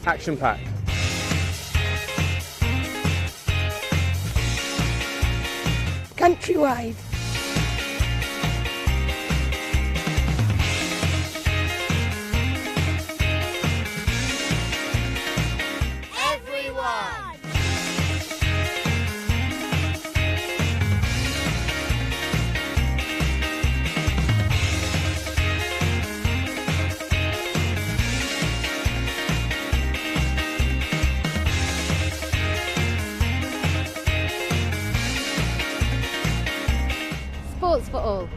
Action-packed. Countrywide. Sports for all.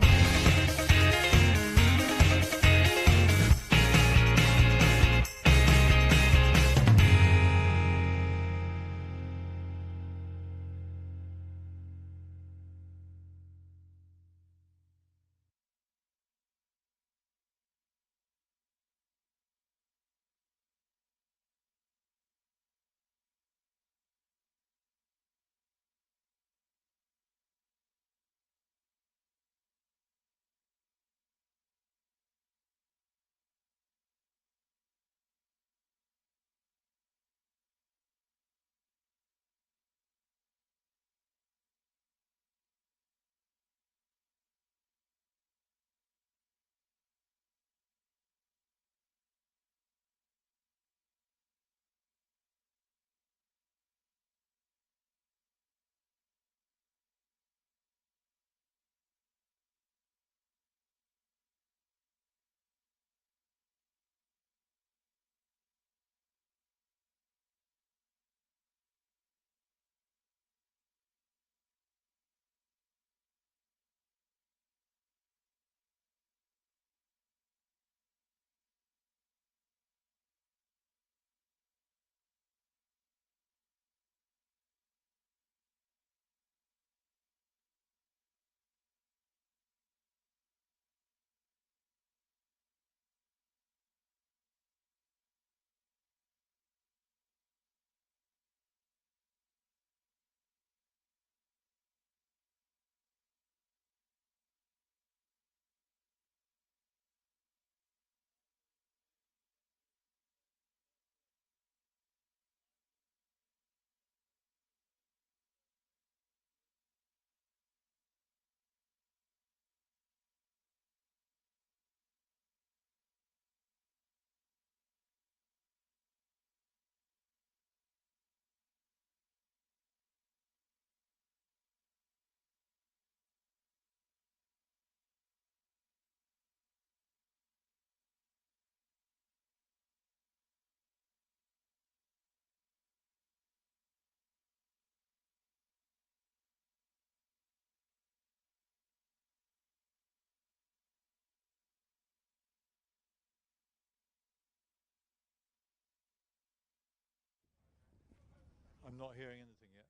I'm not hearing anything yet.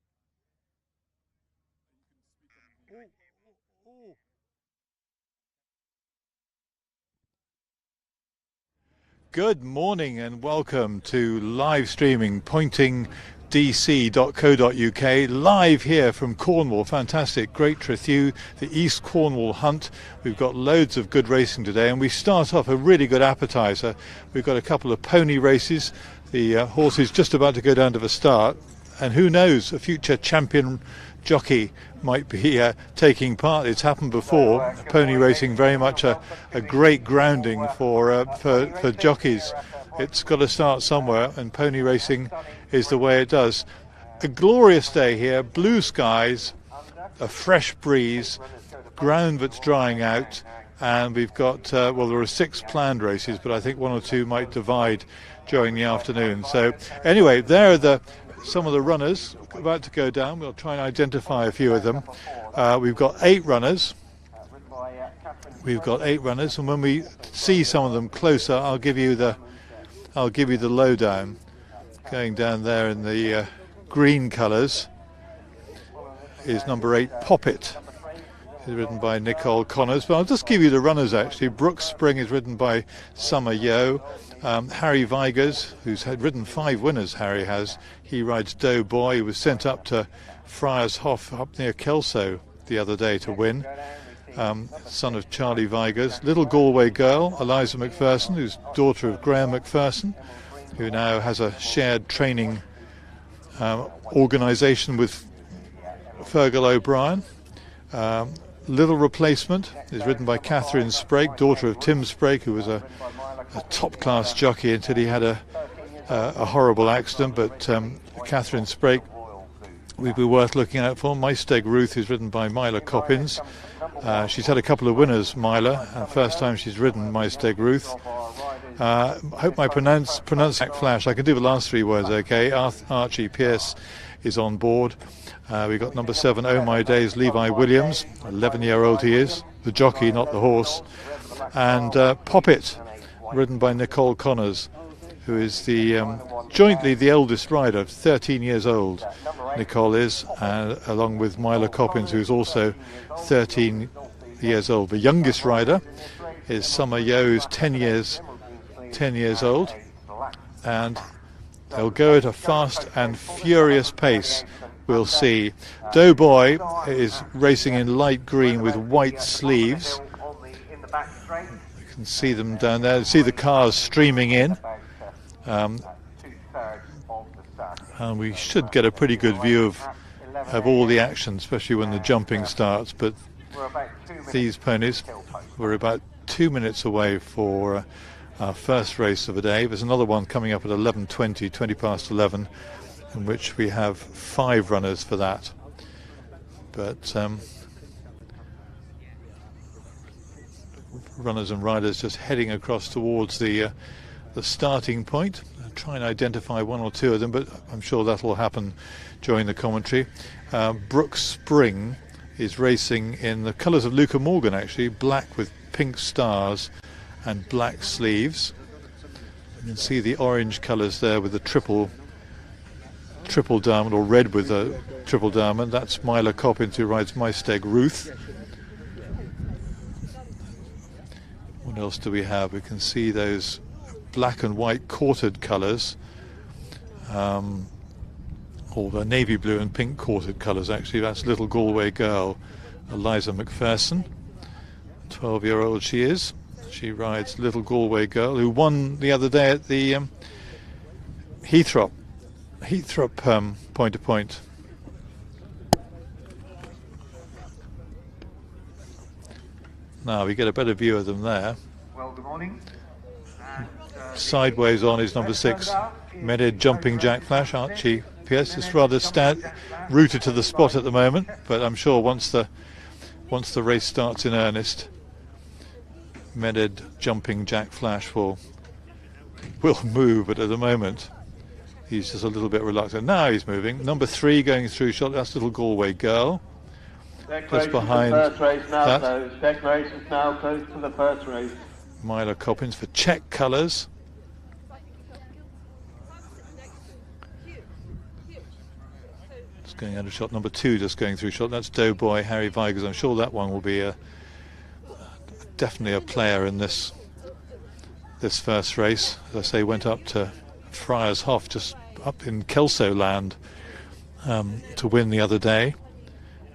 Ooh. Good morning and welcome to live streaming pointingdc.co.uk, live here from Cornwall. Fantastic, Great Trethew, the East Cornwall Hunt. We've got loads of good racing today, and we start off a really good appetizer. We've got a couple of pony races. The horse is just about to go down to the start, and who knows, a future champion jockey might be taking part. It's happened before. Pony racing, very much a great grounding for jockeys. It's got to start somewhere, and pony racing is the way it does. A glorious day here, blue skies, a fresh breeze, ground that's drying out, and we've got, well, there are 6 planned races, but I think 1 or 2 might divide during the afternoon. So anyway, there are some of the runners about to go down. We'll try and identify a few of them. We've got 8 runners. And when we see some of them closer, I'll give you the lowdown. Going down there in the green colours is number 8, Poppet. Is ridden by Nicole Connors, but I'll just give you the runners actually. Brooks Spring is ridden by Summer Yo. Harry Vigers, who's had ridden 5 winners, Harry has. He rides Doe Boy, who was sent up to Friars Hoff up near Kelso the other day to win. Son of Charlie Vigers. Little Galway Girl, Eliza Macpherson, who's daughter of Graham Macpherson. who now has a shared training organisation with Fergal O'Brien. Little Replacement is ridden by Catherine Sprake, daughter of Tim Sprake, who was a top-class jockey until he had a horrible accident. But Catherine Sprake would be worth looking out for. My Steg Ruth is ridden by Myla Coppins. She's had a couple of winners, Myla, and first time she's ridden My Steg Ruth. I hope I pronounce Jack Flash. I can do the last three words okay. Archie Pierce is on board. We've got number 7, Oh My Days, Levi Williams, 11-year-old he is, the jockey, not the horse. And Poppet, ridden by Nicole Connors, who is jointly the eldest rider, 13 years old, Nicole is, along with Myla Coppins, who's also 13 years old. The youngest rider is Summer Yo, who's 10 years old, and they'll go at a fast and furious pace. We'll see. Doughboy is racing in light green with white sleeves. You can see them down there. You see the cars streaming in. And we should get a pretty good view of all the action, especially when the jumping starts. But these ponies were about 2 minutes away for our first race of the day. There's another one coming up at 11:20, 20 past 11, in which we have 5 runners for that. But runners and riders just heading across towards the starting point. I'll try and identify one or two of them, but I'm sure that will happen during the commentary. Brooke Spring is racing in the colours of Luca Morgan, actually, black with pink stars and black sleeves. You can see the orange colours there with the triple diamond, or red with a triple diamond. That's Myla Coppins, who rides My Steg Ruth. What else do we have? We can see those black and white quartered colours, or the navy blue and pink quartered colours actually. That's Little Galway Girl, Eliza Macpherson, 12-year-old she is. She rides Little Galway Girl, who won the other day at the Heathrop point to point. Now we get a better view of them there. Well, good morning. Sideways on is number 6, Menheniot Jumping Jack Flash, Archie Pierce. It's rather rooted to the spot at the moment, but I'm sure once the race starts in earnest, Menheniot Jumping Jack Flash will move, but at the moment he's just a little bit reluctant. Now he's moving. Number 3 going through shot, that's Little Galway Girl. Just behind that, Declaration is now close to the first race. Myla Coppins for check colours. Just going out of shot. Number 2 just going through shot. That's Doughboy Harry Vigers. I'm sure that one will be definitely a player in this first race. As I say, went up to Friars Hoff, just up in Kelso land, to win the other day.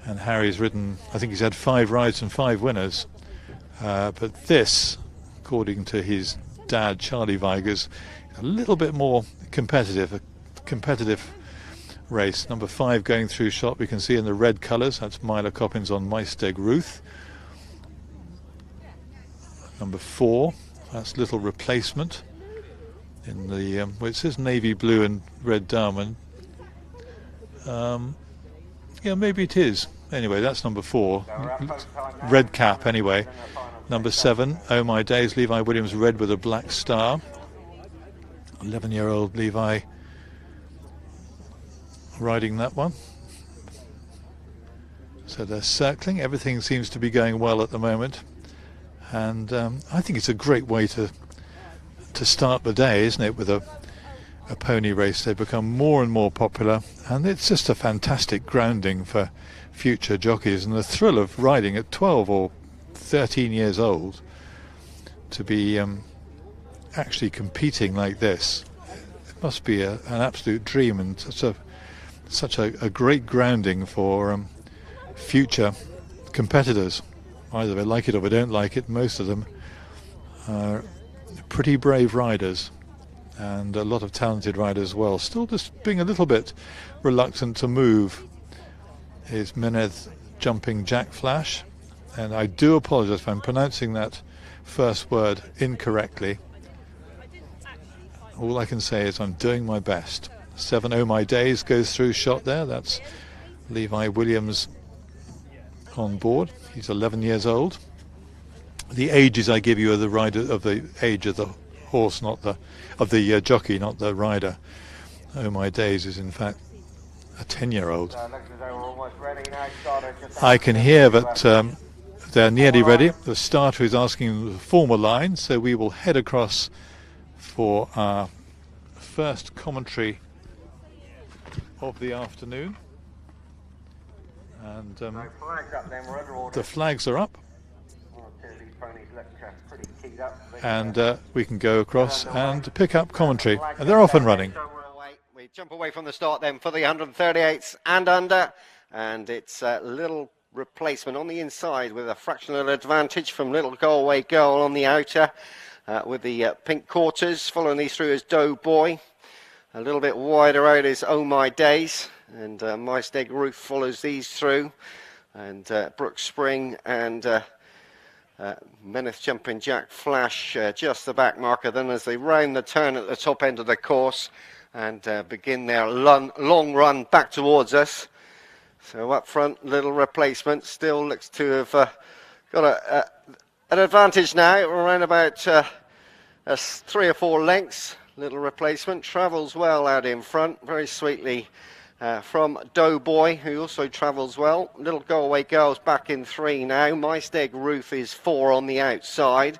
And Harry's ridden, I think he's had 5 rides and 5 winners. But this, according to his dad, Charlie Vigers, a little bit more competitive, a competitive race. Number 5 going through shot, we can see in the red colours, that's Myla Coppins on My Steg Ruth. Number 4, that's Little Replacement in the, well, it says navy blue and red diamond. Yeah, maybe it is. Anyway, that's number 4, red cap anyway. Number 7, Oh My Days, Levi Williams, red with a black star. 11-year-old Levi riding that one. So they're circling. Everything seems to be going well at the moment, and I think it's a great way to start the day, isn't it, with a pony race. They become more and more popular, and it's just a fantastic grounding for future jockeys, and the thrill of riding at 12 or 13 years old, to be actually competing like this, it must be an absolute dream, and such a great grounding for future competitors. Either they like it or they don't like it. Most of them are pretty brave riders, and a lot of talented riders as well. Still just being a little bit reluctant to move is Menheniot Jumping Jack Flash, and I do apologise if I'm pronouncing that first word incorrectly. All I can say is I'm doing my best. 7 Oh My Days goes through shot there. That's Levi Williams on board. He's 11 years old. The ages I give you are the rider of the age of the horse, not the of the jockey, not the rider. Oh My Days is in fact a 10-year-old. I can hear that they're nearly ready. The starter is asking the former line, so we will head across for our first commentary of the afternoon. And the flags are up, and we can go across and pick up commentary, and they're off and running. We jump away from the start then for the 138s and under, and it's a little replacement on the inside with a fractional advantage from Little Galway Girl on the outer, with the pink quarters. Following these through is Doughboy. A little bit wider out is Oh My Days, and My Steg Roof follows these through, and Brook Spring and Menheniot Jumping Jack Flash just the back marker. Then as they round the turn at the top end of the course and begin their long run back towards us. So up front, Little Replacement still looks to have got an advantage now, around about 3 or 4 lengths. Little Replacement travels well out in front, very sweetly from Doughboy, who also travels well. Little Galway Girl's back in 3 now. My Steg Roof is 4 on the outside.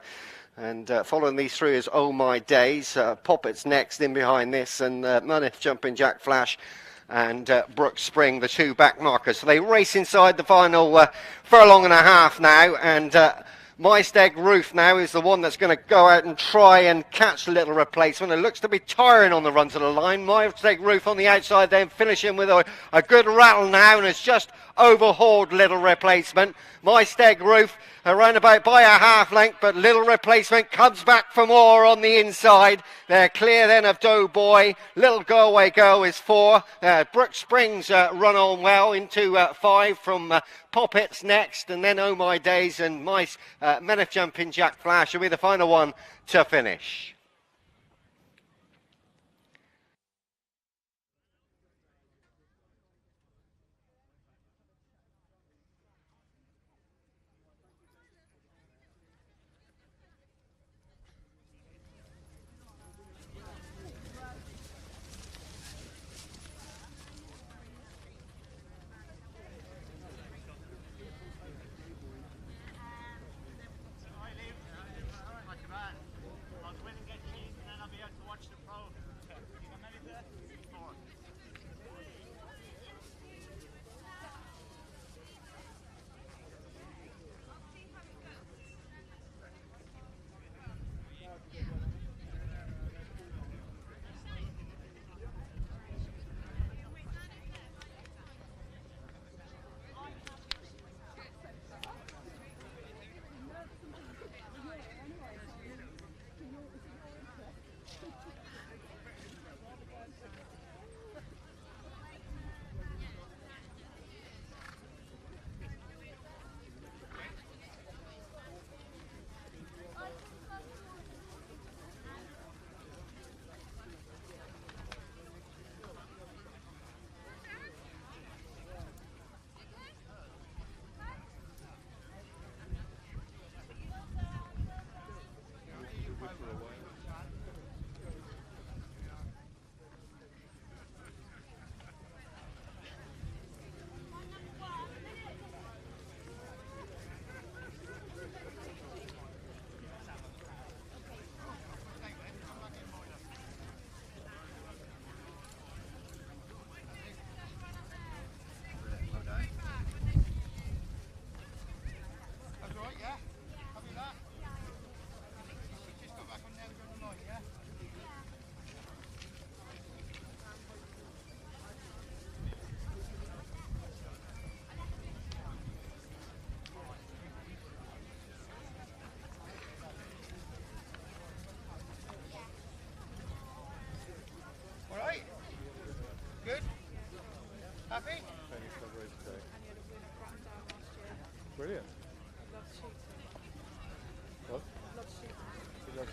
And following these through is Oh My Days. Poppet's next in behind this, and Menheniot Jumping Jack Flash and Brook Spring, the 2 back markers. So they race inside the final furlong and a half now, and My Steg Roof now is the one that's going to go out and try and catch Little Replacement. It looks to be tiring on the run to the line. My Steg Roof on the outside, then finishing with a good rattle now, and it's just overhauled Little Replacement. My Steg Roof around about by a half length, but Little Replacement comes back for more on the inside. They're clear then of Doughboy. Little Galway Girl is 4. Brook Springs run on well into 5 from Poppets next, and then Oh My Days and Menheniot Jumping Jack Flash will be the final one to finish.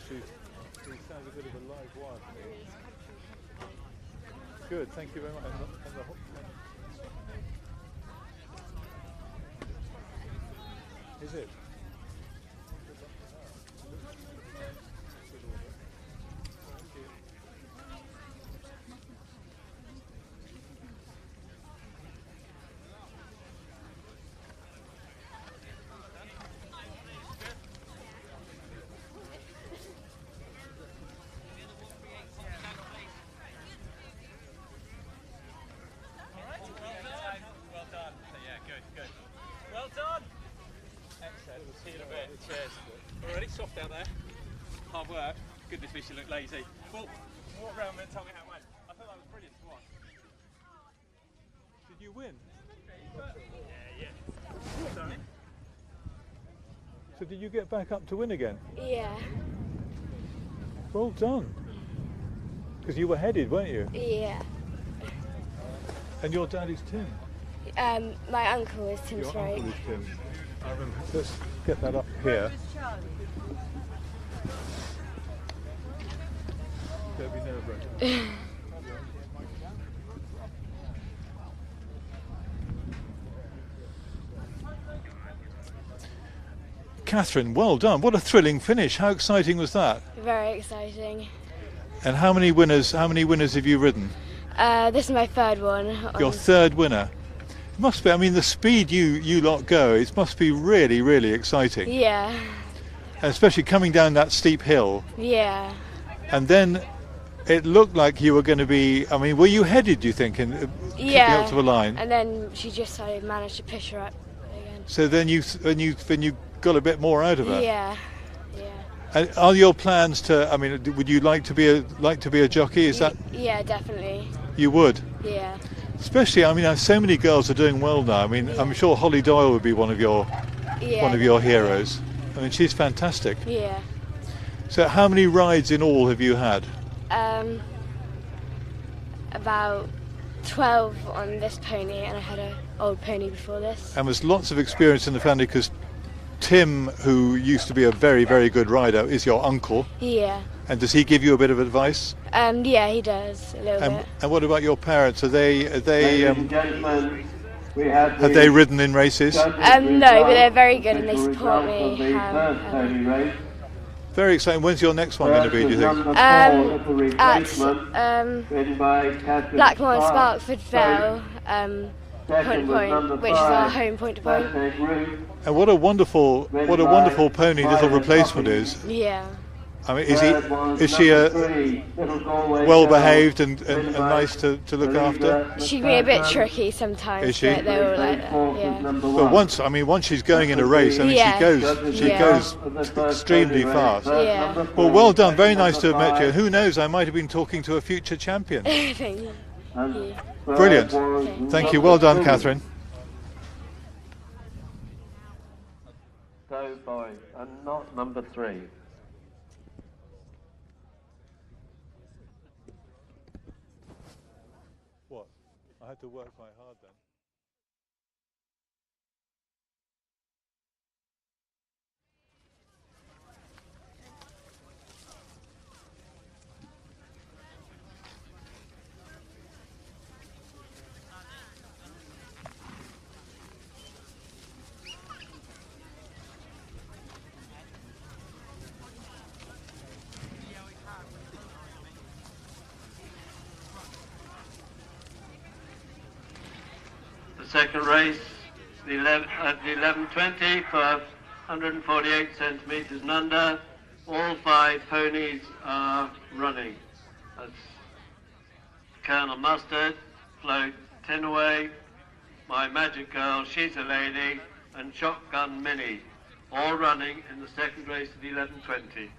She sounds a bit of a live wire to me. Good, thank you very much. Is it? Soft out there. Hard work. Goodness me, she looked lazy. Well, walk around and tell me how it went. I thought that was brilliant to watch. Did you win? Yeah. Sorry? So did you get back up to win again? Yeah. Well done. Because you were headed, weren't you? Yeah. And your dad is Tim? My uncle is Tim Your Strake. uncle is Tim. I remember. Let's get that up here. Don't be nerve-wracking. Catherine, well done. What a thrilling finish. How exciting was that? Very exciting. And how many winners have you ridden? This is my third one. Your third winner. It must be, I mean, the speed you lot go, it must be really, really exciting. Yeah. And especially coming down that steep hill. Yeah. And then it looked like you were going to be, I mean, were you headed, do you think, in Yeah. up to the line? And then she just managed to push her up again. So then you got a bit more out of her. Yeah. Yeah. And are your plans to, I mean, would you like to be a jockey? Is that? Yeah, definitely. You would? Yeah. Especially, I mean, so many girls are doing well now. I mean, I'm sure Holly Doyle would be one of your heroes. I mean, she's fantastic. Yeah. So how many rides in all have you had? About 12 on this pony, and I had an old pony before this. And there's lots of experience in the family because Tim, who used to be a very, very good rider, is your uncle. Yeah. And does he give you a bit of advice? Yeah, he does a little bit. And what about your parents? Are they Ladies and gentlemen, we have they ridden in races? No, but they're very good and they support me. Very exciting. When's your next one going to be, do you think? At Blackmore and Sparkford Vale, point to point, which is our home point to point. And what a wonderful pony little replacement is. Yeah. I mean, is she well behaved and nice to look after? She can be a bit tricky sometimes. Is she? But they're all like that, yeah. But once she's going in a race, I mean, she goes extremely fast. Yeah. Well, well done. Very nice to have met you. Who knows? I might have been talking to a future champion. Thank you. Brilliant. Thank you. Well done, Catherine. Go boy, and not number 3. What? I had to work quite hard then. Second race, the 11:20 for 148 centimetres and under. All 5 ponies are running. That's Colonel Mustard, Float Tinaway, My Magic Girl, She's a Lady, and Shotgun Minnie, all running in the second race of the 11:20.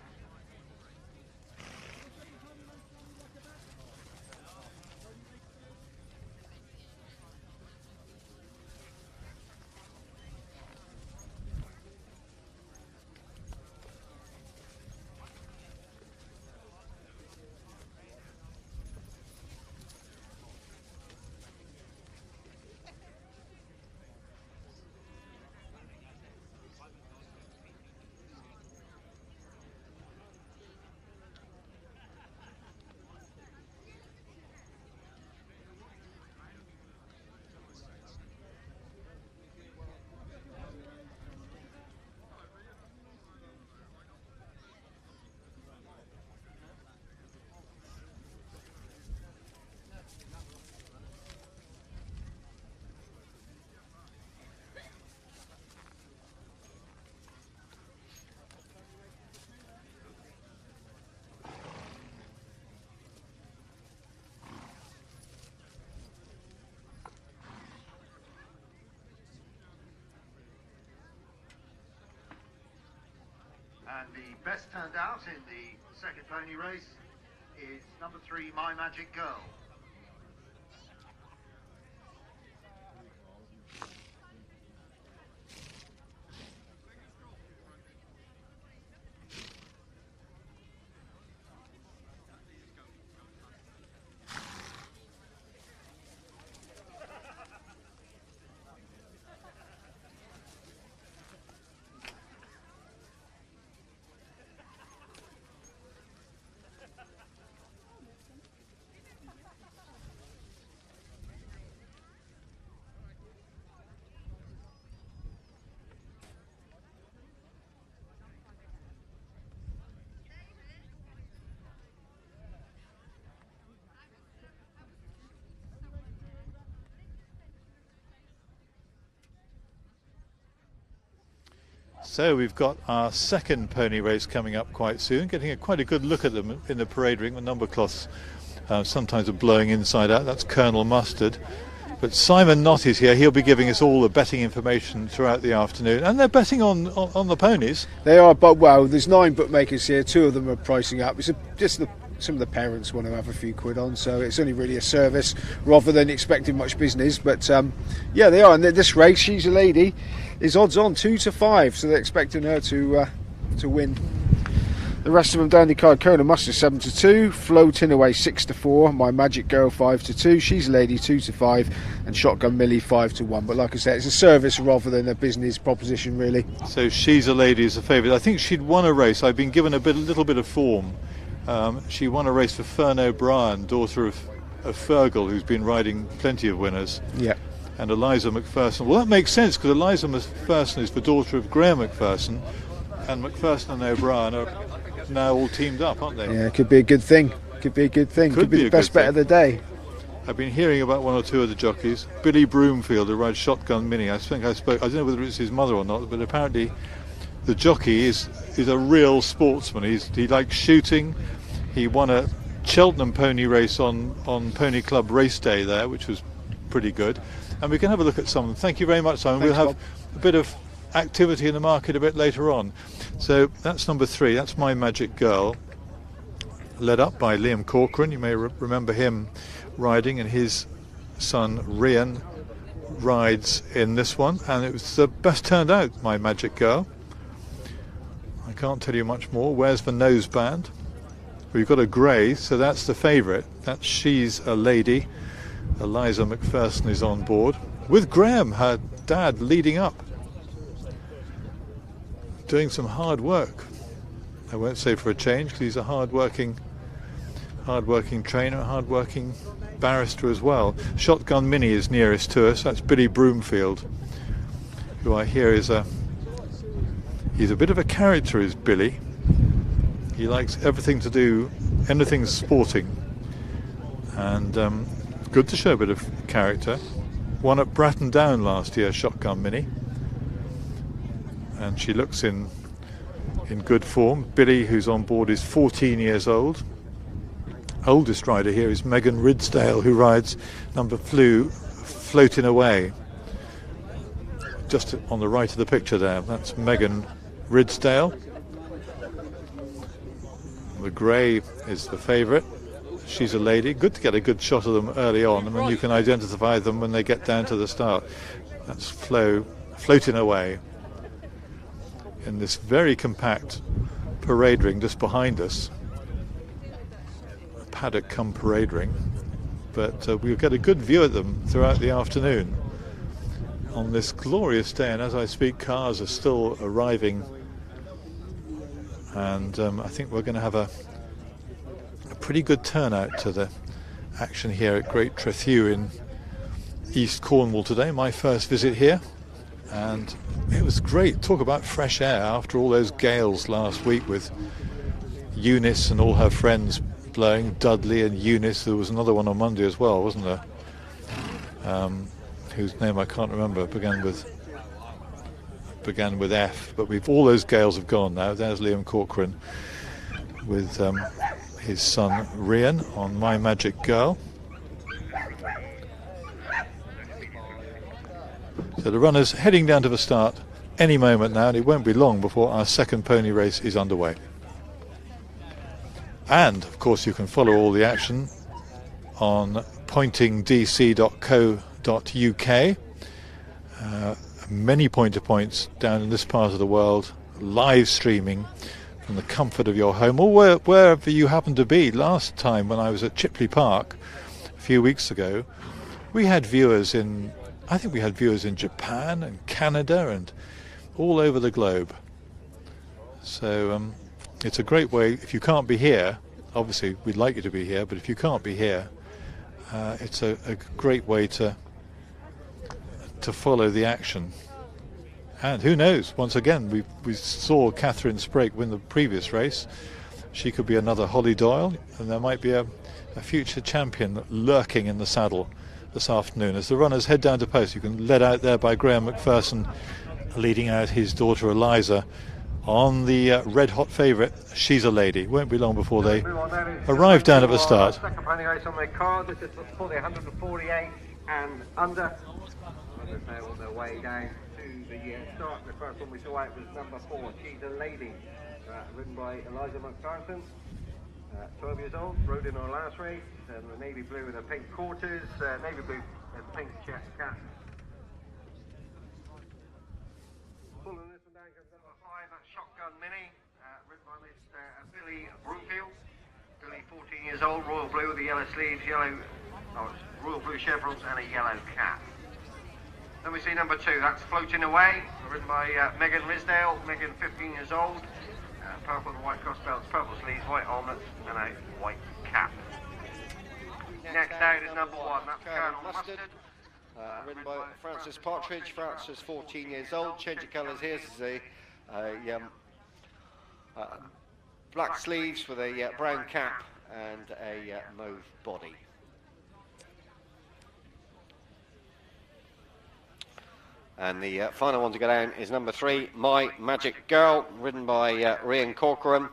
And the best turned out in the second pony race is number 3, My Magic Girl. So we've got our second pony race coming up quite soon, getting quite a good look at them in the parade ring. The number cloths sometimes are blowing inside out. That's Colonel Mustard. But Simon Knott is here. He'll be giving us all the betting information throughout the afternoon. And they're betting on the ponies. They are, but well, there's 9 bookmakers here. 2 of them are pricing up. It's just some of the parents want to have a few quid on, so it's only really a service rather than expecting much business. But yeah, they are. And this race, She's a Lady, is odds on 2 to 5, so they're expecting her to win. The rest of them down the card: Colonel Mustard 7 to 2, Floating Away 6 to 4, My Magic Girl 5 to 2, She's a Lady 2 to 5, and Shotgun Millie 5 to 1. But like I said, it's a service rather than a business proposition, really. So She's a Lady is a favourite. I think she'd won a race. I've been given a little bit of form. She won a race for Fern O'Brien, daughter of Fergal, who's been riding plenty of winners. Yeah. And Eliza Macpherson. Well, that makes sense, because Eliza Macpherson is the daughter of Graham Macpherson, and Macpherson and O'Brien are now all teamed up, aren't they? Yeah, it could be a good thing. Could be a good thing. Could be the best bet of the day. I've been hearing about 1 or 2 of the jockeys. Billy Broomfield, who rides Shotgun Mini. I don't know whether it's his mother or not, but apparently the jockey is a real sportsman. He likes shooting. He won a Cheltenham pony race on Pony Club race day there, which was pretty good. And we can have a look at some of them. Thank you very much, Simon. Thanks, we'll have Bob. a bit of activity in the market a bit later on. So that's number 3. That's My Magic Girl, led up by Liam Corcoran. You may remember him riding, and his son Rian rides in this one. And it was the best turned out, My Magic Girl. I can't tell you much more. Where's the noseband? We've got a grey, so that's the favourite. That's She's a Lady. Eliza Macpherson is on board, with Graham, her dad, leading up, doing some hard work. I won't say for a change, because he's a hard-working trainer, a hard-working barrister as well. Shotgun Mini is nearest to us. That's Billy Broomfield, who I hear he's a bit of a character, is Billy. He likes everything to do, anything sporting, and good to show a bit of character. Won at Bratton Down last year, Shotgun Mini, and she looks in good form. Billy, who's on board, is 14 years old. Oldest rider here is Megan Ridsdale, who rides number Floating Away. Just on the right of the picture there, that's Megan Ridsdale. The grey is the favourite. She's a Lady. Good to get a good shot of them early on, and then you can identify them when they get down to the start. That's Floating Away in this very compact parade ring just behind us. A paddock come parade ring, but we'll get a good view of them throughout the afternoon on this glorious day. And as I speak, cars are still arriving, and I think we're going to have a pretty good turnout to the action here at Great Trethew in East Cornwall today. My first visit here, and it was great. Talk about fresh air after all those gales last week with Eunice and all her friends blowing. Dudley and Eunice. There was another one on Monday as well, wasn't there? Whose name I can't remember. Began with F. But all those gales have gone now. There's Liam Corcoran with his son Rian on My Magic Girl. So the runners heading down to the start any moment now, and it won't be long before our second pony race is underway. And of course you can follow all the action on pointingdc.co.uk. Many pointer points down in this part of the world, live streaming from the comfort of your home or wherever you happen to be. Last time when I was at Chipley Park a few weeks ago, we had viewers in, I think we had viewers in Japan and Canada and all over the globe. So it's a great way, if you can't be here, obviously we'd like you to be here, but if you can't be here, it's a great way to follow the action. And who knows, once again, we saw Catherine Sprake win the previous race. She could be another Holly Doyle, and there might be a future champion lurking in the saddle this afternoon. As the runners head down to post, you can led out there by Graham Macpherson, leading out his daughter Eliza on the red hot favourite, She's a Lady. Won't be long before they arrive down at the start. Second pony race on their card. This is for the 148 and under. Runners now on their way down to the start. The first one we saw out was number 4, She's a Lady, ridden by Eliza Macpherson. 12 years old, rode in our last race, and the navy blue with the pink quarters, navy blue and pink chest cap. Pulling this one down comes number 5, Shotgun Mini, ridden by Miss Billy Broomfield. Billy, 14 years old, royal blue with the yellow sleeves, royal blue chevrons and a yellow cap. Then we see number 2, that's Floating Away, ridden by Megan Risdale. Megan, 15 years old, purple and white cross belts, purple sleeves, white armlets and a white cap. Next out is number 1, that's Colonel Mustard. Ridden by Francis Partridge. Francis, 14 years old. Change of colours here. This is a black sleeves with a brown cap and a mauve body. And the final one to go down is number 3, My Magic Girl, ridden by Rian Corcoran.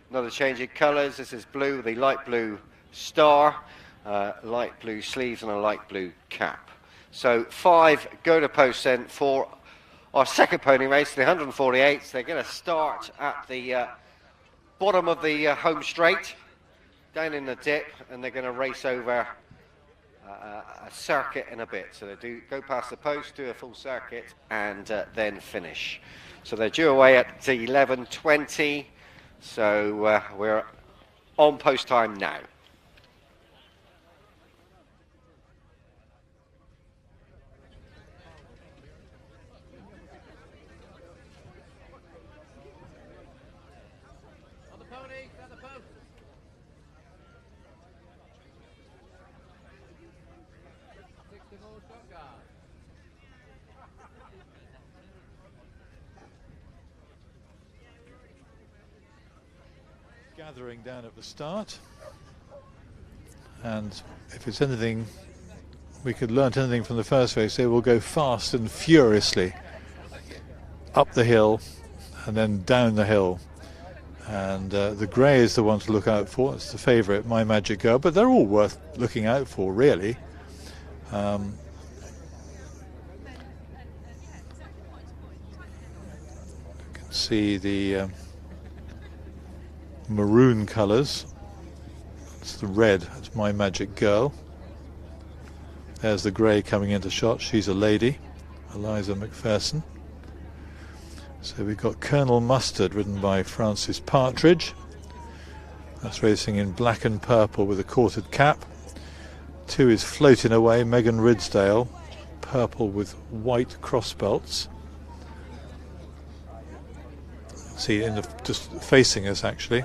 Another change in colours. This is blue with a light blue star, light blue sleeves and a light blue cap. So 5 go to post then for our second pony race, the 148s. They're going to start at the bottom of the home straight, down in the dip, and they're going to race over a circuit in a bit. So they do go past the post, do a full circuit, and then finish. So they're due away at 11:20. So we're on post time now. Gathering down at the start, and if it's anything we could learn anything from the first race, they will go fast and furiously up the hill and then down the hill, and the grey is the one to look out for. It's the favourite, My Magic Girl, but they're all worth looking out for, really. You can see the maroon colours. It's the red, it's My Magic Girl. There's the grey coming into shot, She's a Lady, Eliza Macpherson. So we've got Colonel Mustard, ridden by Francis Partridge. That's racing in black and purple with a quartered cap. 2 is Floating Away, Megan Ridsdale, purple with white cross belts. See, just facing us actually,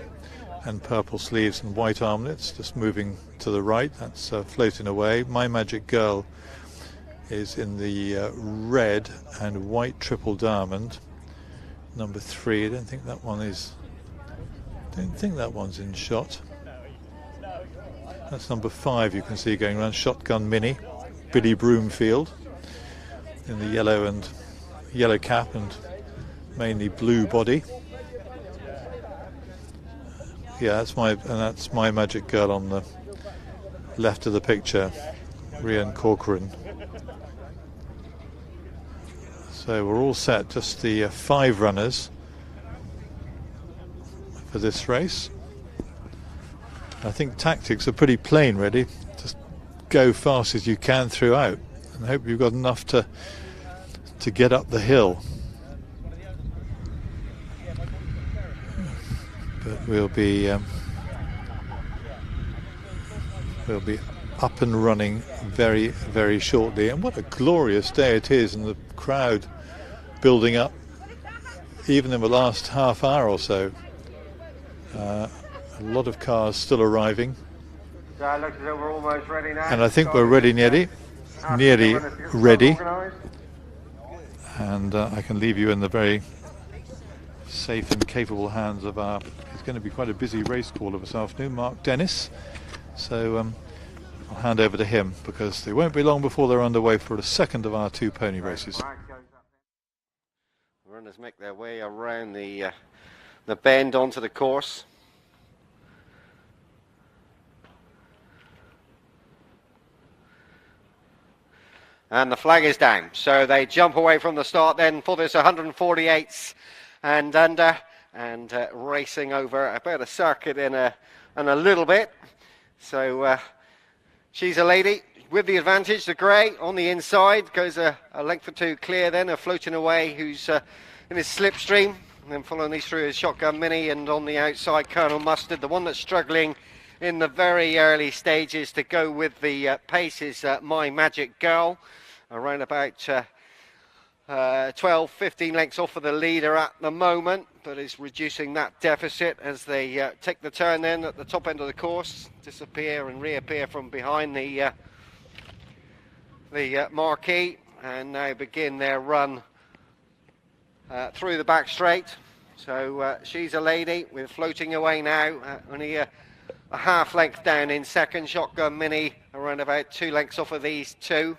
and purple sleeves and white armlets, just moving to the right. That's Floating Away. My Magic Girl is in the red and white triple diamond. Number 3. I don't think that one's in shot. That's number 5. You can see going around. Shotgun Mini, Billy Broomfield, in the yellow cap and mainly blue body. Yeah, that's my Magic Girl on the left of the picture, Rian Corcoran. So we're all set, just the 5 runners for this race. I think tactics are pretty plain really. Just go fast as you can throughout and hope you've got enough to get up the hill. But we'll be up and running very, very shortly. And what a glorious day it is, and the crowd building up even in the last half hour or so. A lot of cars still arriving. So it looks as though we're almost ready now. And I think we're ready, nearly ready. And I can leave you in the very safe and capable hands of it's going to be quite a busy race caller this afternoon, Mark Dennis. So I'll hand over to him, because they won't be long before they're underway for the second of our 2 pony races. Runners make their way around the bend onto the course. And the flag is down, so they jump away from the start then for this 148s and under, and racing over about a circuit in a little bit. So she's a lady with the advantage. The grey on the inside goes a length or 2 clear, then floating away, who's in his slipstream, and then following these through his Shotgun Mini, and on the outside Colonel Mustard. The one that's struggling in the very early stages to go with the pace is My Magic Girl, around about 12-15 lengths off of the leader at the moment, but is reducing that deficit as they take the turn then at the top end of the course, disappear and reappear from behind the marquee, and now begin their run through the back straight. So she's a lady. We're floating away now, only a half length down in second. Shotgun Mini around about 2 lengths off of these 2,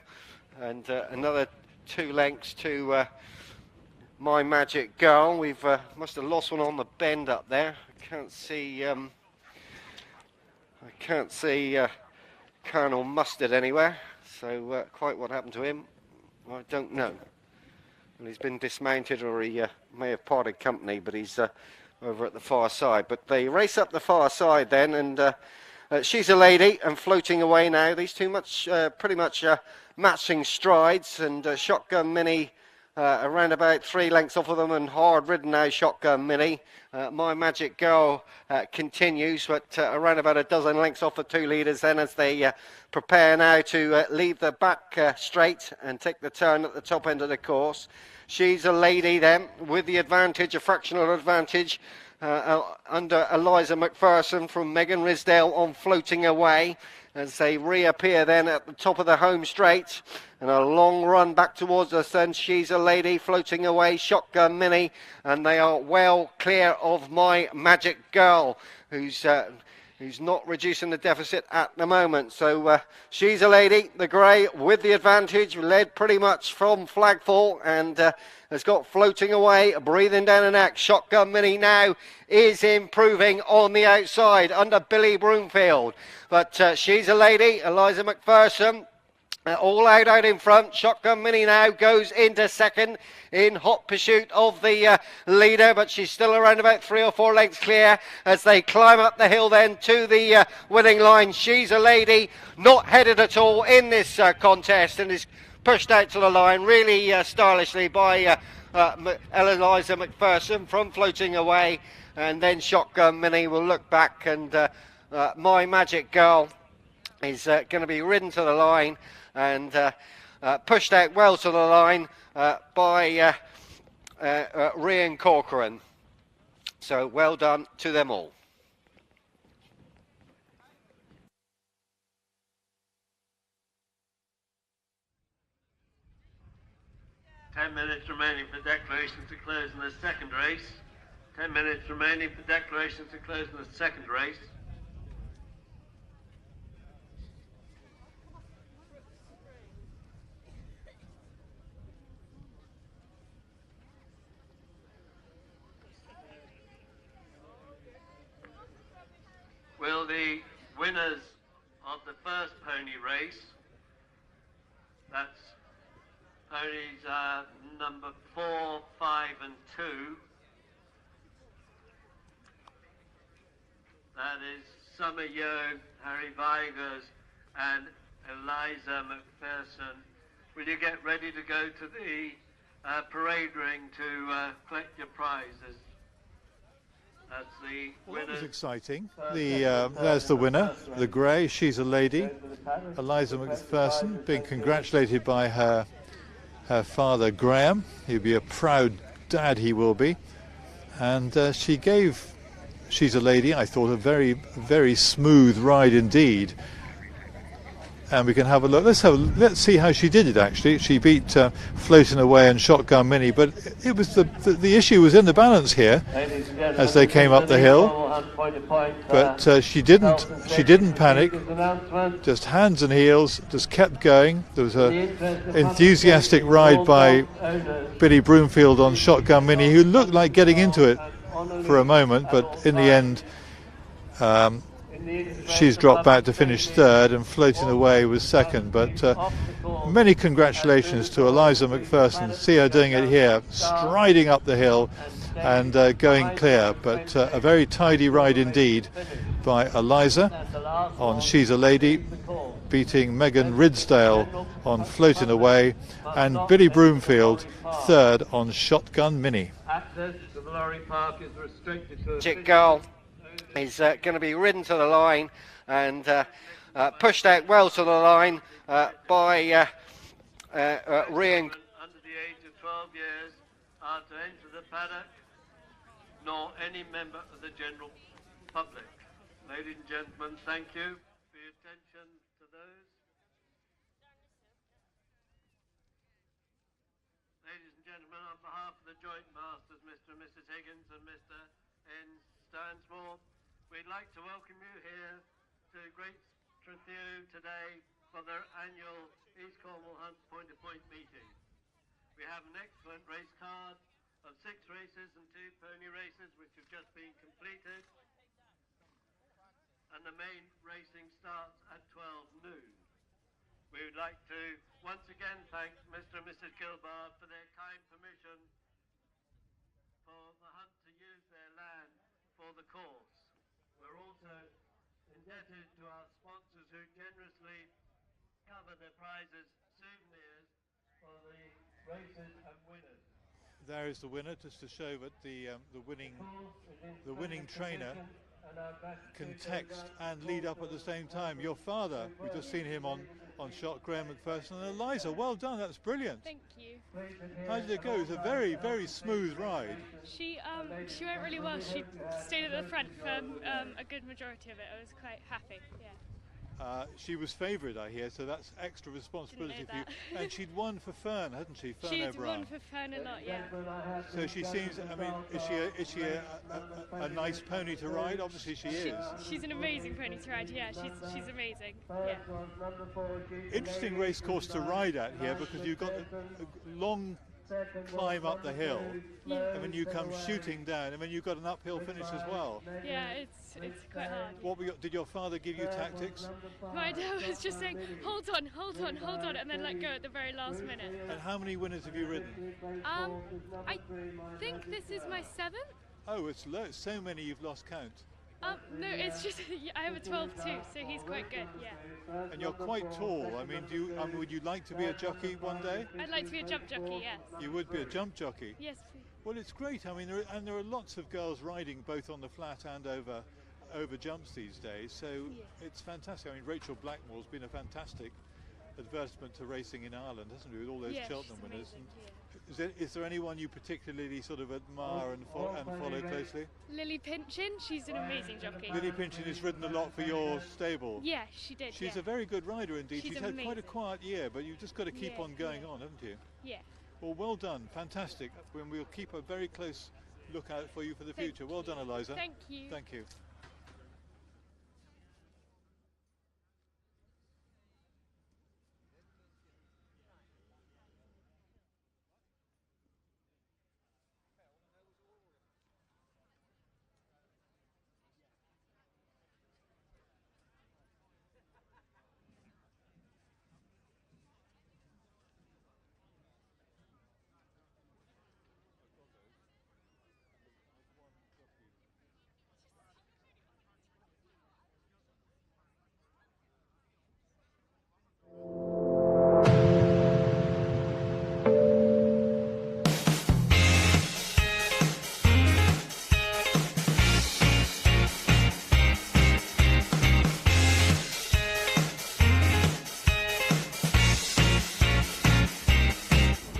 and another 2 lengths to My Magic Girl. We've must have lost one on the bend up there. I can't see Colonel Mustard anywhere, so quite what happened to him I don't know. And he's been dismounted, or he may have parted company, but he's over at the far side. But they race up the far side then, and she's a lady and floating away now. These two pretty much matching strides, and Shotgun Mini around about 3 lengths off of them, and hard ridden now Shotgun Mini. My Magic Girl continues, but around about a dozen lengths off the 2 leaders then, as they prepare now to leave the back straight and take the turn at the top end of the course. She's a lady then with the advantage, a fractional advantage, under Eliza Macpherson from Megan Risdale on Floating Away, as they reappear then at the top of the home straight, and a long run back towards us. Then She's a Lady, Floating Away, Shotgun Mini, and they are well clear of My Magic Girl, who's not reducing the deficit at the moment. So She's a Lady, the grey, with the advantage, led pretty much from flagfall, and has got Floating Away, breathing down the neck. Shotgun Mini now is improving on the outside under Billy Broomfield. But She's a Lady, Eliza Macpherson, all out in front. Shotgun Mini now goes into second in hot pursuit of the leader, but she's still around about 3 or 4 lengths clear as they climb up the hill then to the winning line. She's a Lady, not headed at all in this contest, and is pushed out to the line really stylishly by Eliza Macpherson from Floating Away, and then Shotgun Mini will look back, and My Magic Girl is going to be ridden to the line and pushed out well to the line by Rian Corcoran. So well done to them all. Ten minutes remaining for declaration to close in the second race. 10 minutes remaining for declaration to close in the second race. Will the winners of the first pony race, that's ponies are number 4, 5 and 2. That is Summer Yo, Harry Vigers and Eliza Macpherson. Will you get ready to go to the parade ring to collect your prizes? That's the winner. That was exciting. There's the winner, the grey. She's a lady, Eliza Macpherson, being congratulated by her father Graham. He'll be a proud dad, he will be. And she gave She's a Lady, I thought, a very, very smooth ride indeed. And we can have a look. Let's see how she did it. Actually, she beat Floating Away and Shotgun Mini, but it was the issue was in the balance here as they came up the hill. But she didn't panic. Just hands and heels, just kept going. There was an enthusiastic ride by Billy Broomfield on Shotgun Mini, who looked like getting into it for a moment, but in the end. She's dropped back to finish third, and Floating Away was second. But many congratulations to Eliza Macpherson. See her doing it here, striding up the hill and going clear. But a very tidy ride indeed by Eliza on She's a Lady, beating Megan Ridsdale on Floating Away, and Billy Broomfield third on Shotgun Mini. Access to the lorry park is restricted to Chick Girl is going to be ridden to the line and pushed out well to the line by Rian. under the age of 12 years are to enter the paddock, nor any member of the general public. Ladies and gentlemen, thank you for your attention to those. Ladies and gentlemen, on behalf of the Joint Masters, Mr. and Mrs. Higgins and Mr. N. Stansmore, we'd like to welcome you here to Great Trethew today for their annual East Cornwall Hunt point-to-point meeting. We have an excellent race card of 6 races and 2 pony races which have just been completed, and the main racing starts at 12 noon. We would like to once again thank Mr. and Mrs. Gilbard for their kind permission for the hunt to use their land for the course. We're also indebted to our sponsors who generously cover their prizes, souvenirs for the races and winners. There is the winner, just to show that the winning trainer can text and lead up at the same time. Your father, we've just seen him on shot, Graham Macpherson, and Eliza, well done, that's brilliant. Thank you. How did it go? It was a very, very smooth ride. She went really well. She stayed at the front for a good majority of it. I was quite happy, yeah. She was favourite, I hear, so that's extra responsibility for you. that. And she'd won for Fern, hadn't she? Fern She'd O'Brien. won for Fern a lot, yeah. So she seems, I mean, is she a nice pony to ride? Obviously she is. She's an amazing pony to ride, yeah. She's amazing, yeah. Interesting race course to ride at here, because you've got a long climb up the hill, and then you come shooting down, and then you've got an uphill finish as well. Yeah, it's quite hard. Did your father give you tactics? My dad was just saying, hold on, and then let go at the very last minute. And how many winners have you ridden? I think this is my 7th. Oh, it's low. So many you've lost count. No, it's just I have a 12 too, so he's quite good, yeah. And you're quite tall. I mean, would you like to be a jockey one day? I'd like to be a jump jockey, yes. You would be a jump jockey? Yes, please. Well, it's great. I mean, there are lots of girls riding both on the flat and over jumps these days, so it's fantastic. I mean, Rachel Blackmore's been a fantastic advertisement to racing in Ireland, hasn't she, with all those Cheltenham winners? Is there anyone you particularly sort of admire and follow closely? Lily Pinchin, she's an amazing jockey. Lily Pinchin has ridden a lot for your stable. Yeah, she did. She's a very good rider indeed. She's had amazing. quite a quiet year, but you've just got to keep on going on, haven't you? Yeah. Well, well done, fantastic. We'll keep a very close lookout for you for the future. Well done, Eliza. Thank you. Thank you.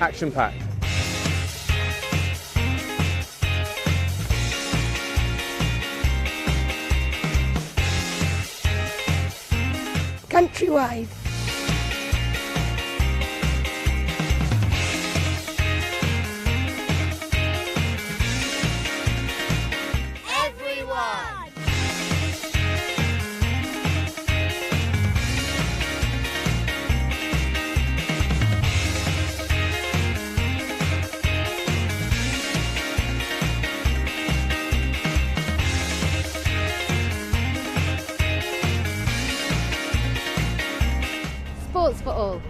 Action pack. Countrywide. Sports for all.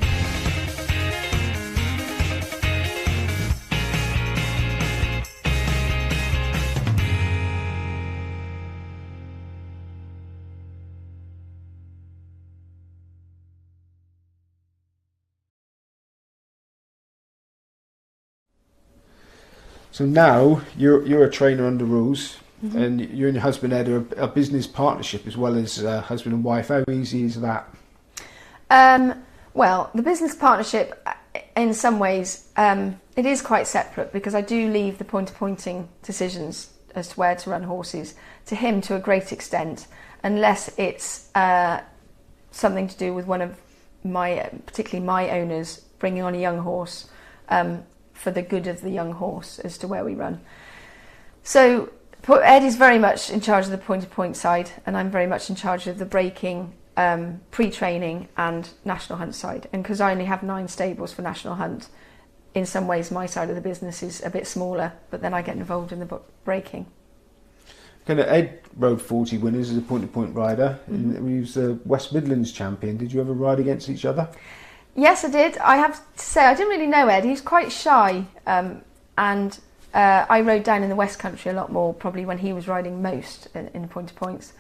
So now you're a trainer under rules, and you and your husband Ed are a business partnership as well as husband and wife. How easy is that? Well, the business partnership, in some ways, it is quite separate, because I do leave the point-to-pointing decisions as to where to run horses to him to a great extent, unless it's something to do with one of my, particularly my owners, bringing on a young horse for the good of the young horse as to where we run. So Ed is very much in charge of the point-to-point side, and I'm very much in charge of the breaking, pre-training and national hunt side. And because I only have 9 stables for national hunt, in some ways my side of the business is a bit smaller, but then I get involved in the breaking. Ed rode 40 winners as a point-to-point rider, and he was the West Midlands champion. Did you ever ride against each other? Yes, I did. I have to say, I didn't really know Ed. He was quite shy, and I rode down in the West Country a lot more, probably when he was riding most in point-to-points.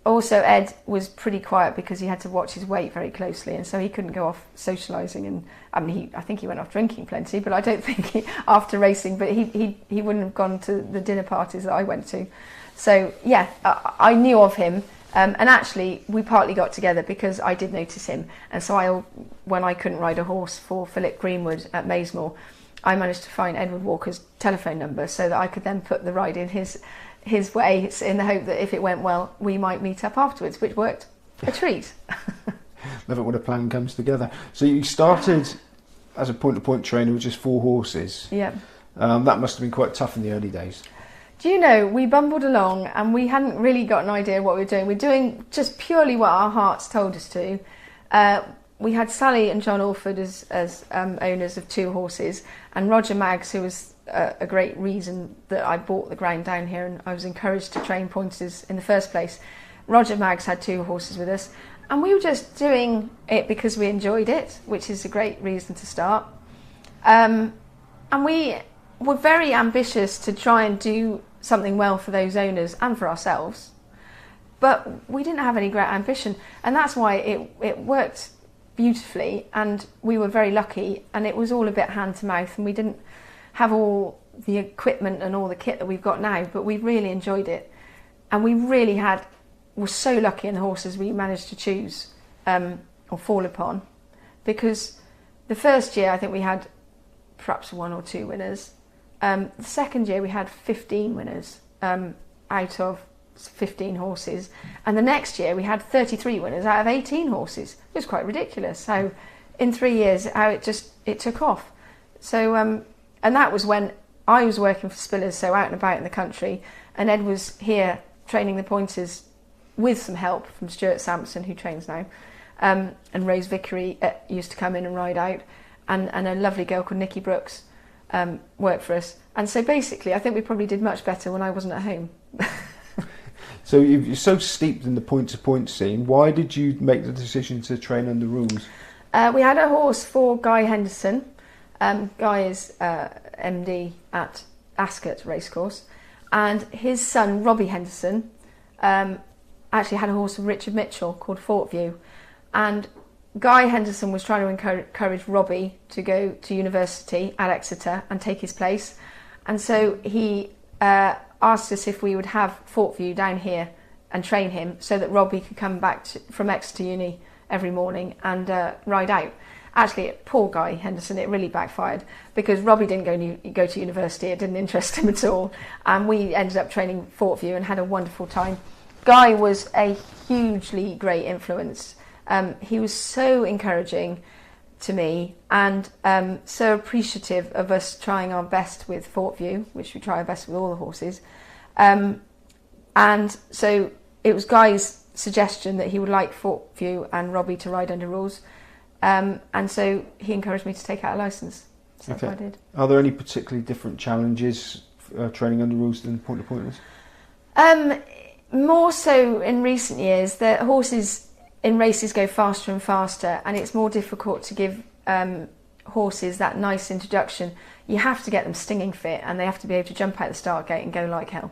Also, Ed was pretty quiet because he had to watch his weight very closely, and so he couldn't go off socialising. And I think he went off drinking plenty, but I don't think after racing. But he wouldn't have gone to the dinner parties that I went to. So yeah, I knew of him, and actually we partly got together because I did notice him. And so when I couldn't ride a horse for Philip Greenwood at Maysmore, I managed to find Edward Walker's telephone number so that I could then put the ride in his way, in the hope that if it went well, we might meet up afterwards, which worked a treat. Love it when a plan comes together. So you started as a point-to-point trainer with just 4 horses. Yeah. That must have been quite tough in the early days. Do you know, we bumbled along and we hadn't really got an idea what we were doing. We're doing just purely what our hearts told us to. We had Sally and John Alford as owners of 2 horses, and Roger Maggs, who was a great reason that I bought the ground down here and I was encouraged to train pointers in the first place. Roger Maggs had 2 horses with us, and we were just doing it because we enjoyed it, which is a great reason to start. And we were very ambitious to try and do something well for those owners and for ourselves, but we didn't have any great ambition, and that's why it worked beautifully, and we were very lucky, and it was all a bit hand to mouth, and we didn't have all the equipment and all the kit that we've got now, but we really enjoyed it, and we really were so lucky in the horses we managed to choose or fall upon, because the first year I think we had perhaps 1 or 2 winners. The second year we had 15 winners out of 15 horses, and the next year we had 33 winners out of 18 horses. It was quite ridiculous how in 3 years how it took off. So and that was when I was working for Spillers, so out and about in the country, and Ed was here training the pointers with some help from Stuart Sampson, who trains now, and Rose Vickery used to come in and ride out, and a lovely girl called Nikki Brooks worked for us. And so basically I think we probably did much better when I wasn't at home. So you're so steeped in the point-to-point scene. Why did you make the decision to train under rules? We had a horse for Guy Henderson. Guy is MD at Ascot Racecourse, and his son Robbie Henderson actually had a horse of Richard Mitchell called Fortview, and Guy Henderson was trying to encourage Robbie to go to university at Exeter and take his place, and so he asked us if we would have Fortview down here and train him so that Robbie could come back from Exeter Uni every morning and ride out. Actually, poor Guy Henderson, it really backfired because Robbie didn't go to university. It didn't interest him at all, and we ended up training Fortview and had a wonderful time. Guy was a hugely great influence. He was so encouraging to me and so appreciative of us trying our best with Fortview, which we try our best with all the horses. And so it was Guy's suggestion that he would like Fortview and Robbie to ride under rules. And so he encouraged me to take out a licence. So that's what I did. Are there any particularly different challenges training under rules than point-to-pointers? More so in recent years, the horses in races go faster and faster, and it's more difficult to give horses that nice introduction. You have to get them stinging fit, and they have to be able to jump out the start gate and go like hell.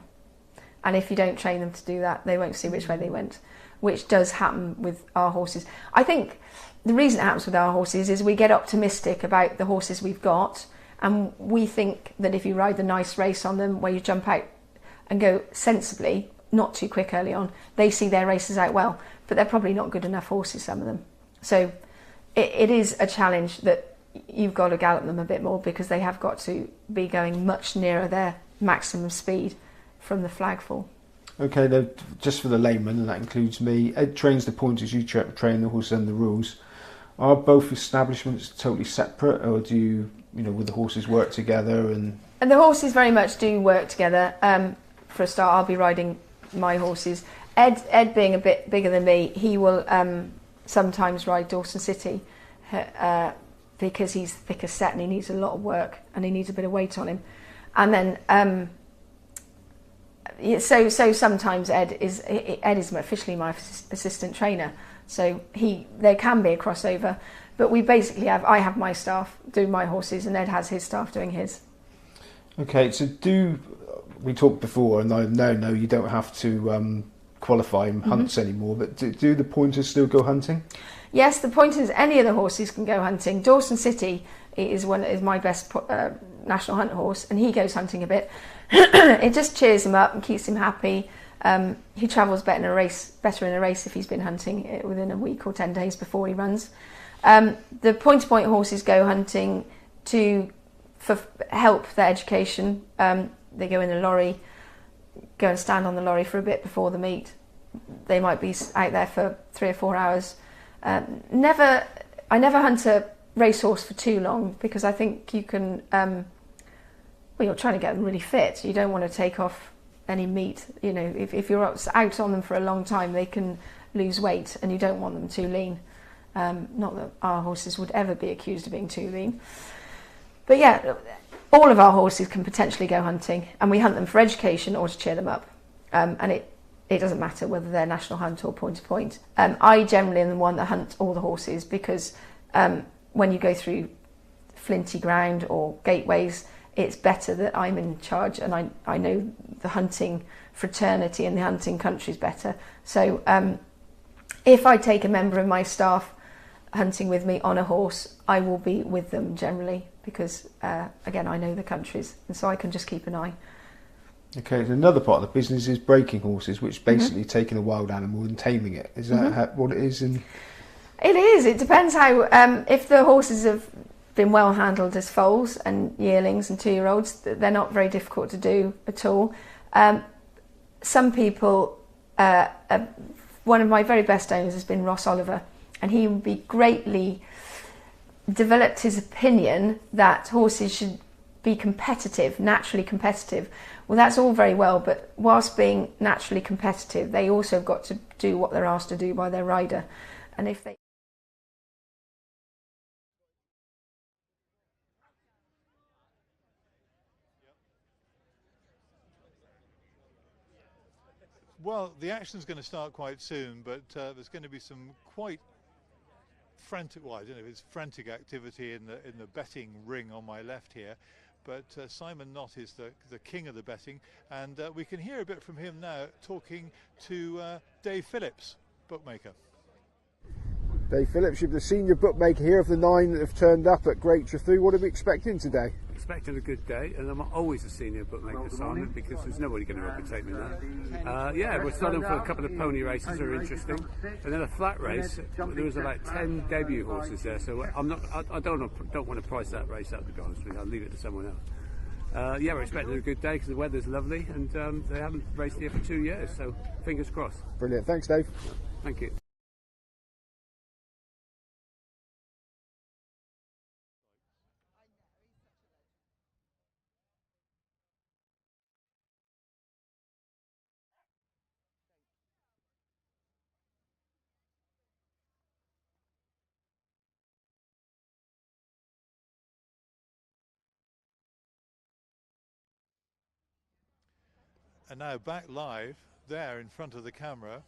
And if you don't train them to do that, they won't see which way they went, which does happen with our horses. I think the reason it happens with our horses is we get optimistic about the horses we've got, and we think that if you ride the nice race on them where you jump out and go sensibly, not too quick early on, they see their races out well, but they're probably not good enough horses, some of them. So it is a challenge that you've got to gallop them a bit more because they have got to be going much nearer their maximum speed from the flagfall. Okay, now just for the layman, and that includes me, Ed trains the pointers, you train the horses and the rules. Are both establishments totally separate, or do you would the horses work together? And the horses very much do work together. For a start, I'll be riding my horses. Ed being a bit bigger than me, he will sometimes ride Dawson City because he's thick as set and he needs a lot of work and he needs a bit of weight on him. And then so sometimes Ed is officially my assistant trainer. So there can be a crossover, but we basically I have my staff doing my horses and Ed has his staff doing his. Okay, so we talked before, and I know you don't have to qualify in hunts anymore, but do the pointers still go hunting? Yes, the pointers, any of the horses can go hunting. Dawson City is my best national hunt horse, and he goes hunting a bit. It just cheers him up and keeps him happy. He travels better in a race if he's been hunting within a week or 10 days before he runs. The point-to-point horses go hunting for help their education. They go in a lorry, go and stand on the lorry for a bit before the meet. They might be out there for 3 or 4 hours. I never hunt a racehorse for too long because I think you can. You're trying to get them really fit. You don't want to take off any meat. If you're out on them for a long time, they can lose weight, and you don't want them too lean. Not that our horses would ever be accused of being too lean, but yeah. All of our horses can potentially go hunting, and we hunt them for education or to cheer them up. And it doesn't matter whether they're national hunt or point-to-point. I generally am the one that hunts all the horses because when you go through flinty ground or gateways, it's better that I'm in charge, and I know the hunting fraternity and the hunting country is better. So if I take a member of my staff hunting with me on a horse, I will be with them generally because, again, I know the countries, and so I can just keep an eye. Okay, so another part of the business is breaking horses, which basically taking a wild animal and taming it. Is that what it is? It is. It depends how. If the horses have been well handled as foals and yearlings and 2-year-olds, they're not very difficult to do at all. Some people, one of my very best owners has been Ross Oliver, and he would be greatly developed his opinion that horses should be competitive, naturally competitive. Well, that's all very well, but whilst being naturally competitive, they also have got to do what they're asked to do by their rider. And if they... Well, the action's going to start quite soon, but there's going to be some quite frantic, well, I don't know if it's frantic activity in the betting ring on my left here, but Simon Knott is the king of the betting, and we can hear a bit from him now talking to Dave Phillips, bookmaker. Dave Phillips, you're the senior bookmaker here of the 9 that have turned up at Great Trethew. What are we expecting today? expecting a good day, and I'm always a senior bookmaker, Simon, because there's nobody going to overtake me now. Yeah, we're starting for a couple of pony races that are interesting, and then a flat race. There was about 10 debut horses there, so I don't want to price that race up, to be honest with you. I'll leave it to someone else. Yeah, we're expecting a good day because the weather's lovely, and they haven't raced here for 2 years, so fingers crossed. Brilliant. Thanks, Dave. Thank you. And now back live, there in front of the camera,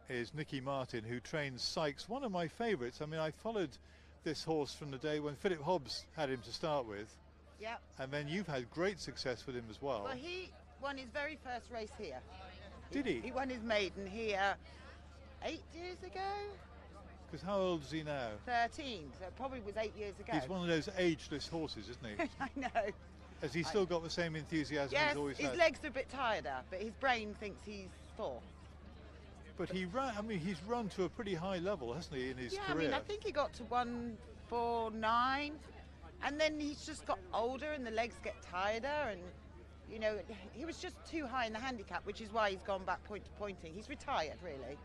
is Nikki Martin, who trains Sykes, one of my favourites. I mean, I followed this horse from the day when Philip Hobbs had him to start with. Yep. And then you've had great success with him as well. Well, he won his very first race here. Did he? He won his maiden here 8 years ago. Because how old is he now? 13, so it probably was 8 years ago. He's one of those ageless horses, isn't he? I know. Has he still got the same enthusiasm he's always had? His legs are a bit tireder, but his brain thinks he's 4. But he ran, I mean, he's run to a pretty high level, hasn't he, in his career? I mean, I think he got to 149, and then he's just got older and the legs get tireder, and, you know, he was just too high in the handicap, which is why he's gone back point to pointing. He's retired, really.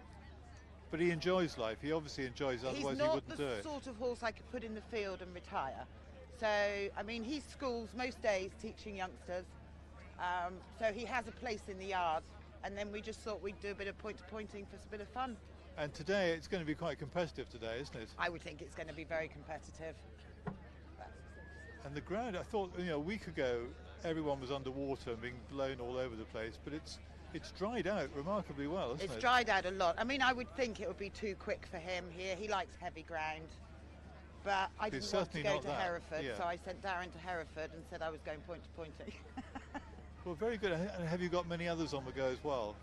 But he enjoys life. He obviously enjoys it, otherwise he wouldn't do it. He's not the sort of horse I could put in the field and retire. So, I mean, he schools most days teaching youngsters, so he has a place in the yard, and then we just thought we'd do a bit of point-to-pointing for a bit of fun. And today it's going to be quite competitive today, isn't it? I would think it's going to be very competitive. And the ground, I thought, you know, a week ago everyone was underwater and being blown all over the place, but it's dried out remarkably well, isn't it? It's dried out a lot. I mean, I would think it would be too quick for him here. He likes heavy ground. But I didn't want to go to Hereford, so I sent Darren to Hereford and said I was going point-to-pointing. Well, very good. And have you got many others on the go as well?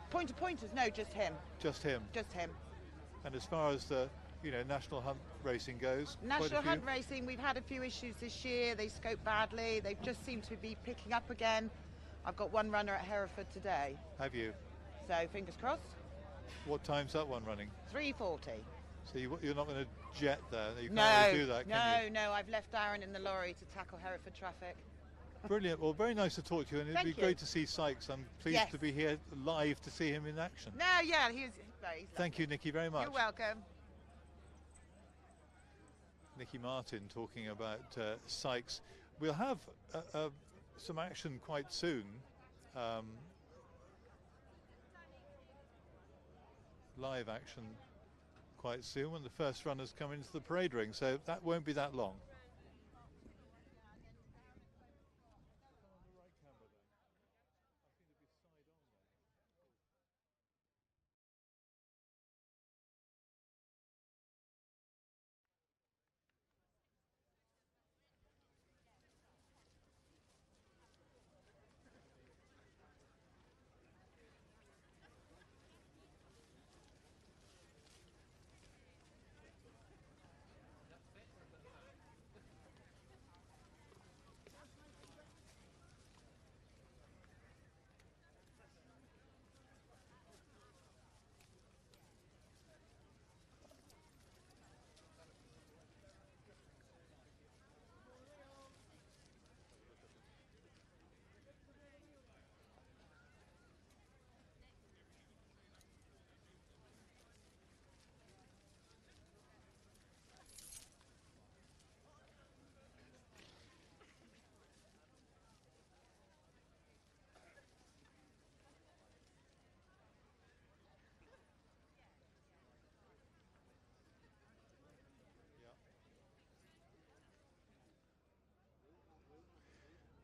Point-to-pointers, no, just him. Just him? Just him. And as far as the, you know, national hunt racing goes? National hunt racing, we've had a few issues this year. They scoped badly. They just seem to be picking up again. I've got one runner at Hereford today. Have you? So, fingers crossed. What time's that one running? 3:40. So you're not going to jet there? You can't really do that, can you? No, I've left Darren in the lorry to tackle Hereford traffic. Brilliant. Well, very nice to talk to you, and it'd be great to see Sykes. I'm pleased to be here live to see him in action. No, yeah, he's very. Thank you, Nikki, very much. You're welcome. Nicky Martin talking about Sykes. We'll have some action quite soon. Live action quite soon when the first runners come into the parade ring, so that won't be that long.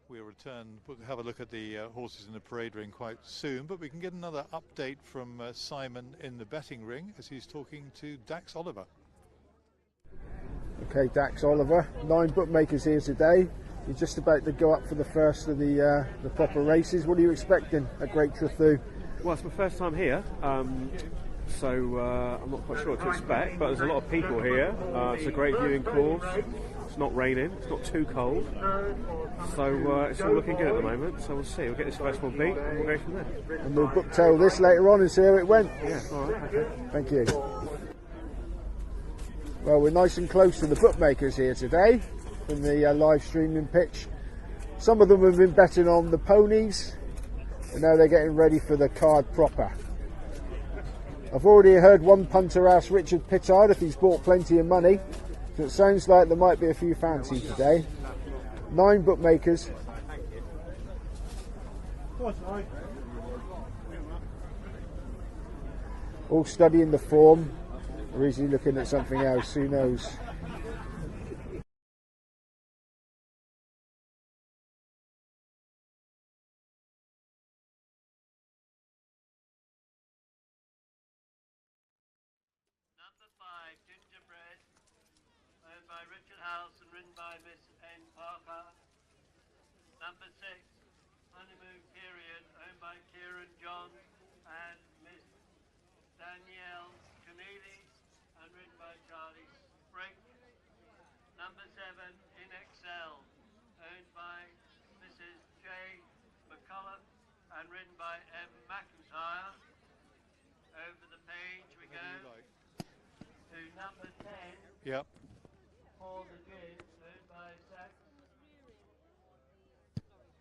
We'll return, we'll have a look at the horses in the parade ring quite soon, but we can get another update from Simon in the betting ring as he's talking to Dax Oliver. Okay, Dax Oliver, 9 bookmakers here today. You're just about to go up for the first of the proper races. What are you expecting at Great Trethew? Well, it's my first time here. so I'm not quite sure what to expect, but there's a lot of people here. It's a great viewing course. It's not raining, it's not too cold, so it's all looking good at the moment. So we'll see. We'll get this first one beat, and we'll go from there. And we'll booktail this later on and see how it went. Yeah, all right. Okay. Thank you. Well, we're nice and close to the bookmakers here today from the live streaming pitch. Some of them have been betting on the ponies, and now they're getting ready for the card proper. I've already heard one punter ask Richard Pittard if he's bought plenty of money, so it sounds like there might be a few fancy today. 9 bookmakers. All studying the form, or is he looking at something else? Who knows? Number 5, Gingerbread, owned by Richard House and ridden by Miss N. Parker. Number 6, Honeymoon Period, owned by Kieran John and Miss Danielle Keneally and ridden by Charlie Sprigg. Number 7, In Excel, owned by Mrs. J. McCullough and ridden by M. McIntyre. Over the page we go to number 10. Yep. Paul the Gin, owned by Sykes.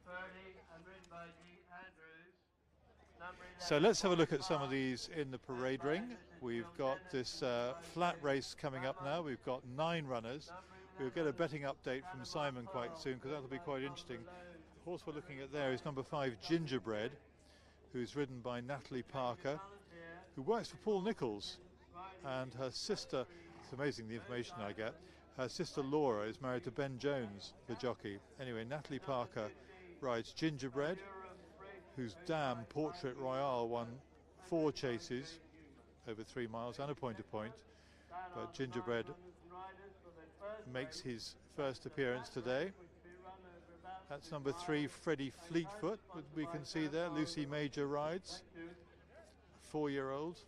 30 and ridden by G. Andrews. So let's have a look at some of these in the parade ring. We've got this flat race coming up now. We've got 9 runners. We'll get a betting update from Simon quite soon, because that'll be quite interesting. The horse we're looking at there is number 5, Gingerbread, who's ridden by Natalie Parker, who works for Paul Nicholls, and her sister, it's amazing the information I get, her sister Laura is married to Ben Jones, the jockey. Anyway, Natalie Parker rides Gingerbread, whose dam Portrait Royale won 4 chases over 3 miles and a point-to-point, but Gingerbread makes his first appearance today. That's number 3, Freddie Fleetfoot, we can see there. Lucy Major rides, 4-year-old,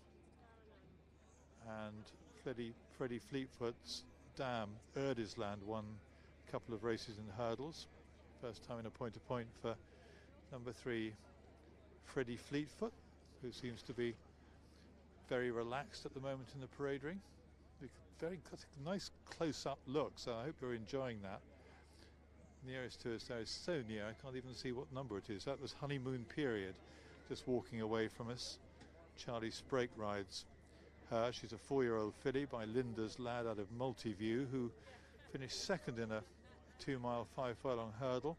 and Freddie Fleetfoot's dam Erdisland won a couple of races in hurdles. First time in a point-to-point for number 3, Freddie Fleetfoot, who seems to be very relaxed at the moment in the parade ring. Very nice close-up look, so I hope you're enjoying that. Nearest to us there is so near, I can't even see what number it is. That was Honeymoon Period, just walking away from us. Charlie Sprake rides her. She's a 4-year-old filly by Linda's lad out of Multiview, who finished second in a 2-mile 5-furlong hurdle.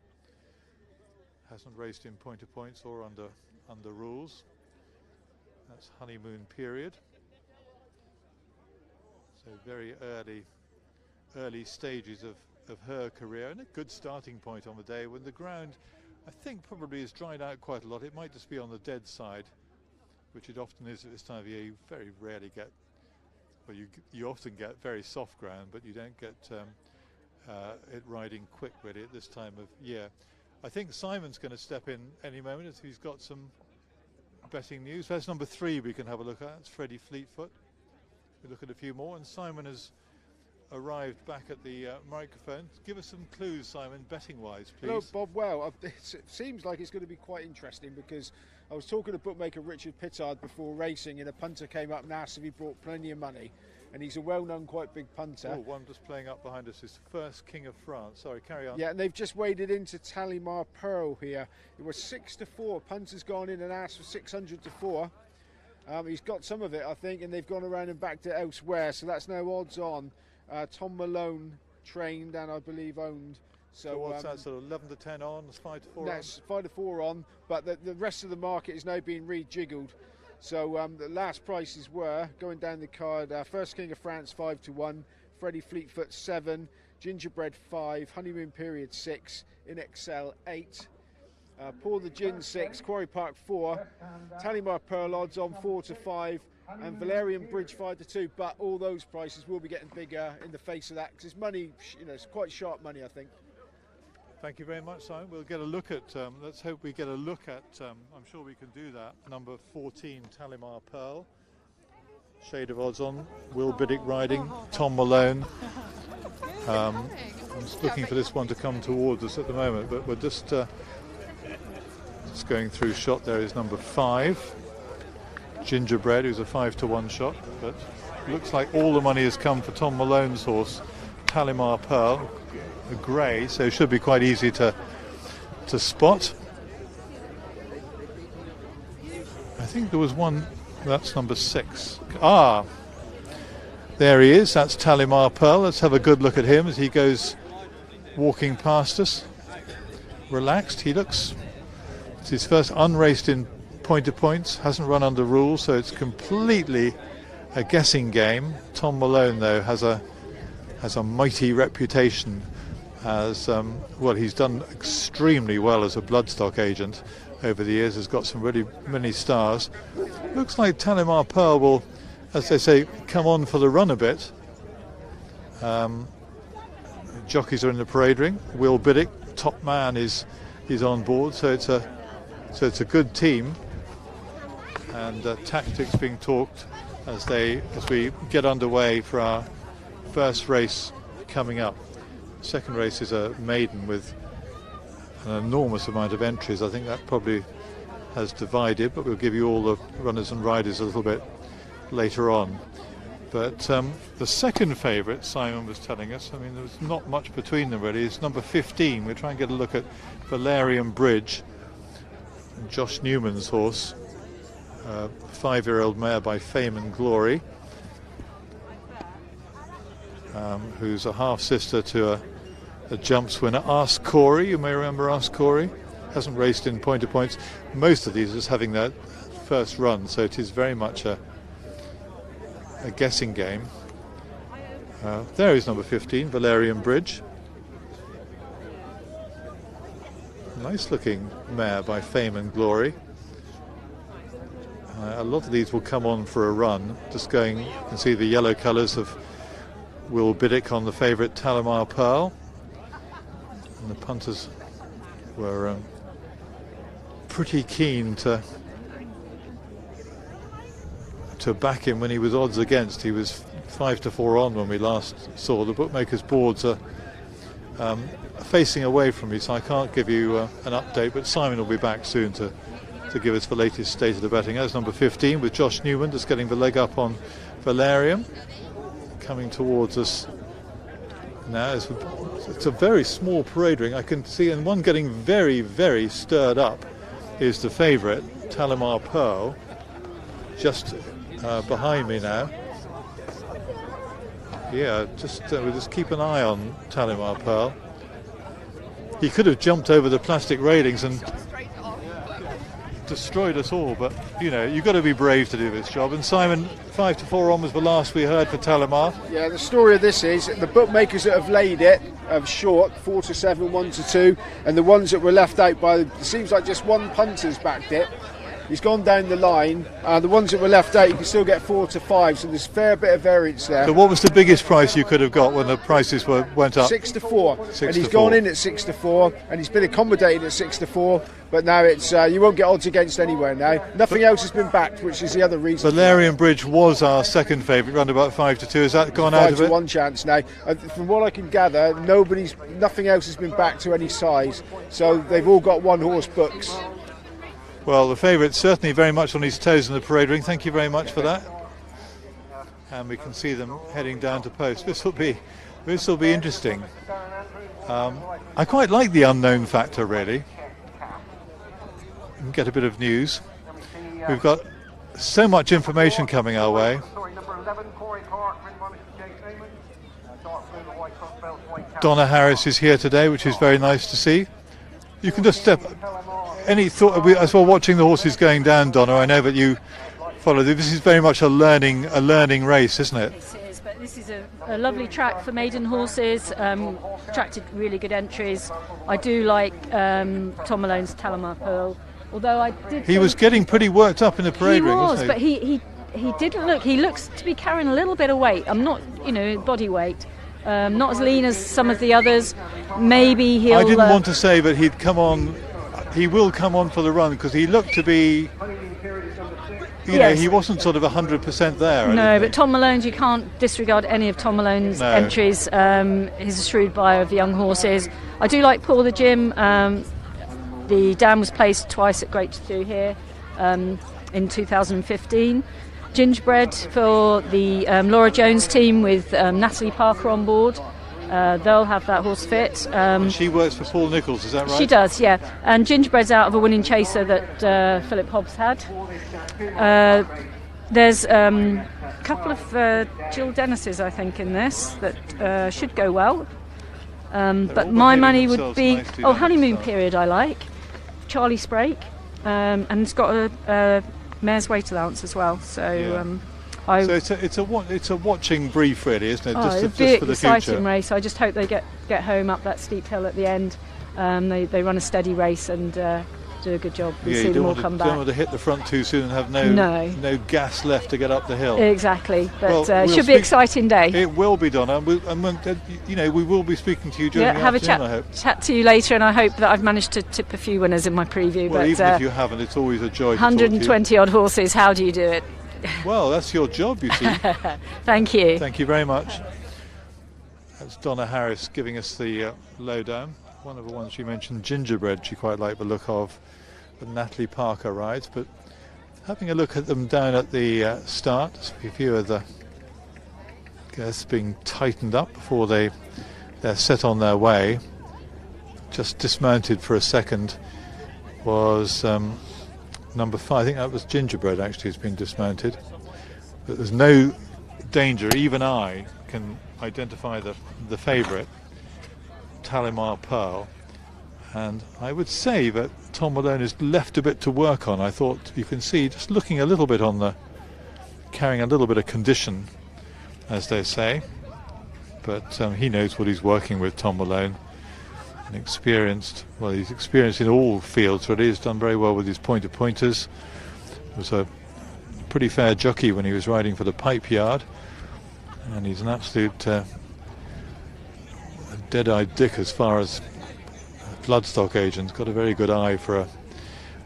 Hasn't raced in point-to-points or under rules. That's Honeymoon Period. So very early stages of her career, and a good starting point on the day when the ground, I think, probably has dried out quite a lot. It might just be on the dead side, which it often is at this time of year. You very rarely get, well, you often get very soft ground, but you don't get it riding quick really at this time of year. I think Simon's going to step in any moment if he's got some betting news. That's number 3 we can have a look at. It's Freddie Fleetfoot. We'll look at a few more, and Simon has arrived back at the microphone. Give us some clues, Simon, betting-wise, please. Hello, Bob. Well, it seems like it's going to be quite interesting, because I was talking to bookmaker Richard Pittard before racing, and a punter came up and asked if he brought plenty of money, and he's a well-known, quite big punter. Oh, one just playing up behind us is First King of France. Sorry, carry on. Yeah, and they've just waded into Talimar Pearl here. It was 6-4. Punter's gone in and asked for 600-4. He's got some of it, I think, and they've gone around and backed it elsewhere, so that's now odds on. Tom Malone trained and I believe owned. So what's that, sort of 11 to 10 on, 5 to 4 on? That's 5 to 4 on, but the rest of the market is now being rejiggled. So the last prices were, going down the card, First King of France 5 to 1, Freddie Fleetfoot 7, Gingerbread 5, Honeymoon Period 6, In Excel 8, Paul the Gin 6, Quarry Park 4, Talimar Pearl odds on 4 to 5, and Valerian Bridge 5 to 2. But all those prices will be getting bigger in the face of that, because it's money, it's quite sharp money, I think. Thank you very much, Simon. We'll get a look at, let's hope we get a look at, I'm sure we can do that, number 14, Talimar Pearl. Shade of odds on. Will Biddick riding. Tom Malone. I'm just looking for this one to come towards us at the moment, but we're just going through shot. There is number 5, Gingerbread, who's a 5-to-1 shot, but looks like all the money has come for Tom Malone's horse, Talimar Pearl, a grey, so it should be quite easy to spot. I think there was one, that's number 6. There he is, that's Talimar Pearl. Let's have a good look at him as he goes walking past us. Relaxed, he looks, it's his first unraced in point-to-points, hasn't run under rules, so it's completely a guessing game. Tom Malone, though, has a mighty reputation as, well, he's done extremely well as a bloodstock agent over the years, has got some really many stars. Looks like Talimar Pearl will, as they say, come on for the run a bit. Jockeys are in the parade ring. Will Biddick, top man, is on board, so it's a good team. And tactics being talked as we get underway for our first race coming up. Second race is a maiden with an enormous amount of entries. I think that probably has divided, but we'll give you all the runners and riders a little bit later on. But the second favourite, Simon was telling us, I mean, there's not much between them really, it's number 15. We'll try and get a look at Valerian Bridge, Josh Newman's horse, 5-year-old mare by Fame and Glory, who's a half-sister to a jumps winner, Ask Corey. You may remember Ask Corey, hasn't raced in point-to-points. Most of these is having their first run, so it is very much a guessing game. There is number 15, Valerian Bridge. Nice looking mare by Fame and Glory. A lot of these will come on for a run. Just going, you can see the yellow colours of Will Biddick on the favourite Talimar Pearl. And the punters were pretty keen to back him when he was odds against. He was 5-4 on when we last saw. The bookmakers' boards are facing away from me, so I can't give you an update, but Simon will be back soon to give us the latest state of the betting. As number 15 with Josh Newman just getting the leg up on Valerian, coming towards us now. It's a very small parade ring, I can see, and one getting very, very stirred up is the favourite, Talimar Pearl, just behind me now. Yeah, we'll just keep an eye on Talimar Pearl. He could have jumped over the plastic railings and destroyed us all, but you know, you've got to be brave to do this job. And Simon, 5-4 on was the last we heard for Talimar. Yeah, the story of this is the bookmakers that have laid it have short 4-7, 1-2, and the ones that were left out by, it seems like just one punter's backed it. He's gone down the line. The ones that were left out, you can still get 4-5, so there's a fair bit of variance there. So what was the biggest price you could have got when the prices went up? 6-4, and he's gone in at 6-4, and he's been accommodated at 6-4, but now it's you won't get odds against anywhere now. Nothing else has been backed, which is the other reason. Valerian Bridge was our second favourite, round about 5-2. Has that gone out of it? 5-1 chance now. From what I can gather, nothing else has been backed to any size, so they've all got one horse books. Well, the favourite's certainly very much on his toes in the parade ring. Thank you very much for that. And we can see them heading down to post. This will be interesting. I quite like the unknown factor, really. We can get a bit of news. We've got so much information coming our way. Donna Harris is here today, which is very nice to see. You can just step. Any thought as well watching the horses going down, Donna? I know that you follow. This is very much a learning race, isn't it? This is, but this is a lovely track for maiden horses. Attracted really good entries. I do like Tom Malone's Talimar Pearl, although I did. He was getting pretty worked up in the parade ring, wasn't he? But he didn't look. He looks to be carrying a little bit of weight. I'm not, body weight. Not as lean as some of the others. Maybe he'll. I didn't want to say that he'd come on. He will come on for the run because he looked to be. you know, he wasn't sort of 100% there. No, but Tom Malone's, you can't disregard any of Tom Malone's entries. He's a shrewd buyer of young horses. I do like Paul the Jim. The dam was placed twice at Great Trethew here in 2015. Gingerbread for the Laura Jones team with Natalie Parker on board. They'll have that horse fit. She works for Paul Nichols, is that right? She does, yeah. And Gingerbread's out of a winning chaser that Philip Hobbs had. There's a couple of Jill Dennis's, I think, in this that should go well. But my money would be Honeymoon Period. I like Charlie Sprake, and it's got a mare's weight allowance as well. So. So it's a watching brief, really, isn't it? It'll be an exciting race. I just hope they get home up that steep hill at the end. They run a steady race and do a good job. We'll see them all come back. You don't want to hit the front too soon and have no gas left to get up the hill. Exactly, but it should be an exciting day. It will be, Donna. And we will be speaking to you during the afternoon, I hope. Chat to you later, and I hope that I've managed to tip a few winners in my preview. Well, but, even if you haven't, it's always a joy. 120 odd horses. How do you do it? Well, that's your job, you see. Thank you. Thank you very much. That's Donna Harris giving us the lowdown. One of the ones she mentioned, Gingerbread, she quite liked the look of. The Natalie Parker rides, but having a look at them down at the start, a few of the girths being tightened up before they're set on their way. Just dismounted for a second was number 5, I think that was Gingerbread actually, has been dismounted. But there's no danger, even I can identify the favourite, Talimar Pearl. And I would say that Tom Malone is left a bit to work on. I thought you can see just looking a little bit on carrying a little bit of condition, as they say. But he knows what he's working with, Tom Malone. And experienced, well, he's experienced in all fields, really. He's done very well with his pointers. Was a pretty fair jockey when he was riding for the Pipe Yard, and he's an absolute dead-eyed dick as far as bloodstock agents. Got a very good eye for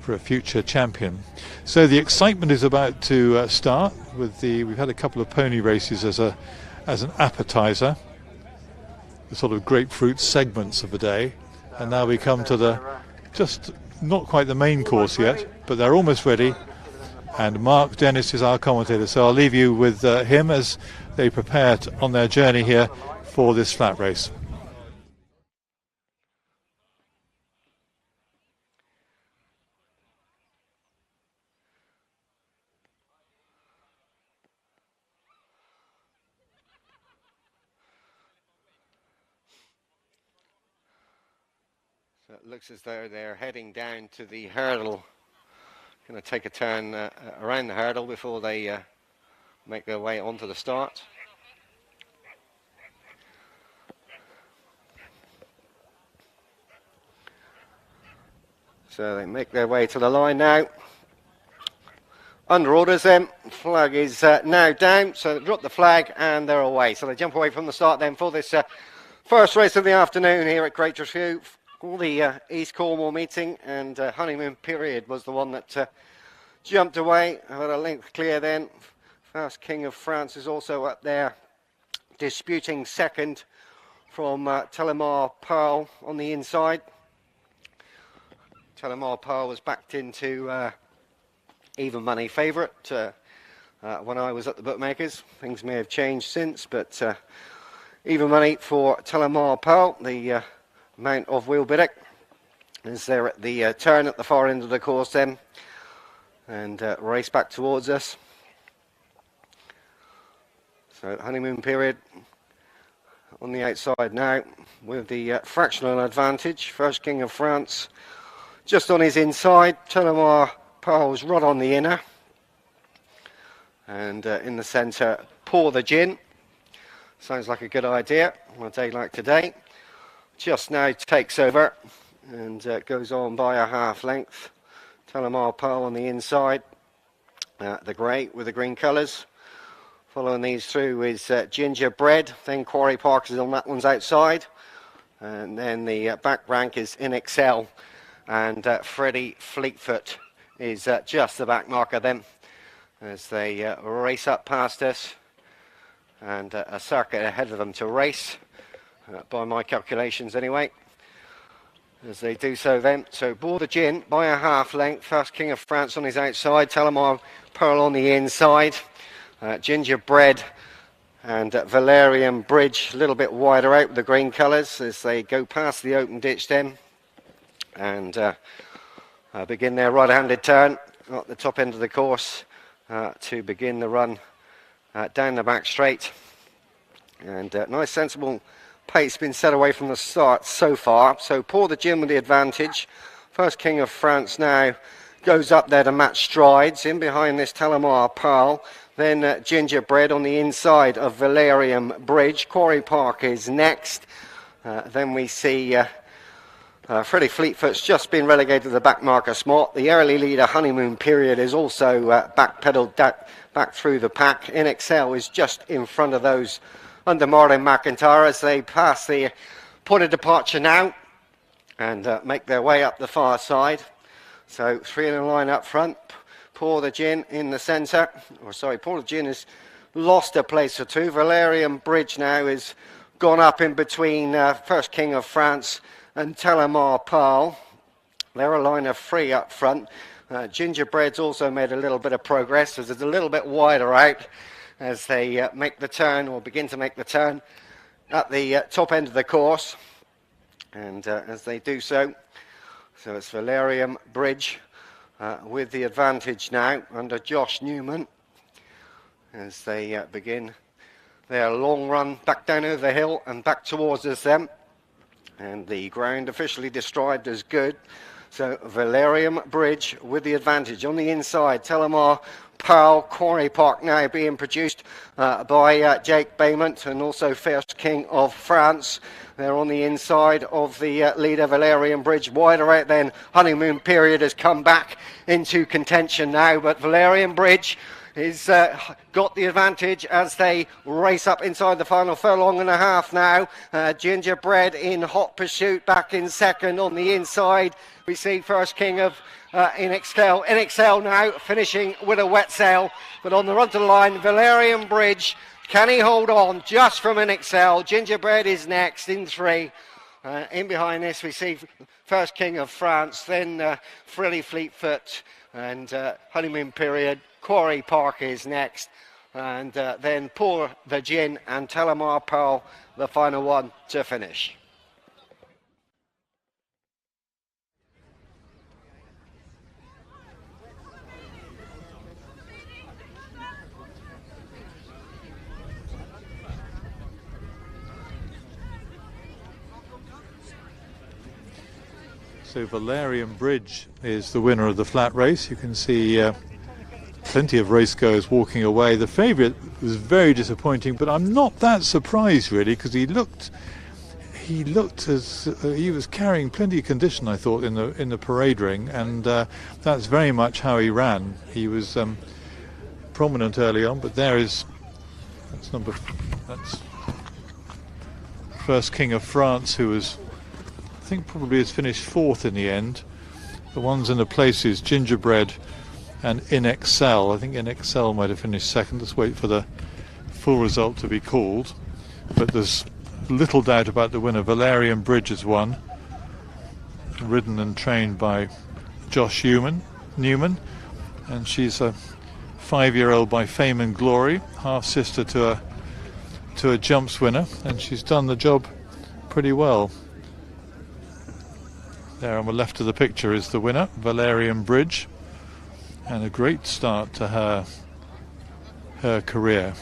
a future champion. So the excitement is about to start. We've had a couple of pony races as an appetizer. The sort of grapefruit segments of the day, and now we come to just not quite the main course yet, but they're almost ready, and Mark Dennis is our commentator, so I'll leave you with him as they prepare on their journey here for this flat race. It looks as though they're heading down to the hurdle. Going to take a turn around the hurdle before they make their way onto the start. So they make their way to the line now. Under orders then, flag is now down, so they drop the flag and they're away. So they jump away from the start then for this first race of the afternoon here at Great Trethew. The East Cornwall meeting, and Honeymoon Period was the one that jumped away. Had a length clear then. Fast King of France is also up there, disputing second from Talimar Pearl on the inside. Talimar Pearl was backed into even money favourite when I was at the bookmakers. Things may have changed since, but even money for Talimar Pearl, the Mount of Wheelbiddock, as they're at the turn at the far end of the course then, and race back towards us. So Honeymoon Period on the outside now with the fractional advantage. First King of France just on his inside. Talimar Pearl's right on the inner, and in the centre Pour the Gin. Sounds like a good idea on a day like today. Just now takes over and goes on by a half length. Talimar Pearl on the inside, the grey with the green colours. Following these through is Gingerbread, then Quarry Park is on that one's outside, and then the back rank is In Excel, and Freddie Fleetfoot is just the back marker then. as they race up past us, and a circuit ahead of them to race, by my calculations anyway. As they do so then, so Border Gin by a half length, First King of France on his outside, Tellamar Pearl on the inside, Gingerbread and Valerian Bridge a little bit wider out with the green colours as they go past the open ditch then, and begin their right-handed turn at the top end of the course to begin the run down the back straight. And nice sensible pace been set away from the start so far. So Pour the Gin with the advantage. First King of France now goes up there to match strides. In behind this Tellamar Pearl. Then Gingerbread on the inside of Valerian Bridge. Quarry Park is next. Then we see Freddie Fleetfoot's just been relegated to the back marker spot. The early leader Honeymoon Period is also backpedaled back through the pack. In Excel is just in front of those under Martin McIntyre as they pass the point of departure now and make their way up the far side. So 3 in a line up front. Pour the Gin in the centre. Pour the Gin has lost a place or two. Valerian Bridge now is gone up in between First King of France and Tellamar Pearl. They're a line of 3 up front. Gingerbread's also made a little bit of progress as it's a little bit wider out as they make the turn, or begin to make the turn at the top end of the course. And as they do so, it's Valerian Bridge with the advantage now under Josh Newman as they begin their long run back down over the hill and back towards us then. And the ground officially described as good. So Valerian Bridge with the advantage on the inside. Tellamar Pearl, Quarry Park now being produced by Jake Baymont and also First King of France. They're on the inside of the leader Valerian Bridge. Wider out then, Honeymoon Period has come back into contention now, but Valerian Bridge is got the advantage as they race up inside the final furlong and a half now. Gingerbread in hot pursuit back in second. On the inside we see First King of In Excel now finishing with a wet sail, but on the run to the line Valerian Bridge, can he hold on just from In Excel? Gingerbread is next in 3. In behind this we see First King of France, then Freddie Fleetfoot and Honeymoon Period. Quarry Park is next, and then Pour the Gin and Tellamar Pearl, the final one to finish. So Valerian Bridge is the winner of the flat race. You can see plenty of racegoers walking away. The favourite was very disappointing, but I'm not that surprised really, because he looked as he was carrying plenty of condition, I thought, in the parade ring, and that's very much how he ran. He was prominent early on, but that's First King of France, who was, I think, probably has finished 4th in the end. The ones in the places, Gingerbread and In Excel. I think In Excel might have finished 2nd. Let's wait for the full result to be called. But there's little doubt about the winner. Valerian Bridge has won, ridden and trained by Josh Newman, and she's a 5-year-old by fame and glory, half sister to a jumps winner, and she's done the job pretty well. There on the left of the picture is the winner, Valerian Bridge, and a great start to her career.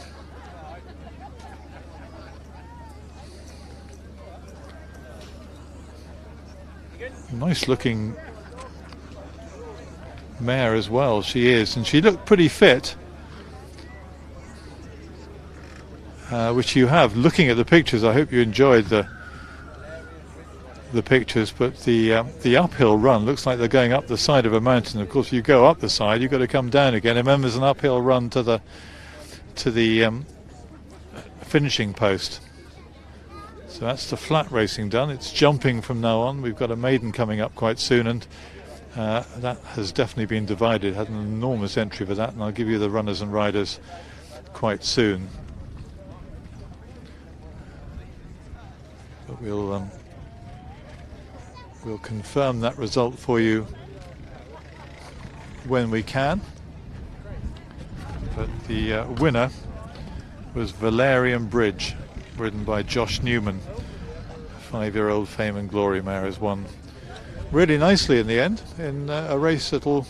Nice looking mare as well, she is, and she looked pretty fit, which you have. Looking at the pictures, I hope you enjoyed the pictures, but the uphill run looks like they're going up the side of a mountain. Of course, if you go up the side, you've got to come down again. And then there's an uphill run to the finishing post. So that's the flat racing done. It's jumping from now on. We've got a maiden coming up quite soon, and That has definitely been divided, had an enormous entry for that, and I'll give you the runners and riders quite soon. But we'll confirm that result for you when we can. But the winner was Valerian Bridge, ridden by Josh Newman. A 5-year-old Fame and Glory mare has won really nicely in the end, in a race that'll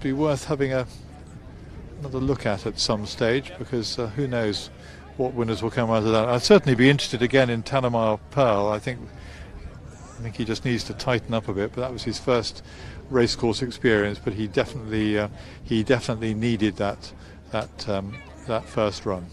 be worth having another look at some stage, because who knows what winners will come out of that. I'd certainly be interested again in Tanamar Pearl. I think he just needs to tighten up a bit, but that was his first racecourse experience, but he definitely needed that first run.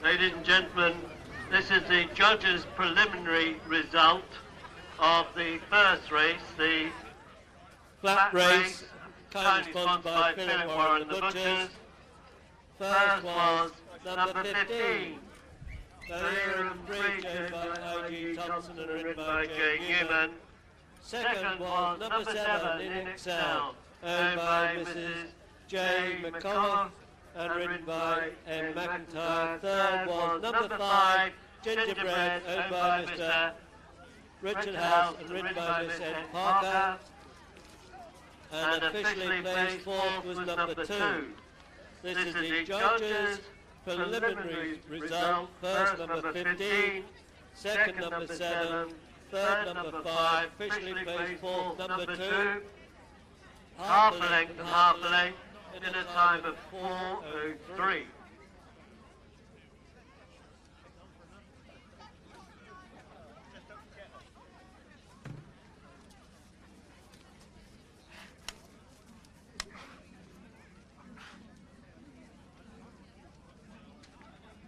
Ladies and gentlemen, this is the judges' preliminary result of the first race, the flat race, kindly sponsored by Philip Warren and the Butchers. First was number 15, Valerian Bridge, owned by O.G. Thompson and ridden by J. Newman. Second was number 7, In Excel, owned by Mrs. J. McCullough and ridden by M. McIntyre. Third was number 5, Gingerbread, owned by Mr. Richard House and ridden by Miss N. Parker. And officially placed fourth was number 2. This is the judges' preliminary result. First number 15, second number 7, third number 5, officially placed fourth number 2. Half a length and half a length in a time of 4:03.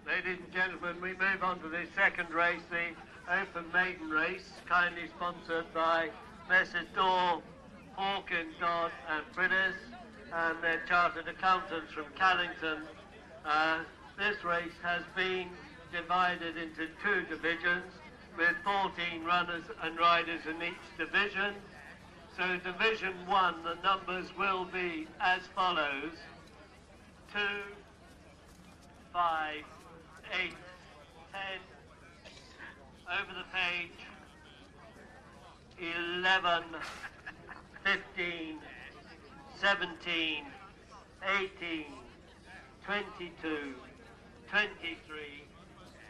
Ladies and gentlemen, we move on to the second race, the Open Maiden Race, kindly sponsored by Messrs. Dorr, Hawkins, Dodd and Briddis and their chartered accountants from Callington. This race has been divided into 2 divisions with 14 runners and riders in each division. So Division 1, the numbers will be as follows: 2, 5, 8, 10, over the page, 11, 15, 17, 18, 22, 23,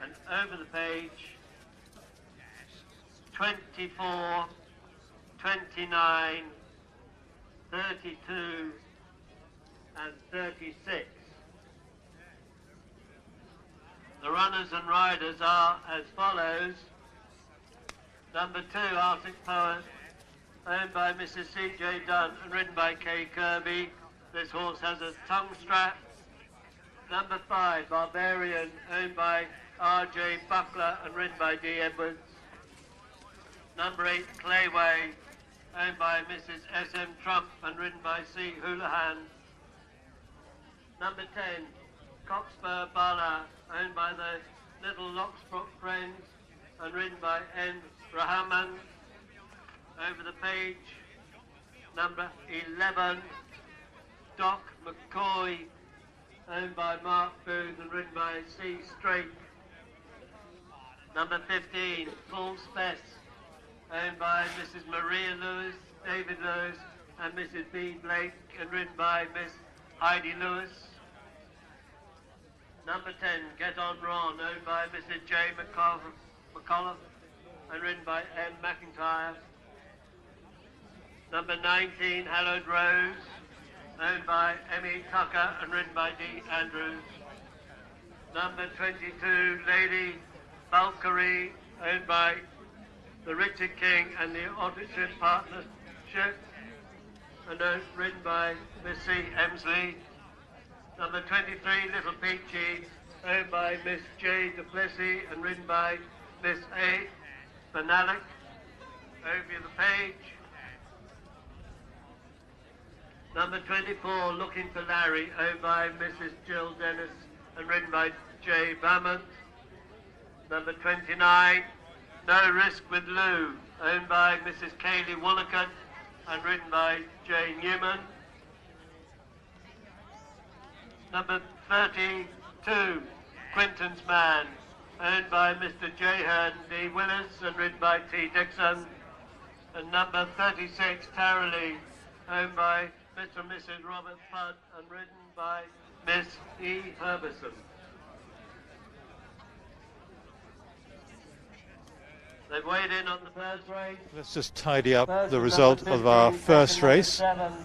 and over the page, 24, 29, 32, and 36. The runners and riders are as follows. Number 2, Arctic Poet, owned by Mrs. C.J. Dunn and ridden by Kay Kirby. This horse has a tongue strap. Number 5, Barbarian, owned by R.J. Buckler and ridden by D. Edwards. Number 8, Clayway, owned by Mrs. S.M. Trump and ridden by C. Houlihan. Number 10, Cockspur Bala, owned by the Little Locksbrook Friends and ridden by N. Rahman. Over the page, number 11, Doc McCoy, owned by Mark Booth and ridden by C. Straight. Number 15, Full Spess, owned by Mrs. Maria Lewis, David Lewis and Mrs. B. Blake and ridden by Miss Heidi Lewis. Number 10, Get On Ron, owned by Mrs. J. McCullough and ridden by M. McIntyre. Number 19, Hallowed Rose, owned by Emmy Tucker and ridden by D. Andrews. Number 22, Lady Valkyrie, owned by the Richard King and the Audition Partnership and ridden by Miss C. Emsley. Number 23, Little Peachy, owned by Miss J. Duplessis and ridden by Miss A. Benalik. Over the page. Number 24, Looking for Larry, owned by Mrs. Jill Dennis and ridden by J. Bamont. Number 29, No Risk with Lou, owned by Mrs. Kaylee Woolacott and ridden by J. Newman. Number 32, Quinton's Man, owned by Mr. J. Hearn D. Willis and ridden by T. Dixon. And number 36, Tara Lee, owned by Mr. and Mrs. Robert Fudd and ridden by Miss E. Herbison. They've weighed in on the first race. Let's just tidy up the result of our first race.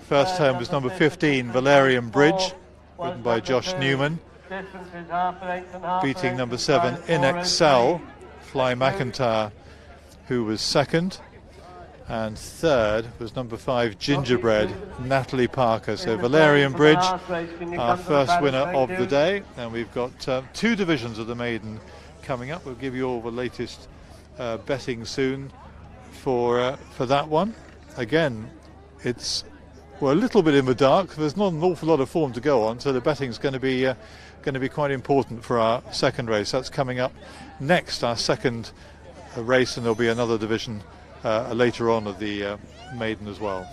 First home was number 15, Valerian Bridge, ridden by Josh Newman, beating number 7, In Excel, Fly McIntyre, who was second. And third was number 5, Gingerbread, Natalie Parker. So Valerian Bridge, our first winner of the day. And we've got 2 divisions of the maiden coming up. We'll give you all the latest betting soon for that one. Again, we're a little bit in the dark. There's not an awful lot of form to go on, so the betting's going to be quite important for our second race. That's coming up next, our second race, and there'll be another division later on of the maiden as well.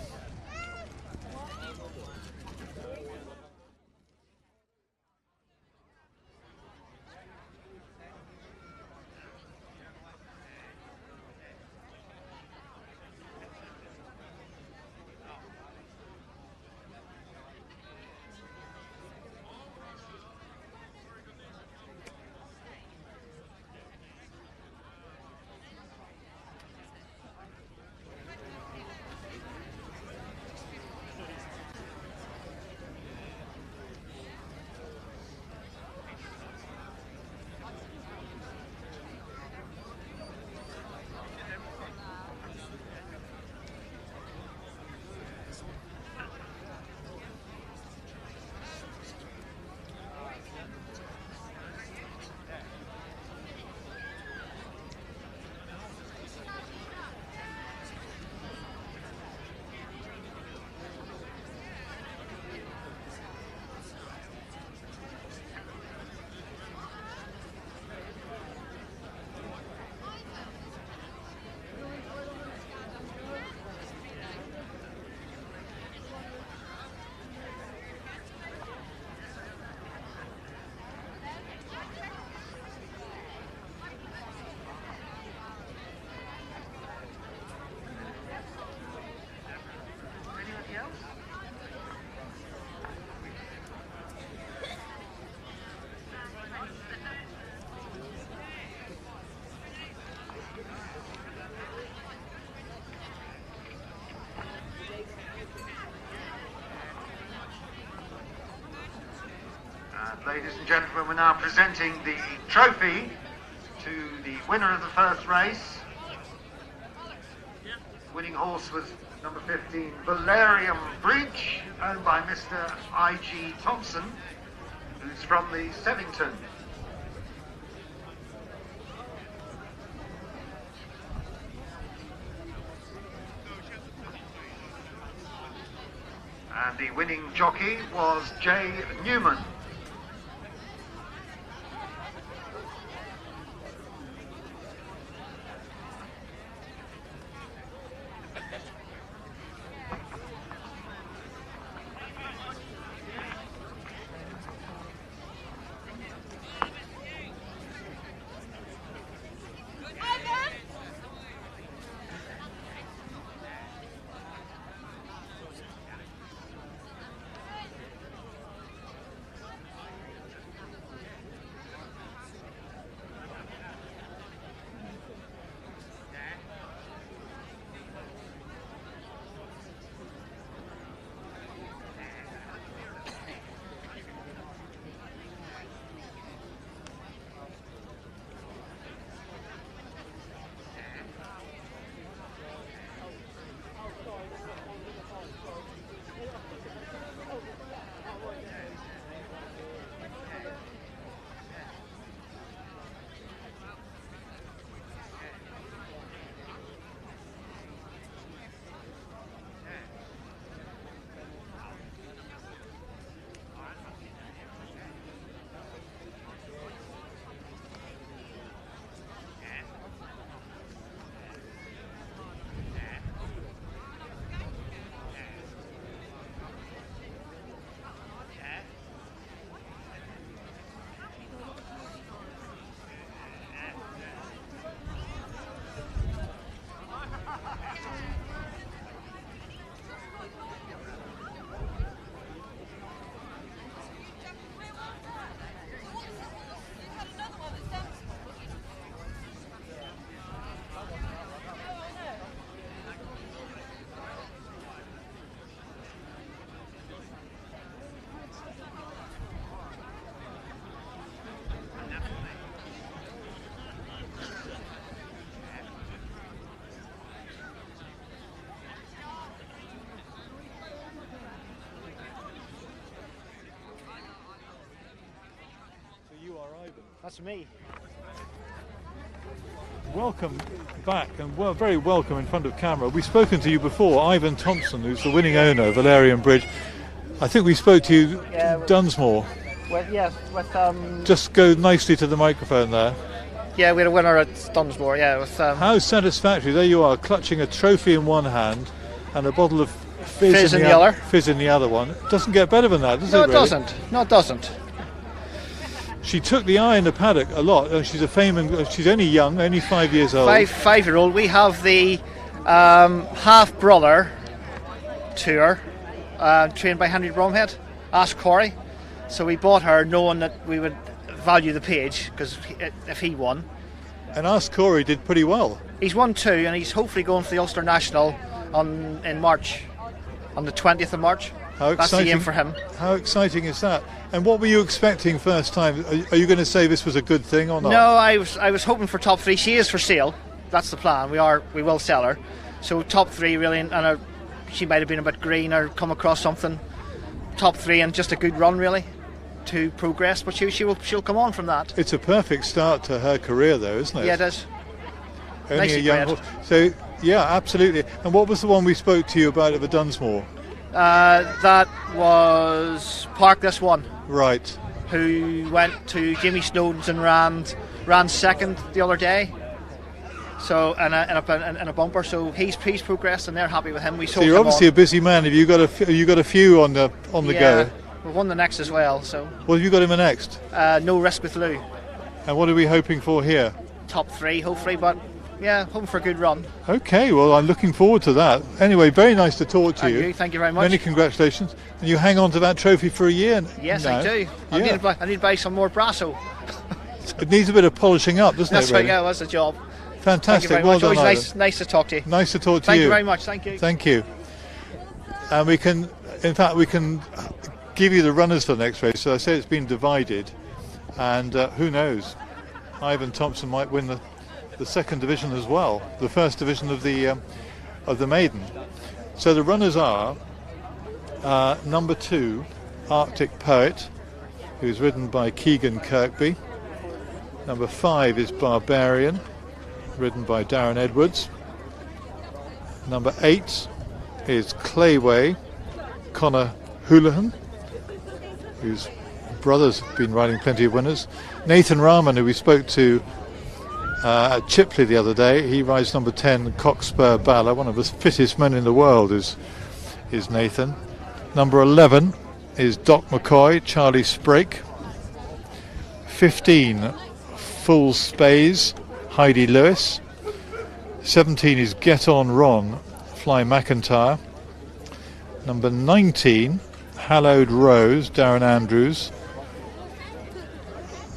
Ladies and gentlemen, we're now presenting the trophy to the winner of the first race. Winning horse was number 15, Valerian Bridge, owned by Mr. I.G. Thompson, who's from the Sevington. And the winning jockey was J. Newman That's me. Welcome back, and very welcome in front of camera. We've spoken to you before, Ivan Thompson, who's the winning owner of Valerian Bridge. I think we spoke to you Dunsmore. Just go nicely to the microphone there. Yeah, we had a winner at Dunsmore. Yeah, it was. How satisfactory! There you are, clutching a trophy in one hand and a bottle of fizz in the other. Fizz in the other one. It doesn't get better than that, does it? No, really? it doesn't. No, it doesn't. She took the eye in the paddock a lot. She's she's only young, only 5 years old. Five-year-old. We have the half-brother tour, trained by Henry Bromhead. Ask Corey. So we bought her knowing that we would value the page, because if he won. And Ask Corey did pretty well. He's won 2, and he's hopefully going for the Ulster National in March, on the 20th of March. How exciting. That's the aim for him. How exciting is that? And what were you expecting first time? Are you going to say this was a good thing or not? No, I was hoping for top 3. She is for sale. That's the plan. We will sell her. So top 3 really, and she might have been a bit green or come across something. Top 3 and just a good run really to progress. But she'll come on from that. It's a perfect start to her career though, isn't it? Yeah, it is. Only a young horse. So yeah, absolutely. And what was the one we spoke to you about at the Dunsmore? That was Parkless One. Right. Who went to Jimmy Snowden's and ran second the other day. So in a bumper. So he's progressed and they're happy with him. So you're obviously a busy man. Have you got a few on the go? We won the next as well. So. What have you got in the next? No Risk with Lou. And what are we hoping for here? Top 3 hopefully, but yeah, hoping for a good run. Okay, well I'm looking forward to that. Anyway, very nice to talk to you. Thank you very much. Many congratulations. And you hang on to that trophy for a year Yes, now. I do. I need to buy some more Brasso. It needs a bit of polishing up, doesn't That's it? Really? Right, yeah, that's the job. Fantastic. Thank you very Well much. done, Always nice to talk to you. Nice to talk to you. Thank you very much. Thank you. Thank you. And we can give you the runners for the next race. So I say it's been divided, and who knows? Ivan Thompson might win the second division as well, the first division of the maiden. So the runners are number 2, Arctic Poet, who's ridden by Keegan Kirkby. Number 5 is Barbarian, ridden by Darren Edwards. Number 8 is Clayway, Connor Houlihan, whose brothers have been riding plenty of winners. Nathan Rahman, who we spoke to at Chipley the other day, he rides number 10, Cockspur Bala, one of the fittest men in the world is Nathan. Number 11 is Doc McCoy, Charlie Sprake. 15, Full Spays, Heidi Lewis. 17 is Get On Ron, Fly McIntyre. Number 19, Hallowed Rose, Darren Andrews.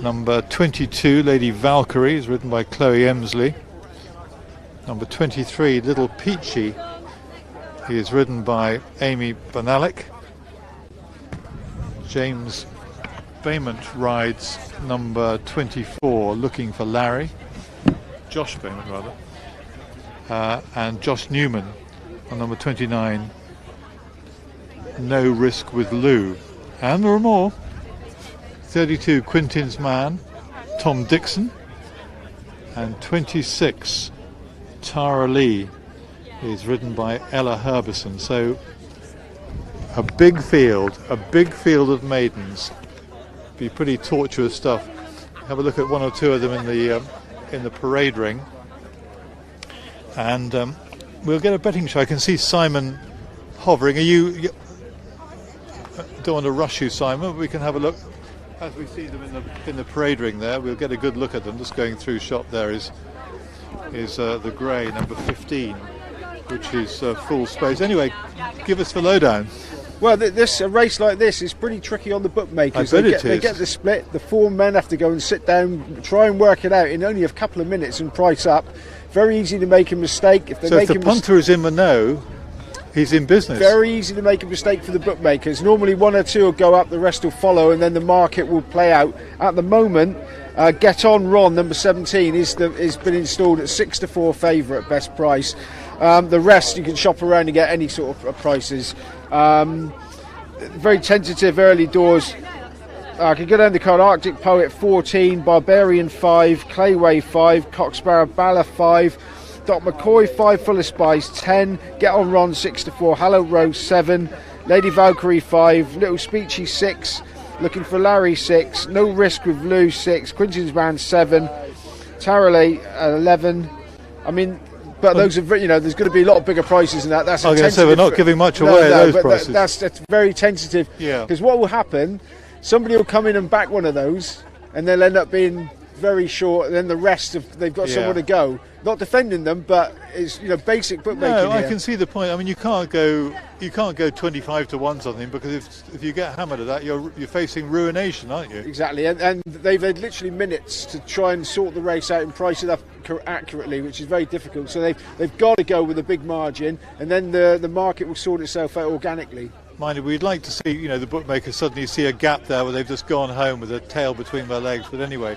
Number 22, Lady Valkyrie, is ridden by Chloe Emsley. Number 23, Little Peachy, he is ridden by Amy Banalik. James Beaumont rides number 24, Looking for Larry. Josh Beaumont, rather. And Josh Newman on number 29, No Risk with Lou. And there are more. 32, Quintin's Man, Tom Dixon. And 26, Tara Lee, is ridden by Ella Herbison. So a big field of maidens. Be pretty tortuous stuff. Have a look at one or two of them in the parade ring. And we'll get a betting show. I can see Simon hovering. You don't want to rush you, Simon, but we can have a look as we see them in the parade ring there. We'll get a good look at them. Just going through shot there is the grey number 15, which is Full Space. Anyway, give us the lowdown. Well, a race like this is pretty tricky on the bookmakers. I bet it is. They get the split. The 4 men have to go and sit down, try and work it out in only a couple of minutes and price up. Very easy to make a mistake. If the punter is in the know, he's in business. Very easy to make a mistake for the bookmakers. Normally 1 or 2 will go up, the rest will follow, and then the market will play out. At the moment, Get On Ron, number 17, is been installed at 6-4 favourite, best price. The rest you can shop around and get any sort of prices. Very tentative early doors I could go down the card. Arctic Poet 14, Barbarian 5, Clayway 5, Cocksparrow Bala 5, Doc McCoy 5, Full of Spies 10, Get On Ron 6-4, Hallow Rose 7, Lady Valkyrie 5, Little Speechy 6, Looking for Larry 6, No Risk with Lou 6, Quinton's Band 7, Tarreley 11. I mean, but those are, there's going to be a lot of bigger prices than that. That's I was going to say we're not giving much away at those prices. That's very tentative. Yeah. Because what will happen? Somebody will come in and back one of those, and they'll end up being very short. And then the rest they've got somewhere to go. Not defending them, but it's basic bookmaking. No, I here. can see the point. I mean, you can't go 25 to 1 something, because if you get hammered at that, you're facing ruination, aren't you? Exactly, and they've had literally minutes to try and sort the race out and price it up accurately, which is very difficult. So they've got to go with a big margin, and then the market will sort itself out organically. Mind you, we'd like to see the bookmakers suddenly see a gap there where they've just gone home with a tail between their legs. But anyway.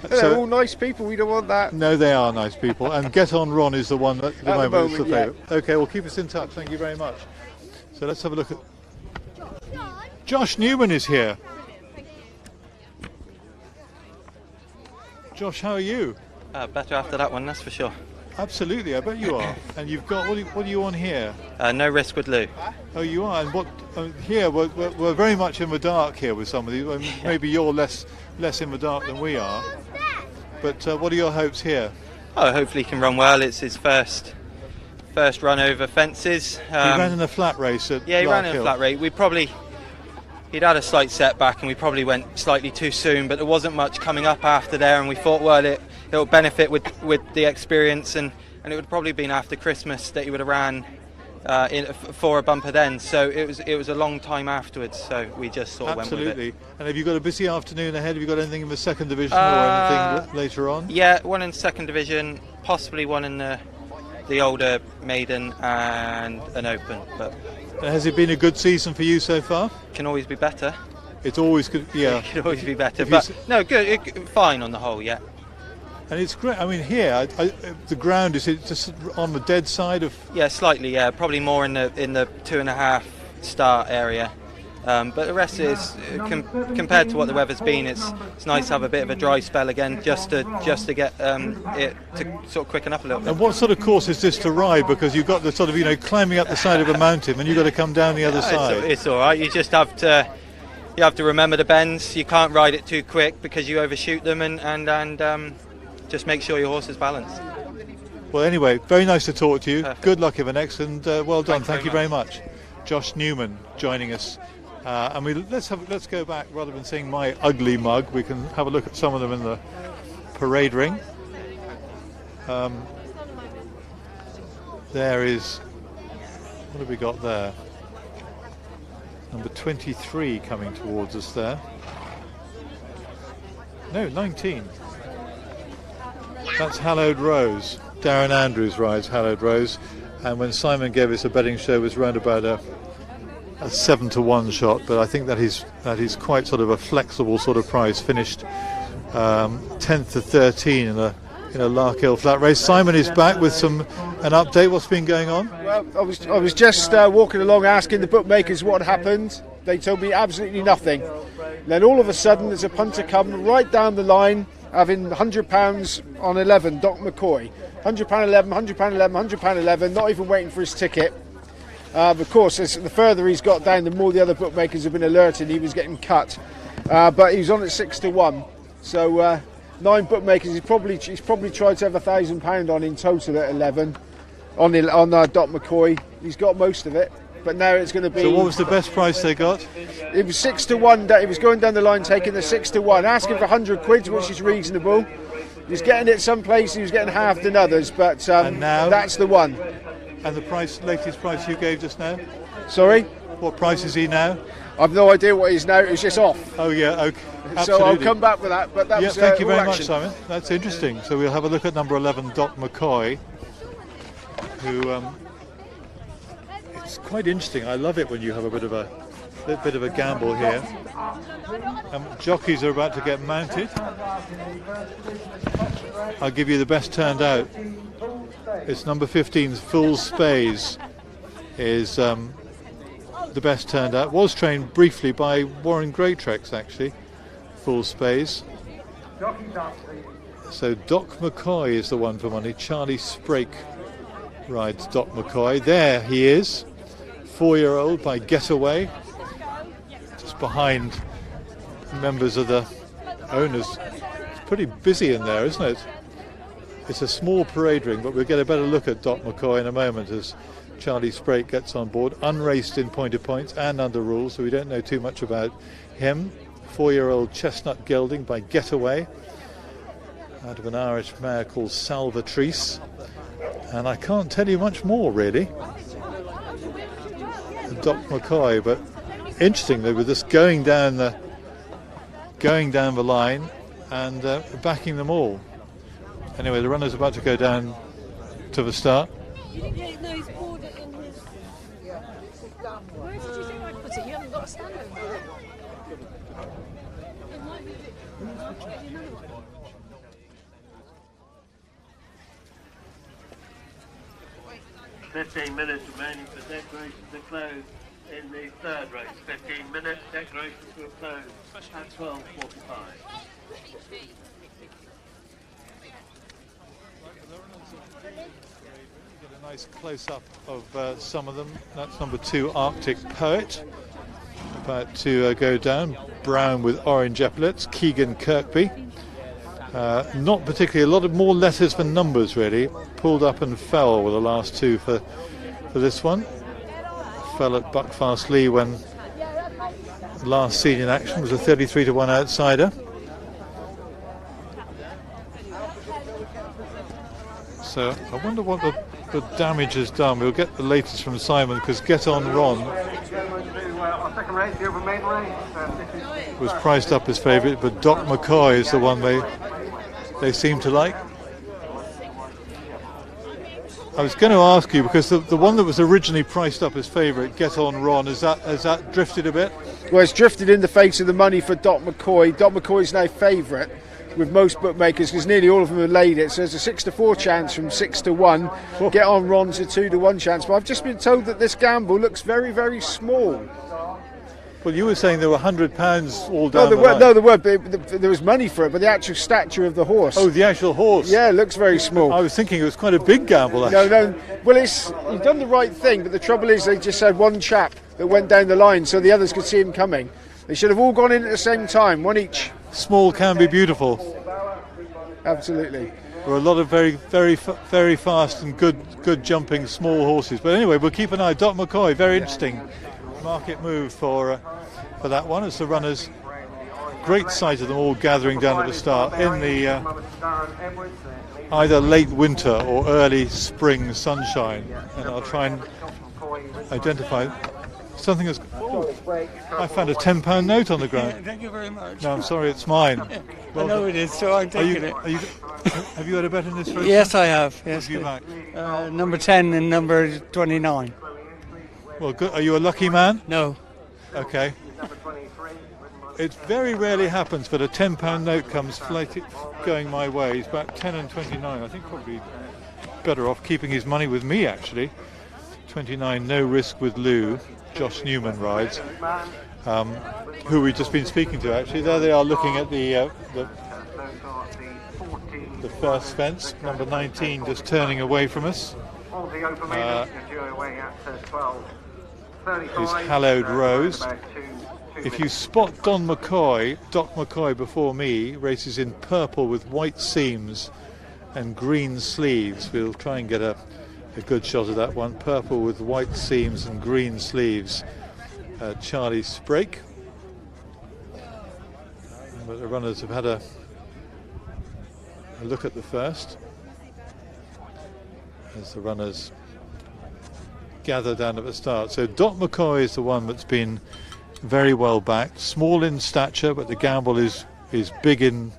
They're all nice people, we don't want that. No, they are nice people, and Get On Ron is the one at the moment is the favourite. Yeah. Okay, well, keep us in touch, thank you very much. So let's have a look at... Josh Newman is here. Josh, how are you? Better after that one, that's for sure. Absolutely, I bet you are. And you've got, what are you on here? No Risk with Lou. Oh, you are, and what, here, we're very much in the dark here with some of these. Maybe you're less in the dark than we are. But what are your hopes here? Oh, hopefully he can run well. It's his first run over fences. He ran in a flat race at he ran in Hill. a flat race. He'd had a slight setback and we probably went slightly too soon, but there wasn't much coming up after there, and we thought, well, it'll benefit with the experience, and it would probably been after Christmas that he would have ran for a bumper then. So it was a long time afterwards, so we just sort of went with it. Absolutely. And have you got a busy afternoon ahead? Have you got anything in the second division or anything later on? Yeah, one in second division, possibly one in the older maiden and an open. But has it been a good season for you so far? Can always be better. It's always good, yeah. It can always be better, but no, good, fine on the whole, yeah. And it's great. I mean, here the ground is just on the dead side of. Yeah, slightly. Yeah, probably more in the 2.5 start area. But the rest is compared to what the weather's been. It's nice to have a bit of a dry spell again, just to get it to sort of quicken up a little bit. And what sort of course is this to ride? Because you've got the sort of climbing up the side of a mountain, and you've got to come down the other side. It's all right. You just have to. You have to remember the bends. You can't ride it too quick because you overshoot them, and just make sure your horse is balanced. Well, anyway, very nice to talk to you. Perfect. Good luck in the next, and well done. Thank you very much. Josh Newman joining us, and let's go back rather than seeing my ugly mug. We can have a look at some of them in the parade ring. There is, what have we got there? Number 23 coming towards us there. No, 19. That's Hallowed Rose. Darren Andrews rides Hallowed Rose, and when Simon gave us a betting show, it was round about a 7-1 shot, but I think that is quite sort of a flexible sort of price. Finished 10th to 13 in a Larkhill flat race. Simon is back with an update. What's been going on? Well, I was just walking along asking the bookmakers what happened. They told me absolutely nothing. Then all of a sudden there's a punter come right down the line having £100 on 11, Doc McCoy. £100 11, £100 11, £100 11, not even waiting for his ticket. Of course, the further he's got down, the more the other bookmakers have been alerted he was getting cut. But he was on at 6-1. So 9 bookmakers, he's probably tried to have £1,000 on in total at 11 on Doc McCoy. He's got most of it, but now it's going to be. So what was the best price they got? It was 6-1. He was going down the line taking the 6-1, asking for £100, which is reasonable. He was getting it some places, he was getting halved in others, but and now, that's the one. And the latest price you gave just now? Sorry? What price is he now? I've no idea what he is now. It's just off. Oh yeah, okay. Absolutely. So I'll come back with that. But that was thank you very action. much, Simon. That's interesting. So we'll have a look at number 11, Doc McCoy, who it's quite interesting. I love it when you have a bit of a gamble here. Jockeys are about to get mounted. I'll give you the best turned out. It's number 15's Fool's Spays is the best turned out. Was trained briefly by Warren Greatrex actually. full space. So Doc McCoy is the one for money. Charlie Sprake rides Doc McCoy. There he is, 4-year-old by Getaway, just behind members of the owners. It's pretty busy in there, isn't it? It's a small parade ring, but we'll get a better look at Doc McCoy in a moment as Charlie Sprake gets on board, unraced in point of points and under rules, so we don't know too much about him. 4-year-old Chestnut Gelding by Getaway, out of an Irish mare called Salvatrice, and I can't tell you much more really. Doc McCoy, but interestingly, with this going down the line and backing them all. Anyway, the runner's about to go down to the start. Where did you think I put it? You haven't got a stand over there. 15 minutes remaining for decorations to close in the third race. 15 minutes, decorations will close at 12:45. Get a nice close-up of some of them. That's number 2, Arctic Poet, about to go down. Brown with orange epaulets. Keegan Kirkby. Not particularly, a lot of more letters than numbers really. Pulled up and fell were the last two for this one. Fell at Buckfast Lee when last seen in action, was a 33-1 outsider. So I wonder what the damage has done. We'll get the latest from Simon, because Get On Ron was priced up as favourite, but Doc McCoy is the one they seem to like. I was going to ask you, because the one that was originally priced up as favourite, Get On Ron, has that drifted a bit? Well, it's drifted in the face of the money for Doc McCoy. Doc McCoy's now favourite with most bookmakers, because nearly all of them have laid it. So there's a 6-4 chance from 6-1. Get On Ron's a 2-1 chance. But I've just been told that this gamble looks very, very small. Well, you were saying there were £100 all down the line. No, there were. There was money for it, but the actual stature of the horse. Oh, the actual horse. Yeah, it looks very small. I was thinking it was quite a big gamble, actually. No. Well, you've done the right thing, but the trouble is they just had one chap that went down the line so the others could see him coming. They should have all gone in at the same time, one each. Small can be beautiful. Absolutely. There are a lot of very, very, very fast and good jumping small horses. But anyway, we'll keep an eye. Doc McCoy, very interesting market move for that one, as the runners, great sight of them all gathering down at the start in the either late winter or early spring sunshine. And I'll try and identify something that's... I found a £10 note on the ground. Thank you very much. No, I'm sorry, it's mine. Well, I know it is, so I'm taking it. Have you had a bet in this race? Yes, I have. Yes. What have you backed? Number 10 and number 29. Well, good. Are you a lucky man? No. Okay. It very rarely happens, but a £10 note comes going my way. He's about 10 and 29. I think probably better off keeping his money with me, actually. 29, No Risk with Lou. Josh Newman rides, who we've just been speaking to, actually. There they are, looking at the first fence. Number 19 just turning away from us. Is Hallowed Rose. If you spot Doc McCoy before me, races in purple with white seams and green sleeves. We'll try and get a good shot of that one. Purple with white seams and green sleeves. Charlie Sprake. But the runners have had a look at the first, as the runners gather down at the start. So Doc McCoy is the one that's been very well backed. Small in stature, but the gamble is big in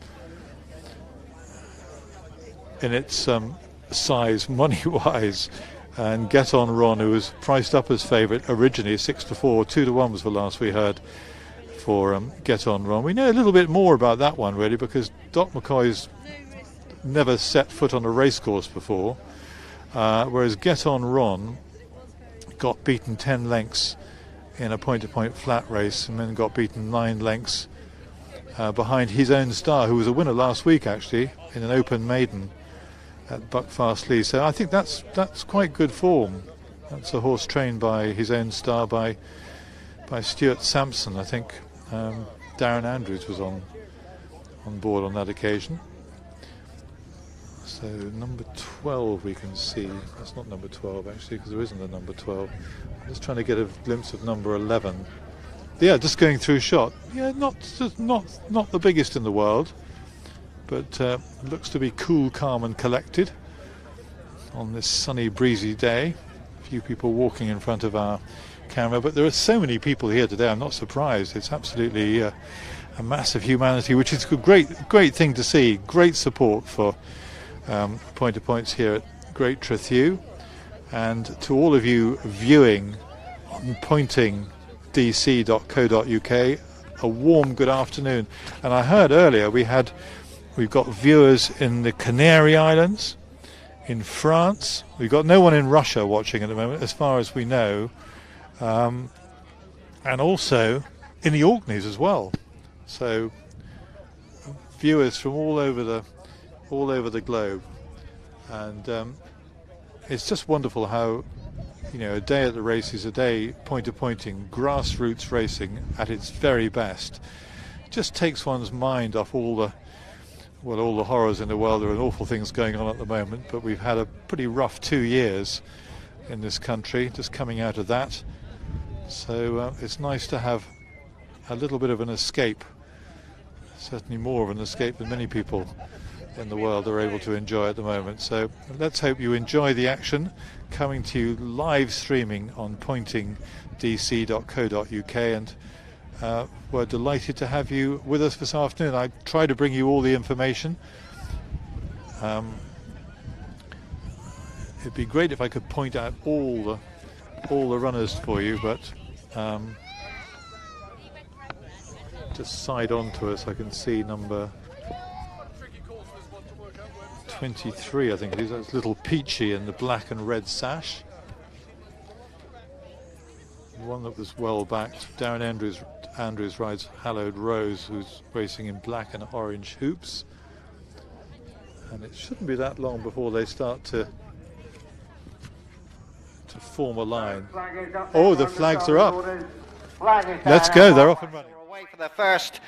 its size, money-wise. And Get On Ron, who was priced up as favourite originally, 6-4, 2-1 was the last we heard for Get On Ron. We know a little bit more about that one, really, because Doc McCoy's never set foot on a racecourse before, whereas Get On Ron got beaten 10 lengths in a point-to-point flat race, and then got beaten 9 lengths behind His Own Star, who was a winner last week actually in an open maiden at Buckfastleigh. So I think that's quite good form. That's a horse trained by His Own Star by Stuart Sampson. I think Darren Edwards was on board on that occasion. So number 12 we can see. That's not number 12 actually, because there isn't a number 12. I'm just trying to get a glimpse of number 11. Yeah, just going through shot. Yeah, not the biggest in the world, but looks to be cool, calm and collected on this sunny, breezy day. A few people walking in front of our camera, but there are so many people here today. I'm not surprised. It's absolutely a massive humanity, which is a great thing to see. Great support for Point to Points here at Great Trethew, and to all of you viewing on pointingdc.co.uk, a warm good afternoon. And I heard earlier we've got viewers in the Canary Islands, in France. We've got no one in Russia watching at the moment, as far as we know, and also in the Orkneys as well. So viewers from all over the globe, and it's just wonderful how, you know, a day at the races, a day point-to-pointing, grassroots racing at its very best, just takes one's mind off all the horrors in the world. There are awful things going on at the moment, but we've had a pretty rough 2 years in this country, just coming out of that. So it's nice to have a little bit of an escape, certainly more of an escape than many people in the world are able to enjoy at the moment. So let's hope you enjoy the action, coming to you live streaming on pointingdc.co.uk, and we're delighted to have you with us this afternoon. I try to bring you all the information. It'd be great if I could point out all the runners for you, but just side on to us I can see number 23, I think it is. That's Little Peachy in the black and red sash. One that was well backed. Darren Andrews rides Hallowed Rose, who's racing in black and orange hoops. And it shouldn't be that long before they start to form a line. Oh, the flags are up. Let's go, they're off and running. Away for the first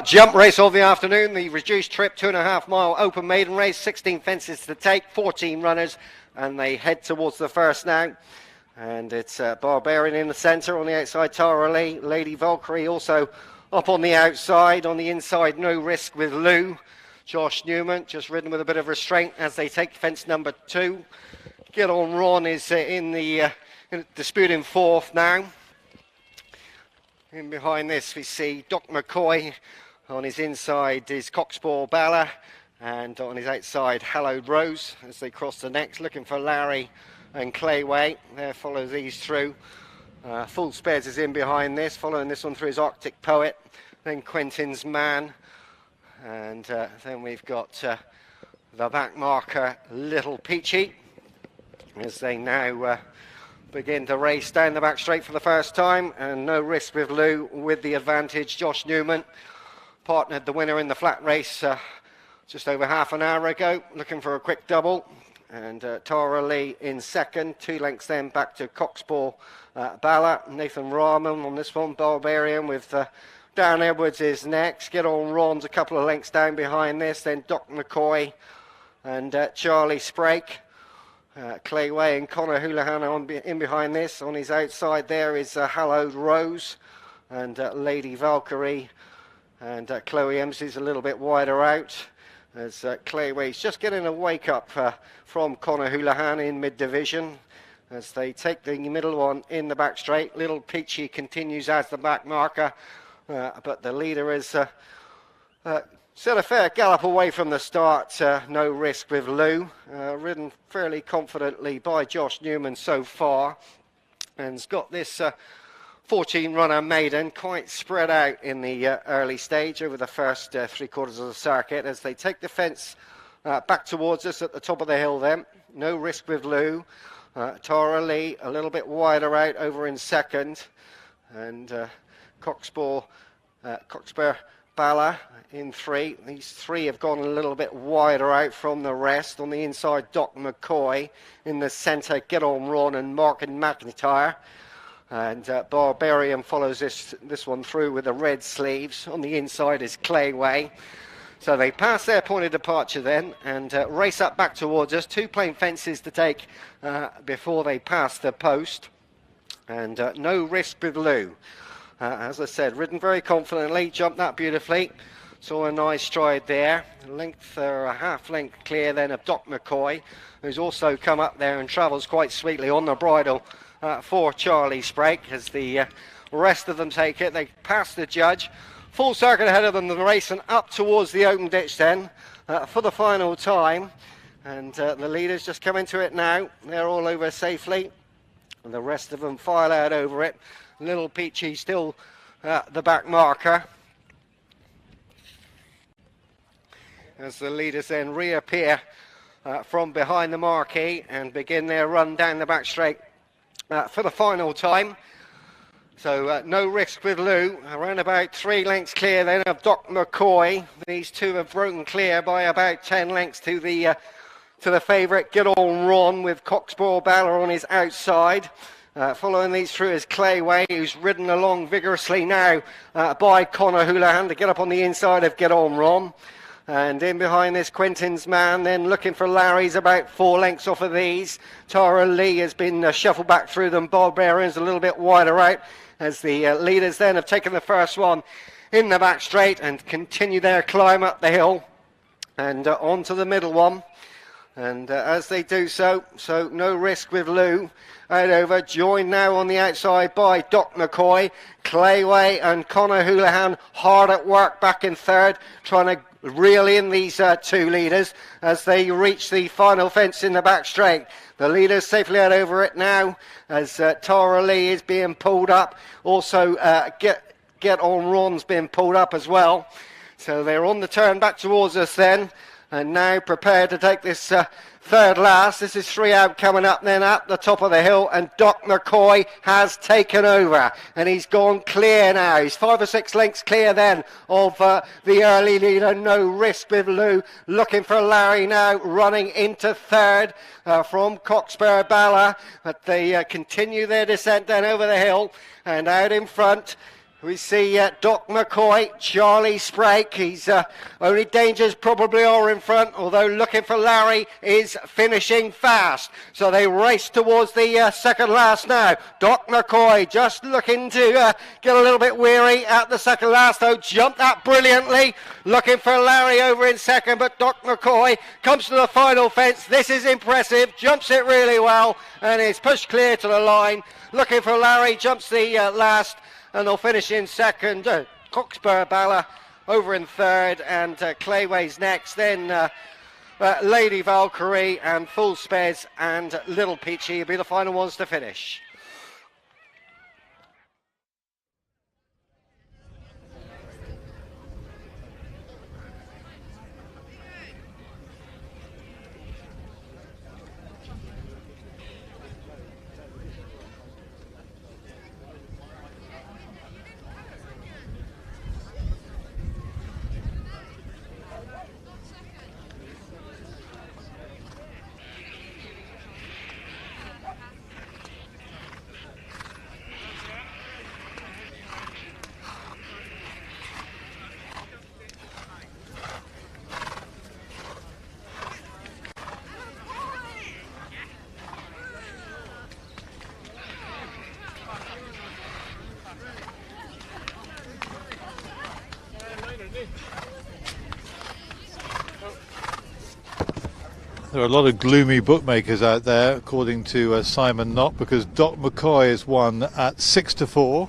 jump race of the afternoon, the reduced trip 2.5 mile open maiden race, 16 fences to take, 14 runners, and they head towards the first now. And it's Barbarian in the centre, on the outside Tara Lee, Lady Valkyrie also up on the outside, on the inside No Risk with Lou. Josh Newman just ridden with a bit of restraint as they take fence number 2. Get On Ron is in the dispute in 4th now. In behind this we see Doc McCoy. On his inside is Coxball Bala, and on his outside Hallowed Rose as they cross the next, looking for Larry and Clayway. There follows these through. Full Spares is in behind this, following this one through his Arctic Poet, then Quentin's Man, and then we've got the back marker Little Peachy as they now begin to race down the back straight for the first time, and No Risk with Lou with the advantage. Josh Newman partnered the winner in the flat race just over half an hour ago, looking for a quick double, and Tara Lee in second, 2 lengths then back to Coxball Bala. Nathan Rahman on this one, Barbarian with Darren Edwards is next. Get On Ron's a couple of lengths down behind this, then Doc McCoy and Charlie Sprake. Clayway and Connor Houlihan in behind this. On his outside there is Hallowed Rose and Lady Valkyrie, and Chloe Ems is a little bit wider out as Clayway's just getting a wake up from Connor Houlihan in mid-division as they take the middle one in the back straight. Little Peachy continues as the back marker, but the leader is set a fair gallop away from the start. No Risk with Lou, ridden fairly confidently by Josh Newman so far, and has got this 14 runner maiden quite spread out in the early stage over the first 3/4 of the circuit as they take the fence back towards us at the top of the hill then. No Risk with Lou, Tara Lee a little bit wider out over in second, and Coxball Bala in 3. These 3 have gone a little bit wider out from the rest. On the inside, Doc McCoy. In the centre, Get On Ron and Mark and McIntyre. And Barbarian follows this one through with the red sleeves. On the inside is Clayway. So they pass their point of departure then and race up back towards us. 2 plain fences to take before they pass the post. And no risk with Lou. As I said, ridden very confidently, jumped that beautifully. Saw a nice stride there. Length or a half length clear then of Doc McCoy, who's also come up there and travels quite sweetly on the bridle for Charlie Sprake as the rest of them take it. They pass the judge. Full circuit ahead of them, the race, and up towards the open ditch then for the final time. And the leaders just come into it now. They're all over safely. And the rest of them file out over it. Little Peachy still the back marker. As the leaders then reappear from behind the marquee and begin their run down the back straight for the final time. So no risk with Lou. Around about 3 lengths clear then of Doc McCoy. These 2 have broken clear by about 10 lengths to the favourite Get On Ron with Cockspur Bala on his outside. Following these through is Clayway, who's ridden along vigorously now by Connor Houlihan to get up on the inside of Get On Ron. And in behind this, Quentin's man, then looking for Larry's about 4 lengths off of these. Tara Lee has been shuffled back through them. Barbarian's a little bit wider out as the leaders then have taken the first one in the back straight and continue their climb up the hill and onto the middle one. And as they do so no risk with Lou. Out over, joined now on the outside by Doc McCoy. Clayway and Connor Houlihan hard at work back in 3rd, trying to reel in these 2 leaders as they reach the final fence in the back straight. The leaders safely out over it now as Tara Lee is being pulled up. Also Get On Ron's being pulled up as well. So they're on the turn back towards us then. And now prepared to take this 3rd last. This is 3 out coming up then up the top of the hill. And Doc McCoy has taken over. And he's gone clear now. He's 5 or 6 lengths clear then of the early leader. No risk with Lou. Looking for Larry now. Running into 3rd from Cockspur Bala. But they continue their descent then over the hill. And out in front we see Doc McCoy, Charlie Sprake. He's only dangers probably are in front, although looking for Larry is finishing fast. So they race towards the 2nd last now. Doc McCoy just looking to get a little bit weary at the 2nd last, though jumped that brilliantly. Looking for Larry over in 2nd, but Doc McCoy comes to the final fence. This is impressive, jumps it really well, and is pushed clear to the line. Looking for Larry, jumps the last, and they'll finish in 2nd. Cockspur Bala over in 3rd, and Clayway's next. Then Lady Valkyrie and Full Spez and Little Peachy will be the final ones to finish. There are a lot of gloomy bookmakers out there, according to Simon Knott, because Doc McCoy has won at 6-4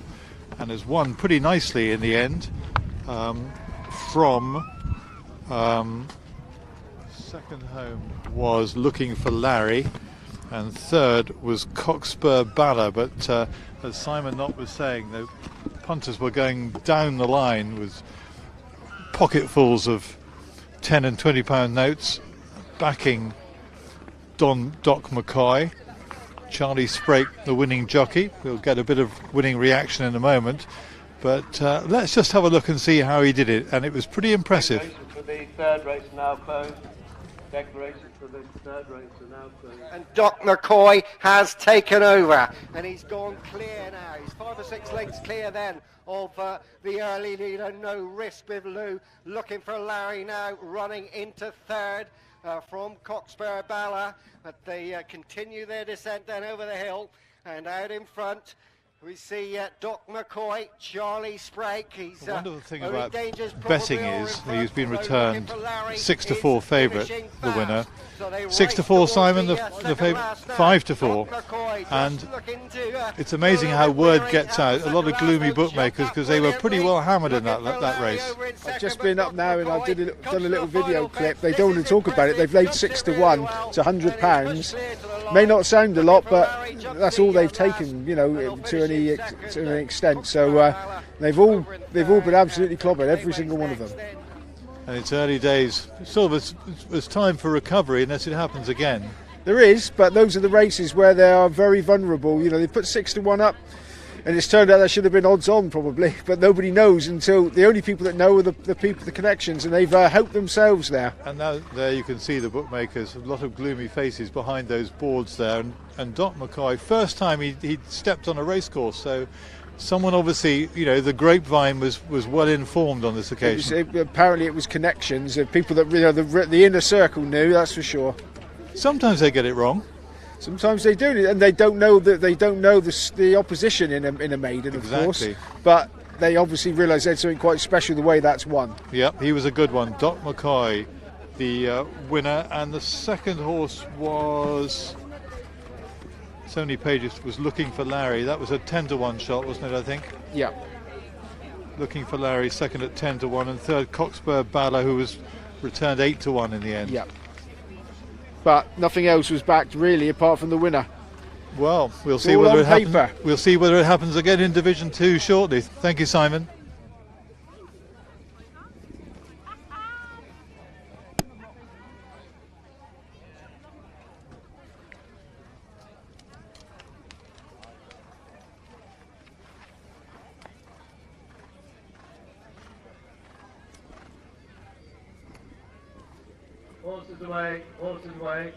and has won pretty nicely in the end from second home was Looking for Larry, and 3rd was Cockspur Bala. But as Simon Knott was saying, the punters were going down the line with pocketfuls of 10 and 20 pound notes backing Doc McCoy. Charlie Sprake, the winning jockey. We'll get a bit of winning reaction in a moment, But let's just have a look and see how he did it, and it was pretty impressive. For the third race now closed. Declarations for the third race are now closed. And Doc McCoy has taken over, and he's gone clear now. He's 5 or 6 lengths clear then of the early leader. No risk with Lou. Looking for Larry now, running into third from Cockspur Bala. But they continue their descent then over the hill, and out in front we see Doc McCoy, Charlie Sprake. He's the wonderful thing about betting is he's been returned 6-4 favourite, the winner. 6-4 Simon, the favourite, 5-4. And it's amazing how word gets out. A lot of gloomy bookmakers, because they were pretty well hammered in that race. I've just been up now and I've done a little video clip. They don't want to talk about it. They've laid 6-1 to £100. May not sound a lot, but that's all they've taken, you know, to an extent. So they've all been absolutely clobbered, every single one of them. And it's early days. Sort of it's time for recovery unless it happens again. There is, but those are the races where they are very vulnerable. You know, they put 6-1 up, and it's turned out that should have been odds on probably, but nobody knows until the only people that know are the people, the connections, and they've helped themselves there. And now there you can see the bookmakers, a lot of gloomy faces behind those boards there. And Doc McCoy, first time he stepped on a racecourse, so someone obviously, you know, the grapevine was well informed on this occasion. Apparently it was connections of people that, you know, the inner circle knew, that's for sure. Sometimes they get it wrong. Sometimes they do, and they don't know the opposition in a maiden, of course. But they obviously realise there's something quite special the way that's won. Yep, he was a good one. Doc McCoy, the winner, and the second horse was Sony Pages was Looking for Larry. That was a 10-1 shot, wasn't it? I think. Yeah. Looking for Larry, second at 10-1, and third Cockspur Bala, who was returned 8-1 in the end. Yeah. But nothing else was backed really, apart from the winner. Well, we'll see whether it happens. We'll see whether it happens again in Division 2 shortly. Thank you, Simon. Horses away, horses away.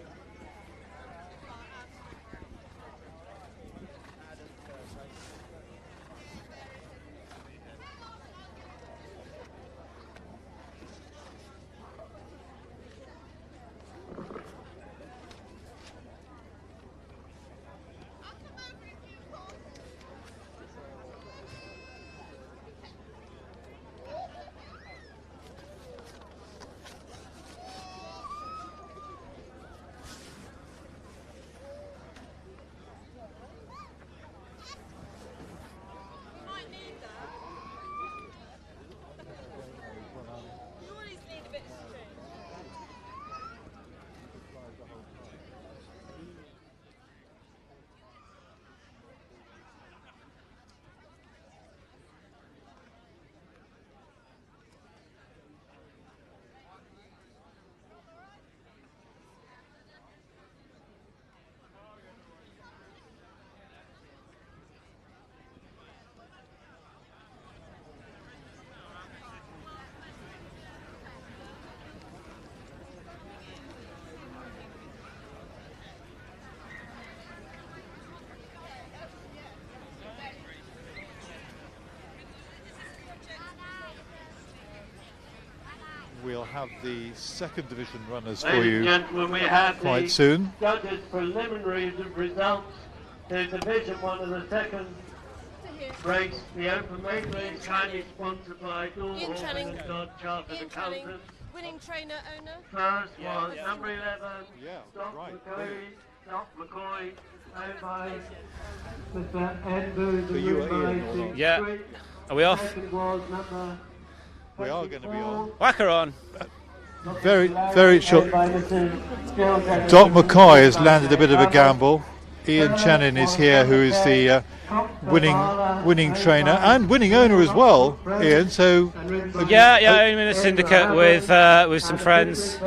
We'll have the second division runners for Ladies you and gentlemen, we have quite the soon. judges' preliminary results. The Division 1 of the second race, the Open Main Race, kindly sponsored by Dawn Horton and Dodd Chartered Accountants. Winning trainer owner. First was number 11, Doc McCoy, owned by Mr. Ed Booth. Yeah. Are we off? Second was number We are going to be on. Whack her on. Very short. Doc McCoy has landed a bit of a gamble. Ian Channin is here, who is the winning trainer and winning owner as well. Ian, so yeah, I'm in a syndicate with some friends.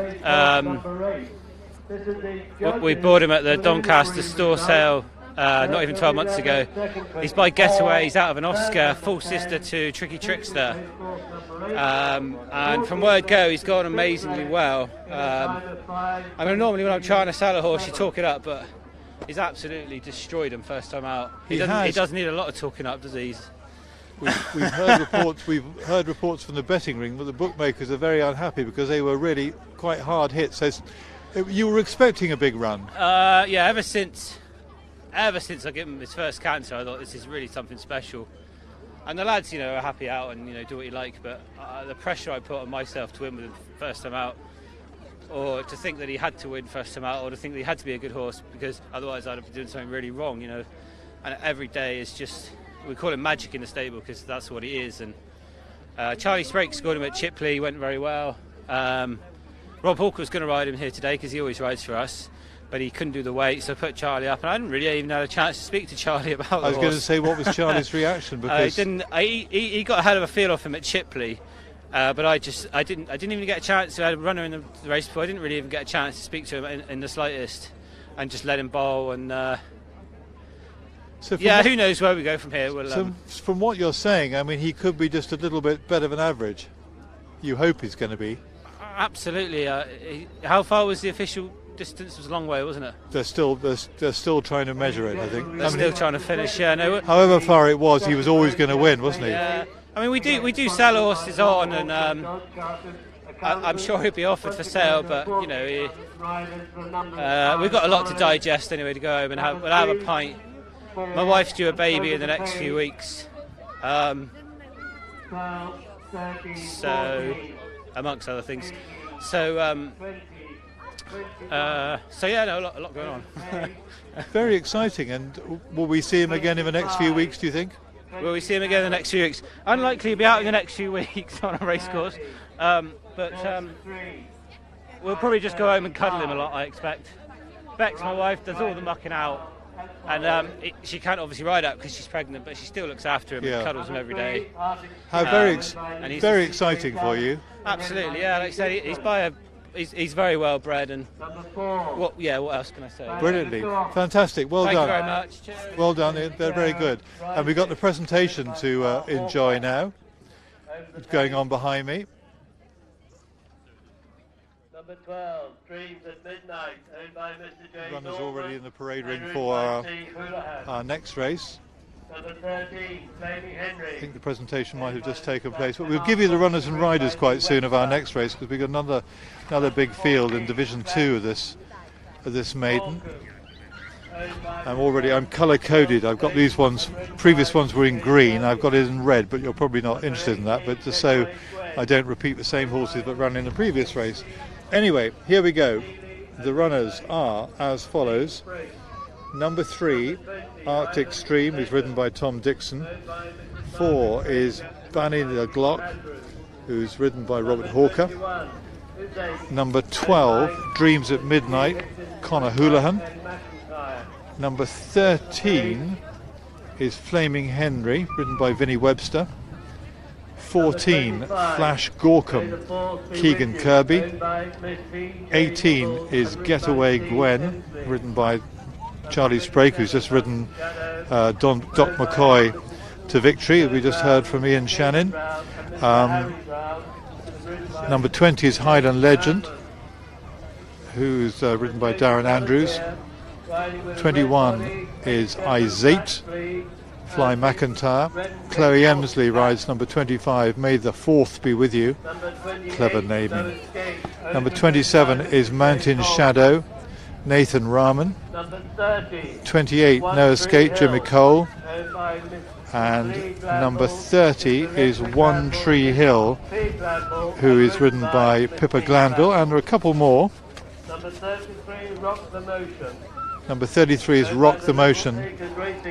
We bought him at the Doncaster store sale not even 12 months ago. He's by Getaway, he's out of an Oscar, full sister to Tricky Trickster. And from word go, he's gone amazingly well. I mean, normally when I'm trying to sell a horse, you talk it up, but he's absolutely destroyed him first time out. He doesn't need a lot of talking up, does he? We've heard reports. We've heard reports from the betting ring that the bookmakers are very unhappy because they were really quite hard hit. So you were expecting a big run. Yeah, ever since I gave him his first canter, I thought this is really something special. And the lads, are happy out and do what you like. But the pressure I put on myself to win with him first time out, or to think that he had to win first time out, or to think that he had to be a good horse, because otherwise I'd have been doing something really wrong. And every day is just. We call him magic in the stable because that's what he is. And Charlie Sprake scored him at Chipley, went very well. Rob Hawker was going to ride him here today because he always rides for us, but he couldn't do the weight, so I put Charlie up. And I didn't really even have a chance to speak to Charlie about it. I was going to say, what was Charlie's reaction? Because he got a hell of a feel off him at Chipley, but I didn't even get a chance. I had a runner in the race before. I didn't really even get a chance to speak to him in the slightest, and just let him bowl. And who knows where we go from here? From what you're saying, I mean, he could be just a little bit better than average. You hope he's going to be. Absolutely. How far was the official distance? It was a long way, wasn't it? They're still trying to measure it, I think. They're still trying to finish. Yeah. No. However far it was, he was always going to win, wasn't he? Yeah. I mean, we do sell horses on, and I'm sure he'll be offered for sale, but we've got a lot to digest anyway to go home and we'll have a pint. My wife's due a baby in the next few weeks, so amongst other things. So yeah, no, a lot going on. Very exciting. And will we see him again in the next few weeks, do you think? Will we see him again in the next few weeks? Unlikely to be out in the next few weeks on a racecourse, but we'll probably just go home and cuddle him a lot, I expect. Bex, my wife, does all the mucking out. And she can't obviously ride out because she's pregnant, but she still looks after him and cuddles him every day. How very exciting for you. Absolutely, yeah. Like I said, he's very well bred, and what else can I say? Brilliantly, fantastic. Well done. Thank you very much. Cheers. Well done. They're very good. And we've got the presentation to enjoy now. It's going on behind me. Number 12, Dreams at Midnight, owned by Mr. James. Runners already in the parade ring for our next race. Number 13, Flaming Henry. I think the presentation might have just taken place, but we'll give you the runners and riders quite soon of our next race, because we've got another big field in Division 2 of this maiden. I'm colour coded. I've got these ones. Previous ones were in green. I've got it in red, but you're probably not interested in that. But just so I don't repeat the same horses that ran in the previous race. Anyway, here we go. The runners are as follows. Number 3, Arctic Stream, is ridden by Tom Dixon. 4 is Banny the Glock, who's ridden by Robert Hawker. Number 12, Dreams at Midnight, Connor Houlihan. Number 13 is Flaming Henry, ridden by Vinny Webster. 14, Flash Gorkham, Keegan Kirby. 18 is Getaway Gwen, ridden by Charlie Sprake, who's just ridden Doc McCoy to victory, we just heard from Ian Shannon. Number 20 is Highland Legend, who's ridden by Darren Andrews. 21 is Izate, Fly McIntyre. Chloe Emsley rides number 25, May the 4th be with you. Clever naming. Number 27 is Mountain Shadow, Nathan Rahman. 28, No Escape, Jimmy Cole. And number 30 is One Tree Hill, who is ridden by Pippa Glanville, and there are a couple more. Number 33, Rock the Motion. Number 33 is Rock the Motion,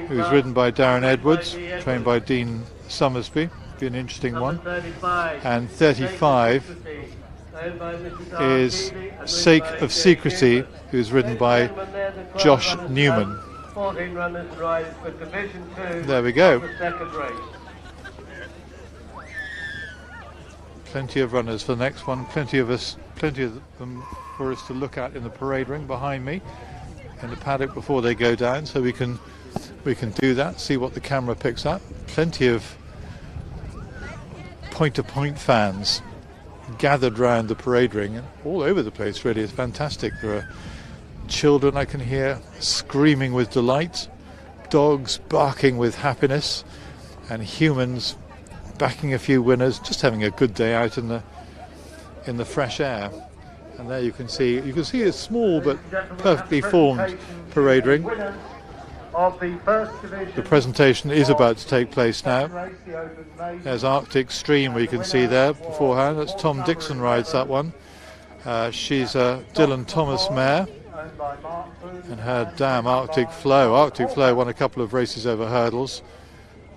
who's ridden by Darren Edwards, trained by Dean Summersby. Be an interesting one. And 35 is Sake of Secrecy, who's ridden by Josh Newman. 14 runners riders for Division 2. There we go. The second race. Plenty of runners for the next one. Plenty of them for us to look at in the parade ring behind me, in the paddock before they go down, so we can we can do that, see what the camera picks up. Plenty of point-to-point fans gathered round the parade ring and all over the place, really. It's fantastic. There are children I can hear screaming with delight, dogs barking with happiness, and humans backing a few winners, just having a good day out in the fresh air. And there you can see a small but perfectly formed parade ring. The presentation is about to take place now. There's Arctic Stream, we can see there beforehand. That's Tom Dixon rides that one. She's a Dylan Thomas mare, and her dam Arctic Flow. Arctic Flow won a couple of races over hurdles,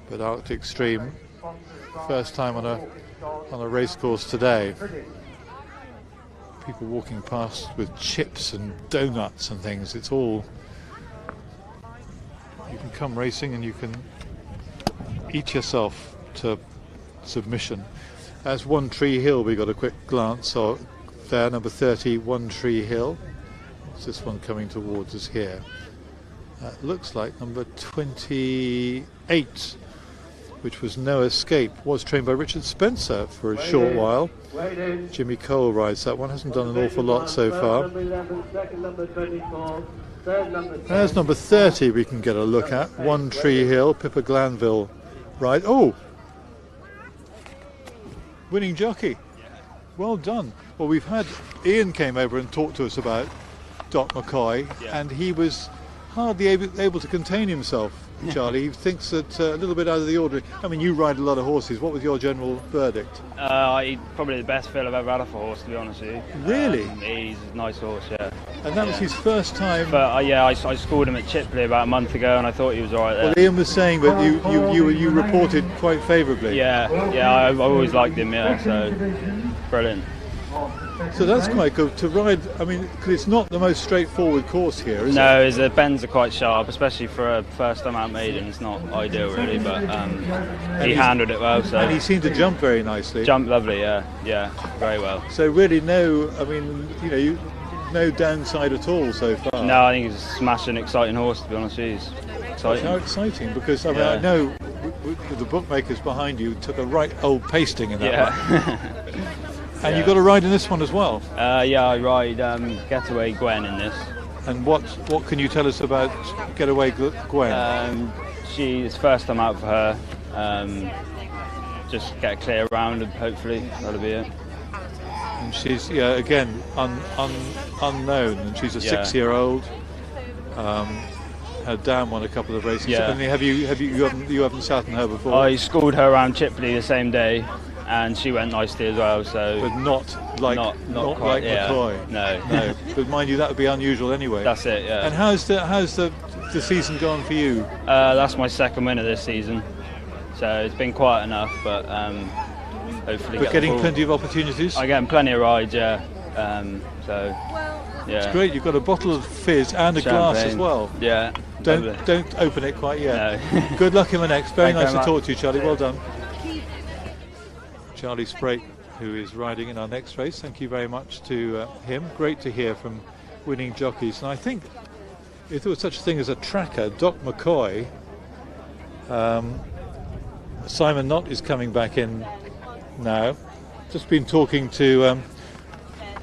but Arctic Stream, first time on a race course today. People walking past with chips and donuts and things. It's all, you can come racing and you can eat yourself to submission. As One Tree Hill, we got a quick glance there, number 30, One Tree Hill. What's this one coming towards us here? Looks like number 28, which was No Escape, was trained by Richard Spencer for a short while. Jimmy Cole rides that one, hasn't done an awful lot so far. There's number 30 we can get a look at, One Tree Hill, Pippa Glanville ride. Oh! Winning jockey. Well done. Well, we've had, Ian came over and talked to us about Doc McCoy, and he was hardly able to contain himself, Charlie. He thinks that a little bit out of the ordinary. I mean, you ride a lot of horses. What was your general verdict? He's probably the best fill I've ever had for a horse, to be honest with you. Really? He's a nice horse, yeah. And that was his first time? But yeah, I schooled him at Chipley about a month ago, and I thought he was all right there. Well, Ian was saying that you reported quite favourably. Yeah, I always liked him, yeah, so brilliant. So that's quite good to ride. I mean, because it's not the most straightforward course here, is it? No, the bends are quite sharp, especially for a first time out maiden. It's not ideal, really, but he handled it well. So. And he seemed to jump very nicely. Jump lovely, yeah, very well. So really, no downside at all so far. No, I think he's a smashing, exciting horse, to be honest with you. He's exciting. How exciting, because I mean, I know the bookmakers behind you took a right old pasting in that one. And you've got a ride in this one as well? Yeah, I ride Getaway Gwen in this. And what can you tell us about Getaway Gwen? She's first time out for her. Just get a clear round and hopefully that'll be it. And she's again unknown, and she's a 6-year-old. Her dam won a couple of races. Yeah. And you haven't sat on her before? I schooled her around Chipley the same day. And she went nicely as well, so. But not quite, like McCoy. No. But mind you, that would be unusual anyway. That's it, yeah. And how's the season gone for you? That's my second winner this season, so it's been quiet enough, but hopefully. But getting plenty of opportunities. I get plenty of rides, yeah. So. Yeah. It's great. You've got a bottle of fizz and a glass as well. Yeah. Don't open it quite yet. No. Good luck in the next. Very nice to much. talk to you, Charlie. Well done. Charlie Sprake, who is riding in our next race. Thank you very much to him. Great to hear from winning jockeys. And I think if there was such a thing as a tracker, Doc McCoy, Simon Knott is coming back in now. Just been talking to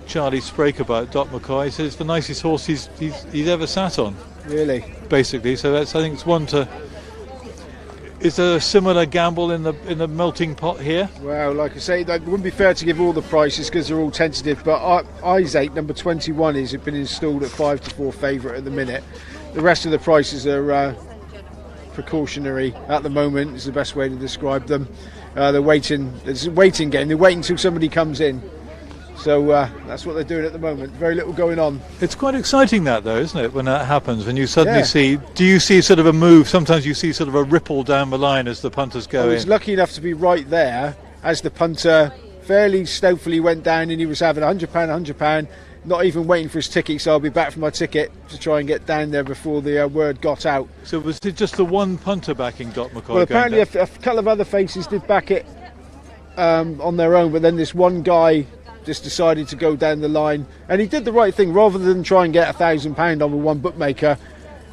Charlie Sprake about Doc McCoy. He says it's the nicest horse he's ever sat on. Really? Basically, so I think it's one to. Is there a similar gamble in the melting pot here? Well, like I say, it wouldn't be fair to give all the prices because they're all tentative. But Isaac, number 21, has been installed at 5-4 favourite at the minute. The rest of the prices are precautionary at the moment. Is the best way to describe them. They're waiting. It's a waiting game. They're waiting until somebody comes in. So that's what they're doing at the moment. Very little going on. It's quite exciting that though, isn't it, when that happens, when you suddenly see, do you see sort of a move, sometimes you see sort of a ripple down the line as the punters go in. I was lucky enough to be right there as the punter fairly stealthily went down, and he was having £100, not even waiting for his ticket, so I'll be back for my ticket to try and get down there before the word got out. So was it just the one punter backing Doc McCoy? Well, apparently a couple of other faces did back it on their own, but then this one guy just decided to go down the line, and he did the right thing. Rather than try and get £1,000 on with one bookmaker,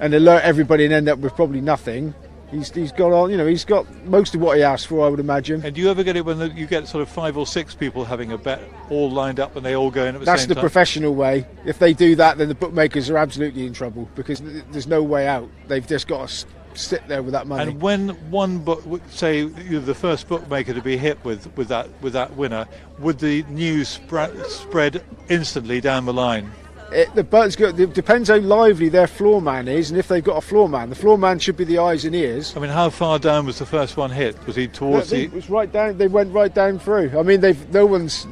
and alert everybody and end up with probably nothing. He's got on, he's got most of what he asked for, I would imagine. And do you ever get it when you get sort of 5 or 6 people having a bet all lined up and they all go in at the same time? That's the professional way. If they do that, then the bookmakers are absolutely in trouble because there's no way out. They've just got to sit there with that money. And when one book, say you're the first bookmaker to be hit with that winner, would the news spread instantly down the line? It depends how lively their floor man is, and if they've got a floor man. The floor man should be the eyes and ears. I mean, how far down was the first one hit? Was he towards It was right down. They went right down through. I mean, no one's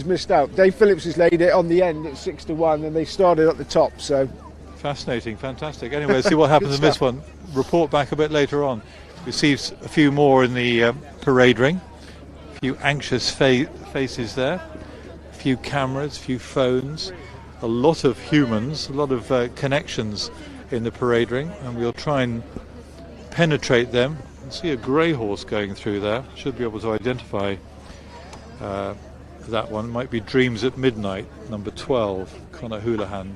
missed out. Dave Phillips has laid it on the end at 6-1, and they started at the top. So fascinating, fantastic. Anyway, let's see what happens in this one. Report back a bit later on. We see a few more in the parade ring. A few anxious faces there. A few cameras, a few phones. A lot of humans, a lot of connections in the parade ring, and we'll try and penetrate them. I see a grey horse going through there. Should be able to identify that one. It might be Dreams at Midnight, number 12, Conor Houlihan.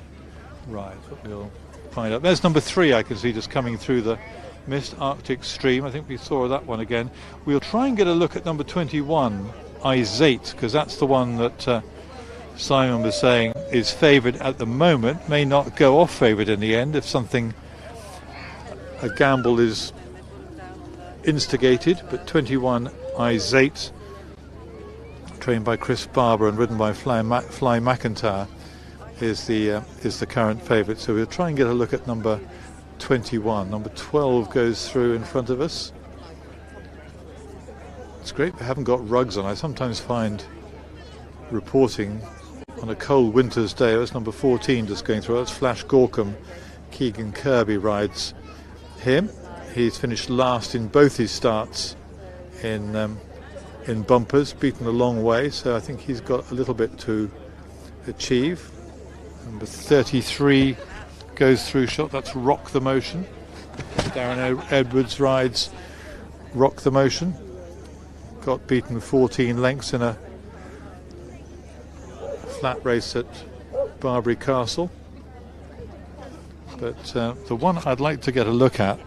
Right, but we'll find out. There's number 3 I can see just coming through the mist, Arctic Stream. I think we saw that one again. We'll try and get a look at number 21, Izate, because that's the one that Simon was saying is favoured at the moment, may not go off favoured in the end if a gamble is instigated. But 21 Izate, trained by Chris Barber and ridden by Fly McIntyre, is the current favourite. So we'll try and get a look at number 21. Number 12 goes through in front of us. It's great we haven't got rugs on. I sometimes find reporting on a cold winter's day. That's number 14 just going through. That's Flash Gorcombe. Keegan Kirby rides him. He's finished last in both his starts in bumpers, beaten a long way, so I think he's got a little bit to achieve. Number 33 goes through shot. That's Rock the Motion. Darren Edwards rides Rock the Motion. Got beaten 14 lengths in a flat race at Barbary Castle. But the one I'd like to get a look at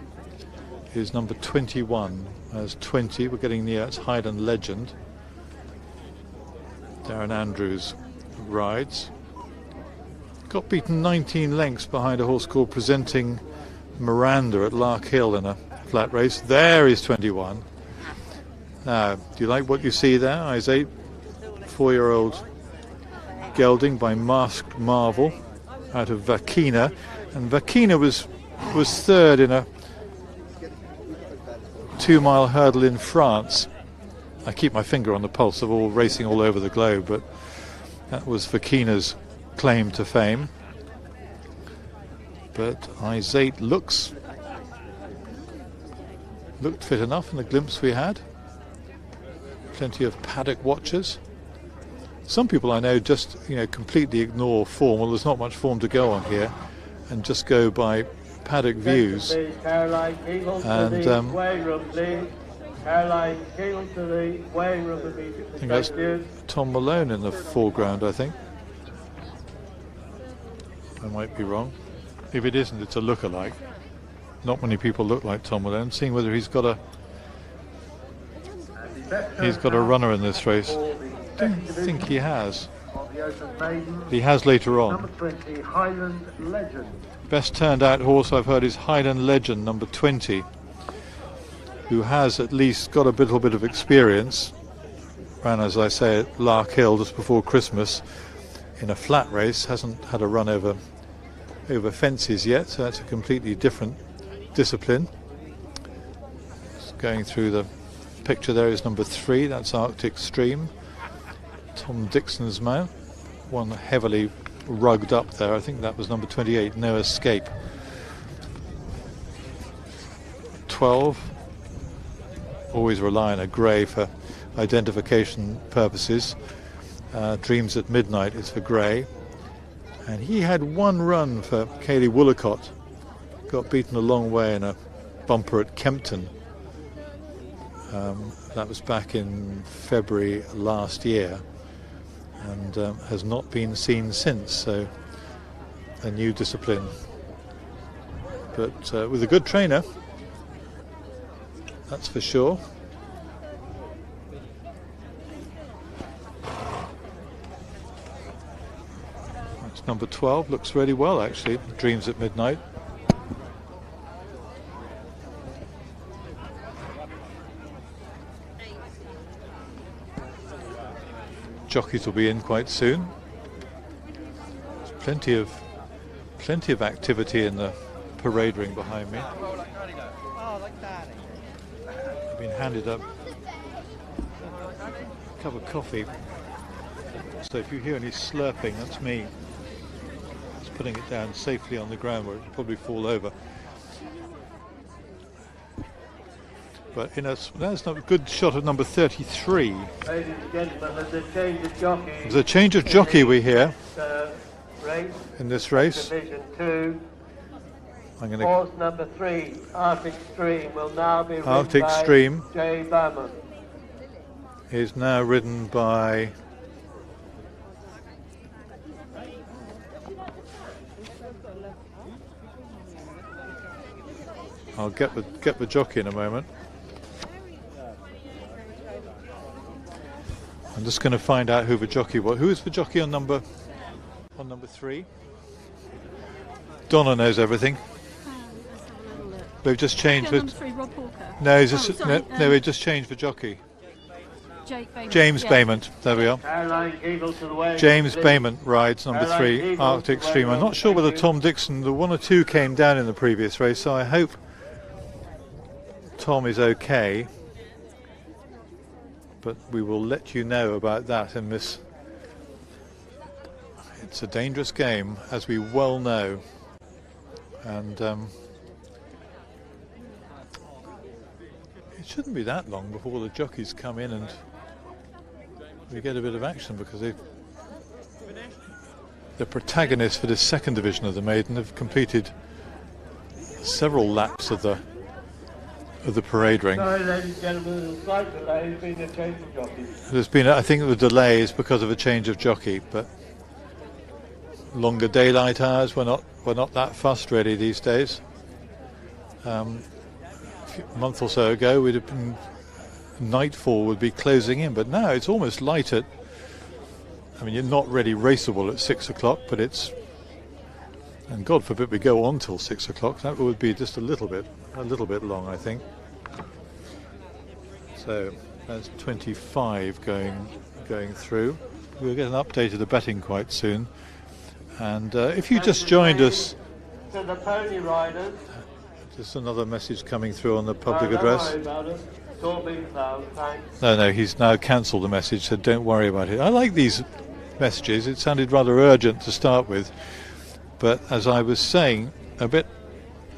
is number 21. As 20, we're getting near. It's Highland Legend. Darren Andrews rides. Got beaten 19 lengths behind a horse called Presenting Miranda at Lark Hill in a flat race. There is 21. Now, do you like what you see there? Izate, 4-year-old gelding by Masked Marvel out of Vakina, and Vakina was third in a 2-mile hurdle in France. I keep my finger on the pulse of all racing all over the globe, but that was Vakina's claim to fame. But Izate looked fit enough in the glimpse we had. Plenty of paddock watchers. Some people I know just completely ignore form. Well, there's not much form to go on here, and just go by paddock views. And I think that's Tom Malone in the foreground. I think I might be wrong. If it isn't, it's a look-alike. Not many people look like Tom Malone. Seeing whether he's got a runner in this race. I don't think he has. He has later on. Number 20, Highland Legend. Best turned out horse I've heard is Highland Legend, number 20, who has at least got a little bit of experience. Ran, as I say, at Lark Hill just before Christmas in a flat race. Hasn't had a run over fences yet, so that's a completely different discipline. Just going through the picture there is number 3, that's Arctic Stream. Tom Dixon's mount, one heavily rugged up there. I think that was number 28, No Escape. 12, always rely on a grey for identification purposes. Dreams at Midnight is for grey. And he had one run for Kaylee Woolacott. Got beaten a long way in a bumper at Kempton. That was back in February last year, and has not been seen since. So a new discipline. but with a good trainer, that's for sure. That's number 12, looks really well actually, Dreams at Midnight. Jockeys will be in quite soon. There's plenty of activity in the parade ring behind me. I've been handed up a cup of coffee, so if you hear any slurping, that's me. Just putting it down safely on the ground where it'll probably fall over. But that's not a good shot of number 33. Ladies and gentlemen, there's a change of jockey. There's a change of jockey we hear in this race. Division 2. I'm going to. Horse number 3, Arctic Stream, will now be ridden Arctic by Stream J. Bowman. is now ridden by I'll get the jockey in a moment. I'm just going to find out who the jockey was. Who is the jockey on number 3? Donna knows everything. They've just changed the. No, he's just, no, we just changed the jockey. James Bayment. There we are. James Bayment rides number 3, Arctic Stream. I'm not sure whether Tom Dixon, the 1 or 2 came down in the previous race, so I hope Tom is okay. But we will let you know about that in this. It's a dangerous game, as we well know, and it shouldn't be that long before the jockeys come in and we get a bit of action, because the protagonists for this second division of the maiden have completed several laps of the parade ring. Sorry, ladies and gentlemen, there's a slight delay. There's been a change of jockey. There's been, I think, the delay is because of a change of jockey, but longer daylight hours. We're not that fussed really these days. A month or so ago, we'd have been nightfall would be closing in, but now it's almost light at. I mean, you're not really raceable at 6 o'clock, but it's. And God forbid we go on till 6 o'clock. That would be just a little bit long, I think. So that's 25 going through. We'll get an update of the betting quite soon. And if you just joined us, To the pony riders. just another message coming through on the public address. Don't worry about it. It's all been found, thanks. No, he's now cancelled the message, so don't worry about it. I like these messages. It sounded rather urgent to start with. But as I was saying a bit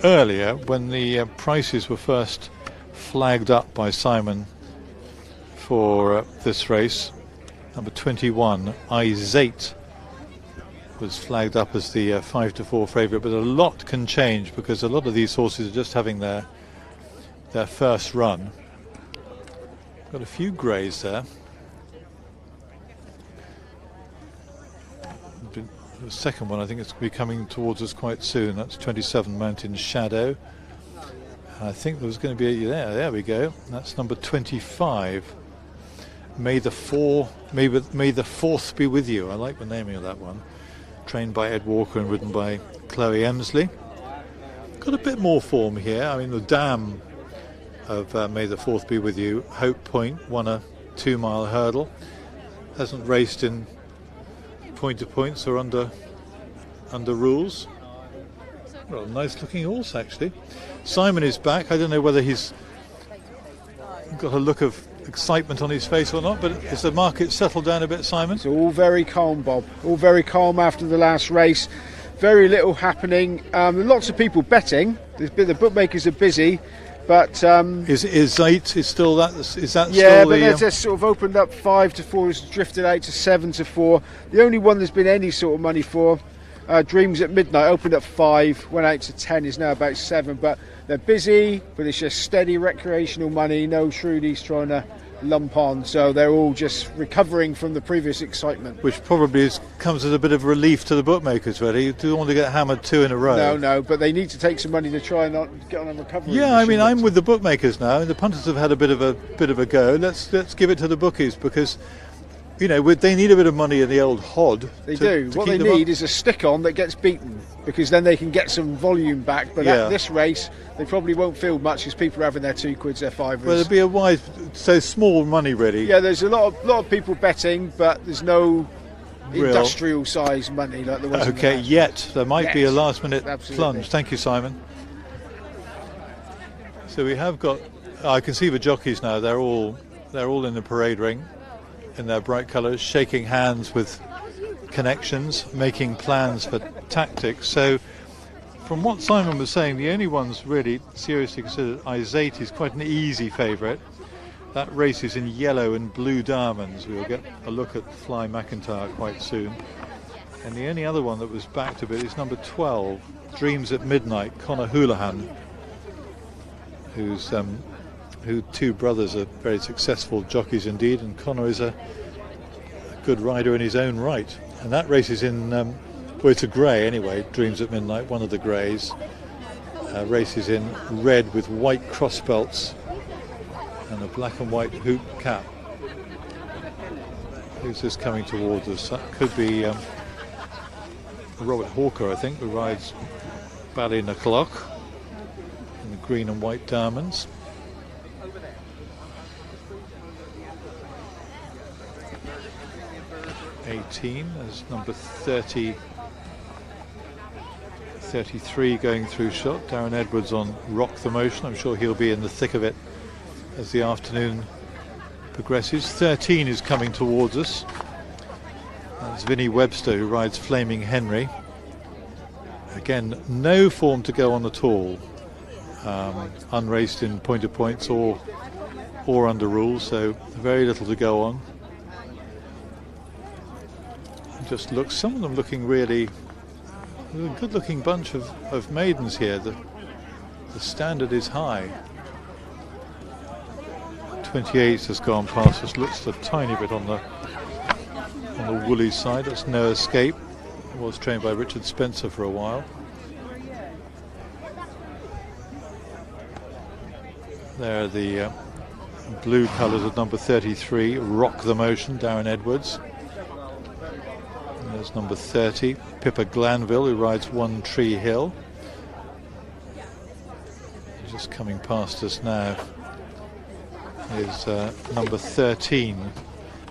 earlier, when the prices were first flagged up by Simon for this race, number 21, Izate, was flagged up as the 5-4 favourite, but a lot can change because a lot of these horses are just having their first run. Got a few greys there. The second one, I think it's going to be coming towards us quite soon. That's 27, Mountain Shadow. I think there was going to be there we go. That's number 25. May the 4th be with you. I like the naming of that one. Trained by Ed Walker and ridden by Chloe Emsley. Got a bit more form here. I mean, the dam of May the 4th be with you. Hope Point won a 2-mile hurdle. Hasn't raced in pointer points or under rules. Well, a nice looking horse actually. Simon is back. I don't know whether he's got a look of excitement on his face or not, but has the market settled down a bit, Simon? It's all very calm, Bob. All very calm after the last race. Very little happening. Lots of people betting. The bookmakers are busy, but is 8 is still that? Is that yeah? Still but it's just sort of opened up 5-4, has drifted out to 7-4. The only one there's been any sort of money for, Dreams at Midnight, opened up 5, went out to 10, is now about 7. But they're busy, but it's just steady recreational money. No shrewdies trying to lump on, so they're all just recovering from the previous excitement. Which probably comes as a bit of relief to the bookmakers, really. You don't want to get hammered 2 in a row. No, but they need to take some money to try and not get on a recovery. Yeah, I mean, I'm with the bookmakers now. The punters have had a bit of a go. Let's give it to the bookies, because you know they need a bit of money in the old hod. They do. What they need is a stick-on that gets beaten, because then they can get some volume back. But at this race, they probably won't feel much, because people are having their 2 quids, their 5s. Well, it'd be a wise, so small money, really. Yeah, there's a lot of people betting, but there's no industrial size money like there was. Okay, yet there might be a last-minute plunge. Thank you, Simon. So we have got. I can see the jockeys now. They're all in the parade ring, in their bright colours, shaking hands with connections, making plans for tactics. So, from what Simon was saying, the only ones really seriously considered, I8 is quite an easy favourite. That race is in yellow and blue diamonds. We'll get a look at Fly McIntyre quite soon. And the only other one that was backed a bit is number 12, Dreams at Midnight, Conor Houlihan, who 2 brothers are very successful jockeys indeed, and Conor is a good rider in his own right. And that race is in, well, it's a grey anyway, Dreams at Midnight, one of the greys. Race is in red with white cross belts and a black and white hoop cap. Who's this coming towards us? That could be Robert Hawker, I think, who rides Ballynacloch in the green and white diamonds. There's number 33 going through shot. Darren Edwards on Rock the Motion. I'm sure he'll be in the thick of it as the afternoon progresses. 13 is coming towards us. That's Vinny Webster, who rides Flaming Henry. Again, no form to go on at all. Unraced in pointer points or under rules, so very little to go on. Just look, some of them looking really a good looking bunch of maidens here. The standard is high. 28 has gone past us, looks a tiny bit on the woolly side. That's No Escape. Was trained by Richard Spencer for a while. There are the blue colours of number 33, Rock the Motion, Darren Edwards. There's number 30, Pippa Glanville, who rides One Tree Hill. Just coming past us now is number 13,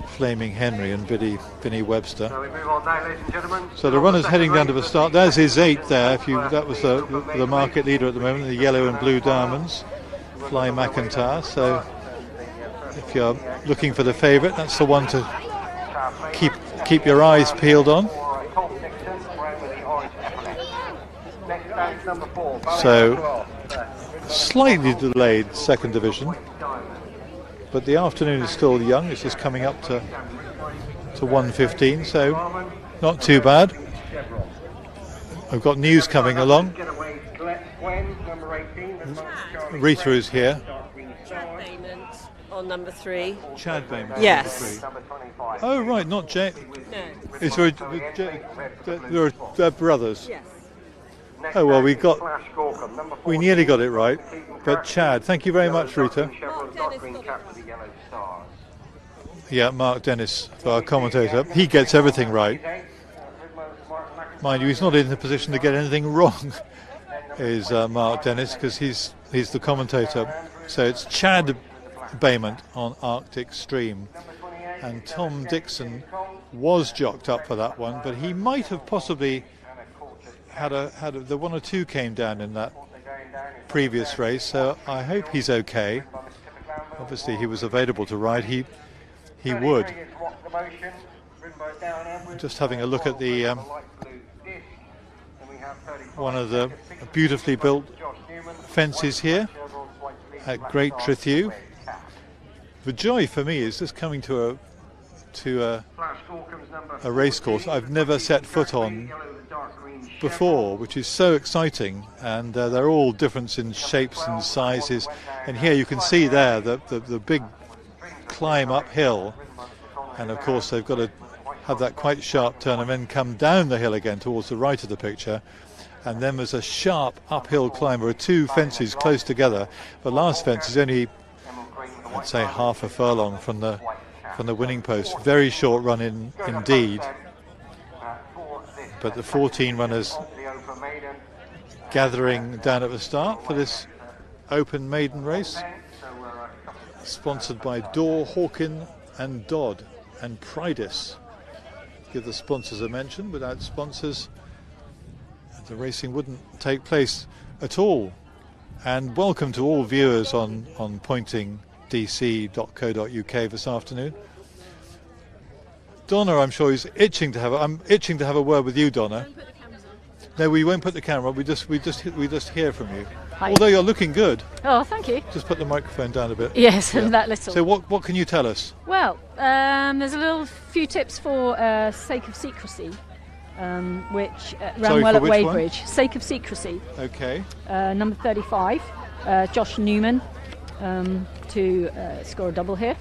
Flaming Henry, and Vinny Webster. So we move on now, ladies and gentlemen. So the runner's heading down to the start. There's his 8 there. That was the market leader at the moment, the yellow and blue diamonds, Fly McIntyre. So if you're looking for the favourite, that's the one to keep your eyes peeled on. So slightly delayed second division, but the afternoon is still young. It's just coming up to 1:15, so not too bad. I've got news coming along. Rita is here. On number 3. Chad Bayman. Yes. Oh right, not Jay. No. It's they're brothers. Yes. Oh well, we nearly got it right. But Chad, thank you very much, Rita. Yeah, Mark Dennis, our commentator. He gets everything right. Mind you, he's not in the position to get anything wrong. Is Mark Dennis, because he's the commentator. So it's Chad Bayman on Arctic Stream, and Tom Dixon was jocked up for that one, but he might have possibly had the 1 or 2 came down in that previous race, so I hope he's okay. Obviously he was available to ride, he would. Just having a look at the one of the beautifully built fences here at Great Trethew. The joy for me is just coming to a race course I've never set foot on before, which is so exciting, and they're all different in shapes and sizes. And here you can see there the big climb uphill, and of course they've got to have that quite sharp turn and then come down the hill again towards the right of the picture, and then there's a sharp uphill climb. There are two fences close together. The last fence is only, I'd say, half a furlong from the winning post. Very short run indeed, but the 14 runners gathering down at the start for this open maiden race, sponsored by Dorr, Hawkin and Dodd and Pridis. Give the sponsors a mention. Without sponsors, the racing wouldn't take place at all. And welcome to all viewers on pointingdc.co.uk this afternoon. Donna, I'm sure, is itching to have. I'm itching to have a word with you, Donna. No, we won't put the camera. We just hear from you. Hi. Although you're looking good. Oh, thank you. Just put the microphone down a bit. Yes, yeah. That little. So what can you tell us? Well, there's a few tips for Sake of Secrecy, which ran well at Wadebridge. Sake of Secrecy. Okay. Number 35, Josh Newman, to score a double here.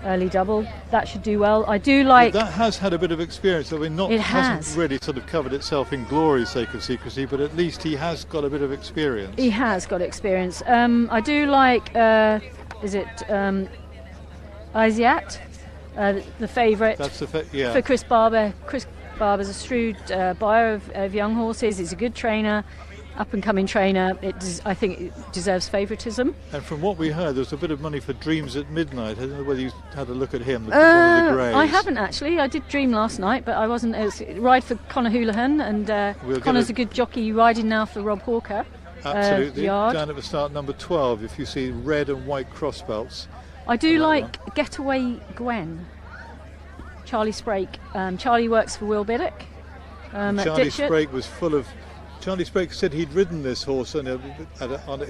Early double, that should do well. I do like... That has had a bit of experience. I mean, it hasn't really sort of covered itself in glory, Sake of Secrecy, but at least he has got a bit of experience. He has got experience. I do like, Isiat, the favourite for Chris Barber. Chris Barber's a shrewd buyer of young horses. He's a good trainer. Up-and-coming trainer. I think it deserves favouritism. And from what we heard, there's a bit of money for Dreams at Midnight. I don't know whether you had a look at him, one of the greys. I haven't actually. I did Dream last night, but I wasn't. It was ride for Conor Houlihan, and Conor's a good jockey riding now for Rob Hawker. Absolutely. Yard. Down at the start, number 12, if you see red and white crossbelts. I do like Getaway Gwen. Charlie Sprake. Charlie works for Will Biddock. Charlie Sprake was full of... Charlie Sprake said he'd ridden this horse on a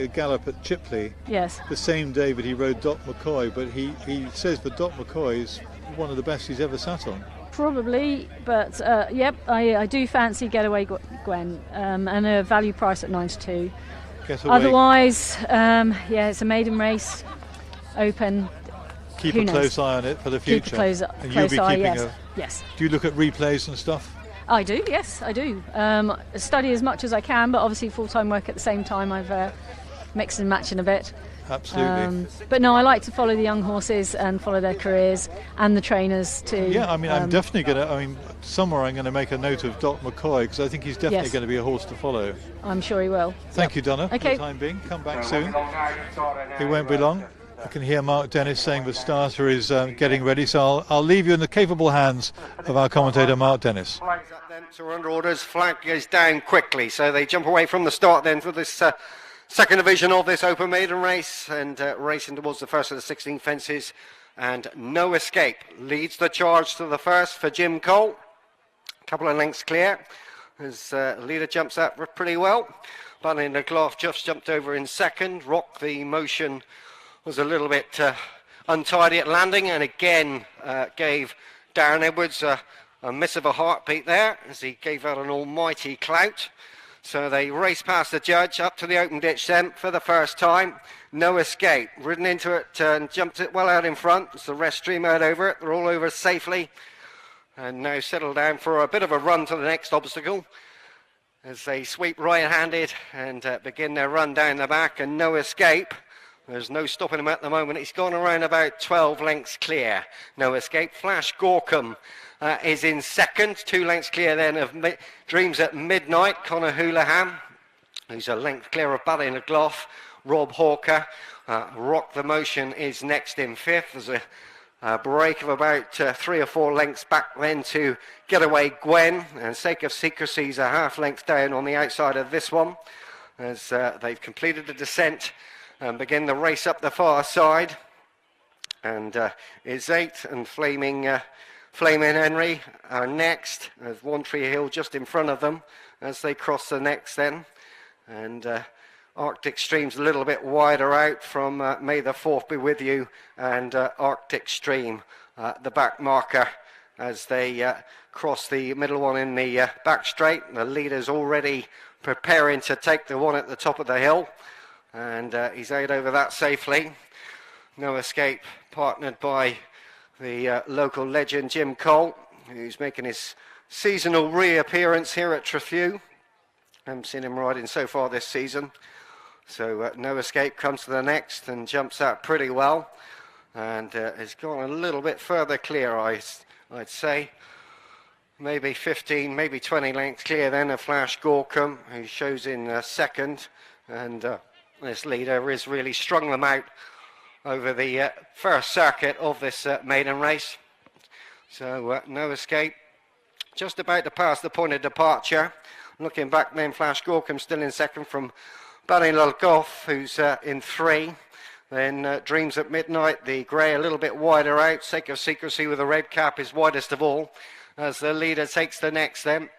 gallop at Chipley. Yes. The same day that he rode Doc McCoy, but he says that Doc McCoy is one of the best he's ever sat on. Probably, but I do fancy Getaway Gwen, and a value price at 9-2. Otherwise, it's a maiden race, open. Keep a close eye on it for the future. Keep a close eye, yes. Do you look at replays and stuff? I do, yes, I do. Study as much as I can, but obviously full-time work at the same time. I've mixed and matching a bit. Absolutely. But no, I like to follow the young horses and follow their careers and the trainers too. Yeah, I mean, I'm definitely going to, somewhere I'm going to make a note of Doc McCoy, because I think he's definitely going to be a horse to follow. I'm sure he will. Thank you, Donna, for the time being. Come back soon. It won't be long. I can hear Mark Dennis saying the starter is getting ready, so I'll leave you in the capable hands of our commentator, Mark Dennis. Flags up then, so we're under orders. Flag goes down quickly, so they jump away from the start then for this second division of this open maiden race, and racing towards the first of the 16 fences. And No Escape leads the charge to the first for Jim Cole. A couple of lengths clear as leader jumps up pretty well. Bunny and the Gloff just jumped over in second. Rock the Motion was a little bit untidy at landing, and again gave Darren Edwards a miss of a heartbeat there as he gave out an almighty clout. So they race past the judge up to the open ditch then for the first time. No Escape, ridden into it and jumped it well out in front as the rest stream out over it. They're all over safely and now settle down for a bit of a run to the next obstacle as they sweep right-handed and begin their run down the back. And No Escape, there's no stopping him at the moment. He's gone around about 12 lengths clear. No Escape. Flash Gorkum is in second. 2 lengths clear then of Dreams at Midnight. Conor Houlihan, who's a length clear of Bally and a Gloff. Rob Hawker. Rock the Motion is next in fifth. There's a break of about 3 or 4 lengths back then to Getaway Gwen. And Sake of Secrecy is a half length down on the outside of this one as they've completed the descent and begin the race up the far side. And Is 8 and Flaming Henry are next. There's One Tree Hill just in front of them as they cross the next then. And Arctic Stream's a little bit wider out from May the 4th be with you, and Arctic Stream, the back marker as they cross the middle one in the back straight. The leader's already preparing to take the one at the top of the hill. And he's out over that safely. No Escape partnered by the local legend Jim Cole, who's making his seasonal reappearance here at Trethew. I haven't seen him riding so far this season. So No Escape comes to the next and jumps out pretty well, and has gone a little bit further clear, I'd say. Maybe 15, maybe 20 lengths clear then of Flash Gorcum, who shows in second, and this leader has really strung them out over the first circuit of this maiden race. So No Escape just about to pass the point of departure. Looking back then, Flash Gorcum still in second from Ballylulgoff, who's in 3. Then Dreams at Midnight, the grey a little bit wider out. Sake of Secrecy with the red cap is widest of all, as the leader takes the next then,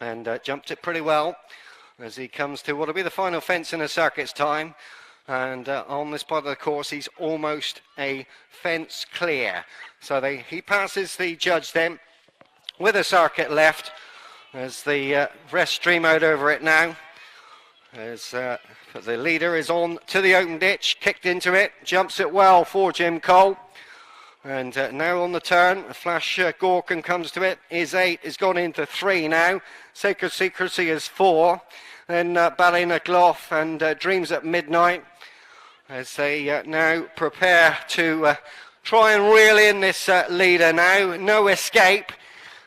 and jumped it pretty well as he comes to what will be the final fence in a circuit's time. And on this part of the course, he's almost a fence clear. So he passes the judge then with a circuit left, as the rest stream out over it now. As the leader is on to the open ditch, kicked into it, jumps it well for Jim Cole. And now on the turn, Flash Gorcum comes to it. Is 8, is gone into 3 now. Sake of Secrecy is 4. Then Ballylulgoff and Dreams at Midnight, as they now prepare to try and reel in this leader now. No Escape.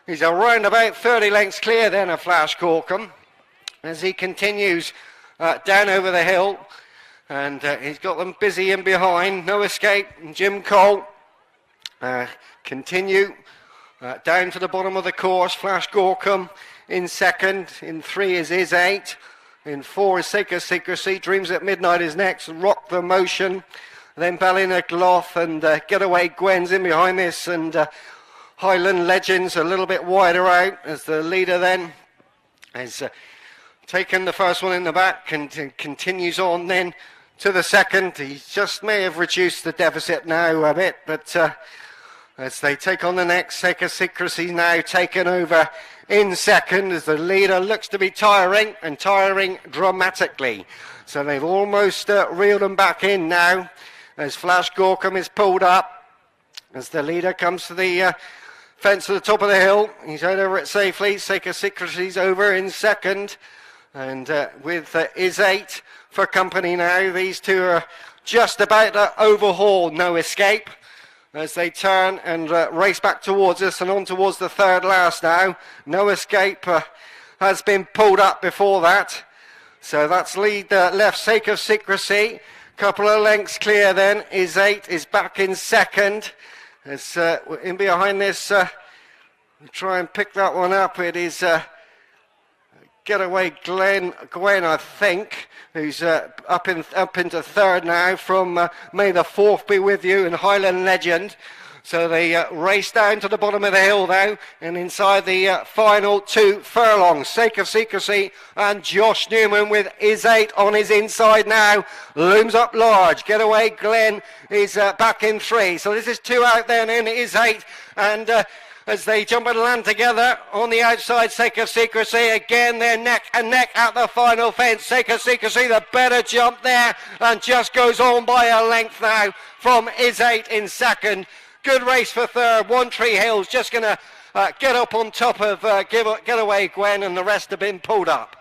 He's around about 30 lengths clear then of Flash Gorcum, as he continues down over the hill, and he's got them busy in behind. No Escape and Jim Cole continue down to the bottom of the course. Flash Gorcum in second. In 3 is 8. In 4 is Sake of Secrecy. Dreams at Midnight is next. Rock the Motion. Then Ballylulgoff and Getaway Gwen's in behind this, and Highland Legends a little bit wider out, as the leader then has taken the first one in the back and continues on then to the second. He just may have reduced the deficit now a bit, but as they take on the next, Sake of Secrecy now taken over in second, as the leader looks to be tiring, and tiring dramatically. So they've almost reeled them back in now, as Flash Gorcum is pulled up, as the leader comes to the fence at the top of the hill. He's out over it safely. Sake of Secrecy's over in second, and with is 8 for company now. These two are just about to overhaul No Escape as they turn and race back towards us and on towards the third last now. No Escape has been pulled up before that, so that's lead left Sake of Secrecy. Couple of lengths clear then. Is 8 is back in second. It's in behind this. We'll try and pick that one up. It is Getaway Gwen, I think, who's up into third now from May the 4th Be With You and Highland Legend. So they race down to the bottom of the hill now, and inside the final 2 furlongs, Sake of Secrecy and Josh Newman with Is 8 on his inside now, looms up large. Getaway Glen is back in 3. So this is 2 out there, and in Is 8, and as they jump and land together on the outside, Sake of Secrecy again, they're neck and neck at the final fence. Sake of Secrecy the better jump there, and just goes on by a length now from Is 8 in second. Good race for third. One Tree Hill's just going to get up on top of Getaway Gwen, and the rest have been pulled up.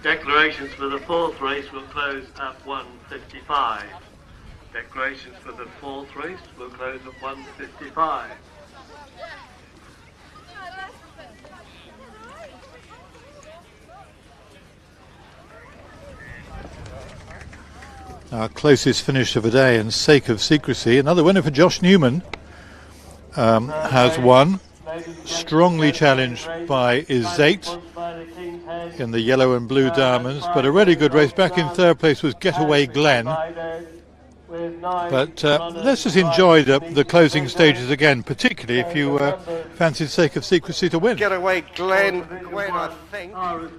Declarations for the 4th race will close at 1:55. Declarations for the 4th race will close at 1:55. our closest finish of the day, and Sake of Secrecy. Another winner for Josh Newman, has won. Strongly challenged by Izate in the yellow and blue diamonds, but a really good race. Back in third place was Getaway Glen. But let's just enjoy the closing stages again, particularly if you fancied Sake of Secrecy to win. Getaway Gwen, I think, who's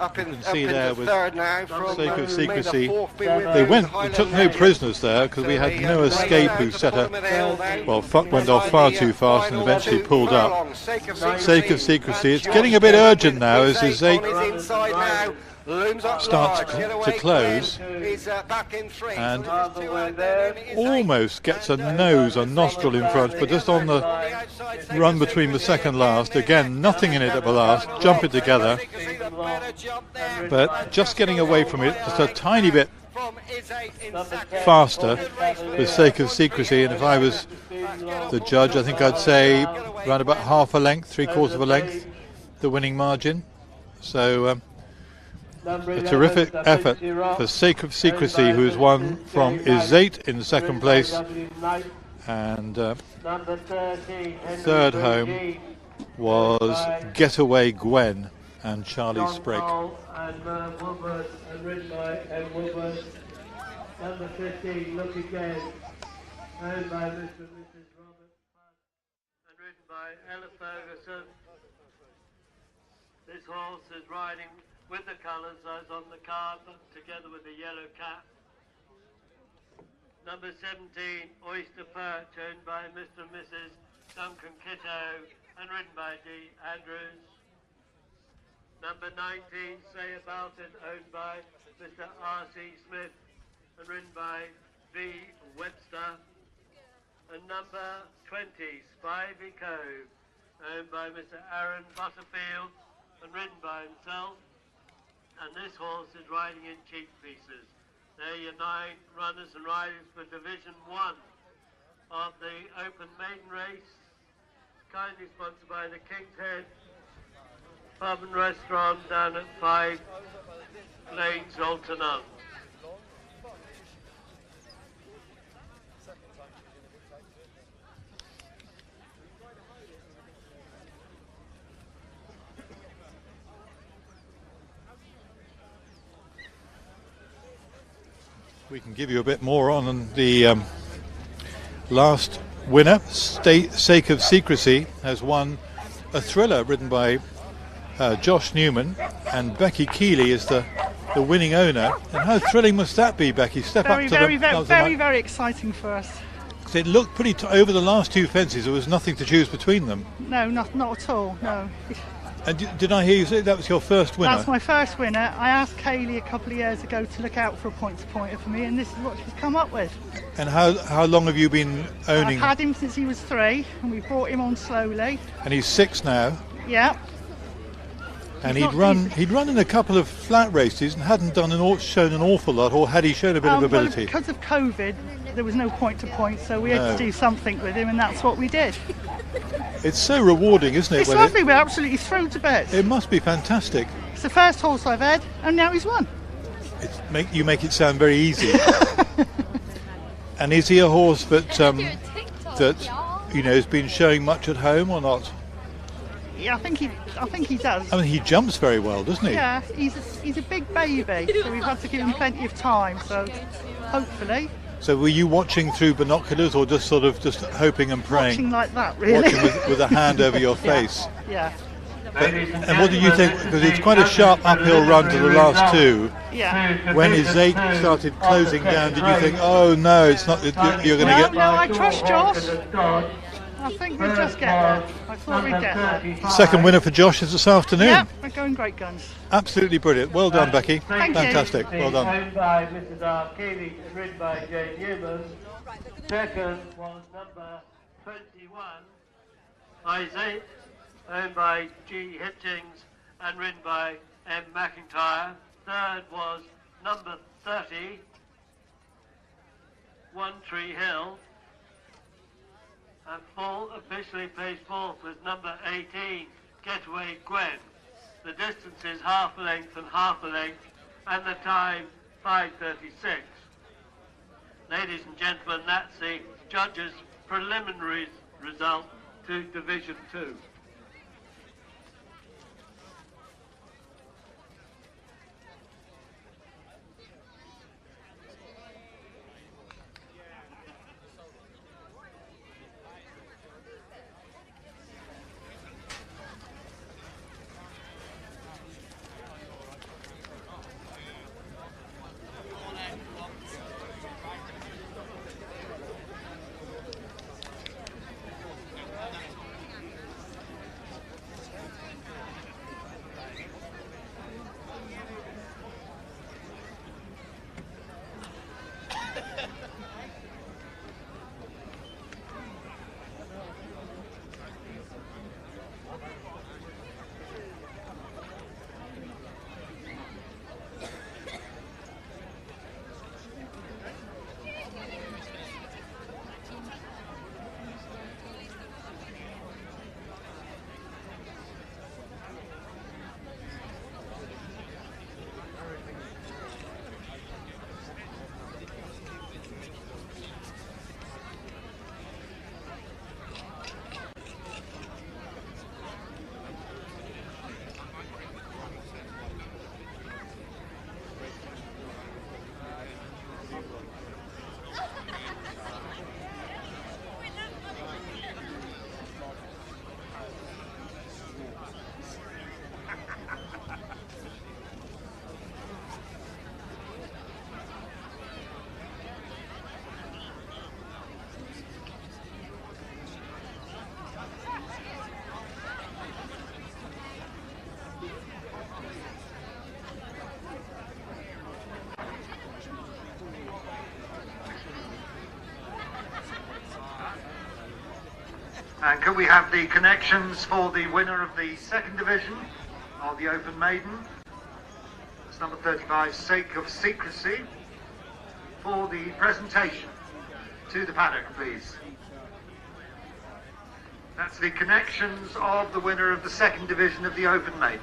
up in third now. From Sake of Secrecy. They took no prisoners there because we had No Escape, who set went off far too fast and eventually pulled up. Sake of Secrecy. It's getting a bit urgent now as Izate starts to close and almost gets a nose, a nostril in front, but just on the run between the second last. Again, nothing in it at the last. Jump it together, but just getting away from it just a tiny bit faster for Sake of Secrecy. And if I was the judge, I think I'd say around about half a length, 3/4 of a length, the winning margin. So a terrific effort for Sake of Secrecy, who has won from Izate in second place, and third home was Getaway Gwen and Charlie Sprague. Number 15, Look Again, owned by Mr. and Mrs. Robert, and ridden by Ella Ferguson. This horse is riding with the colours as on the card, together with the yellow cap. Number 17, Oyster Perch, owned by Mr. and Mrs. Duncan Kitto, and ridden by D. Andrews. Number 19, Say About It, owned by Mr. R.C. Smith, and ridden by V. Webster. And number 20, Spivey Cove, owned by Mr. Aaron Butterfield, and ridden by himself. And this horse is riding in cheek pieces. They're your 9 runners and riders for Division 1 of the Open Maiden Race, kindly sponsored by the King's Head Pub and Restaurant down at 5 Lanes, Alton. We can give you a bit more on the last winner. Sake of Secrecy has won a thriller ridden by Josh Newman, and Becky Keeley is the winning owner. And how thrilling must that be, Becky? Step up to very exciting for us. Because it looked pretty over the last 2 fences. There was nothing to choose between them. No, not at all. No. And did I hear you say that was your first winner? That's my first winner. I asked Kaylee a couple of years ago to look out for a point-to-pointer for me, and this is what she's come up with. And how long have you been owning? I've had him since he was 3, and we brought him on slowly. And he's 6 now. Yeah. And he'd run in a couple of flat races and hadn't shown an awful lot, or had he shown a bit of ability? Well, because of COVID, there was no point-to-point, so we had to do something with him, and that's what we did. It's so rewarding, isn't it? It's lovely. We're absolutely thrilled to bits. It must be fantastic. It's the first horse I've had, and now he's won. You make it sound very easy. And is he a horse that has been showing much at home or not? Yeah, I think he does. I mean, he jumps very well, doesn't he? Yeah, he's a big baby, so we've had to give him plenty of time. So hopefully. So were you watching through binoculars, or just hoping and praying? Watching like that, really. Watching with a hand over your face. Yeah. And what did you think? Because it's quite a sharp uphill run to the last 2. Yeah. When Izate started closing down, did you think, oh no, it's not? You're going to get? No, I trust Josh. I think we'll just get there. I thought we'd get there. Second winner for Josh is this afternoon. Yeah, we're going great guns. Absolutely brilliant. Well done, Becky. Thank Fantastic. you. Well done. Owned by Mrs. R. Keeley and ridden by Jane Newman. Second was number 21, Isaac, owned by G. Hitchings and ridden by M. McIntyre. Third was number 30, One Tree Hill. And officially placed 4th was number 18, Getaway Gwen. The distance is half a length and half a length, and the time 5:36. Ladies and gentlemen, that's the judges' preliminary result to Division 2. And can we have the connections for the winner of the second division of the Open Maiden? It's number 35, Sake of Secrecy, for the presentation to the paddock, please. That's the connections of the winner of the second division of the Open Maiden.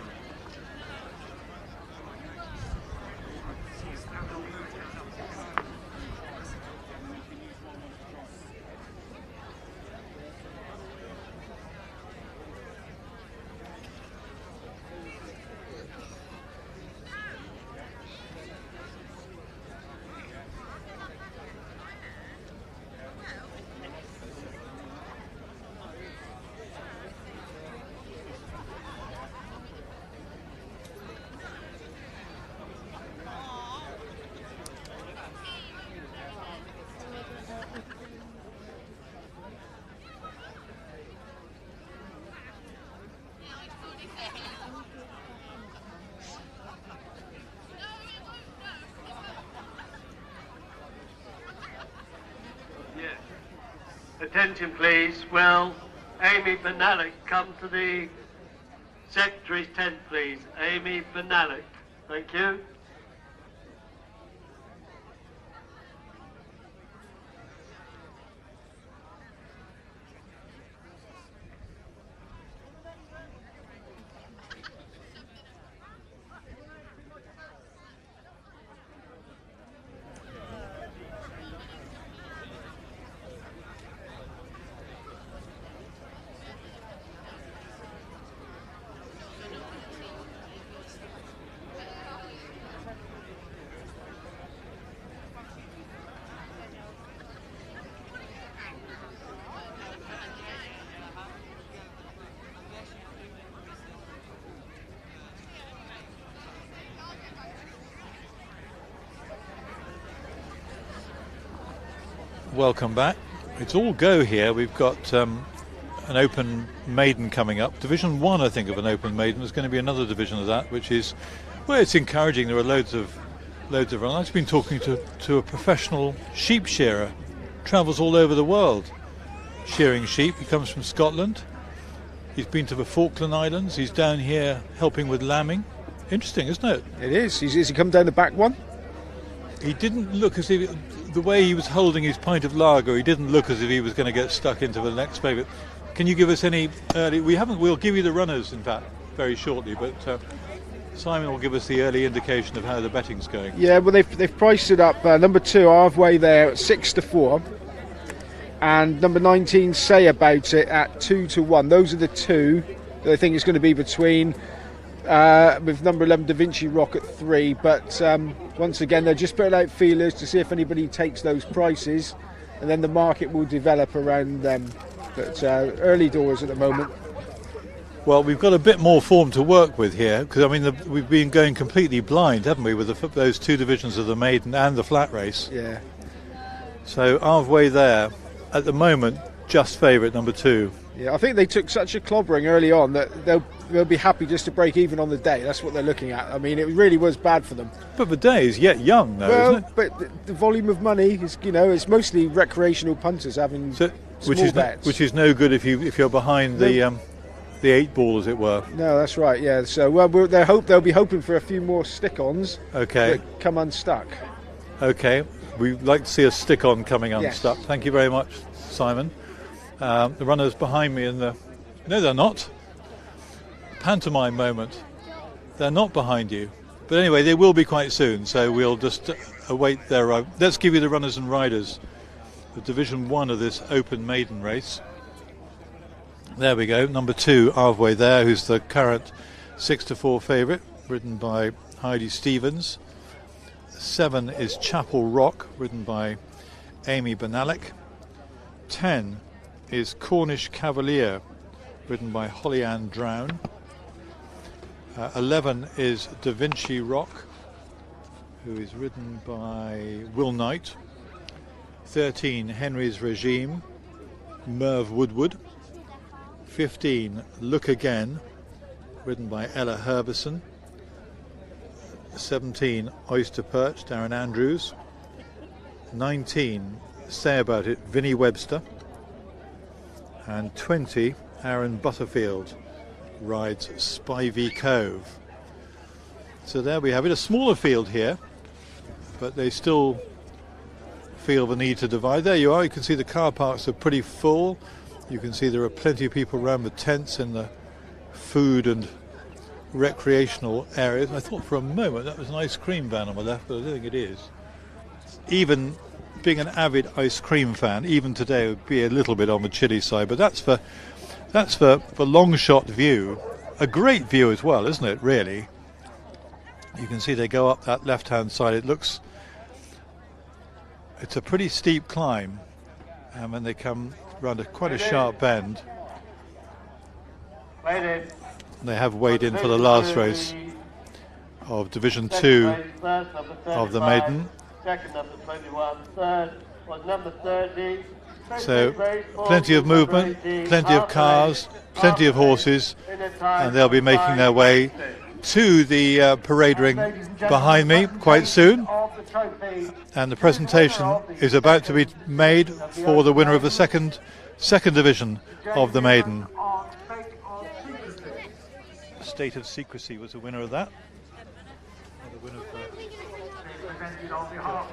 Attention please. Will Amy Benalik come to the Secretary's tent please? Amy Benalik. Thank you. Welcome back. It's all go here. We've got an Open Maiden coming up. Division 1, I think, of an Open Maiden. There's going to be another division of that, which is, well, it's encouraging. There are loads of runners. I've been talking to a professional sheep shearer. Travels all over the world shearing sheep. He comes from Scotland. He's been to the Falkland Islands. He's down here helping with lambing. Interesting, isn't it? It is. Has he come down the back one? He didn't look as if, the way he was holding his pint of lager, he didn't look as if he was going to get stuck into the next favourite. Can you give us any early? We'll give you the runners, in fact, very shortly. But Simon will give us the early indication of how the betting's going. Yeah, well, they've priced it up. Number 2, halfway there, at 6-4. And number 19, Say About It, at 2-1. Those are the two that I think it's going to be between, with number 11, Da Vinci Rock, at 3. But once again, they're just putting out feelers to see if anybody takes those prices, and then the market will develop around them. But early doors at the moment. Well, we've got a bit more form to work with here, because I mean we've been going completely blind, haven't we, with those two divisions of the maiden and the flat race. Yeah. So halfway there, at the moment, just favourite number 2. Yeah, I think they took such a clobbering early on that they'll be happy just to break even on the day. That's what they're looking at. I mean, it really was bad for them. But the day is yet young, though, isn't it? But the volume of money is, it's mostly recreational punters having small bets. Which is no good if you're behind the 8 ball, as it were. No, that's right. Yeah. So they'll be hoping for a few more stick-ons. Okay. That come unstuck. Okay. We'd like to see a stick-on coming unstuck. Yes. Thank you very much, Simon. The runners behind me no, they're not. Pantomime moment. They're not behind you. But anyway, they will be quite soon. So we'll just await their arrival. Let's give you the runners and riders. The Division 1 of this open maiden race. There we go, number 2 halfway there, who's the current 6-4 favourite, ridden by Heidi Stevens. 7 is Chapel Rock, ridden by Amy Benalik. 10 is Cornish Cavalier, ridden by Holly Ann Drown. 11 is Da Vinci Rock, who is ridden by Will Knight. 13, Henry's Regime, Merv Woodward. 15, Look Again, ridden by Ella Herbison. 17, Oyster Perch, Darren Andrews. 19, Say About It, Vinny Webster. And 20, Aaron Butterfield rides Spivey Cove. So there we have it, a smaller field here, but they still feel the need to divide. There you are, you can see the car parks are pretty full. You can see there are plenty of people around the tents in the food and recreational areas. I thought for a moment that was an ice cream van on my left, but I don't think it is. Even being an avid ice cream fan, even today would be a little bit on the chilly side, but that's for long shot view. A great view as well, isn't it, really? You can see they go up that left hand side. It's a pretty steep climb, and when they come round quite a sharp bend. They have weighed in for the last race of Division 2 of the maiden. Second, number 21. Third was number 30. So plenty of movement, plenty of cars, plenty of horses, and they'll be making their way to the parade ring behind me quite soon. And the presentation is about to be made for the winner of the second division of the maiden. State of Secrecy was the winner of that. The winner for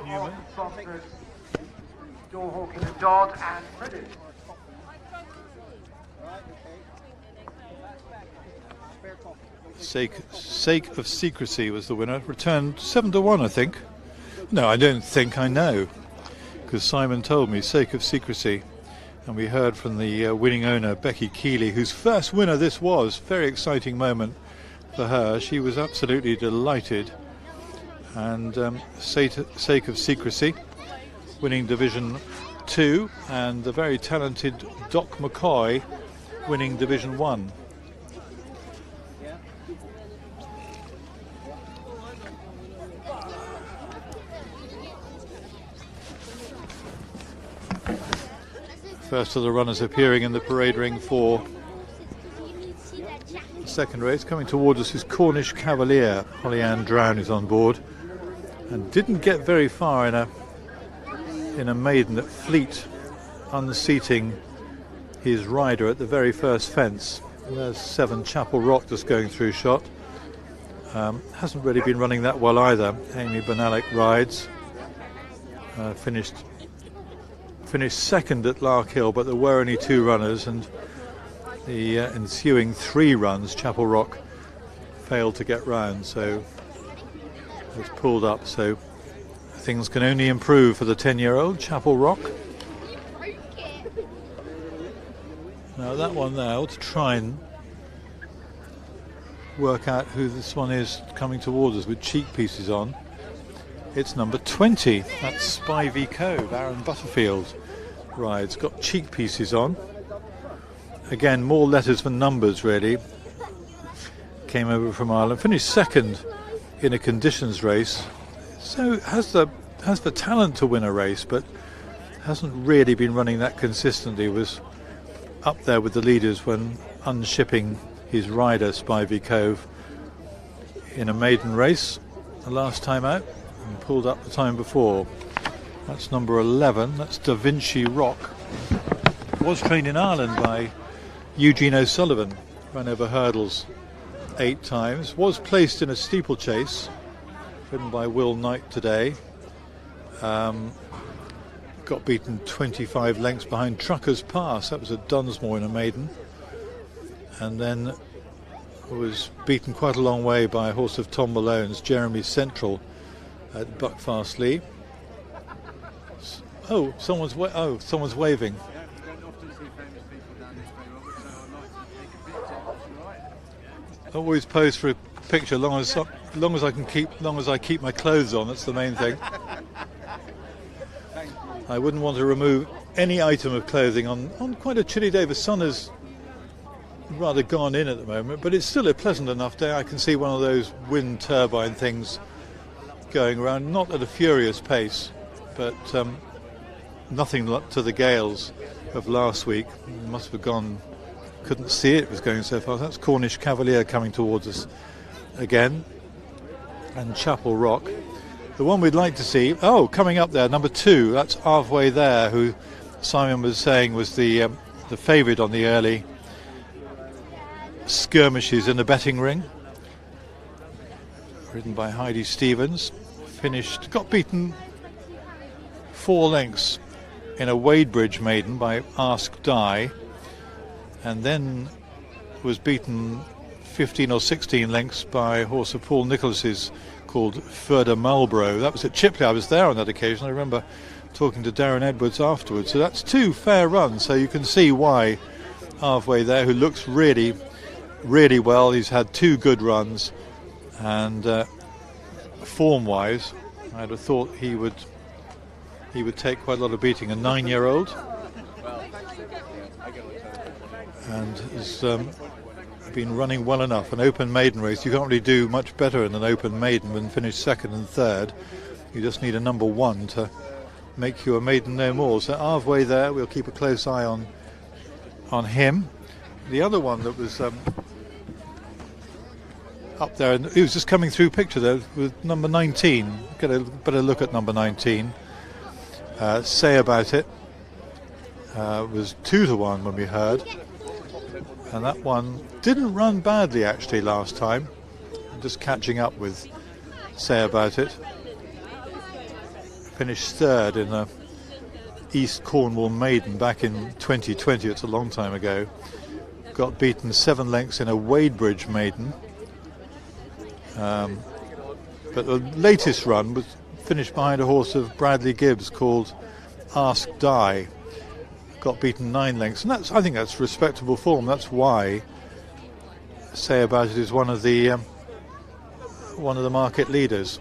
Newman. Sake of Secrecy was the winner. Returned 7-1, I think. No, I don't think, I know, because Simon told me Sake of Secrecy, and we heard from the winning owner, Becky Keeley, whose first winner this was. Very exciting moment for her. She was absolutely delighted. And Sake of Secrecy winning Division 2, and the very talented Doc McCoy winning Division 1. First of the runners appearing in the parade ring for the second race. Coming towards us is Cornish Cavalier. Holly Ann Drown is on board and didn't get very far in a maiden at Fleet, unseating his rider at the very first fence. And there's 7 Chapel Rock just going through shot. Hasn't really been running that well either. Amy Benalik rides. Finished second at Lark Hill, but there were only 2 runners, and the ensuing 3 runs, Chapel Rock failed to get round, so it's pulled up, so things can only improve for the 10-year-old Chapel Rock. Now that one now, to try and work out who this one is coming towards us with cheek pieces on. It's number 20, that's Spivey Cove, Aaron Butterfield rides, got cheek pieces on. Again, more letters than numbers really. Came over from Ireland, finished second in a conditions race, so has the talent to win a race, but hasn't really been running that consistently. Was up there with the leaders when unshipping his rider Spivey Cove in a maiden race the last time out, and pulled up the time before. That's number 11, that's Da Vinci Rock. Was trained in Ireland by Eugene O'Sullivan, ran over hurdles 8 times, was placed in a steeplechase ridden by Will Knight today. Got beaten 25 lengths behind Trucker's Pass, that was at Dunsmore in a maiden, and then was beaten quite a long way by a horse of Tom Malone's, Jeremy Central, at Buckfastleigh. Oh, someone's waving. Always pose for a picture, long as I keep my clothes on. That's the main thing. I wouldn't want to remove any item of clothing on quite a chilly day. The sun has rather gone in at the moment, but it's still a pleasant enough day. I can see one of those wind turbine things going around, not at a furious pace, but nothing to the gales of last week. It must have gone, couldn't see it was going so fast. That's Cornish Cavalier coming towards us again, and Chapel Rock. The one we'd like to see, coming up there, number 2, that's Halfway There, who Simon was saying was the favourite on the early skirmishes in the betting ring. Ridden by Heidi Stevens, got beaten 4 lengths in a Wadebridge maiden by Ask Di, and then was beaten 15 or 16 lengths by a horse of Paul Nicholas's called Further Marlborough. That was at Chipley. I was there on that occasion. I remember talking to Darren Edwards afterwards. So that's 2 fair runs, so you can see why Halfway There, who looks really, really well. He's had 2 good runs, and form-wise, I'd have thought he would take quite a lot of beating. A 9-year-old, and has been running well enough. An open maiden race, you can't really do much better in an open maiden than finish 2nd and 3rd. You just need a number 1 to make you a maiden no more. So Halfway There, we'll keep a close eye on him. The other one that was up there, and he was just coming through picture there with number 19. Get a better look at number 19. Say About It was 2-1 when we heard, and that one didn't run badly actually last time. Just catching up with Say About It. Finished 3rd in a East Cornwall maiden back in 2020. It's a long time ago. Got beaten 7 lengths in a Wadebridge maiden. But the latest run was finished behind a horse of Bradley Gibbs called Ask Di. Got beaten 9 lengths, and I think that's respectable form. That's why Say About It is one of the market leaders.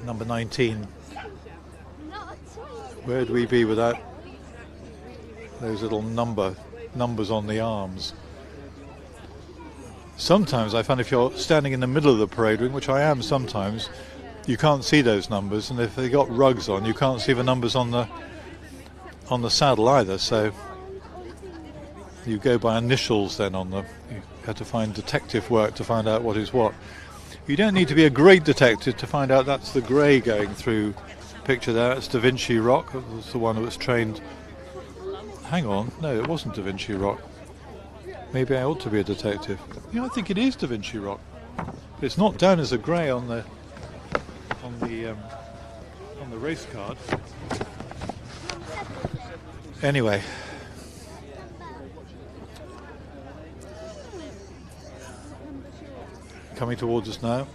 Number 19. Where'd we be without those little numbers on the arms? Sometimes I find if you're standing in the middle of the parade ring, which I am sometimes, you can't see those numbers, and if they got rugs on, you can't see the numbers on the saddle either. So you go by initials then you have to find detective work to find out what is what. You don't need to be a great detective to find out that's the grey going through picture there. It's Da Vinci Rock. That was the one that was trained. Hang on, no, it wasn't Da Vinci Rock. Maybe I ought to be a detective. Yeah, I think it is Da Vinci Rock. But it's not down as a grey on the race card. Anyway, coming towards us now.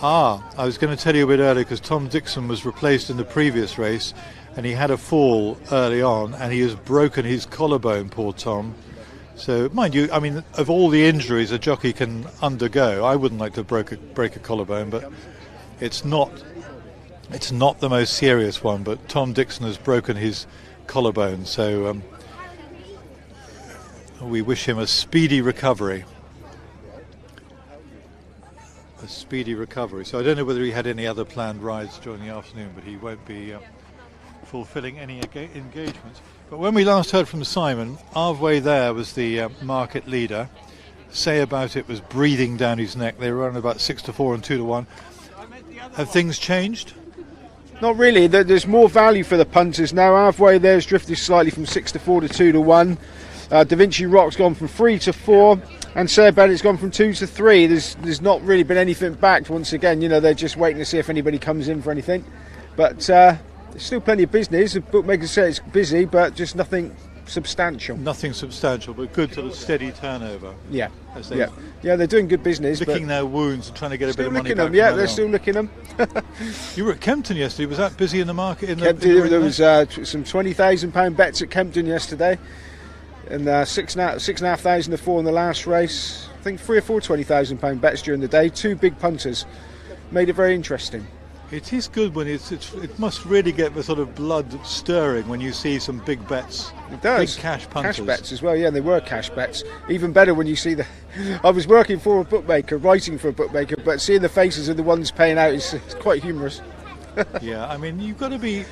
I was going to tell you a bit earlier because Tom Dixon was replaced in the previous race and he had a fall early on and he has broken his collarbone, poor Tom. So, mind you, I mean, of all the injuries a jockey can undergo, I wouldn't like to break a collarbone, but it's not the most serious one. But Tom Dixon has broken his collarbone, so we wish him a speedy recovery. A speedy recovery. So I don't know whether he had any other planned rides during the afternoon, but he won't be fulfilling any engagements. But when we last heard from Simon, Arvway there was the market leader. Say About It was breathing down his neck. They were running about 6-4 and 2-1. Have things changed? Not really. There's more value for the punters now. Arvway there's drifted slightly from 6-4 to 2-1. Da Vinci Rock's gone from 3-4, and Say About It's gone from 2-3. There's not really been anything backed. Once again, you know, they're just waiting to see if anybody comes in for anything. But there's still plenty of business. The bookmakers say it's busy, but just nothing substantial. Nothing substantial, but good sort of steady turnover. Yeah, they're doing good business. Licking their wounds and trying to get a bit of money back. Them. Yeah, they're still licking them. You were at Kempton yesterday. Was that busy in the market? There was some £20,000 bets at Kempton yesterday, and £6,500 to 4 in the last race. I think 3 or 4 £20,000 bets during the day. 2 big punters made it very interesting. It is good when it must really get the sort of blood stirring when you see some big bets. It does. Big cash punters. Cash bets as well, yeah, they were cash bets. Even better when you see I was working for a bookmaker, writing for a bookmaker, but seeing the faces of the ones paying out is quite humorous. Yeah, I mean, you've got to be...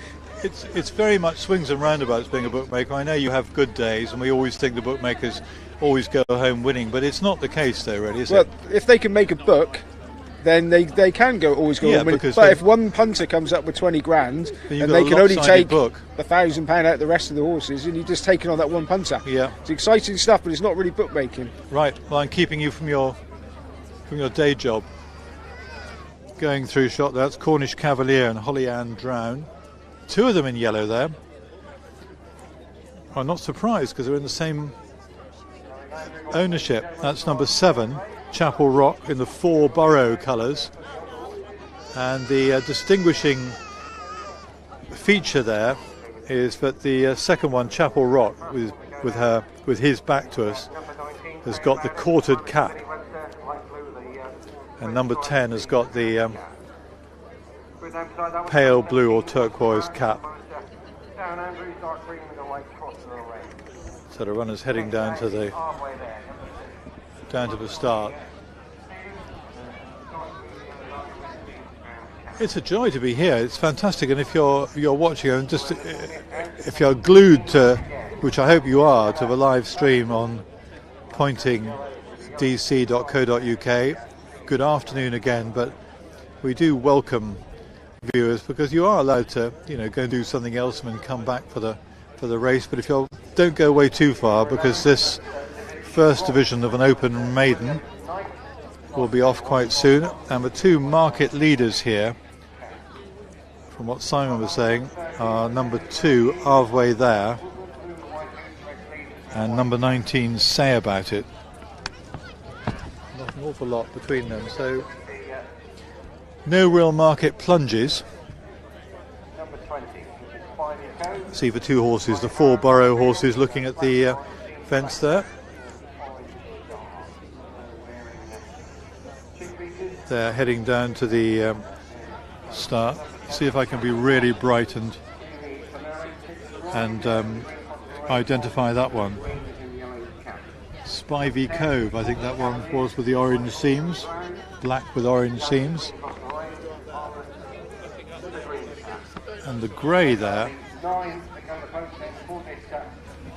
It's very much swings and roundabouts being a bookmaker. I know you have good days, and we always think the bookmakers always go home winning, but it's not the case though, really, is it? Well, if they can make a book, then they can always go on winning. But if one punter comes up with 20 grand and they can only take £1,000 out the rest of the horses, and you're just taking on that one punter. Yeah, it's exciting stuff, but it's not really bookmaking. Right. Well, I'm keeping you from your day job. Going through shot, that's Cornish Cavalier and Holly Ann Drown. 2 of them in yellow there. I'm not surprised because they're in the same ownership. That's number 7. Chapel Rock in the 4 borough colours, and the distinguishing feature there is that the second one, Chapel Rock, with his back to us, has got the quartered cap, and number 10 has got the pale blue or turquoise cap. So the runner's heading down to the start. It's a joy to be here. It's fantastic, and if you're watching, and just if you're glued to, which I hope you are, to the live stream on pointingdc.co.uk, good afternoon again. But we do welcome viewers because you are allowed to, go and do something else and then come back for the race. But if you don't go away too far, because this first division of an open maiden will be off quite soon, and the 2 market leaders here, from what Simon was saying, are number 2 Arvway there and number 19 Say About It. Not an awful lot between them, so no real market plunges. See the 2 horses, the 4 borough horses, looking at the fence there. They're heading down to the start. See if I can be really bright and identify that one. Spivey Cove, I think that one was with the orange seams, black with orange seams. And the grey there.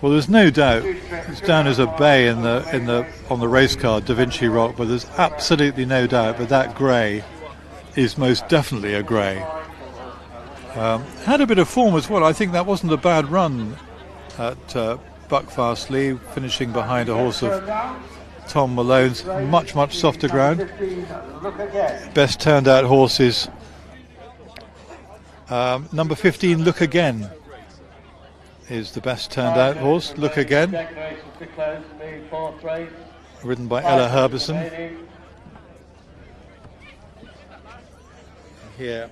Well, there's no doubt it's down as a bay on the race card, Da Vinci Rock, but there's absolutely no doubt that grey is most definitely a grey. Had a bit of form as well. I think that wasn't a bad run at Buckfastleigh, finishing behind a horse of Tom Malone's. Much softer ground. Best turned out horses. Number 15, Look Again, is the best turned out horse. Look Again, ridden by Ella Herbison. here.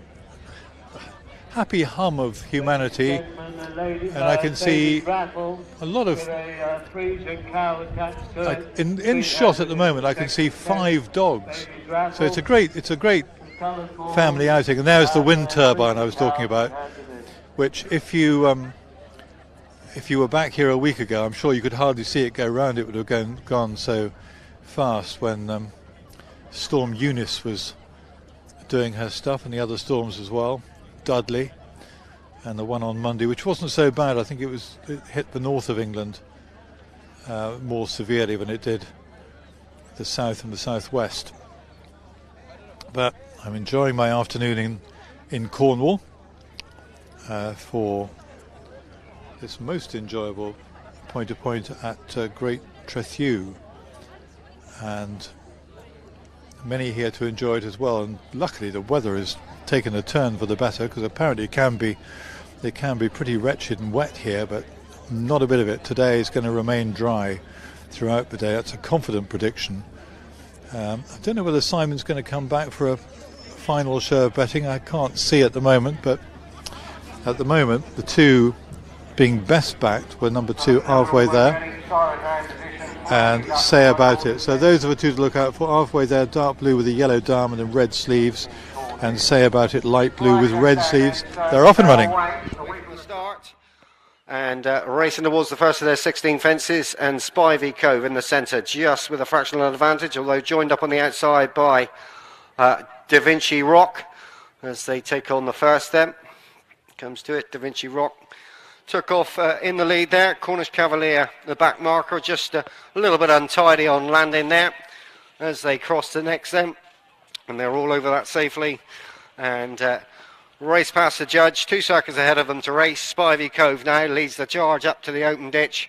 Happy hum of humanity, and I can see a lot of in shot at the moment. I can see 5 dogs, so it's a great family outing. And there's the wind turbine I was talking about, which if you were back here a week ago, I'm sure you could hardly see it go round. It would have gone so fast when Storm Eunice was doing her stuff, and the other storms as well. Dudley, and the one on Monday, which wasn't so bad. I think it hit the north of England more severely than it did the south and the southwest. But I'm enjoying my afternoon in Cornwall for this most enjoyable point-to-point at Great Trethew, and many here to enjoy it as well. And luckily the weather has taken a turn for the better, because apparently it can be pretty wretched and wet here, but not a bit of it. Today is going to remain dry throughout the day. That's a confident prediction. I don't know whether Simon's going to come back for a final show of betting. I can't see at the moment, but at the moment the two being best backed were number 2 Halfway There and Say About It. So those are the two to look out for. Halfway There dark blue with a yellow diamond and red sleeves, and Say About It light blue with red sleeves. They're off and running. And racing towards the first of their 16 fences, and Spivey Cove in the centre, just with a fractional advantage, although joined up on the outside by Da Vinci Rock as they take on the first then. Comes to it, Da Vinci Rock took off in the lead there. Cornish Cavalier, the back marker, just a little bit untidy on landing there as they cross the next then. And they're all over that safely, and race past the judge, 2 seconds ahead of them to race. Spivey Cove now leads the charge up to the open ditch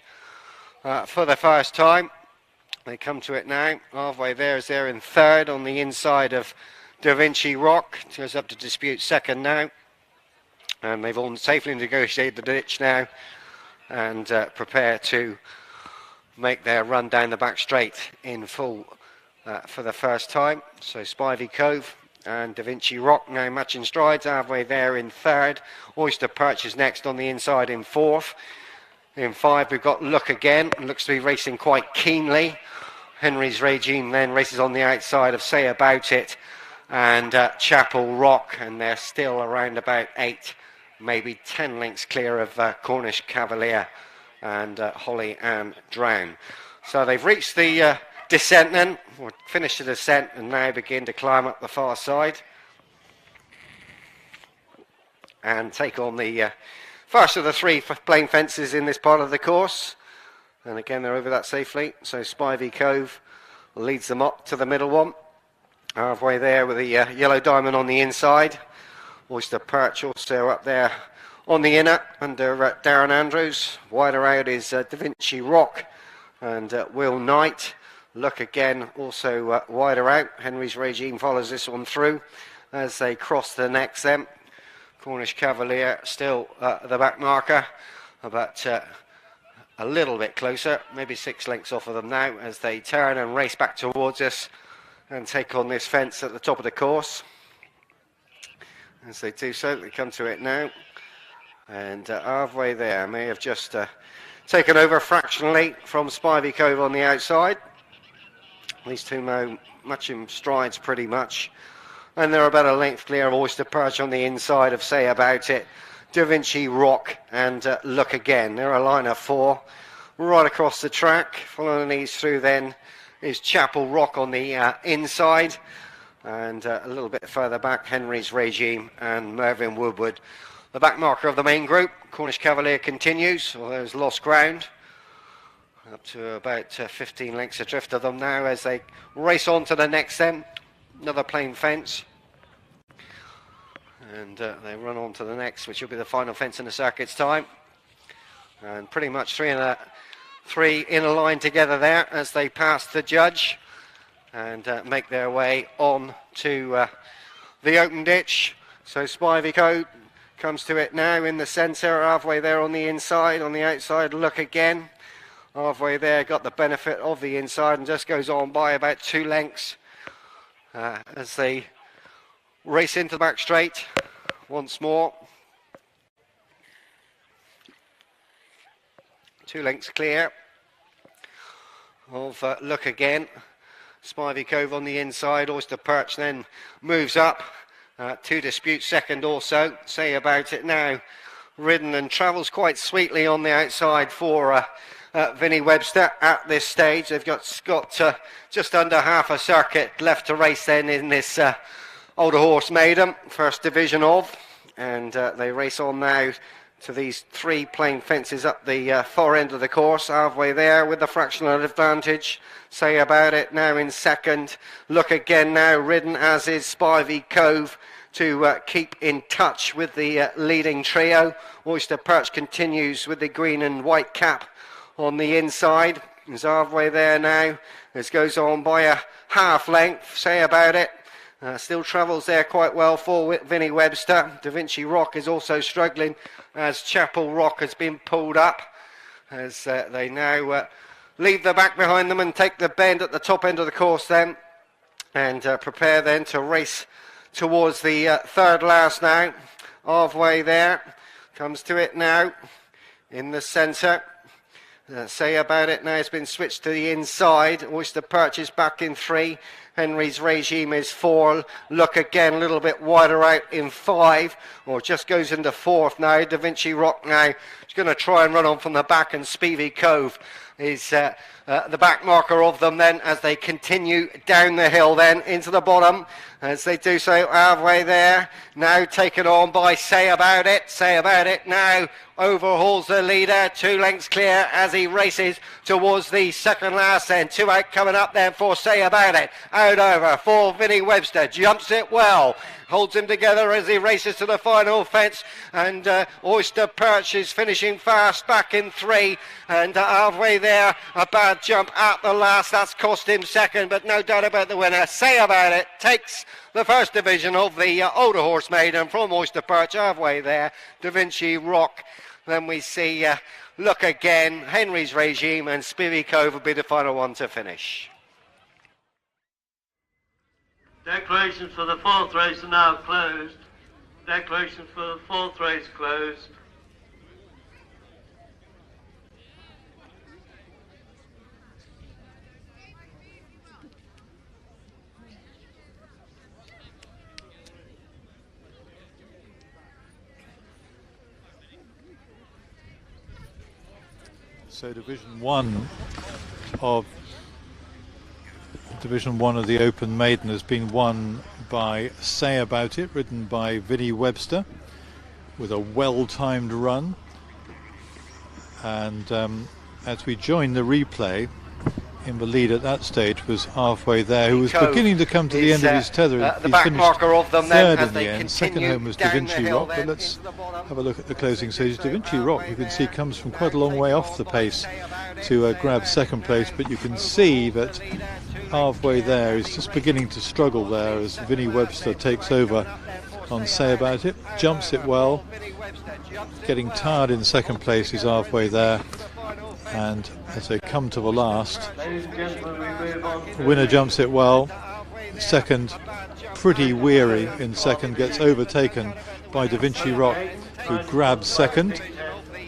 for the first time. They come to it now. Halfway There is there in third on the inside of Da Vinci Rock. Goes up to dispute second now, and they've all safely negotiated the ditch now and prepare to make their run down the back straight in full for the first time. So Spivey Cove and Da Vinci Rock now matching strides. Halfway There in third. Oyster Perch is next on the inside in fourth. In 5 we've got Look Again, looks to be racing quite keenly. Henry's Regime then races on the outside of Say About It and Chapel Rock, and they're still around about 8, maybe 10 lengths clear of Cornish Cavalier and Holly Ann Drown. So they've reached the descent then, or finished the descent, and now begin to climb up the far side and take on the first of the 3 plain fences in this part of the course. And again, they're over that safely. So Spivey Cove leads them up to the middle one. Halfway There with a yellow diamond on the inside. Oyster Perch also up there on the inner under Darren Andrews. Wider out is Da Vinci Rock and Will Knight. Look Again also wider out. Henry's Regime follows this one through as they cross the next then. Cornish Cavalier still the back marker, but a little bit closer, maybe 6 lengths off of them now as they turn and race back towards us and take on this fence at the top of the course. As they do so, they come to it now, and Halfway There may have just taken over fractionally from Spivey Cove on the outside. These two now matching strides pretty much, and they're about a length clear of Oyster Perch on the inside of Say About It, Da Vinci Rock and Look Again. They're a line of 4 right across the track. Following these through then is Chapel Rock on the inside, and a little bit further back Henry's Regime and Mervyn Woodward, the back marker of the main group. Cornish Cavalier continues, although it's lost ground, up to about 15 lengths adrift of them now as they race on to the next then. Another plain fence, and they run on to the next, which will be the final fence in the circuit's time. And pretty much 3 in a line together there as they pass the judge and make their way on to the open ditch. So Spivey Cove comes to it now in the centre. Halfway There on the inside, on the outside Look Again. Halfway There got the benefit of the inside and just goes on by about 2 lengths as they race into the back straight once more. 2 lengths clear of Look Again. Spivey Cove on the inside. Oyster Perch then moves up to dispute second also. Say About It now ridden and travels quite sweetly on the outside for Vinny Webster at this stage. They've got just under half a circuit left to race then in this older horse maiden, first division of, and they race on now to these 3 plain fences up the far end of the course, halfway there with the fractional advantage. Say About It now in second. Look Again now ridden, as is Spivey Cove, to keep in touch with the leading trio. Oyster Perch continues with the green and white cap on the inside. He's halfway there now. This goes on by a half length. Say About It still travels there quite well for Vinny Webster. Da Vinci Rock is also struggling as Chapel Rock has been pulled up, as they now leave the back behind them and take the bend at the top end of the course then, and prepare then to race towards the third last now. Halfway there, comes to it now in the centre. Say About It now has been switched to the inside. Oyster Perch is back in 3. Henry's Regime is 4. Look Again a little bit wider out in 5, or just goes into 4th now. Da Vinci Rock now is going to try and run on from the back, and Spivey Cove is the back marker of them then as they continue down the hill then into the bottom. As they do so, halfway there, now taken on by Say About It. Say About It now overhauls the leader, 2 lengths clear as he races towards the second last then. 2 out coming up then for Say About It. Out over for Vinny Webster, jumps it well, holds him together as he races to the final fence, and Oyster Perch is finishing fast back in 3, and halfway there a bad jump at the last, that's cost him second, but no doubt about the winner. Say About It takes the first division of the older horse maiden from Oyster Perch. Halfway there, Da Vinci Rock. Then we see Look Again, Henry's Regime, and Spivey Cove will be the final one to finish. Declarations for the 4th race are now closed. Declarations for the 4th race closed. So Division 1 of the Open Maiden has been won by Say About It, ridden by Vinny Webster with a well-timed run. And as we join the replay, in the lead at that stage was halfway there, who was beginning to come to the end of his tether. The back marker of them then as they end. Second home was Da Vinci Rock, but let's have a look at the closing stage. Da Vinci Rock, you can see, comes from quite a long way off the pace to grab second place, but you can see that halfway there he's just beginning to struggle there as Vinny Webster takes over on Say About It, jumps it well, getting tired in second place. He's halfway there, and as they come to the last, the winner jumps it well. Second, pretty weary in second, gets overtaken by Da Vinci Rock, who grabs second,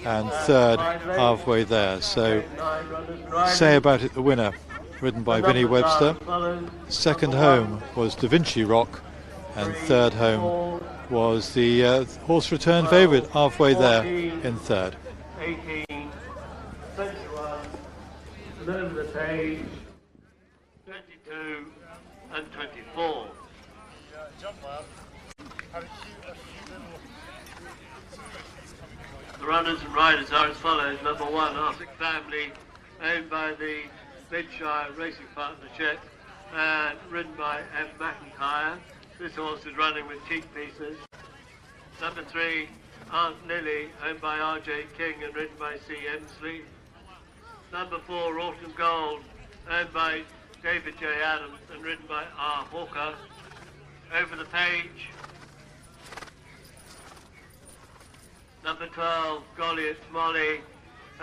and third halfway there. So Say About It, the winner, ridden by Vinny Webster. Second home was Da Vinci Rock, and third home was the horse return favourite, halfway there in third. 18, 21, middle of the page, 22 and 24. The runners and riders are as follows. Number 1, Arctic Family, owned by the Midshire Racing Partnership and ridden by M. McIntyre. This horse is running with cheek pieces. Number 3, Aunt Lily, owned by R.J. King and ridden by C. Emsley. Number 4, Autumn Gold, owned by David J. Adams and ridden by R. Hawker. Over the page. Number 12, Goliath Molly,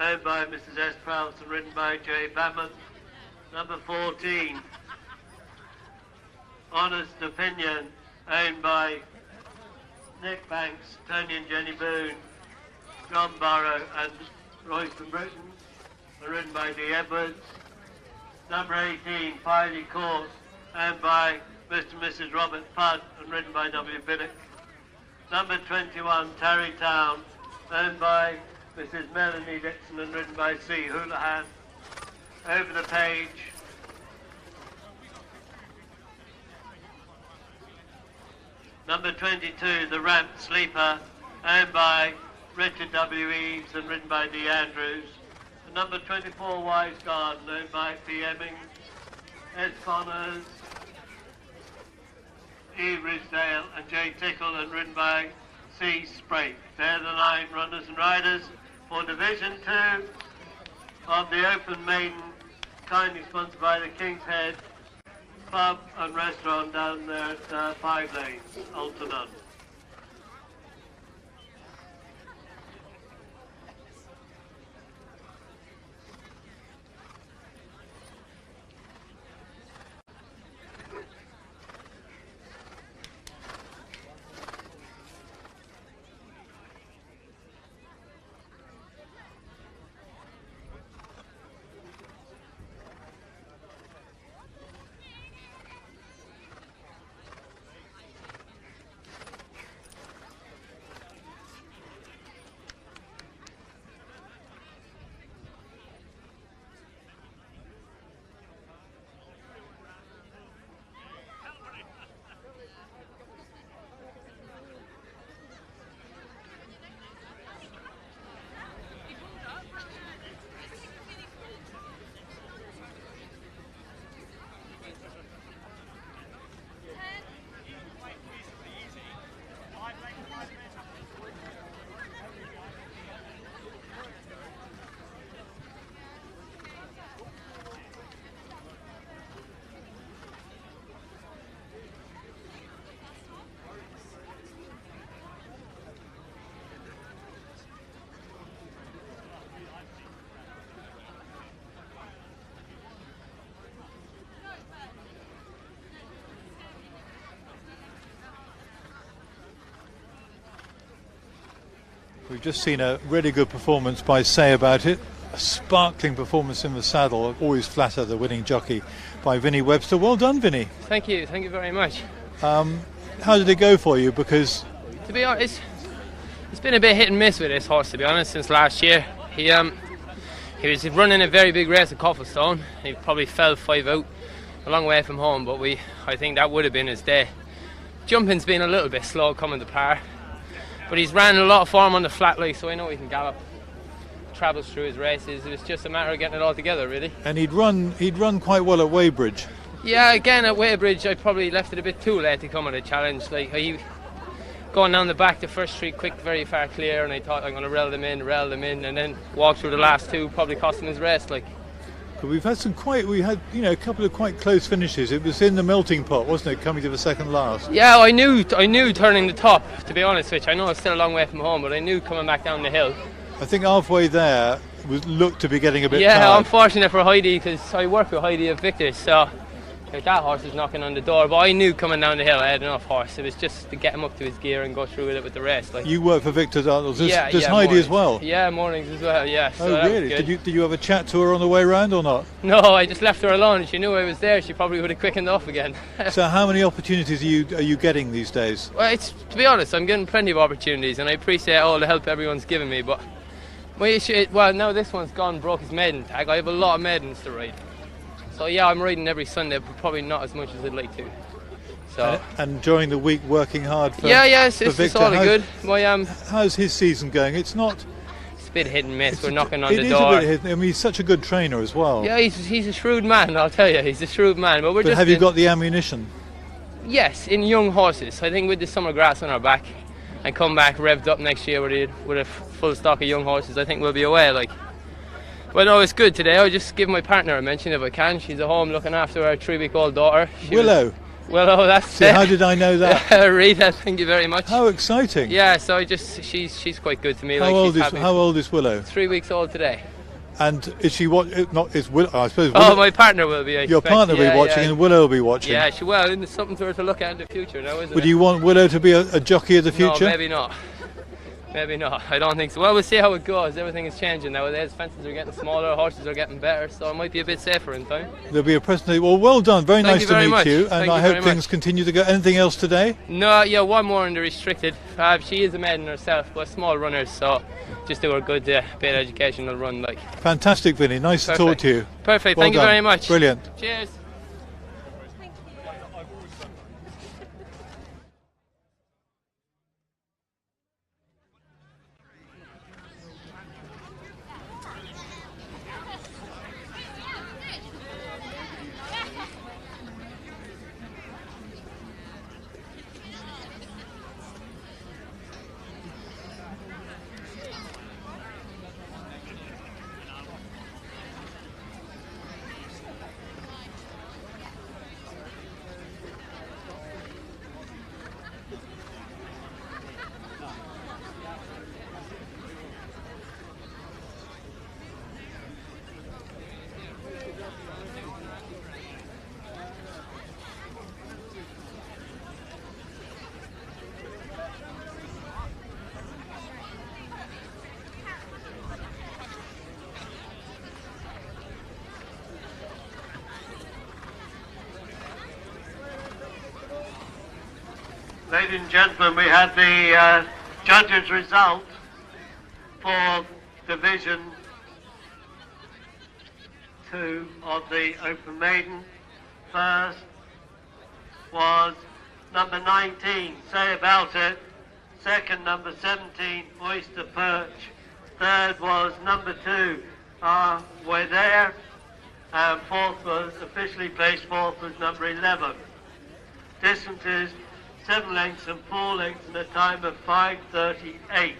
owned by Mrs. S. Prowse and ridden by J. Bammond. Number 14, Honest Opinion, owned by Nick Banks, Tony and Jenny Boone, John Barrow and Royston Britton, ridden by D. Edwards. Number 18, Filey Course, owned by Mr. and Mrs. Robert Pudd and ridden by W. Biddock. Number 21, Tarrytown, owned by Mrs. Melanie Dixon and ridden by C. Houlihan. Over the page, number 22, The Ramp Sleeper, owned by Richard W. Eves and ridden by D. Andrews. And number 24, Wise Garden, owned by P. Emmings, S. Connors, E. Risdale and J. Tickle and ridden by C. Sprake. They're the 9 runners and riders for Division 2 of the Open Maiden, kindly sponsored by the King's Head Pub and Restaurant down there at 5 Lanes, Alton. We've just seen a really good performance by Say About It. A sparkling performance in the saddle. Always flatter the winning jockey by Vinny Webster. Well done, Vinny. Thank you very much. How did it go for you? Because, to be honest, it's been a bit hit and miss with this horse, to be honest, since last year. He was running a very big race at Copplestone. He probably fell 5 out, a long way from home, but I think that would have been his day. Jumping's been a little bit slow coming to par, but he's ran a lot of form on the flat, like, so I know he can gallop. Travels through his races. It was just a matter of getting it all together, really. And he'd run quite well at Weybridge. Yeah, again at Weybridge, I probably left it a bit too late to come at a challenge. Like, going down the back, the first 3 quick, very far clear, and I thought I'm going to reel them in, and then walk through the last 2, probably cost him his race. Like, but we've had a couple of quite close finishes. It was in the melting pot, wasn't it, coming to the second last? Yeah, I knew turning the top, to be honest with you. I know it's still a long way from home, but I knew coming back down the hill. I think halfway there looked to be getting a bit tired. Yeah, unfortunate for Heidi, because I work with Heidi at Victor's, so that horse was knocking on the door. But I knew coming down the hill I had enough horse. It was just to get him up to his gear and go through with it with the rest. Like, you work for Victor Dartnall. Does Heidi mornings as well? Yeah, mornings as well. Yeah. Oh, so really? Did you have a chat to her on the way round or not? No, I just left her alone. If she knew I was there, she probably would have quickened off again. So, how many opportunities are you getting these days? Well, to be honest, I'm getting plenty of opportunities, and I appreciate all the help everyone's given me. But my issue, now this one's gone, broke his maiden tag. I have a lot of maidens to ride. So yeah, I'm riding every Sunday, but probably not as much as I'd like to. So and during the week, working hard for it's all good. How's his season going? It's a bit hit and miss. We're knocking on the door. It is a bit hit. I mean, he's such a good trainer as well. Yeah, he's a shrewd man. I'll tell you, he's a shrewd man. But have you got the ammunition? Yes, in young horses. I think with the summer grass on our back, and come back revved up next year with a full stock of young horses, I think we'll be away. Like. Well, no, it's good today. I'll just give my partner a mention if I can. She's at home looking after our 3-week-old daughter. Willow, that's it. How did I know that? Rita, thank you very much. How exciting. Yeah, so she's quite good to me. How old is Willow? 3 weeks old today. And is she what? Not is Will? I suppose. Oh, my partner will be. Your partner will be watching, and Willow will be watching. Yeah, she will. And it's something for her to look at in the future now, isn't it? Would you want Willow to be a jockey of the future? No, maybe not. Maybe not. I don't think so. Well, we'll see how it goes. Everything is changing nowadays. Fences are getting smaller, horses are getting better, so it might be a bit safer in time. There'll be a presentation. Well, well done. Very nice to meet you, and I hope things much. continue to go. Anything else today? No, yeah, one more in the restricted. She is a maiden herself, but small runners, so just do her good bit of educational run. Like. Fantastic, Vinny. Nice to talk to you. Perfect. Well Thank you done. very much. Brilliant. Cheers. Ladies and gentlemen, we had the judges' result for Division 2 of the Open Maiden. First was number 19, Say About It. Second, number 17, Oyster, Perch. Third was number 2, We're There. And fourth was, officially placed fourth, was number 11. Distances 7 lengths and 4 lengths in a time of 5:38.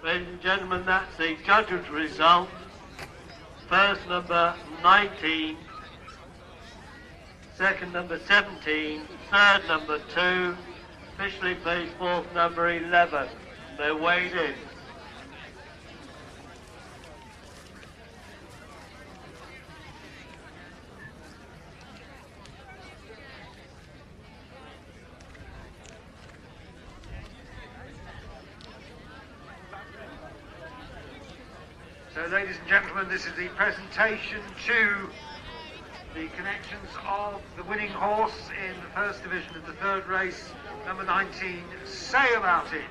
Ladies and gentlemen, that's the judges' result. First, number 19. Second, number 17. Third, number 2. Officially placed fourth, number 11. They're weighed in. So, ladies and gentlemen, this is the presentation to the connections of the winning horse in the first division of the third race, number 19, Say About It.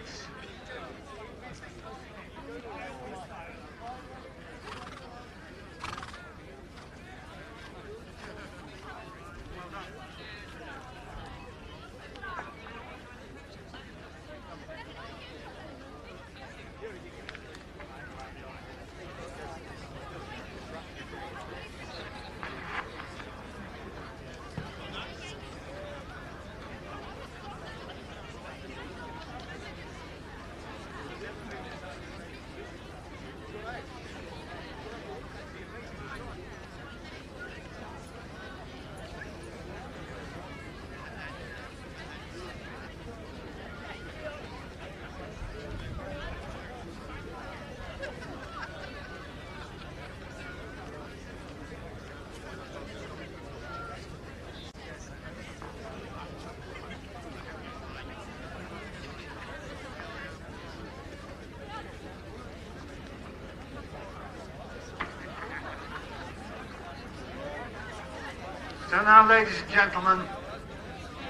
So now, ladies and gentlemen,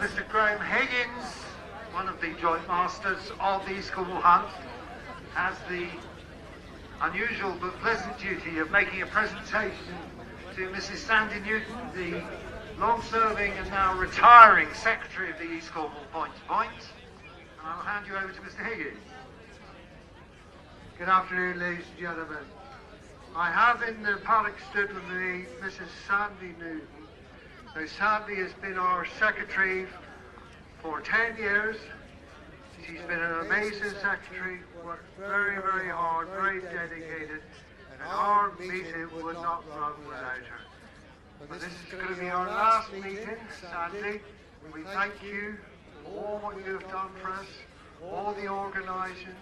Mr. Graham Higgins, one of the joint masters of the East Cornwall Hunt, has the unusual but pleasant duty of making a presentation to Mrs. Sandy Newton, the long-serving and now retiring Secretary of the East Cornwall Point to Point. And I will hand you over to Mr. Higgins. Good afternoon, ladies and gentlemen. I have in the paddock stood with me Mrs. Sandy Newton. Now, Sandy has been our secretary for 10 years. She's been an amazing secretary, worked very, very hard, very dedicated, and our meeting would not run without her. But this is going to be our last meeting, Sandy. We thank you for all what you have done for us, all the organising,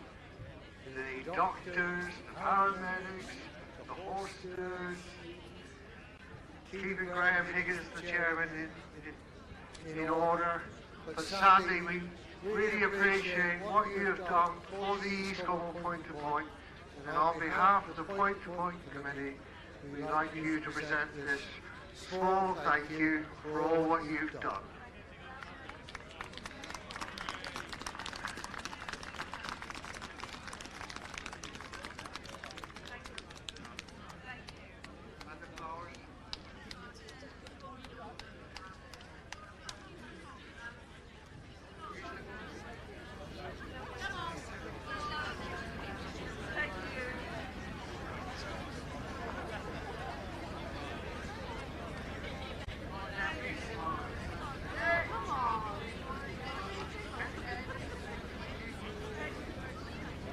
the doctors, the paramedics, the horse stewards, keeping Graham Higgins, the chairman, in order. But Sandy, we really appreciate what you have done for the East Cornwall Point to Point, and on behalf of the Point to Point Committee, we'd like you to present this small thank you for all what you've done.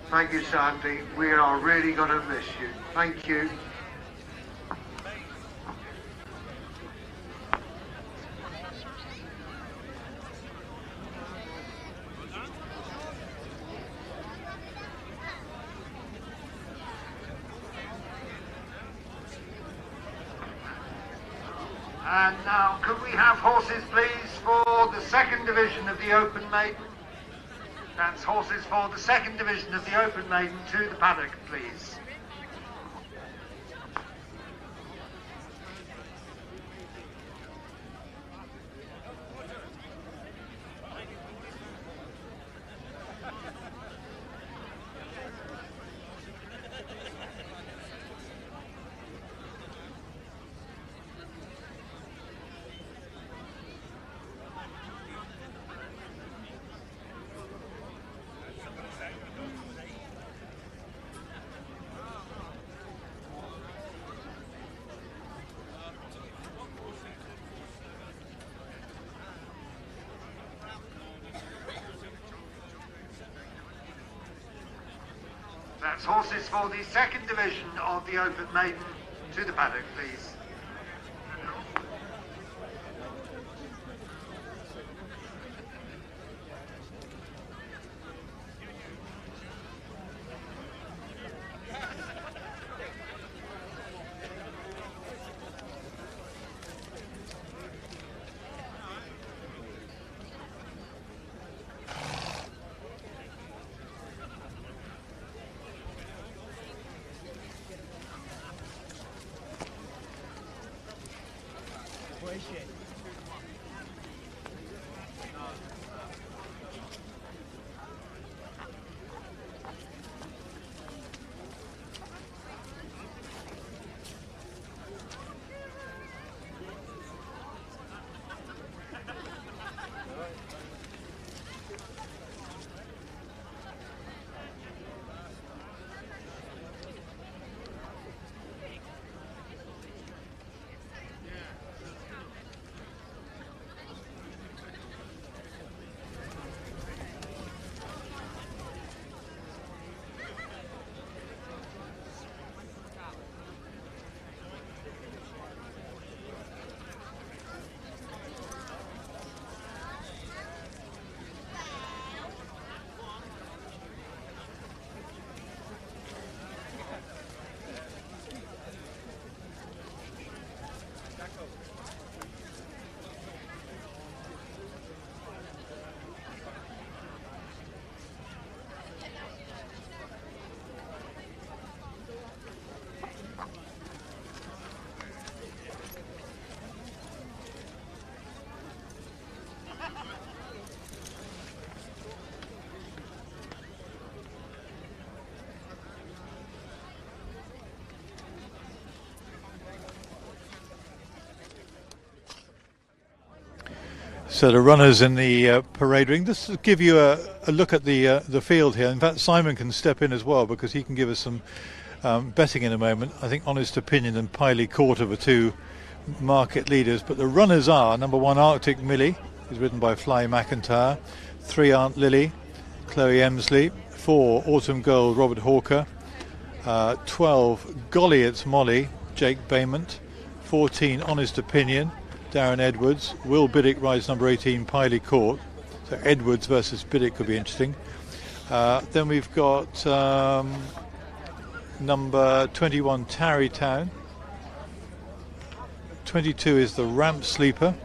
Thank you, Sandy. We are really going to miss you. Thank you. And now, could we have horses, please, for the second division of the Open Maiden? That's horses for the second division of the Open Maiden to the paddock, please. That's horses for the second division of the Open Maiden to the paddock, please. So the runners in the parade ring. This will give you a look at the field here. In fact, Simon can step in as well because he can give us some betting in a moment. I think Honest Opinion and Piley Court are the two market leaders. But the runners are number 1 Arctic Millie, who's ridden by Fly McIntyre. 3 Aunt Lily, Chloe Emsley. 4 Autumn Gold, Robert Hawker. 12 Golly It's Molly, Jake Baymont. 14 Honest Opinion, Darren Edwards. Will Biddick rides number 18 Piley Court. So Edwards versus Biddick could be interesting. Then we've got number 21 Tarrytown. 22 is the Ramp Sleeper.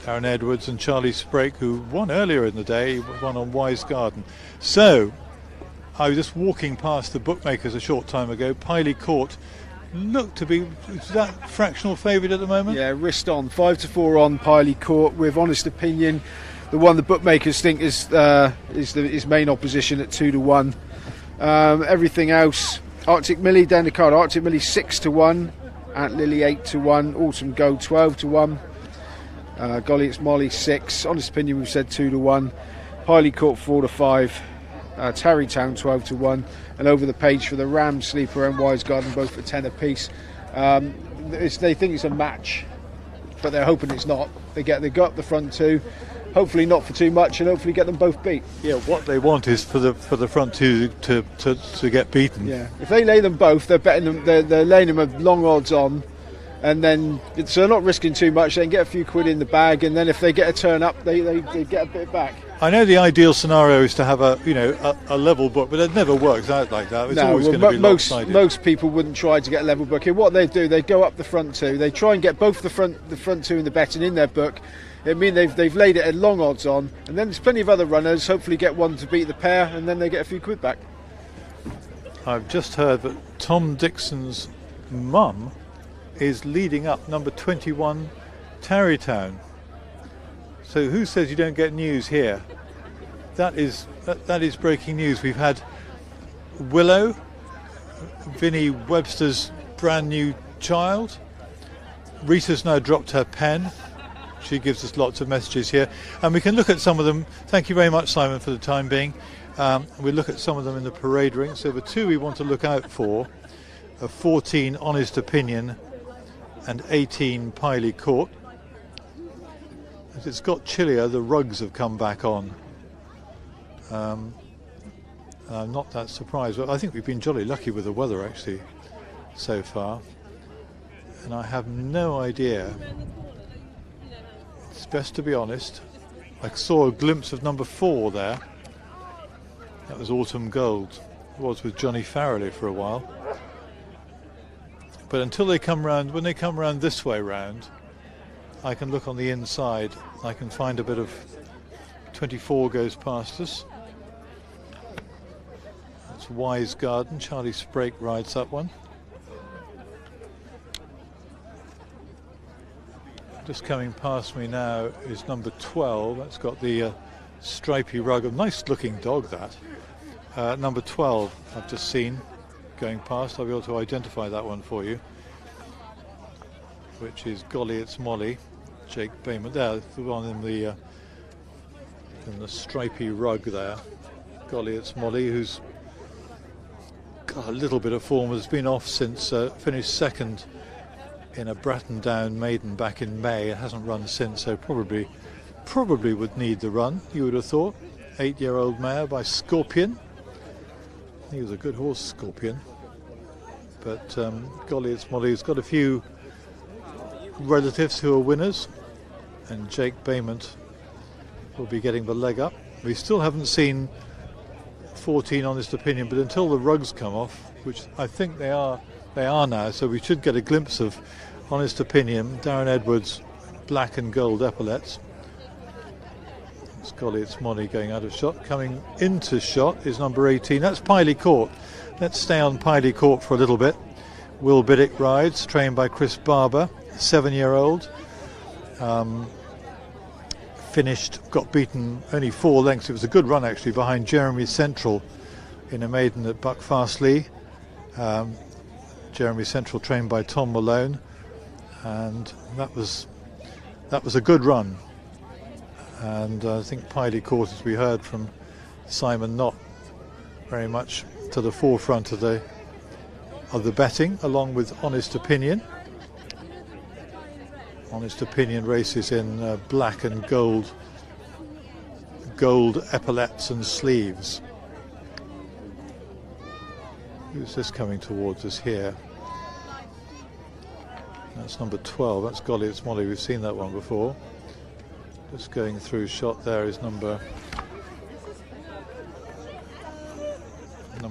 Darren Edwards and Charlie Sprake, who won earlier in the day, won on Wise Garden. So, I was just walking past the bookmakers a short time ago. Piley Court looked to be, is that fractional favourite at the moment? Yeah, wrist on, 5-4 on Piley Court, with Honest Opinion, the one the bookmakers think is his main opposition at 2-1. Everything else, Arctic Millie down the card. Arctic Millie 6-1, Aunt Lily 8-1, Autumn Go 12-1. Golly, it's Molly 6. Honest Opinion, we've said 2-1. Piley Court 4-5. Tarrytown 12-1. And over the page for the Ram Sleeper and Wise Garden, both for 10 apiece. They think it's a match, but they're hoping it's not. They go up the front two, hopefully not for too much, and hopefully get them both beat. Yeah, what they want is for the front two to get beaten. Yeah, if they lay them both, they're betting them. They're laying them at long odds on. And then, so they're not risking too much. They can get a few quid in the bag, and then if they get a turn up, they get a bit back. I know the ideal scenario is to have a level book, but it never works out like that. It's always going to be lopsided. Most people wouldn't try to get a level book. What they do, they go up the front two. They try and get both the front two in the betting in their book. I mean, they've laid it at long odds on, and then there's plenty of other runners. Hopefully, get one to beat the pair, and then they get a few quid back. I've just heard that Tom Dixon's mum is leading up number 21 Tarrytown. So who says you don't get news here? That is breaking news. We've had Willow, Vinny Webster's brand new child. Rita's now dropped her pen. She gives us lots of messages here, and we can look at some of them. Thank you very much, Simon, for the time being. We'll look at some of them in the parade ring. So the two we want to look out for are 14 Honest Opinion and 18 Piley Court. As it's got chillier, the rugs have come back on. I'm not that surprised, but I think we've been jolly lucky with the weather actually so far. And I have no idea. It's best to be honest. I saw a glimpse of number 4 there. That was Autumn Gold. It was with Johnny Farrelly for a while. But until they come round, when they come round this way round, I can look on the inside. I can find a bit of 24 goes past us. That's Wise Garden. Charlie Sprake rides that one. Just coming past me now is number 12. That's got the stripy rug. A nice looking dog, that. Number 12 I've just seen going past. I'll be able to identify that one for you, which is Golly It's Molly, Jake Bayman. There, the one in the stripy rug there. Golly It's Molly, who's got a little bit of form, has been off since finished second in a Bratton Down maiden back in May. It hasn't run since, so probably would need the run, you would have thought. 8-year-old mare by Scorpion. He was a good horse, Scorpion. But Golly It's Molly's got a few relatives who are winners, and Jake Bayment will be getting the leg up. We still haven't seen 14 Honest Opinion, but until the rugs come off, which I think they are now, so we should get a glimpse of Honest Opinion. Darren Edwards, black and gold epaulets. It's Golly It's Molly going out of shot. Coming into shot is number 18. That's Piley Court. Let's stay on Piley Court for a little bit. Will Biddick rides, trained by Chris Barber, 7-year-old. Got beaten only 4 lengths. It was a good run actually behind Jeremy Central in a maiden at Buckfastleigh. Jeremy Central trained by Tom Malone, and that was a good run. And I think Piley Court, as we heard from Simon, not very much to the forefront of the betting, along with Honest Opinion. Honest Opinion races in black and gold epaulets and sleeves. Who's this coming towards us here? That's number 12. That's Golly It's Molly. We've seen that one before. Just going through shot there is number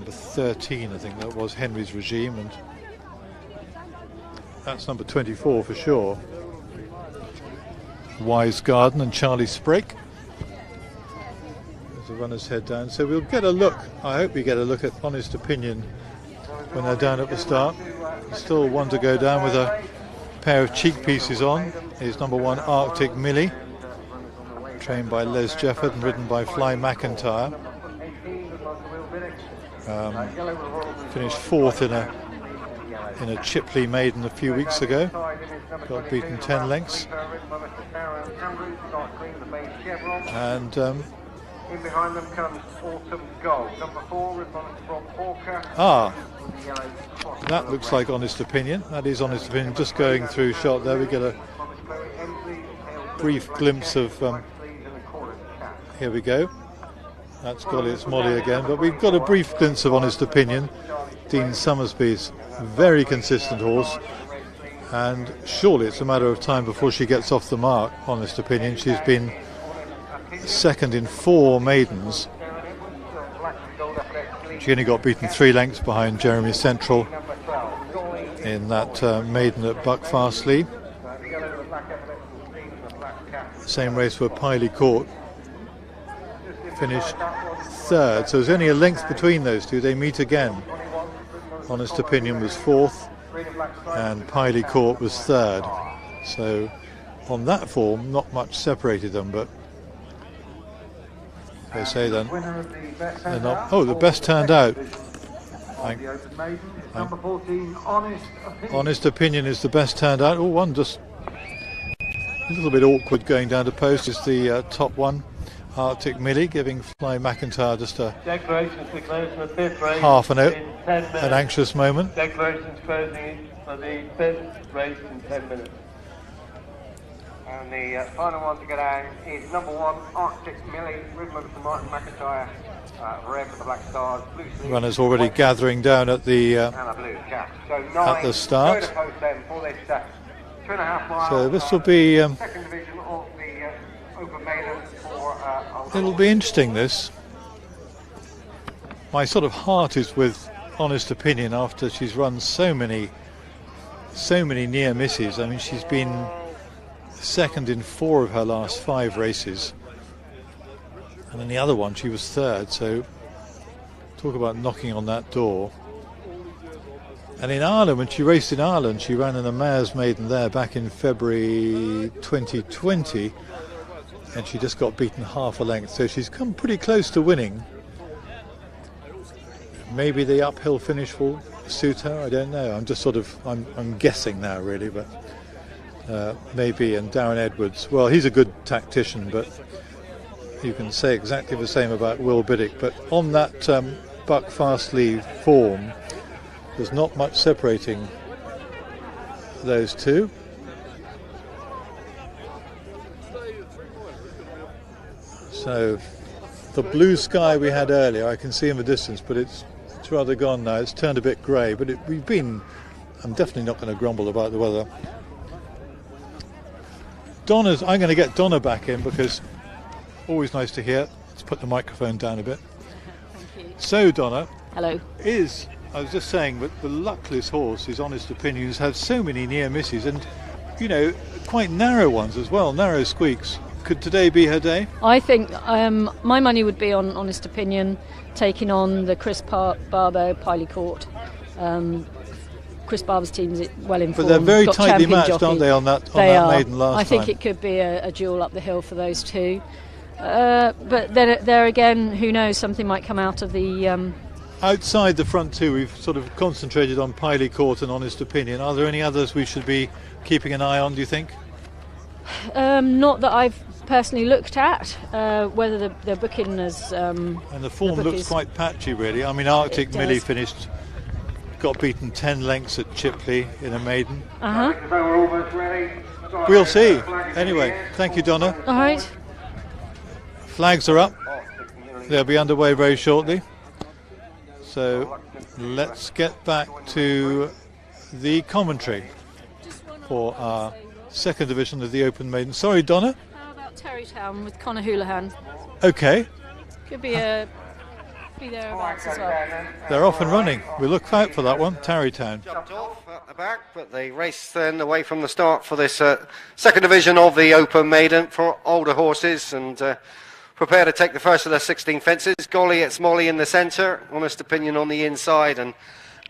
number 13, I think that was Henry's Regime, and that's number 24 for sure. Wise Garden and Charlie Sprake. As the runners head down, so we'll get a look. I hope we get a look at Honest Opinion when they're down at the start. Still one to go down with a pair of cheek pieces on. Is number 1 Arctic Millie, trained by Les Jefford and ridden by Fly McIntyre. Finished 4th in a Chipley maiden a few weeks ago. Got beaten 10 lengths. And in behind them comes Autumn Gold, number 4, from Hawker. That looks like Honest Opinion. That is Honest Opinion. Just going through shot there, we get a brief glimpse of. Here we go. That's Golly, it's Molly again. But we've got a brief glimpse of Honest Opinion. Dean Summersby's very consistent horse, and surely it's a matter of time before she gets off the mark. Honest Opinion. She's been second in 4 maidens. She only got beaten 3 lengths behind Jeremy Central in that maiden at Buckfastleigh. Same race where Piley Court finished 3rd, so there's only a length between those two. They meet again. Honest Opinion was 4th and Piley Court was 3rd, so on that form not much separated them, but they say then they're not. Oh, the best turned out. Honest Opinion is the best turned out. Oh, one just a little bit awkward going down to post is the top one, Arctic Millie, giving Fly McIntyre just a half an anxious moment. Declarations closing for the 5th race in 10 minutes. And the final one to go down is number 1, Arctic Millie, ridden by Martin McIntyre, red with the black stars, blue sleeves. Runners already gathering down at the start. So this will be. It'll be interesting. This. My sort of heart is with Honest Opinion after she's run so many near misses. I mean, she's been second in 4 of her last 5 races, and in the other one she was 3rd, so talk about knocking on that door. And in Ireland, when she raced in Ireland, she ran in a mare's maiden there back in February 2020, and she just got beaten half a length, so she's come pretty close to winning. Maybe the uphill finish will suit her, I don't know. I'm just sort of I'm guessing now really, but maybe. And Darren Edwards, well, he's a good tactician, but you can say exactly the same about Will Biddick. But on that Buckfastleigh form, there's not much separating those two. So the blue sky we had earlier, I can see in the distance, but it's rather gone now. It's turned a bit grey, but I'm definitely not going to grumble about the weather. I'm going to get Donna back in because always nice to hear. Let's put the microphone down a bit. Thank you. So Donna, hello. I was just saying that the luckless horse, his Honest Opinion, has had so many near misses, and quite narrow ones as well, narrow squeaks. Could today be her day? I think my money would be on Honest Opinion, taking on the Chris Barber Piley Court. Chris Barber's team's well informed. But they're very tightly matched, aren't they, on that maiden last time? I think it could be a duel up the hill for those two. But there again, who knows? Something might come out of the. Outside the front two, we've sort of concentrated on Piley Court and Honest Opinion. Are there any others we should be keeping an eye on, do you think? Not that I've personally looked at, whether they're booking as. And the form looks quite patchy, really. I mean, Arctic Millie got beaten 10 lengths at Chipley in a maiden. We'll see. Anyway, thank you, Donna. All right. Flags are up. They'll be underway very shortly. So let's get back to the commentary for our second division of the Open Maiden. Sorry, Donna. How about Terrytown with Conor Houlihan? Okay. Could be a roughly thereabouts as well. They're off and running. We look out for that one, Tarrytown. Jumped off at the back, but the race then away from the start for this second division of the Open Maiden for older horses, and prepare to take the first of the 16 fences. Golly, it's Molly in the centre, Honest Opinion on the inside, and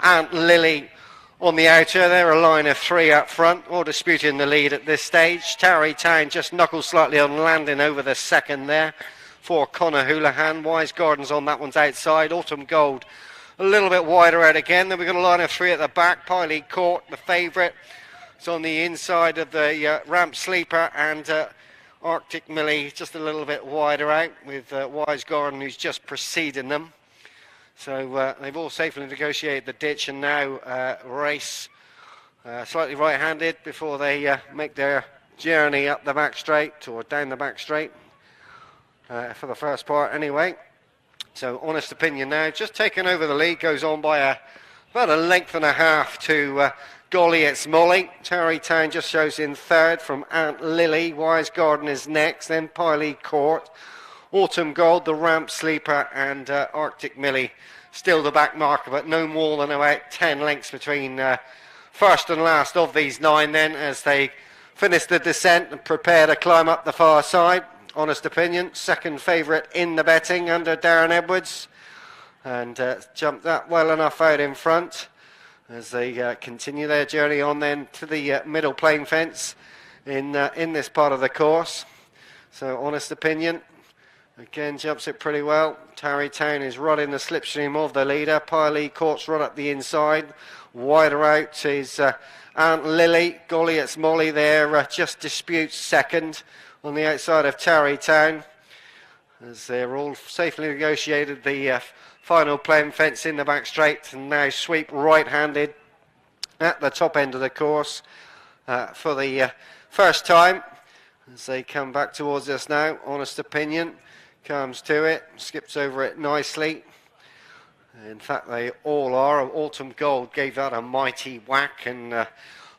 Aunt Lily on the outer. They're a line of 3 up front, all disputing the lead at this stage. Tarrytown just knuckles slightly on landing over the second there for Connor Houlihan. Wise Gardens on that one's outside. Autumn Gold a little bit wider out again. Then we've got a line of 3 at the back. Piley Court, the favourite, is on the inside of the Ramp Sleeper, and Arctic Millie just a little bit wider out with Wise Garden, who's just preceding them. So they've all safely negotiated the ditch, and now race slightly right-handed before they make their journey up the back straight, or down the back straight, for the first part anyway. So Honest Opinion now just taking over the lead, goes on by about a length and a half to Golly, it's Molly. Tarrytown just shows in third from Aunt Lily. Wise Garden is next, then Piley Court. Autumn Gold, the Ramp Sleeper, and Arctic Millie still the back marker, but no more than about 10 lengths between first and last of these 9 then, as they finish the descent and prepare to climb up the far side. Honest Opinion, second favourite in the betting under Darren Edwards, and jumped that well enough out in front as they continue their journey on then to the middle plain fence in this part of the course. So Honest Opinion again jumps it pretty well. Tarrytown is right in the slipstream of the leader. Piley Court's right up the inside. Wider out is Aunt Lily. Golly, it's Molly there. Just disputes second on the outside of Tarrytown, as they're all safely negotiated the final plain fence in the back straight, and now sweep right-handed at the top end of the course for the first time as they come back towards us now. Honest Opinion comes to it, skips over it nicely. In fact, they all are. Autumn Gold gave that a mighty whack and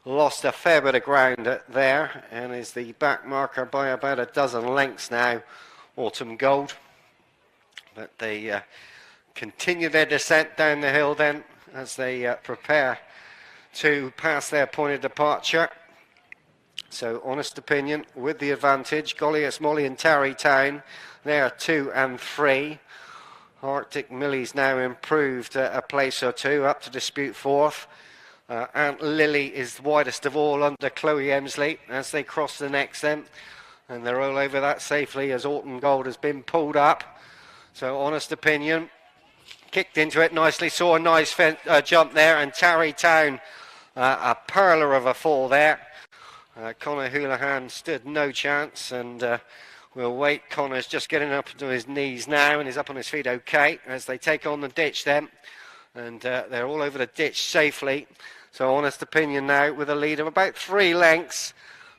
lost a fair bit of ground there, and is the back marker by about a dozen lengths now, Autumn Gold. But they continue their descent down the hill then as they prepare to pass their point of departure. So Honest Opinion with the advantage. Golly, it's Molly and Tarrytown. They are 2 and 3. Arctic Millie's now improved a place or 2 up to dispute 4th. Aunt Lily is the widest of all under Chloe Emsley as they cross the next then, and they're all over that safely as Autumn Gold has been pulled up. So Honest Opinion kicked into it nicely, saw a nice jump there, and Tarrytown a perler of a fall there. Connor Houlihan stood no chance, and we'll wait. Connor's just getting up to his knees now and is up on his feet okay as they take on the ditch then, and they're all over the ditch safely. So Honest Opinion now with a lead of about 3 lengths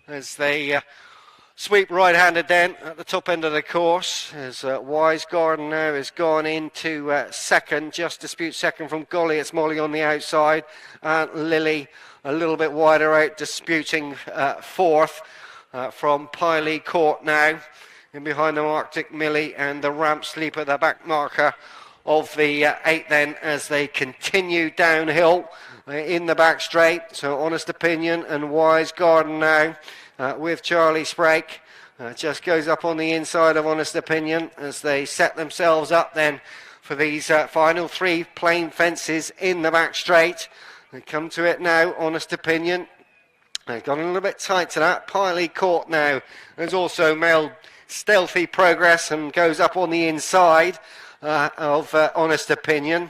as they sweep right-handed then at the top end of the course, as Wise Garden now has gone into second, just dispute second from Golly, it's Molly on the outside. Aunt Lily a little bit wider out, disputing 4th from Piley Court now. In behind them, Arctic Millie and the Ramp Sleeper, the back marker of the 8 then, as they continue downhill in the back straight. So Honest Opinion and Wise Garden now with Charlie Sprake just goes up on the inside of Honest Opinion as they set themselves up then for these final 3 plain fences in the back straight. They come to it now. Honest Opinion, they've gone a little bit tight to that. Piley Court now has also made stealthy progress and goes up on the inside of Honest Opinion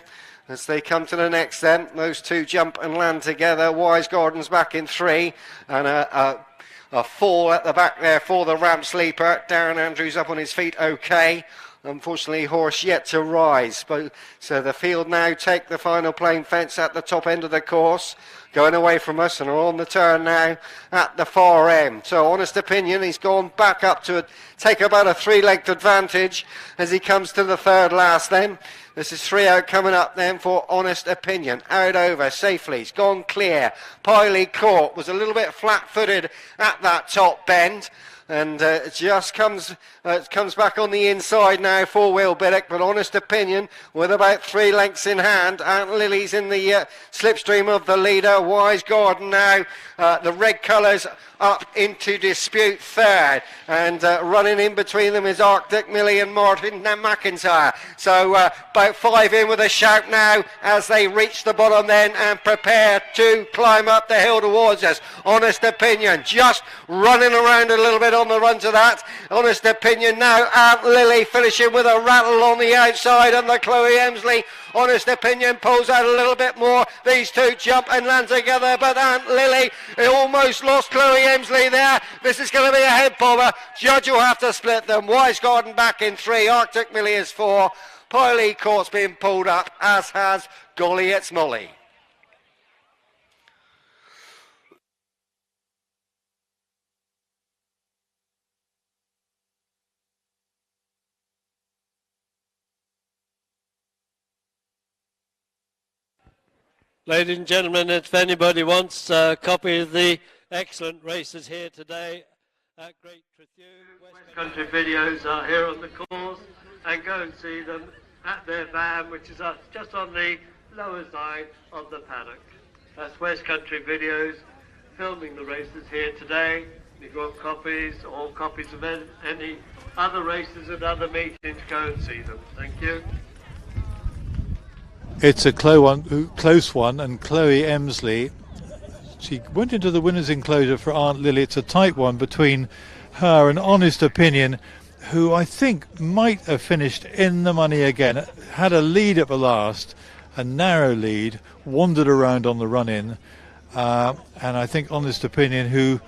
as they come to the next then. Those 2 jump and land together. Wise Garden's back in 3, and a fall at the back there for the Ramp Sleeper. Darren Andrews up on his feet okay. Unfortunately, horse yet to rise. So the field now take the final plain fence at the top end of the course, going away from us, and are on the turn now at the far end. So Honest Opinion, he's gone back up to take about a 3-length advantage as he comes to the 3rd last then. This is 3 out coming up then for Honest Opinion. Out over safely, he's gone clear. Piley Court was a little bit flat-footed at that top bend, and just comes back on the inside now, four-wheel Biddick, but Honest Opinion with about 3 lengths in hand. Aunt Lily's in the slipstream of the leader. Wise Garden now, the red colours up into dispute third, and running in between them is Arctic Millie and Martin McIntyre. So about 5 in with a shout now as they reach the bottom then and prepare to climb up the hill towards us. Honest Opinion just running around a little bit on the run to that. Honest Opinion now, Aunt Lily finishing with a rattle on the outside, and the Chloe Emsley. Honest Opinion pulls out a little bit more. These two jump and land together, but Aunt Lily almost lost Chloe Emsley there. This is going to be a head bobber. Judge will have to split them. Wise Garden back in 3. Arctic Millie is 4. Piley Court's been pulled up, as has Golly It's Molly. Ladies and gentlemen, if anybody wants a copy of the excellent races here today at Great Trethew, West Country Videos are here on the course, and go and see them at their van, which is just on the lower side of the paddock. That's West Country Videos filming the races here today. If you want copies or copies of any other races and other meetings, go and see them. Thank you. It's a close one, and Chloe Emsley, she went into the winner's enclosure for Aunt Lily. It's a tight one between her and Honest Opinion, who I think might have finished in the money again. Had a lead at the last, a narrow lead, wandered around on the run-in, and I think Honest Opinion, who,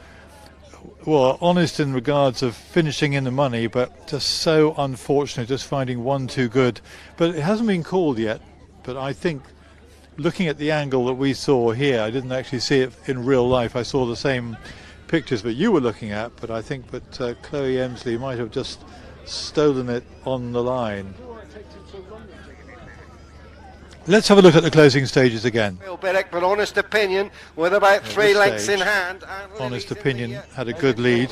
well, honest in regards of finishing in the money, but just so unfortunate, just finding one too good. But it hasn't been called yet. But I think, looking at the angle that we saw here, I didn't actually see it in real life. I saw the same pictures that you were looking at, but I think that Chloe Emsley might have just stolen it on the line. Let's have a look at the closing stages again. But Honest Opinion with about 3 lengths in hand. Honest Opinion had a good lead.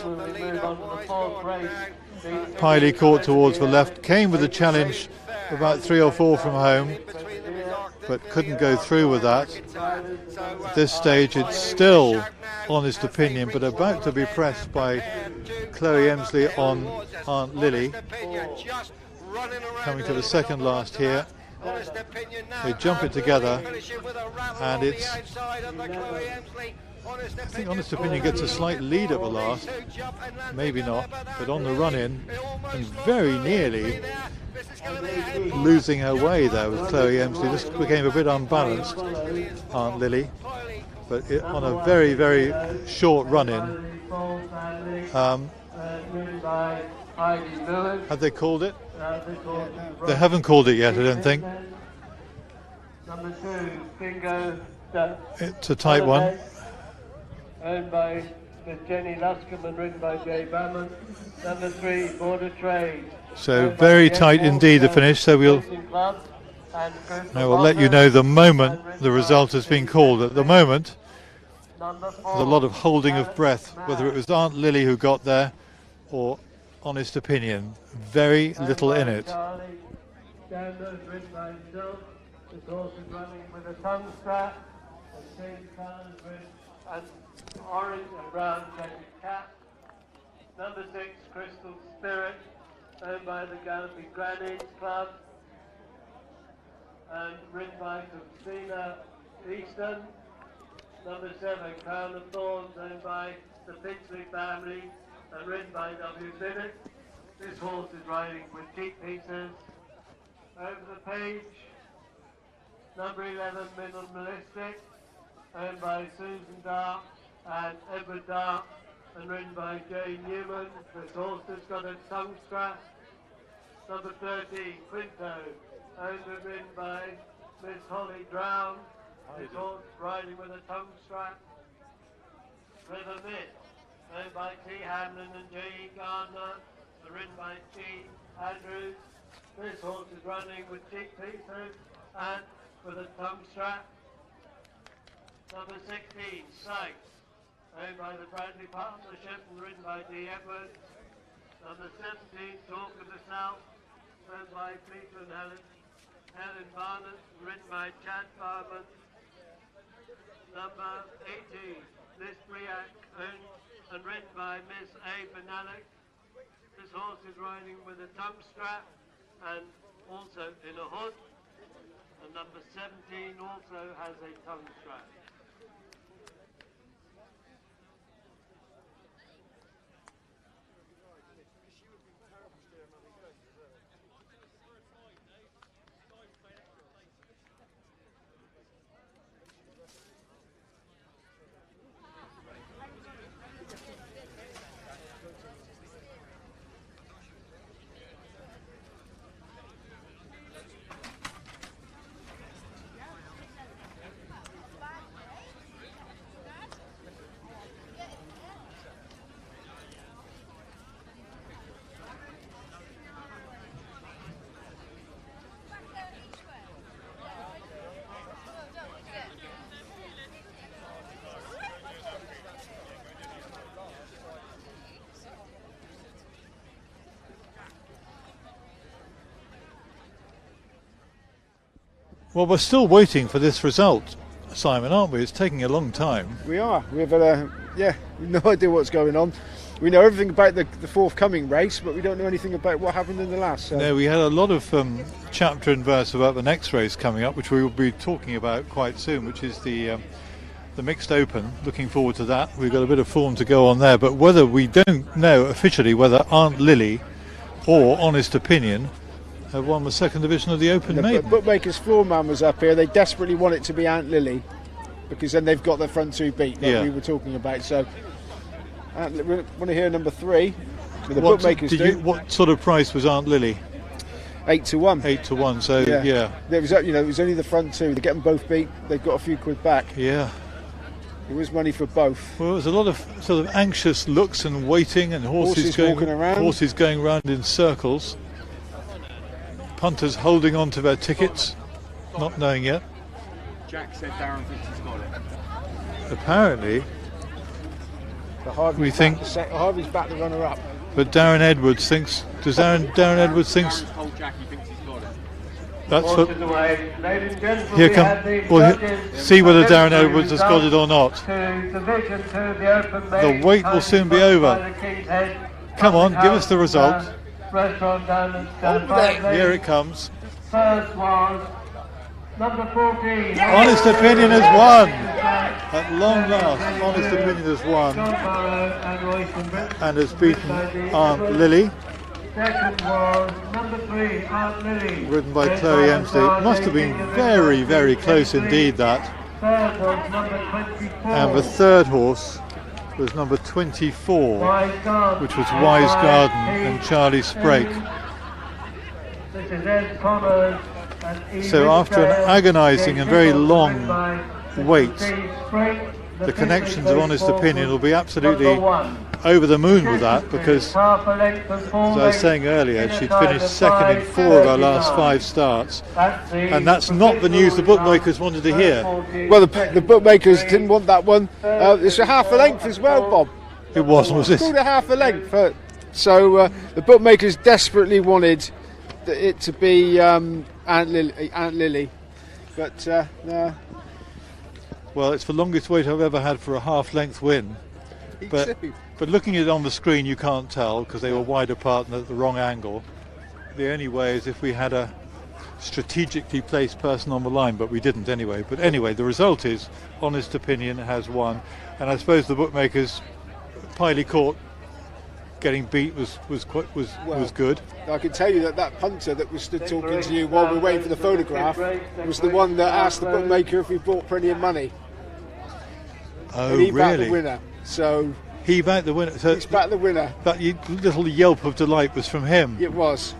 Piley Court towards the left, came with a challenge about 3 or 4 from home, but couldn't go through with that. At this stage it's still Honest Opinion, but about to be pressed by Chloe Emsley on Aunt Lily. Coming to the second last here. They jump it together, and it's, I think Honest Opinion gets a slight lead at the last, maybe not, but on the run-in, and very nearly losing her way there with Chloe Emsley. Just became a bit unbalanced, Aunt Lily, but on a very, very short run-in. Have they called it? They haven't called it yet, I don't think. Number 2, Bingo. It's a tight one. Owned by Miss Jenny Luscombe and ridden by Jay Bammon. Number 3, Border Trade. So very tight indeed, the finish. So I will let you know the moment the result has been called. At the moment, there's a lot of holding of breath, whether it was Aunt Lily who got there or Honest Opinion. Very little in it. The horse is running with a tongue strap and same colours with an orange and brown checkered cap. Number 6, Crystal Spirit, owned by the Galloping Grannies Club and ridden by Christina Easton. Number 7, Crown of Thorns, owned by the Finchley family and ridden by W. Biddick. This horse is riding with cheap pieces. Over the page, number 11, Minimalistic, owned by Susan Dart and Edward Dart and ridden by Jay Newman. This horse has got a tongue strap. Number 13, Quinto, owned and ridden by Miss Holly Drown. This horse riding with a tongue strap. River Miss, owned by T. Hamlin and J. Gardner and ridden by T. Andrews. This horse is running with cheek pieces and with a tongue strap. Number 16, Sykes, owned by the Bradley Partnership and ridden by D. Edwards. Number 17, Talk of the South, owned by Peter and Helen Barnett, ridden by Chad Barman. Number 18, This Briac, owned and ridden by Miss A. Benalik. This horse is riding with a tongue strap and also in a hood. And number 17 also has a tongue strap. Well, we're still waiting for this result, Simon, aren't we? It's taking a long time. We are. We've no idea what's going on. We know everything about the forthcoming race, but we don't know anything about what happened in the last. So. No, we had a lot of chapter and verse about the next race coming up, which we will be talking about quite soon, which is the Mixed Open. Looking forward to that. We've got a bit of form to go on there, but whether we don't know officially whether Aunt Lily or Honest Opinion have won the second division of the Open Maiden. The bookmakers floor man was up here. They desperately want it to be Aunt Lily because then they've got their front two beat like we were talking about. So we want to hear number 3. The bookmakers do. What sort of price was Aunt Lily? 8 to 1. 8 to 1. So yeah. It was it was only the front two. They get them both beat. They've got a few quid back. Yeah. It was money for both. Well, there was a lot of sort of anxious looks and waiting, and horses walking around. Horses going round in circles. Punters holding on to their tickets, not knowing yet. Jack said Darren thinks he's got it. Apparently, we think Harvey's back the runner-up. But Darren Edwards thinks. Does Darren Edwards thinks? Told Jack he thinks he's got it. That's what. Here come. Well, see whether Darren Edwards has got it or not. The wait will soon be over. Come on, give us the result. Here it comes. First was number 14. Honest Opinion has won. At long last, Honest Opinion has won and has beaten Aunt Lily. Second was number 3, Aunt Lily. Ridden by Chloe Emslie. It must have been very, very close indeed, that. Third was number 24. And the third horse was number 24, which was Wise Garden and Charlie Sprake. So after an agonising and very long wait, the connections of Honest Opinion will be absolutely over the moon with that, because as I was saying earlier, she'd finished second in 4 of her last 5 starts, and that's not the news the bookmakers wanted to hear. Well, the bookmakers didn't want that one. It's a half a length as well, Bob. It was it? It's called a half a length. So the bookmakers desperately wanted it to be Aunt Lily. But well, it's the longest wait I've ever had for a half-length win. But looking at it on the screen, you can't tell because they were wide apart and at the wrong angle. The only way is if we had a strategically placed person on the line, but we didn't anyway. But anyway, the result is Honest Opinion has won, and I suppose the bookmakers, Piley Court getting beat was good. I can tell you that punter that was stood talking to you while we were waiting for the photograph was the one that asked the bookmaker if he brought plenty of money. Oh, and he really? backed the winner. So he backed the winner. So he's backed the winner. That little yelp of delight was from him. It was.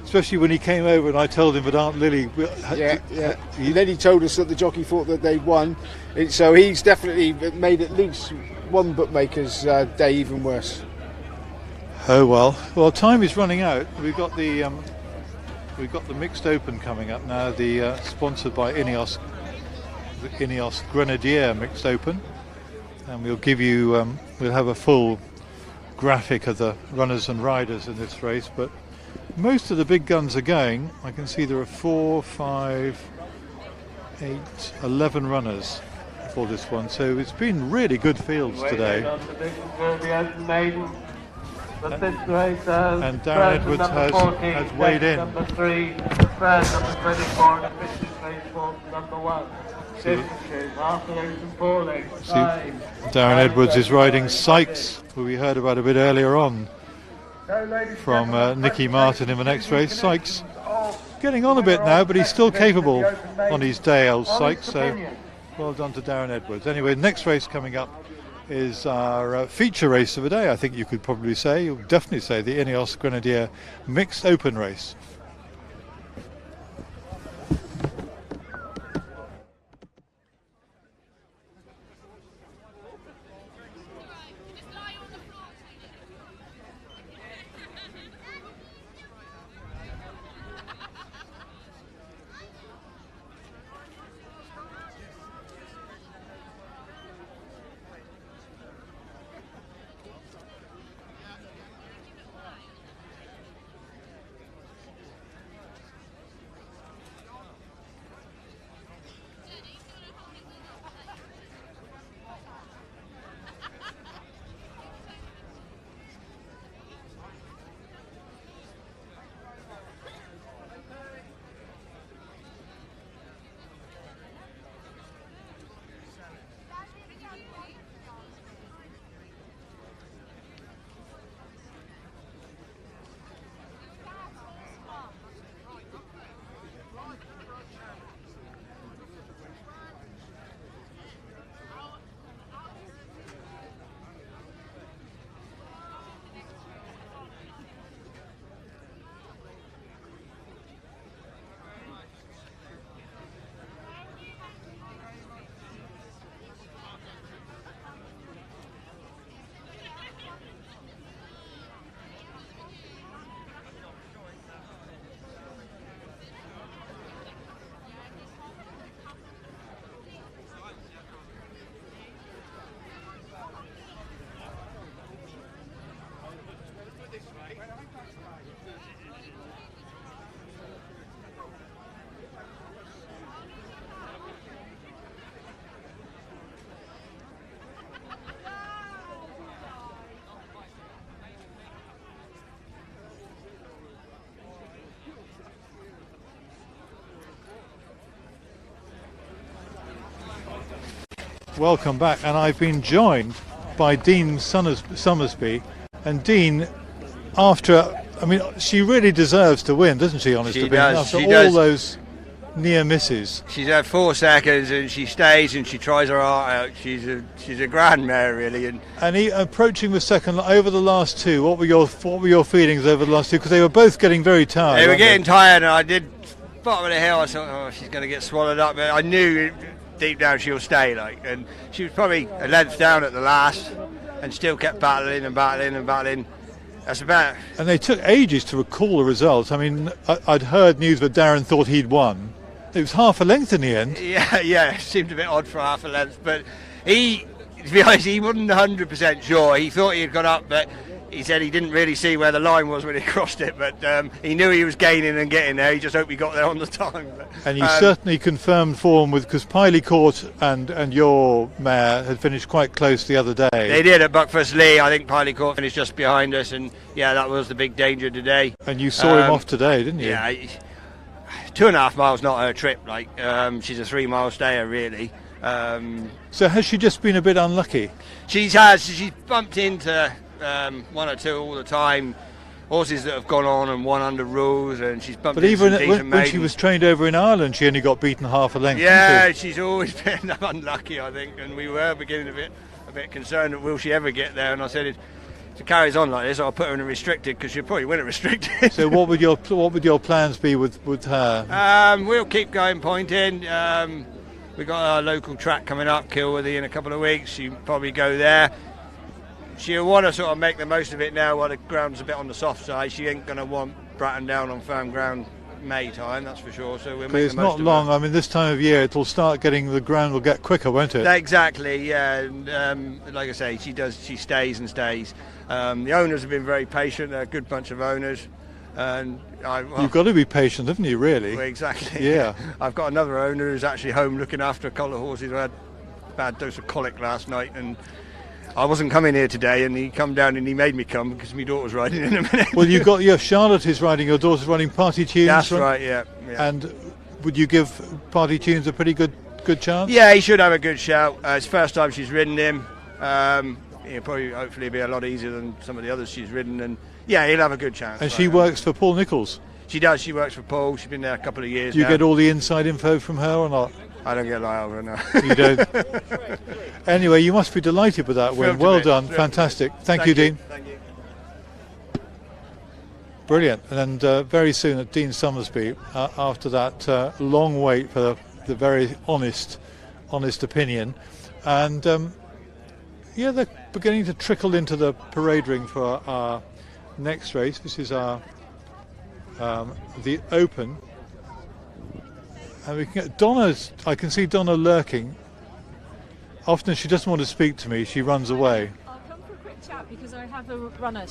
Especially when he came over and I told him that Aunt Lily... And then he told us that the jockey thought that they'd won. So he's definitely made at least one bookmaker's day even worse. Oh well, time is running out. We've got the Mixed Open coming up now. The sponsored by INEOS, the INEOS Grenadier Mixed Open, and we'll give you, we'll have a full graphic of the runners and riders in this race, but most of the big guns are going. I can see there are 4, 5, 8, 11 runners for this one, so it's been really good fields today. And Darren Edwards has weighed in. Number 3, first, number 24, and the 50 place for number 1. Half a length and 4 lengths. Darren Edwards is riding Sykes, who we heard about a bit earlier on from Nikki Martin in the next race. Sykes getting on a bit now, but he's still capable on his day, old Sykes, so well done to Darren Edwards. Anyway, next race coming up is our feature race of the day, I think you could probably say. You'll definitely say the INEOS Grenadier Mixed Open race. Welcome back, and I've been joined by Dean Summersby. And Dean, after, I mean, she really deserves to win, doesn't she, honest to be? After all those near misses. She's had 4 seconds, and she stays and she tries her heart out. She's a grand mare, really. And approaching the second over the last 2, what were your feelings over the last 2? Because they were both getting very tired. They were getting tired, and I did bottom of the hill. I thought, oh, she's going to get swallowed up. But I knew deep down she'll stay, and she was probably a length down at the last, and still kept battling and battling and battling. That's about. And they took ages to recall the results. I mean, I'd heard news that Darren thought he'd won. It was half a length in the end. Yeah, it seemed a bit odd for half a length, but to be honest, he wasn't 100% sure. He thought he had gone up, but he said he didn't really see where the line was when he crossed it, but he knew he was gaining and getting there. He just hoped he got there on the time. But, and you certainly confirmed form because Piley Court and your mare had finished quite close the other day. They did at Buckfast Lee. I think Piley Court finished just behind us, and yeah, that was the big danger today. And you saw him off today, didn't you? Yeah, 2.5 miles not her trip. She's a 3-mile stayer, really. So has she just been a bit unlucky? She's bumped into 1 or 2 all the time, horses that have gone on and won under rules, and she's bumped into some decent when maidens. She was trained over in Ireland, she only got beaten half a length. Yeah, she's always been unlucky, I think, and we were beginning a bit concerned that will she ever get there, and I said if it carries on like this, I'll put her in a restricted, because she'll probably win a restricted. So what would your plans be with her? We'll keep going pointing. We've got our local track coming up, Kilworthy, in a couple of weeks. She'll probably go there. She'll want to sort of make the most of it now while the ground's a bit on the soft side. She ain't going to want Bratton down on firm ground May time, that's for sure. So we'll But make it's the most not of long. it. I mean, this time of year, it'll start getting, the ground will get quicker, won't it? Exactly, yeah. And, like I say, she stays and stays. The owners have been very patient. They're a good bunch of owners. And You've got to be patient, haven't you, really? Well, exactly. Yeah. I've got another owner who's actually home looking after a couple of horses who had a bad dose of colic last night, and I wasn't coming here today, and he come down and he made me come because my daughter was riding in a minute. Well, you've got Charlotte is riding, your daughter's running Party Tunes. That's right, yeah. And would you give Party Tunes a pretty good chance? Yeah, he should have a good shout. It's the first time she's ridden him. He'll probably, hopefully, be a lot easier than some of the others she's ridden, and yeah, he'll have a good chance. And she works for Paul Nichols. She does. She works for Paul. She's been there a couple of years. Do you now. get all the inside info from her or not? I don't get a lie over her now. You don't. Anyway, you must be delighted with that win. Thrilled to Well bits. done, Thrilled. fantastic. Thank you, Dean. Thank you. Brilliant. And very soon at Dean Summersby, after that long wait for the very honest opinion, and yeah, they're beginning to trickle into the parade ring for our next race. This is our the Open, and we can get Donna's. I can see Donna lurking. Often she doesn't want to speak to me. She runs away. I'll come for a quick chat because I have a runner,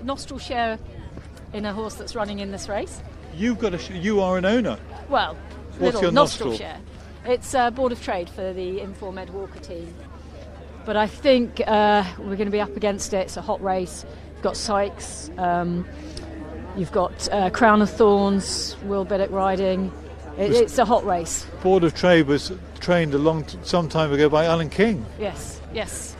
nostril share, in a horse that's running in this race. You've got you are an owner. Well, What's little your nostril nostril? share. It's Board of Trade for the Inform Ed Walker team. But I think we're going to be up against it. It's a hot race. You've got Sykes. You've got Crown of Thorns, Will Biddock riding. It's a hot race. Board of Trade was trained some time ago by Alan King. Yes.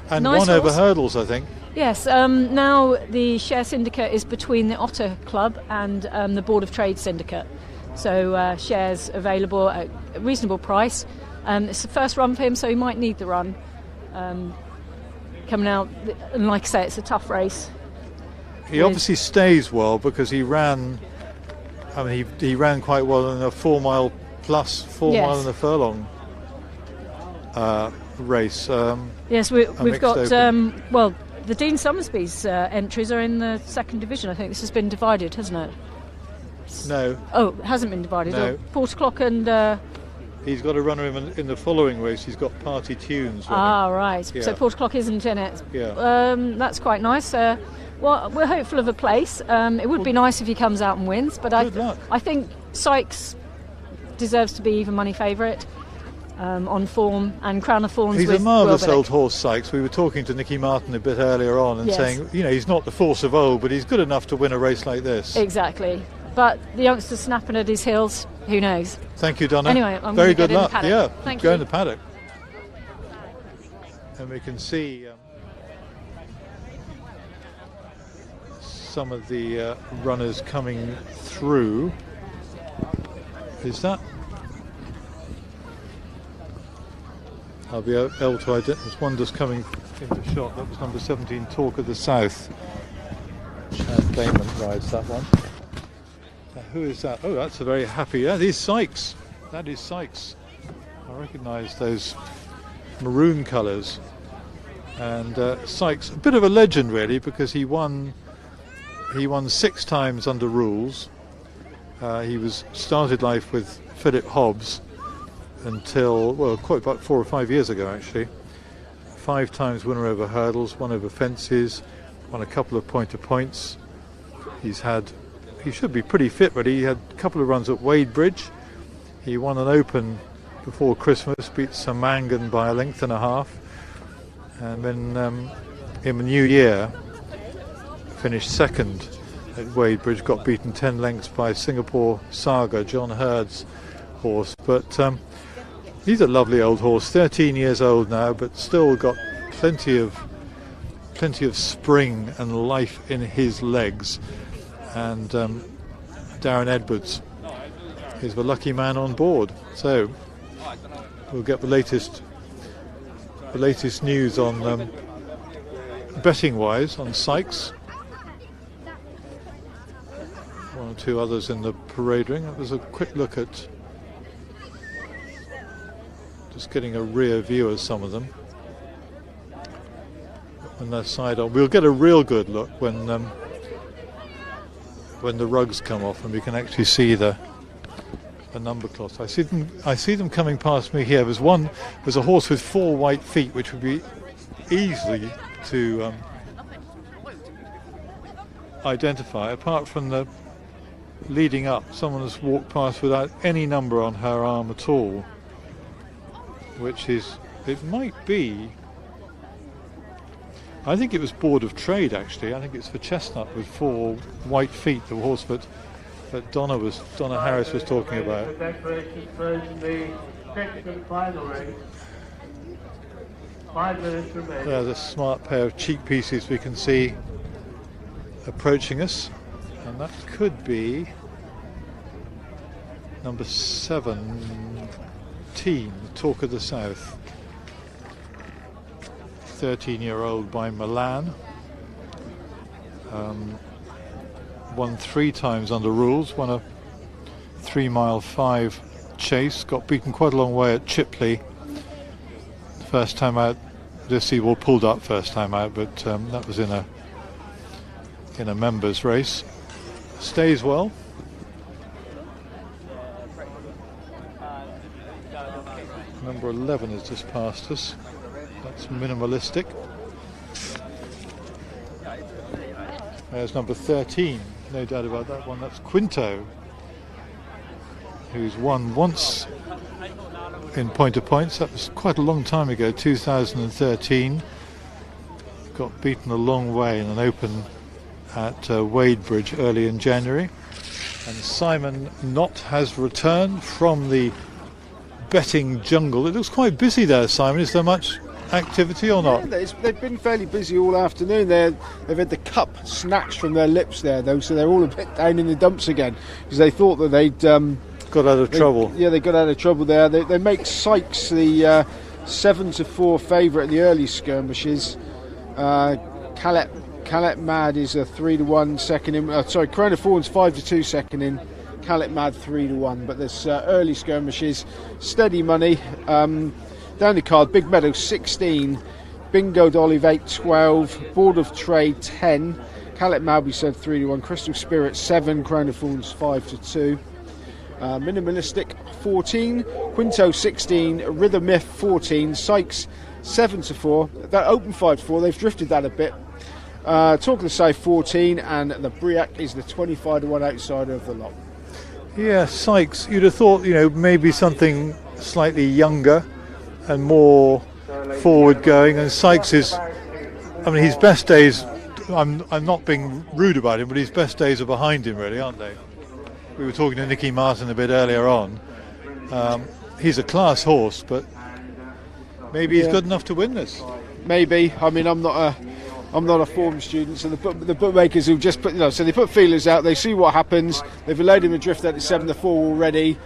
And Nice won over horse. hurdles, I think. Yes, now the share syndicate is between the Otter Club and the Board of Trade syndicate. So shares available at a reasonable price. It's the first run for him, so he might need the run. Coming out, and like I say, it's a tough race. He obviously stays well because he ran. I mean, he ran quite well in a 4 mile plus, 4 Yes. mile and a furlong race. Yes, a we've mixed got open. well, the Dean Summersby's entries are in the second division. I think this has been divided, hasn't it? No. Oh, it hasn't been divided. No. Oh, Porterclock and. He's got a runner in the following race. He's got Party Tunes running. Right. Yeah. So Porterclock isn't in it. Yeah. That's quite nice. Well, we're hopeful of a place. It would be nice if he comes out and wins, but I think Sykes deserves to be even money favourite on form, and Crown of Thorns. He's with a marvellous Will Biddock. old horse, Sykes. We were talking to Nicky Martin a bit earlier on and Yes. saying, he's not the force of old, but he's good enough to win a race like this. Exactly. But the youngster's snapping at his heels. Who knows? Thank you, Donna. Anyway, I'm very gonna good get in the luck. paddock. Yeah, Thank go you. in the paddock. And we can see some of the runners coming through. Is that? I'll be able to identify. There's one just coming into shot. That was number 17, Talk of the South. Chad Damon rides that one. Who is that? Oh, that's a very happy. That is Sykes. That is Sykes. I recognise those maroon colours. And Sykes, a bit of a legend really, because he won 6 times under rules. He started life with Philip Hobbs until quite about 4 or 5 years ago actually. 5 times winner over hurdles, won over fences, won a couple of points. He should be pretty fit, but he had a couple of runs at Wade Bridge. He won an Open before Christmas, beat Samangan by a length and a half, and then in the new year finished second at Wade Bridge, got beaten 10 lengths by Singapore Saga, John Hurd's horse. But he's a lovely old horse, 13 years old now, but still got plenty of spring and life in his legs. And Darren Edwards is the lucky man on board. So we'll get the latest news on betting wise on Sykes. 1 or 2 others in the parade ring. That was a quick look at, just getting a rear view of some of them. On that side on, we'll get a real good look when the rugs come off and we can actually see the a number cloth. I see them coming past me here. There's a horse with 4 white feet, which would be easily to identify. Apart from the leading up, someone has walked past without any number on her arm at all, which is, it might be, I think it was Board of Trade actually. I think it's for Chestnut with 4 white feet, the horse that Donna Harris was talking about. The decoration throws in the next and final race. 5 minutes remaining. There's a smart pair of cheek pieces we can see approaching us, and that could be number 17, Talk of the South. 13-year-old by Milan. Won 3 times under rules, won a 3-mile 5 chase, got beaten quite a long way at Chipley first time out. Well, pulled up first time out, but that was in a members race. Stays well. Number 11 has just passed us. That's Minimalistic. There's number 13, no doubt about that one. That's Quinto, who's won once in point of points. That was quite a long time ago, 2013. Got beaten a long way in an open at Wadebridge early in January. And Simon Knott has returned from the betting jungle. It looks quite busy there, Simon. Is there much activity or not? Yeah, they've been fairly busy all afternoon. They've had the cup snatched from their lips there, though, so they're all a bit down in the dumps again because they thought that they'd got out of trouble. Yeah, they got out of trouble there. They make Sykes the 7-4 favourite in the early skirmishes. Calette Mad is a 3-1 second in. Crown of Thorns 5-2 second in. Calette Mad 3-1. But there's early skirmishes, steady money. Down the card, Big Meadow 16, Bingo D'Olive 8-12, Board of Trade 10, Calette Mad we said 3-1, Crystal Spirit 7, Crown of Thorns 5-2. Minimalistic 14, Quinto 16, Rhythm Myth 14, Sykes 7-4. That open 5-4, they've drifted that a bit. Talk of the South 14, and the Briac is the 25-1 outsider of the lot. Yeah, Sykes, you'd have thought, maybe something slightly younger and more forward going, and Sykes is, his best days, I'm not being rude about him, but his best days are behind him really, aren't they? We were talking to Nicky Martin a bit earlier on. He's a class horse, but maybe he's good enough to win this. Maybe. I'm not a form student, so the bookmakers who just put, so they put feelers out, they see what happens. They've allowed him to drift out to 7-4 already,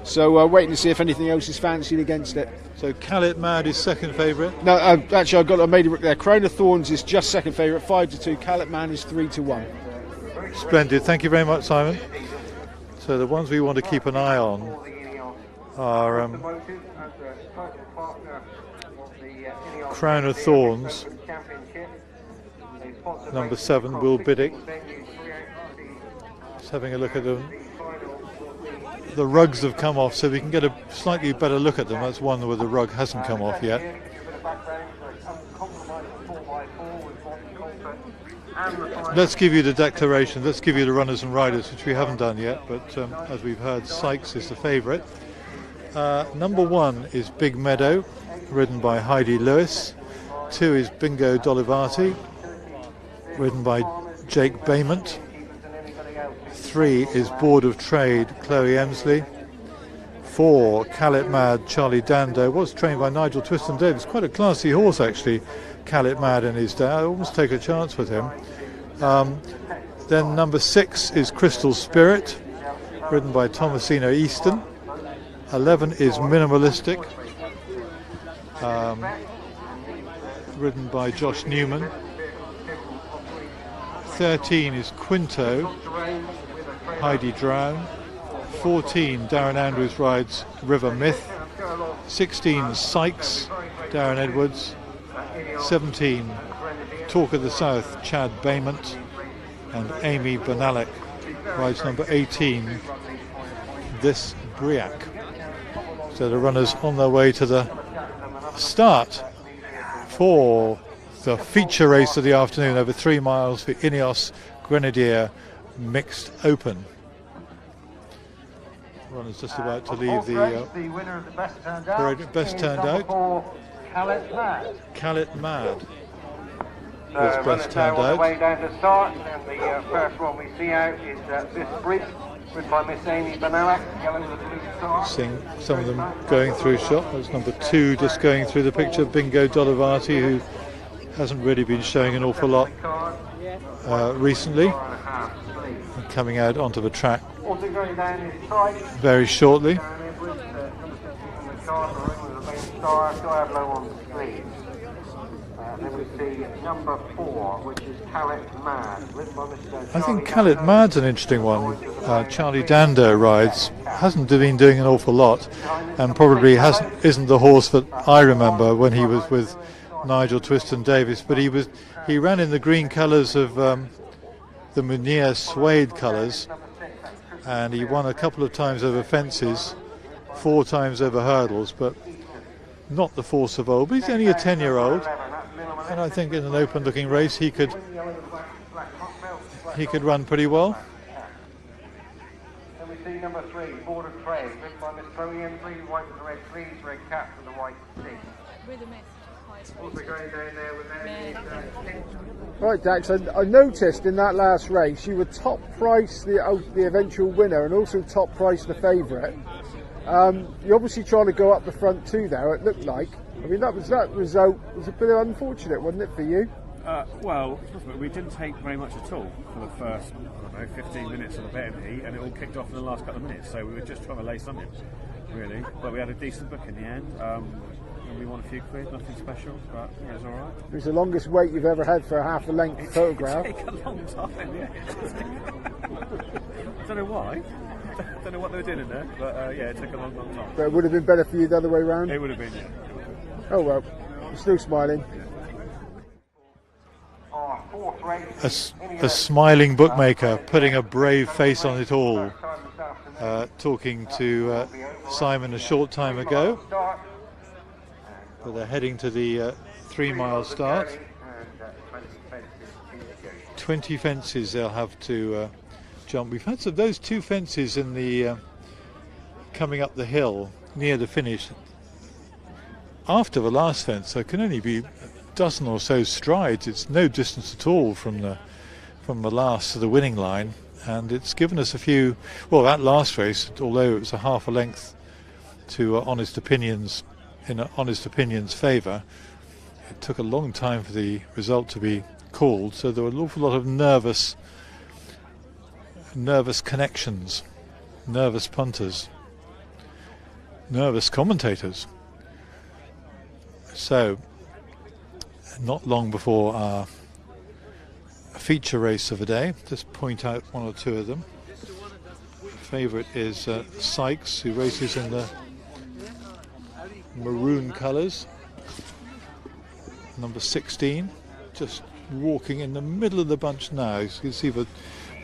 so waiting to see if anything else is fancied against it. So Calette Mad is second favourite? No, actually I made it there. Crown of Thorns is just second favourite, 5-2. Calette Mad is 3-1. Splendid, thank you very much, Simon. So the ones we want to keep an eye on are Crown of Thorns, number 7, Will Biddick. Just having a look at them. The rugs have come off, so we can get a slightly better look at them. That's one where the rug hasn't come off yet. Let's give you the declaration. Let's give you the runners and riders, which we haven't done yet, but as we've heard, Sykes is the favourite. Number 1 is Big Meadow, ridden by Heidi Lewis. 2 is Bingo D'Olivati, ridden by Jake Bayment. 3 is Board of Trade, Chloe Emsley. 4, Calette Mad, Charlie Dando, was trained by Nigel Twiston Davis. Quite a classy horse actually, Calette Mad in his day. I almost take a chance with him. Then number 6 is Crystal Spirit, ridden by Thomasino Easton. 11 is Minimalistic, ridden by Josh Newman. 13 is Quinto, Heidi Drown. 14, Darren Andrews rides River Myth. 16, Sykes, Darren Edwards. 17, Talk of the South, Chad Bayment. And Amy Benalek rides number 18, This Briac. So the runners on their way to the start for the feature race of the afternoon over 3 miles for INEOS Grenadier Mixed Open. Runners just about to leave the winner of the best turned out. Callet Mad was best turned on the out. way down to start, and the first one we see out is this bridge, ridden by Miss Amy Banalak, yellow with a blue star. Seeing some of them going through shot. There's number 2 just going through the picture, Bingo Dolovati, who hasn't really been showing an awful lot recently, and coming out onto the track very shortly. Then we see number 4, which is Callet Mad. I think Callet Mad's an interesting one. Charlie Dando rides, hasn't been doing an awful lot, and probably isn't the horse that I remember when he was with Nigel Twiston Davis, but he ran in the green colours of the Munier suede colours, and he won a couple of times over fences, 4 times over hurdles, but not the force of old. But he's only a 10-year-old, and I think in an open-looking race he could run pretty well. Then we see number 3, Border Trade, written by Miss Chloe Emsley, white with the red sleeves, red cap with the white seat. Also going down there with Right, Dax, I noticed in that last race you were top price the eventual winner and also top price the favourite. You're obviously trying to go up the front too there, it looked like. I mean, that result was a bit unfortunate, wasn't it, for you? Well, we didn't take very much at all for the first, 15 minutes of the betting heat, and it all kicked off in the last couple of minutes, so we were just trying to lay something, really. But we had a decent book in the end. And we won a few quid, nothing special, but yeah, it was alright. It was the longest wait you've ever had for a half a length photograph. It took a long time, yeah. I don't know why. I don't know what they were doing in there, but yeah, it took a long time. But it would have been better for you the other way round? It would have been, yeah. Oh well, you're still smiling. A smiling bookmaker putting a brave face on it all. Talking to Simon a short time ago. But they're heading to the 3 mile start. 20 fences they'll have to jump. We've had those 2 fences in the coming up the hill near the finish. After the last fence, there can only be a dozen or so strides. It's no distance at all from the last to the winning line, and it's given us a few. Well, that last race, although it was a half a length to Honest Opinion's in Honest Opinion's favour, it took a long time for the result to be called, so there were an awful lot of nervous connections, nervous punters, nervous commentators. So not long before our feature race of the day, just point out 1 or 2 of them. The favourite is Sykes, who races in the maroon colours. Number 16, just walking in the middle of the bunch now. You can see the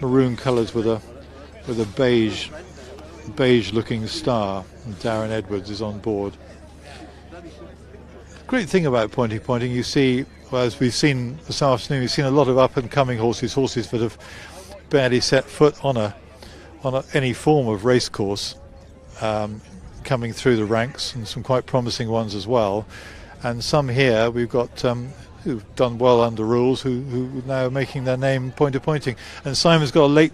maroon colours with a beige looking star, and Darren Edwards is on board. Great thing about pointing, you see, well, as we've seen this afternoon, we've seen a lot of up and coming horses that have barely set foot on any form of race course, coming through the ranks, and some quite promising ones as well. And some here we've got who've done well under rules, who now are making their name pointing. And Simon's got a late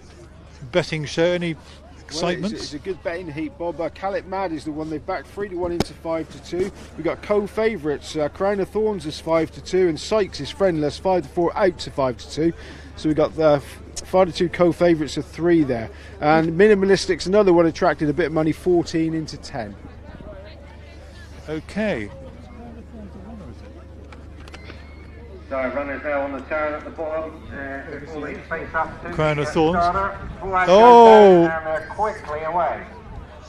betting show. Any excitement? Well, it's a good betting heat, Bob. Callet Mad is the one they backed 3-1 into 5-2. We've got co-favourites. Crown of Thorns is 5-2, and Sykes is friendless 5-4 out to 5-2. So we've got the 5-2 co-favourites of 3 there. And Minimalistic's another one attracted a bit of money, 14 into 10. Okay. So runners now on the turn at the bottom. Crown of Thorns. Oh! And quickly away.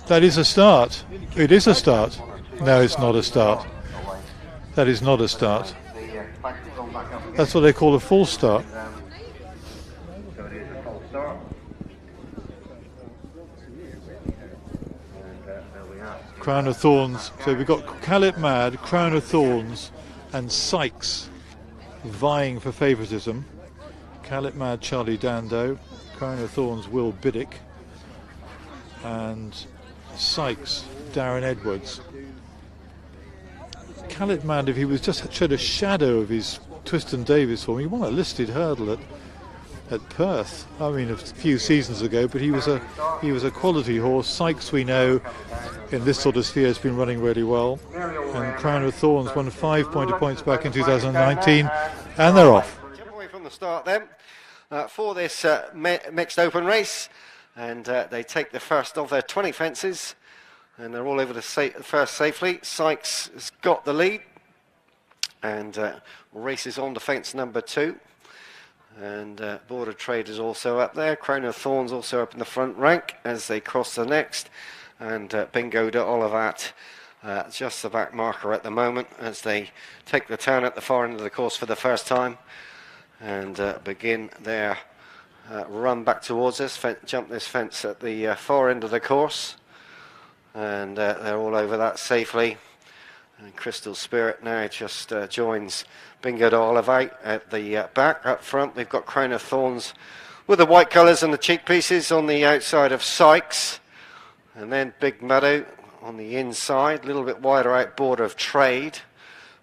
That is a start. It is a start. No, it's not a start. That is not a start. That's what they call a full start. So it is a full start. Crown of Thorns. So we've got Calip Mad, Crown of Thorns, and Sykes vying for favouritism. Calip Mad, Charlie Dando, Crown of Thorns, Will Biddick, and Sykes, Darren Edwards. Calip Mad, if he was just showed a shadow of his Twiston Davis form, he won a listed hurdle at Perth. I mean, a few seasons ago, but he was a quality horse. Sykes, we know, in this sort of sphere has been running really well, and Crown of Thorns won 5 points back in 2019, and they're off. Jump away from the start then for this mixed open race, and they take the first of their 20 fences, and they're all over the first safely. Sykes has got the lead and races on to fence number 2. And Board of Trade is also up there. Crown of Thorns also up in the front rank as they cross the next. And Bingo de Olivat, just the back marker at the moment as they take the turn at the far end of the course for the first time. And begin their run back towards us, jump this fence at the far end of the course. And they're all over that safely. And Crystal Spirit now just joins Bingo de Olivat at the back. Up front we've got Crown of Thorns with the white colours and the cheek pieces on the outside of Sykes, and then Big Meadow on the inside, a little bit wider out, Board of Trade.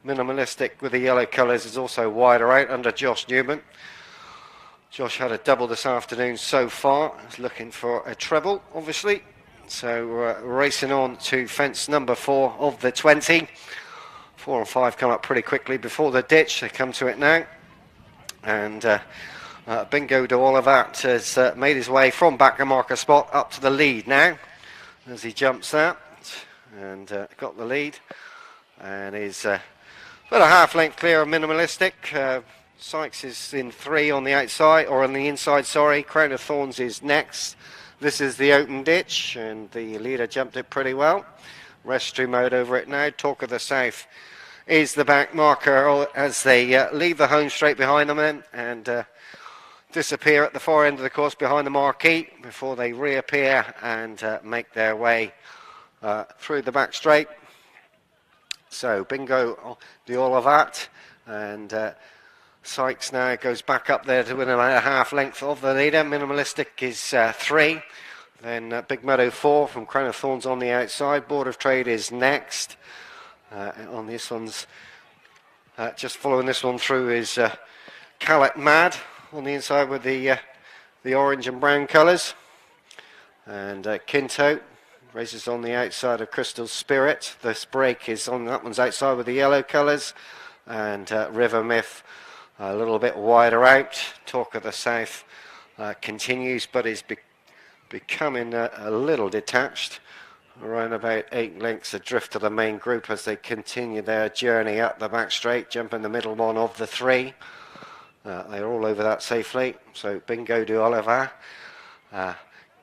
Minimalistic with the yellow colours is also wider out under Josh Newman. Josh had a double this afternoon so far, he's looking for a treble obviously. So racing on to fence number 4 of the 20. 4 and 5 come up pretty quickly before the ditch. They come to it now. And Bingo de Olivat has made his way from back marker spot up to the lead now as he jumps that. And got the lead. And is about a half length clear of Minimalistic. Sykes is in 3 on the outside, or on the inside, sorry. Crown of Thorns is next. This is the open ditch, and the leader jumped it pretty well. Rescue mode over it now. Talk of the South is the back marker as they leave the home straight behind them then, and disappear at the far end of the course behind the marquee before they reappear and make their way through the back straight. So Bingo de Olivat and Sykes now goes back up there to win about a half length of the leader. Minimalistic is 3. Then Big Meadow 4 from Crown of Thorns on the outside. Board of Trade is next. On this one's just following this one through is Calip Mad on the inside with the orange and brown colours. And Kinto races on the outside of Crystal Spirit. This break is on that one's outside with the yellow colours. And River Myth a little bit wider out. Talk of the South continues, but is becoming a little detached. Around about 8 lengths adrift to the main group as they continue their journey up the back straight, jumping the middle one of the 3. They're all over that safely. So Bingo de Olivat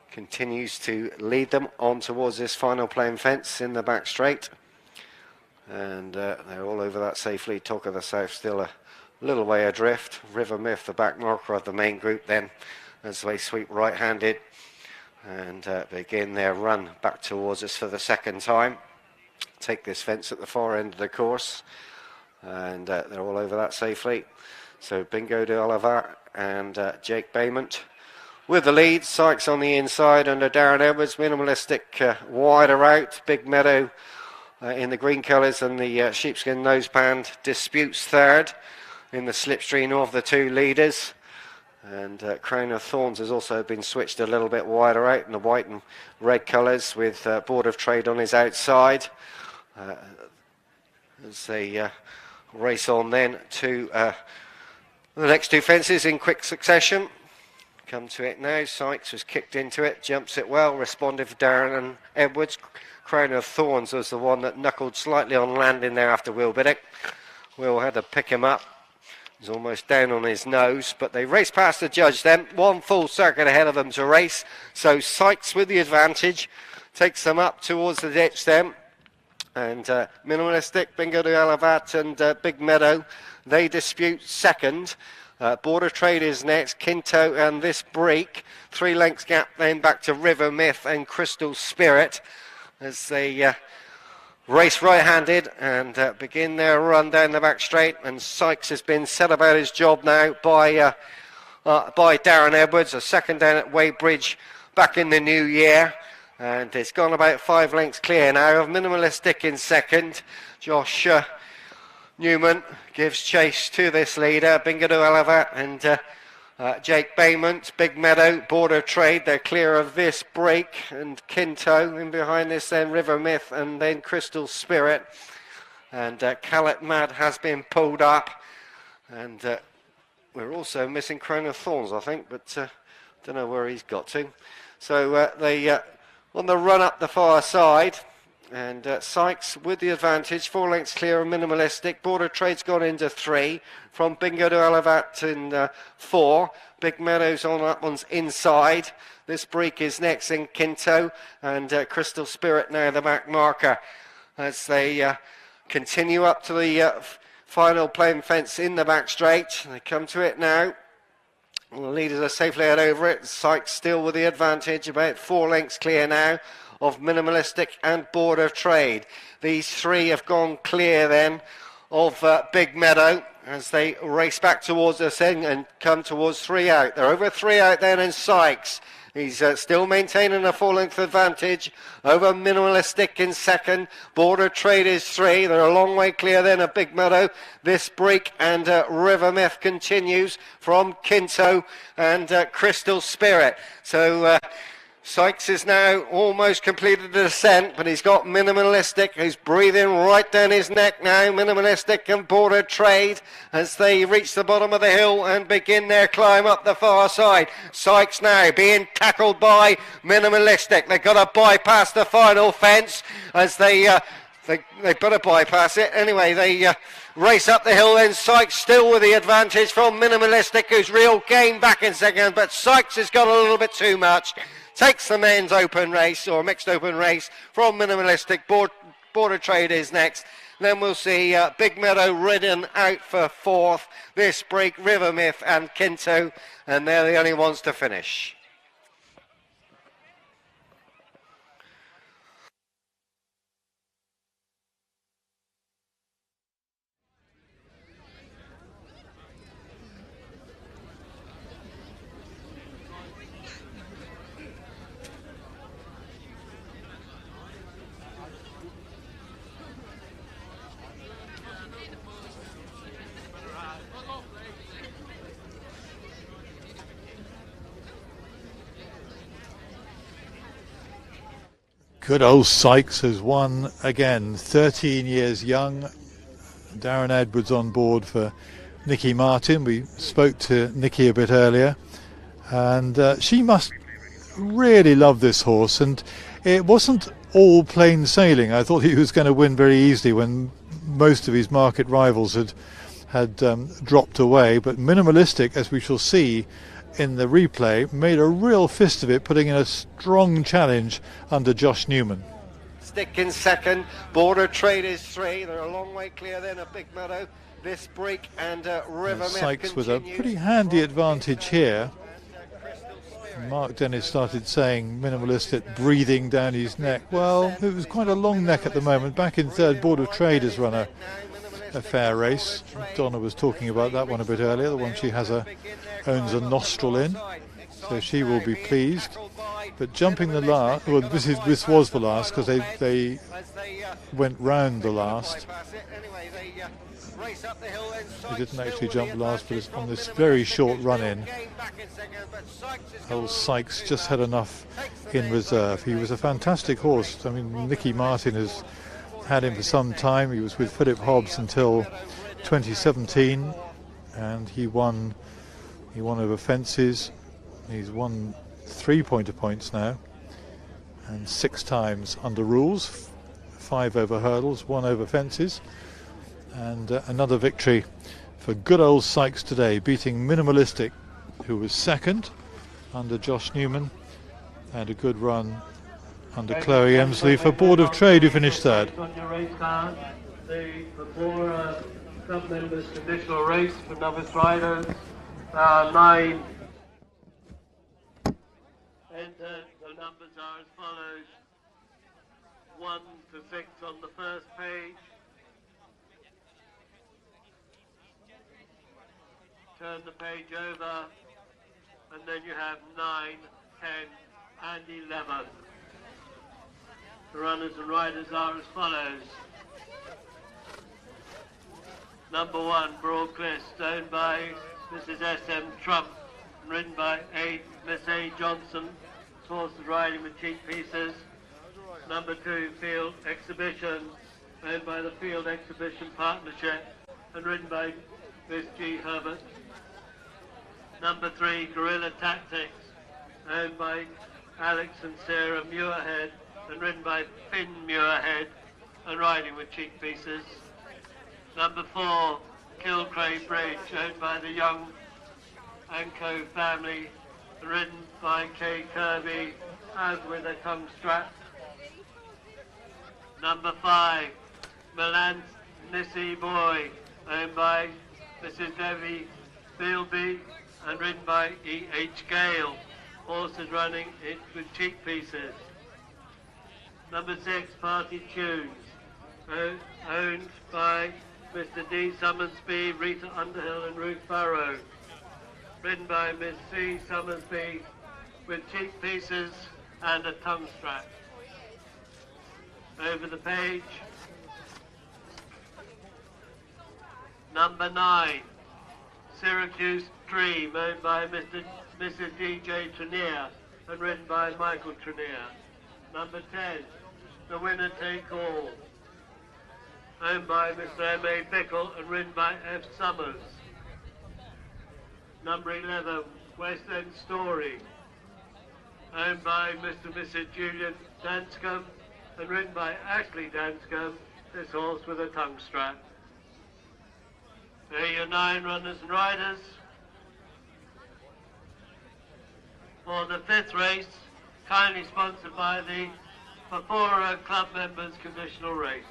continues to lead them on towards this final playing fence in the back straight. And they're all over that safely. Talk of the South still a little way adrift. River Myth, the back marker of the main group then, as they sweep right-handed and begin their run back towards us for the second time. Take this fence at the far end of the course, and they're all over that safely. So Bingo de Olivat and Jake Baymont with the lead. Sykes on the inside under Darren Edwards. Minimalistic wider out. Big Meadow in the green colours and the sheepskin noseband disputes 3rd in the slipstream of the 2 leaders. And Crown of Thorns has also been switched a little bit wider out in the white and red colours with Board of Trade on his outside. As they race on then to the next 2 fences in quick succession. Come to it now. Sykes was kicked into it, jumps it well, responded for Darren Edwards. Crown of Thorns was the one that knuckled slightly on landing there after Will Biddick. Will had to pick him up. He's almost down on his nose, but they race past the judge then. 1 full circuit ahead of them to race. So Sykes with the advantage takes them up towards the ditch then. And Minimalistic, Bingo de Olivat and Big Meadow, they dispute 2nd. Board of Trade is next. Kinto and this break. 3 lengths gap then back to River Myth and Crystal Spirit. as they race right-handed and begin their run down the back straight. And Sykes has been set about his job now by Darren Edwards, a second down at Weybridge back in the new year. And it's gone about 5 lengths clear now of Minimalistic in second. Josh Newman gives chase to this leader, Bingado Oliver and Jake Baymont. Big Meadow, Border Trade, they're clear of this break, and Kinto in behind this, then River Myth and then Crystal Spirit. And Callet Mad has been pulled up, and we're also missing Crown of Thorns, I think, but don't know where he's got to. So they on the run up the far side, and Sykes with the advantage, 4 lengths clear of Minimalistic. Border Trade's gone into 3 from Bingo to Alavat in 4. Big Meadows on that one's inside. This break is next in Kinto, and Crystal Spirit now the back marker as they continue up to the final plain fence in the back straight. They come to it now. The leaders are safely out over it. Sykes still with the advantage, about 4 lengths clear now of Minimalistic and Border Trade. These 3 have gone clear then of Big Meadow as they race back towards us and come towards 3 out. They're over 3 out then, and Sykes, he's still maintaining a 4-length advantage over Minimalistic in second. Border Trade is 3. They're a long way clear then of Big Meadow. This break and River Myth continues from Kinto and Crystal Spirit. So Sykes is now almost completed the descent, but he's got Minimalistic, who's breathing right down his neck now. Minimalistic and Border Trade as they reach the bottom of the hill and begin their climb up the far side. Sykes now being tackled by Minimalistic. They've got to bypass the final fence as they better bypass it. Anyway, they race up the hill, then Sykes still with the advantage from Minimalistic, who's real game back in second, but Sykes has got a little bit too much. Takes the men's open race, or mixed open race, from Minimalistic. Border Trade is next. Then we'll see Big Meadow ridden out for 4th. This break, River Myth and Kinto, and they're the only ones to finish. Good old Sykes has won again, 13 years young. Darren Edwards on board for Nikki Martin. We spoke to Nikki a bit earlier, and she must really love this horse, and it wasn't all plain sailing. I thought he was going to win very easily when most of his market rivals had dropped away, but Minimalistic, as we shall see in the replay, made a real fist of it, putting in a strong challenge under Josh Newman. Stick in second, Border Trade is 3. They're a long way clear then of Big Meadow. This break and River Myth Sykes with a pretty handy advantage here. Mark Dennis started saying Minimalistic breathing down his neck. Well, it was quite a long neck at the moment. Back in third, Border Trade has run a fair race. Donna was talking about that one a bit earlier, the one she owns a nostril in, so she will be pleased. But jumping the last, well, this was the last because they went round the last. They didn't actually jump last, but on this very short run-in, old Sykes just had enough in reserve. He was a fantastic horse. I mean, Nikki Martin has had him for some time. He was with Philip Hobbs until 2017, and he won over fences. He's won 3 pointer points now, and 6 times under rules, 5 over hurdles, 1 over fences, and another victory for good old Sykes today, beating Minimalistic, who was second under Josh Newman, and a good run under Chloe Emsley for Board of Trade, who finished third. On your race card, the four club members' conditional race for novice riders. 9 entered. The numbers are as follows: 1 to 6 on the first page. Turn the page over, and then you have 9, 10, and 11. The runners and riders are as follows. Number 1, Broad Cliffs, owned by Mrs. S.M. Trump, and ridden by Miss A. Johnson. Horse is riding with cheek pieces. Number 2, Field Exhibition, owned by the Field Exhibition Partnership, and ridden by Miss G. Herbert. Number 3, Guerrilla Tactics, owned by Alex and Sarah Muirhead, and ridden by Finn Muirhead, and riding with cheek pieces. Number 4, Kilcray Bridge, owned by the Young and Co family, and ridden by Kay Kirby, and with a tongue strap. Number 5, Milan Nissy Boy, owned by Mrs. Debbie Bilby, and ridden by E.H. Gale. Horses running it with cheek pieces. Number 6, Party Tunes, owned by Mr. D. Summersby, Rita Underhill, and Ruth Burrow. Ridden by Miss C. Summersby with cheek pieces and a tongue strap. Over the page. Number 9, Syracuse Dream, owned by Mrs. D.J. Trenier, and ridden by Michael Trenier. Number 10, The Winner Take All, owned by Mr. M.A. Bickle, and ridden by F. Summers. Number 11, West End Story, owned by Mr. and Mrs. Julian Danscombe, and ridden by Ashley Danscombe, this horse with a tongue strap. There are your 9 runners and riders. For the 5th race, kindly sponsored by the Pafora Club Members Conditional Race.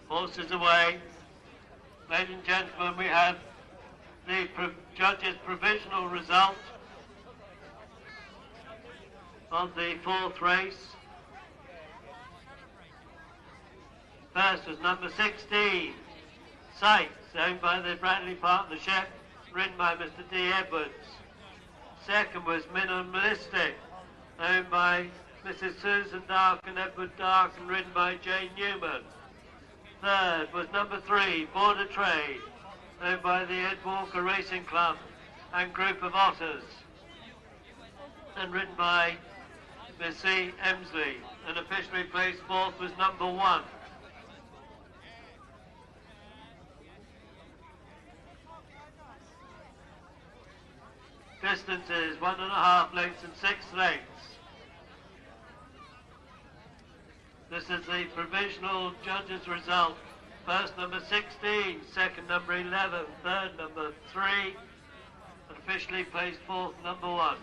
Horses away. Ladies and gentlemen, we have the judges' provisional result of the 4th race. First was number 16, Sykes, owned by the Bradley Partnership, ridden by Mr. D. Edwards. Second was Minimalistic, owned by Mrs. Susan Dark and Edward Dark, and ridden by Jane Newman. Third was number 3, Border Trade, owned by the Ed Walker Racing Club and Group of Otters, and ridden by Miss C. Emsley, and officially placed 4th was number 1. Distances 1.5 lengths and 6 lengths. This is the provisional judges' result. First number 16, second number 11, third number 3, and officially placed 4th number 1.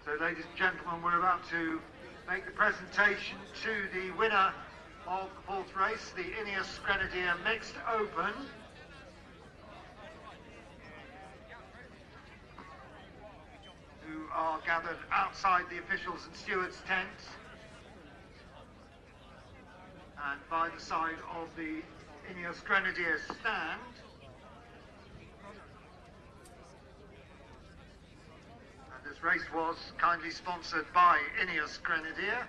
So, ladies and gentlemen, we're about to make the presentation to the winner of the 4th race, the INEOS Grenadier Mixed Open. Who are gathered outside the officials and stewards' tents. and by the side of the INEOS Grenadier stand. And this race was kindly sponsored by INEOS Grenadier.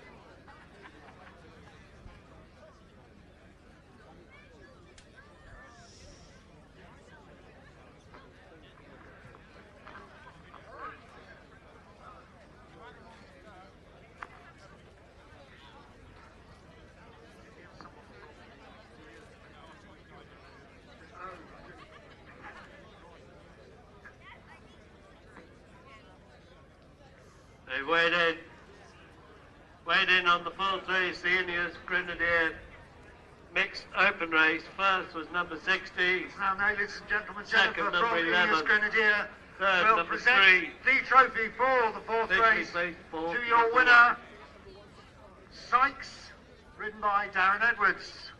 They weighed in on the fourth race, the INEOS Grenadier Mixed Open race. First was number 60. Now, ladies and gentlemen, Second, Jennifer number from 11. INEOS Grenadier Third, will number present 3. the trophy for the fourth race fourth, to your winner, Sykes, ridden by Darren Edwards.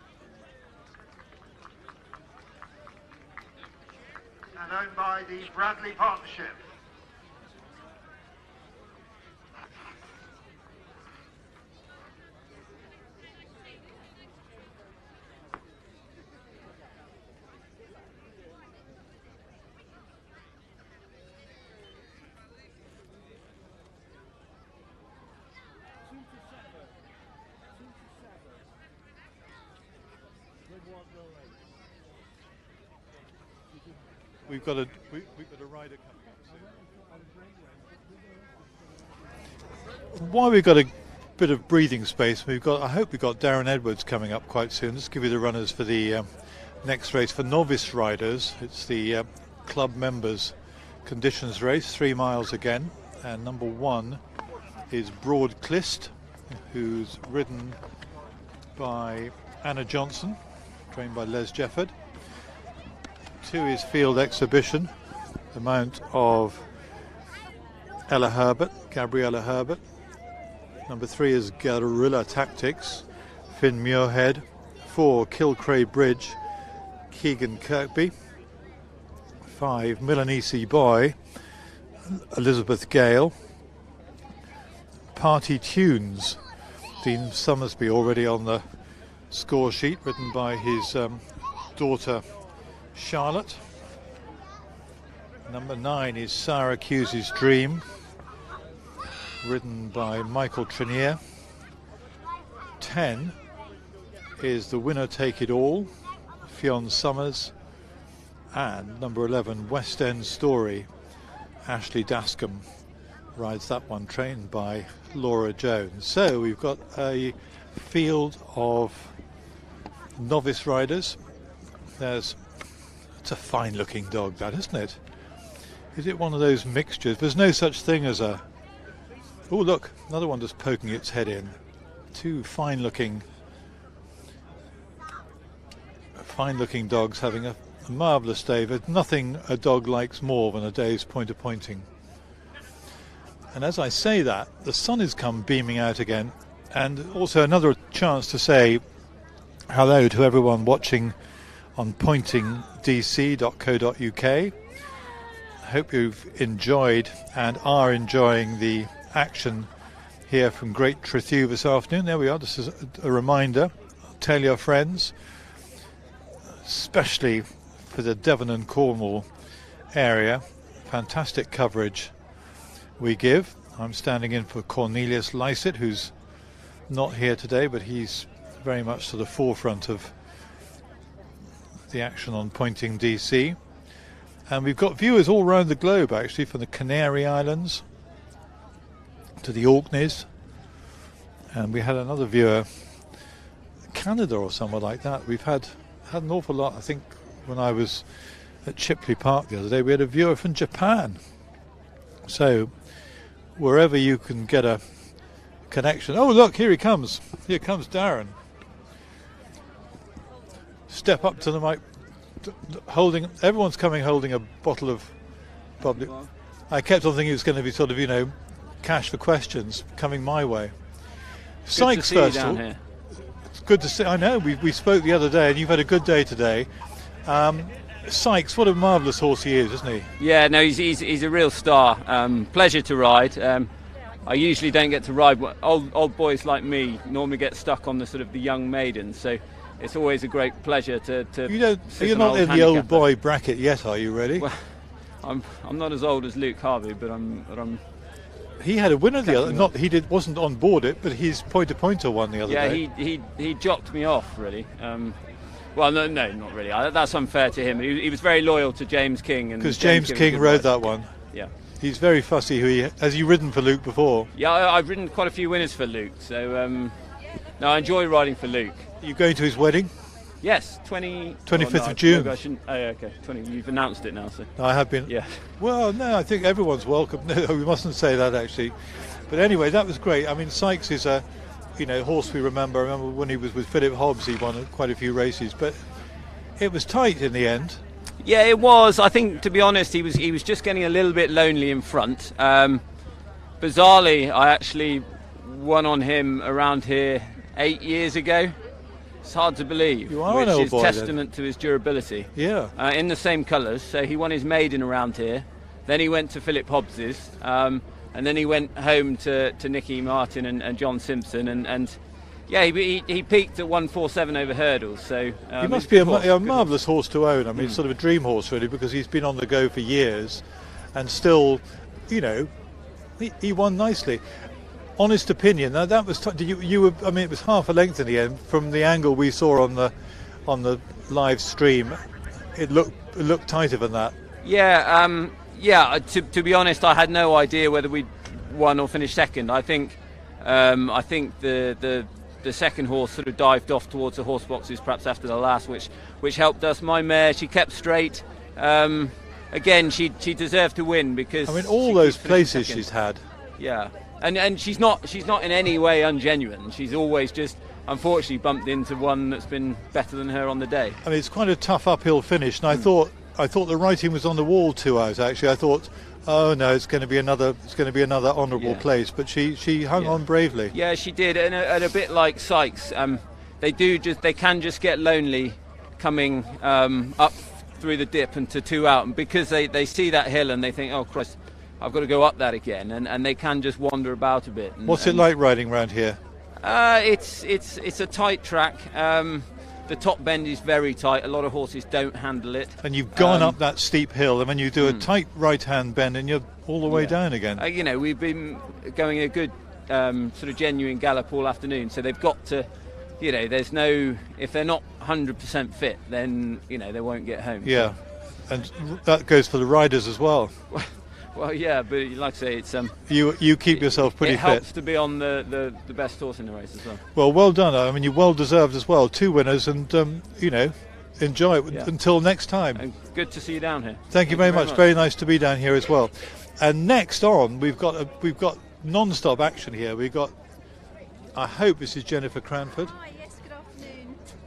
And owned by the Bradley Partnership. We've got a rider coming up soon. While we've got a bit of breathing space, I hope we've got Darren Edwards coming up quite soon. Let's give you the runners for the next race for novice riders. It's the club members conditions race, 3 miles again, and number 1 is Broad Clist, who's ridden by Anna Johnson, trained by Les Jefford. 2 is Field Exhibition, the mount of Gabriella Herbert. Number 3 is Guerrilla Tactics, Finn Muirhead. 4, Kilcray Bridge, Keegan Kirkby. 5, Milanese Boy, Elizabeth Gale. Party Tunes, Dean Summersby, already on the score sheet, written by his daughter Charlotte. Number 9 is Syracuse's Dream, ridden by Michael Trenier. 10 is The Winner Take It All, Fionn Summers. And number 11, West End Story, Ashley Dascombe rides that one, trained by Laura Jones. So we've got a field of novice riders. It's a fine looking dog, that, isn't it? Is it one of those mixtures? There's no such thing as a... Oh look, another one just poking its head in. 2 fine looking dogs having a marvellous day. There's nothing a dog likes more than a day's pointer pointing. And as I say that, the sun has come beaming out again, and also another chance to say hello to everyone watching on pointingdc.co.uk. I hope you've enjoyed and are enjoying the action here from Great Trethew this afternoon. There we are. This is a reminder. Tell your friends, especially for the Devon and Cornwall area. Fantastic coverage we give. I'm standing in for Cornelius Lycett, who's not here today, but he's very much to the forefront of the action on Pointing DC. And we've got viewers all around the globe, actually, from the Canary Islands to the Orkneys. And we had another viewer, Canada or somewhere like that. We've had an awful lot. I think when I was at Chipley Park the other day, we had a viewer from Japan. So wherever you can get a connection. Oh look, here he comes. Here comes Darren. Step up to the mic. Everyone's coming holding a bottle of public. I kept on thinking it was going to be sort of, cash for questions coming my way. Sykes, first of all. It's good to see. I know we spoke the other day, and you've had a good day today. Sykes, what a marvellous horse he is, isn't he? Yeah, no, he's a real star. Pleasure to ride. I usually don't get to ride. Old boys like me normally get stuck on the sort of the young maidens, so it's always a great pleasure to You're not in the old boy bracket yet, are you, really? Well, I'm not as old as Luke Harvey, but I'm he had a winner the other. Wasn't on board it, but his pointer won the other day. Yeah, he jocked me off really. Well, no, not really. That's unfair to him. He was very loyal to James King, because James King rode that one. Yeah, he's very fussy. Has you ridden for Luke before? Yeah, I've ridden quite a few winners for Luke. So no, I enjoy riding for Luke. Are you going to his wedding? Yes, 25th of June. Okay, 20. You've announced it now, so. No, I have been. Yeah. Well, no, I think everyone's welcome. No, we mustn't say that actually. But anyway, that was great. I mean, Sykes is a, horse we remember. I remember when he was with Philip Hobbs, he won quite a few races, but it was tight in the end. Yeah, it was. I think, to be honest, he was just getting a little bit lonely in front. Bizarrely, I actually won on him around here 8 years ago. It's hard to believe, which is testament to his durability. Yeah. In the same colours, so he won his maiden around here. Then he went to Philip Hobbs's, and then he went home to Nicky Martin and John Simpson, and yeah, he peaked at 147 over hurdles. So he must be a marvellous horse to own. I mean, sort of a dream horse really, because he's been on the go for years, and still, he won nicely. Honest opinion. Now that was you were. I mean, it was half a length in the end. From the angle we saw on the live stream, it looked tighter than that. Yeah. To be honest, I had no idea whether we'd won or finished second. I think the second horse sort of dived off towards the horse boxes perhaps after the last, which helped us. My mare, she kept straight. Again, she deserved to win because I mean all those places she's had. Yeah. And she's not in any way ungenuine. She's always just unfortunately bumped into one that's been better than her on the day. I mean, it's quite a tough uphill finish, and I thought the writing was on the wall 2 hours. Actually, I thought, oh no, it's going to be another honourable place. But she hung on bravely. Yeah, she did, and a bit like Sykes, they can just get lonely coming up through the dip and to 2 out, and because they see that hill and they think, oh Christ, I've got to go up that again, and they can just wander about a bit. What's it like riding around here? It's a tight track. The top bend is very tight. A lot of horses don't handle it. And you've gone up that steep hill, and when you do a tight right-hand bend, and you're all the way down again. We've been going a good sort of genuine gallop all afternoon, so they've got to. There's no. If they're not 100% fit, then they won't get home. Yeah, and that goes for the riders as well. Well, yeah, but like I say, it's you keep yourself pretty fit. It helps to be on the best horse in the race as well. Well done. I mean, you're well deserved as well. 2 winners, and enjoy it until next time. And good to see you down here. Thank you very much. Very nice to be down here as well. And next on, we've got non-stop action here. We've got. I hope this is Jennifer Cranford.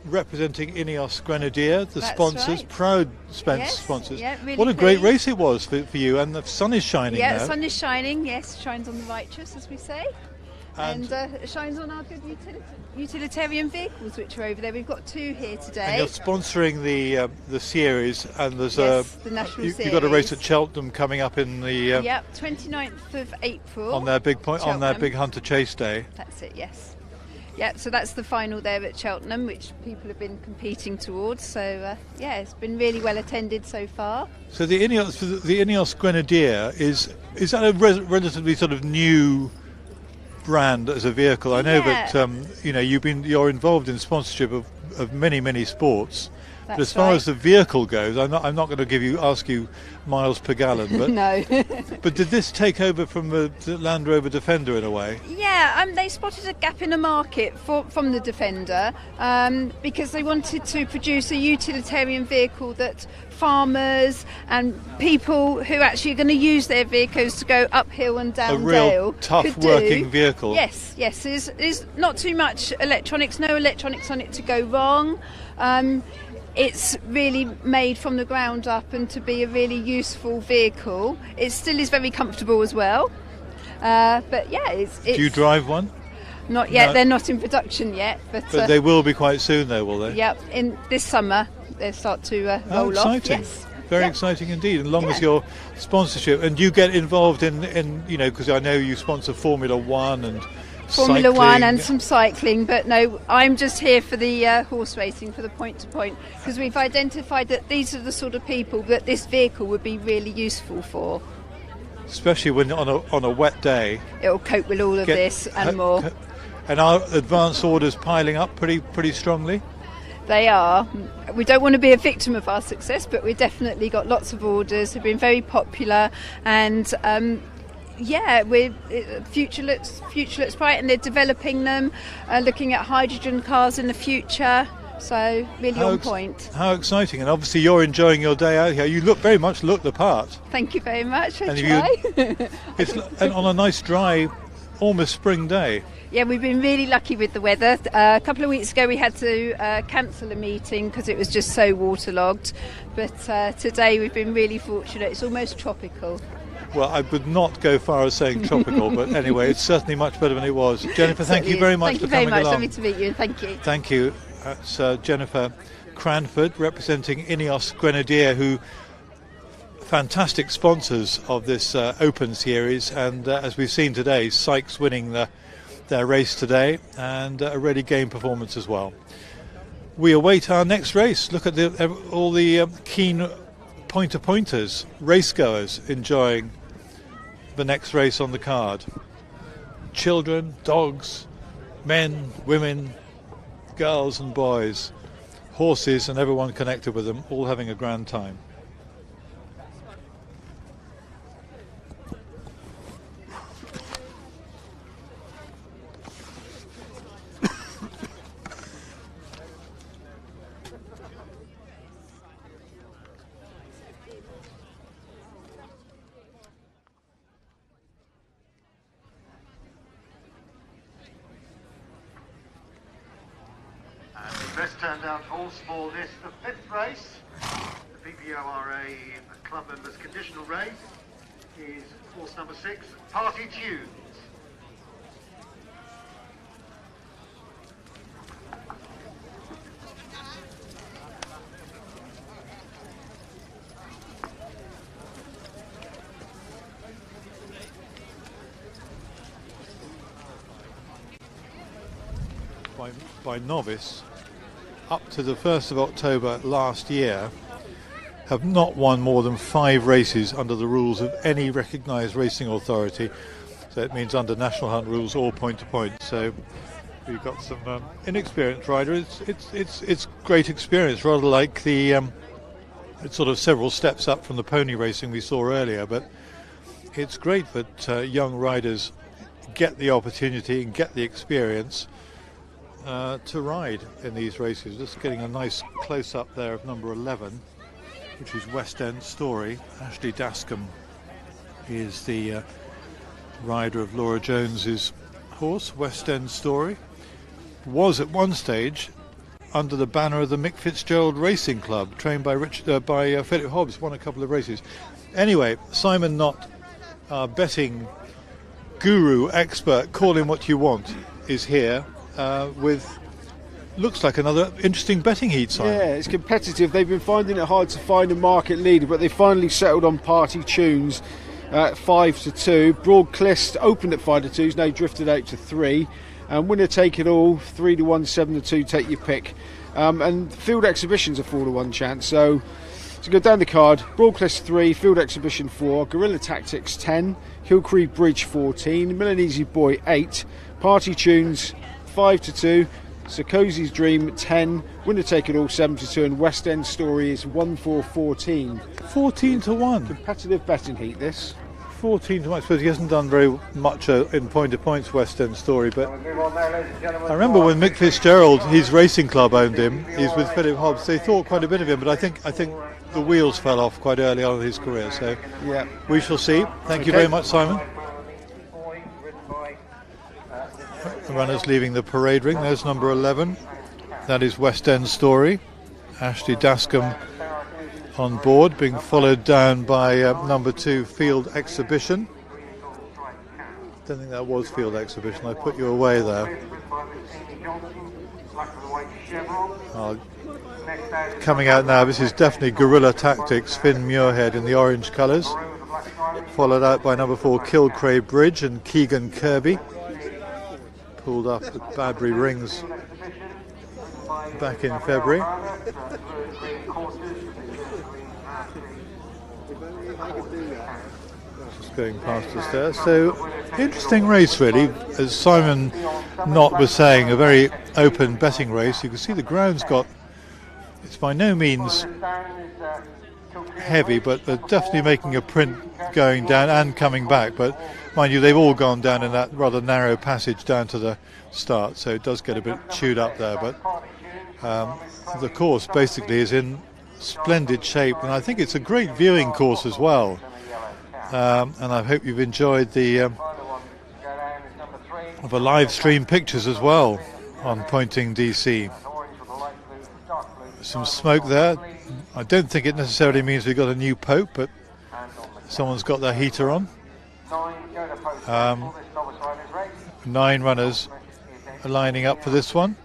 Representing INEOS Grenadier, the sponsors, right. Proud sponsors. Yeah, really what a great race it was for you, and the sun is shining now. Yeah, the sun is shining, yes, shines on the righteous, as we say, and shines on our good utilitarian vehicles, which are over there. We've got 2 here today. And you're sponsoring the series, and there's the national series. You've got a race at Cheltenham coming up in the 29th of April on their big Hunter Chase Day. That's it, yes. Yeah, so that's the final there at Cheltenham, which people have been competing towards. So it's been really well attended so far. So the INEOS Grenadier is that a relatively sort of new brand as a vehicle? I know that you're involved in sponsorship of many sports. But as far as the vehicle goes, I'm not going to ask you miles per gallon, but no. But did this take over from the Land Rover Defender in a way? Yeah, they spotted a gap in the market from the Defender because they wanted to produce a utilitarian vehicle that farmers and people who actually are going to use their vehicles to go uphill and down a real tough working vehicle. Yes, there's not too much electronics, no electronics on it to go wrong. It's really made from the ground up and to be a really useful vehicle. It still is very comfortable as well. But yeah, it's... Do you drive one? Not yet. No. They're not in production yet. But they will be quite soon, though, will they? Yep. In this summer, they'll start to roll exciting. off. Yes. Very exciting indeed, as long as your sponsorship, and you get involved in you know, because I know you sponsor Formula One and Formula cycling. One and some cycling, but no, I'm just here for the horse racing, for the point-to-point, because we've identified that these are the sort of people that this vehicle would be really useful for. Especially when on a wet day. It'll cope with all of this and more. And are advance orders piling up pretty strongly? They are. We don't want to be a victim of our success, but we've definitely got lots of orders. They've been very popular, and future looks bright, and they're developing them, looking at hydrogen cars in the future. So really on point. How exciting! And obviously you're enjoying your day out here. You very much look the part. Thank you very much. And it's on a nice dry, almost spring day. Yeah, we've been really lucky with the weather. A couple of weeks ago we had to cancel a meeting because it was just so waterlogged. But today we've been really fortunate. It's almost tropical. Well, I would not go far as saying tropical, but anyway, it's certainly much better than it was. Jennifer, thank you very much for coming along. Thank you very much. Lovely to meet you. Thank you. Thank you. That's Jennifer Cranford, representing INEOS Grenadier, who fantastic sponsors of this Open series, and as we've seen today, Sykes winning their race today, and a really game performance as well. We await our next race. Look at all the keen pointers, race goers enjoying the next race on the card. Children, dogs, men, women, girls and boys, horses and everyone connected with them, all having a grand time. Best turned out horse for this, the fifth race. The PPORA club members conditional race is horse number 6, Party Tunes. By novice, up to the 1st of October last year, have not won more than 5 races under the rules of any recognised racing authority. So it means under national hunt rules or point-to-point. So we've got some inexperienced riders. It's great experience, rather like the it's sort of several steps up from the pony racing we saw earlier. But it's great that young riders get the opportunity and get the experience to ride in these races. Just getting a nice close-up there of number 11, which is West End Story. Ashley Dascombe is the rider of Laura Jones's horse, West End Story. Was at one stage under the banner of the Mick Fitzgerald Racing Club, trained by Philip Hobbs, won a couple of races. Anyway, Simon Knott, our betting guru, expert, call him what you want, is here. With looks like another interesting betting heat, Simon. Yeah, it's competitive. They've been finding it hard to find a market leader, but they finally settled on Party Tunes at 5-2. Broadclist opened at 5-2, has now drifted out to 3. And Winner Take It All 3-1, 7-2. Take your pick. And Field Exhibition's a 4-1 chance. So to go down the card, Broadclist 3, Field Exhibition 4, Guerrilla Tactics 10, Hillcree Bridge 14, Milanese Boy 8, Party Tunes 5-2, Sarkozy's Dream 10, Winner Take It All 7-2, and West End Story is 1-4-14. 14-1. Competitive betting heat, this. 14-1. I suppose he hasn't done very much in point-to-points West End Story, but I remember when Mick Fitzgerald, his racing club, owned him. He's with Philip Hobbs. They thought quite a bit of him, but I think the wheels fell off quite early on in his career. So yeah, we shall see. Thank you very much, Simon. The runners leaving the parade ring. There's number 11. That is West End Story. Ashley Dascombe on board, being followed down by number 2 Field Exhibition. Don't think that was field exhibition. I put you away there. Coming out now, this is definitely Guerrilla Tactics, Finn Muirhead in the orange colours. Followed out by number 4 Kilcray Bridge and Keegan Kirby. Pulled up at Badbury Rings back in February. Just going past us there. So, interesting race really. As Simon Knott was saying, a very open betting race. You can see the ground's got, it's by no means heavy, but they're definitely making a print going down and coming back. But mind you, they've all gone down in that rather narrow passage down to the start, so it does get a bit chewed up there. But the course basically is in splendid shape, and I think it's a great viewing course as well. And I hope you've enjoyed the live stream pictures as well on Pointing DC. Some smoke there. I don't think it necessarily means we've got a new pope, but someone's got their heater on. 9 runners are lining up for this one.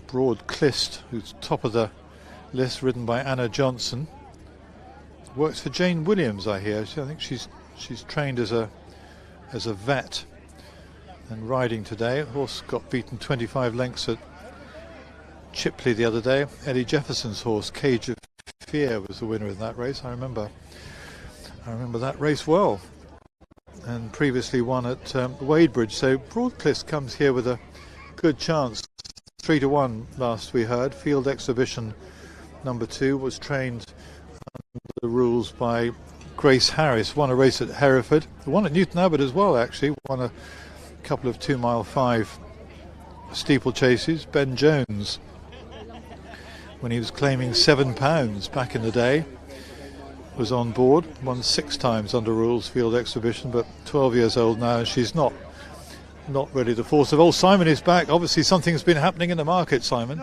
Broad Clist, who's top of the list, ridden by Anna Johnson. Works for Jane Williams, I hear. I think she's trained as a vet and riding today. Horse got beaten 25 lengths at Chipley the other day. Eddie Jefferson's horse, Cage of Fear, was the winner in that race. I remember that race well, and previously won at Wadebridge. So Broadcliffe comes here with a good chance. 3-1 last we heard. Field Exhibition number 2 was trained under the rules by Grace Harris. Won a race at Hereford. Won at Newton Abbot as well, actually. Won a couple of 2 mile 5 steeplechases. Ben Jones, when he was claiming £7 back in the day, was on board. Won 6 times under rules Field Exhibition, but 12 years old now, and she's not really the force of old. Simon is back. Obviously something's been happening in the market, Simon.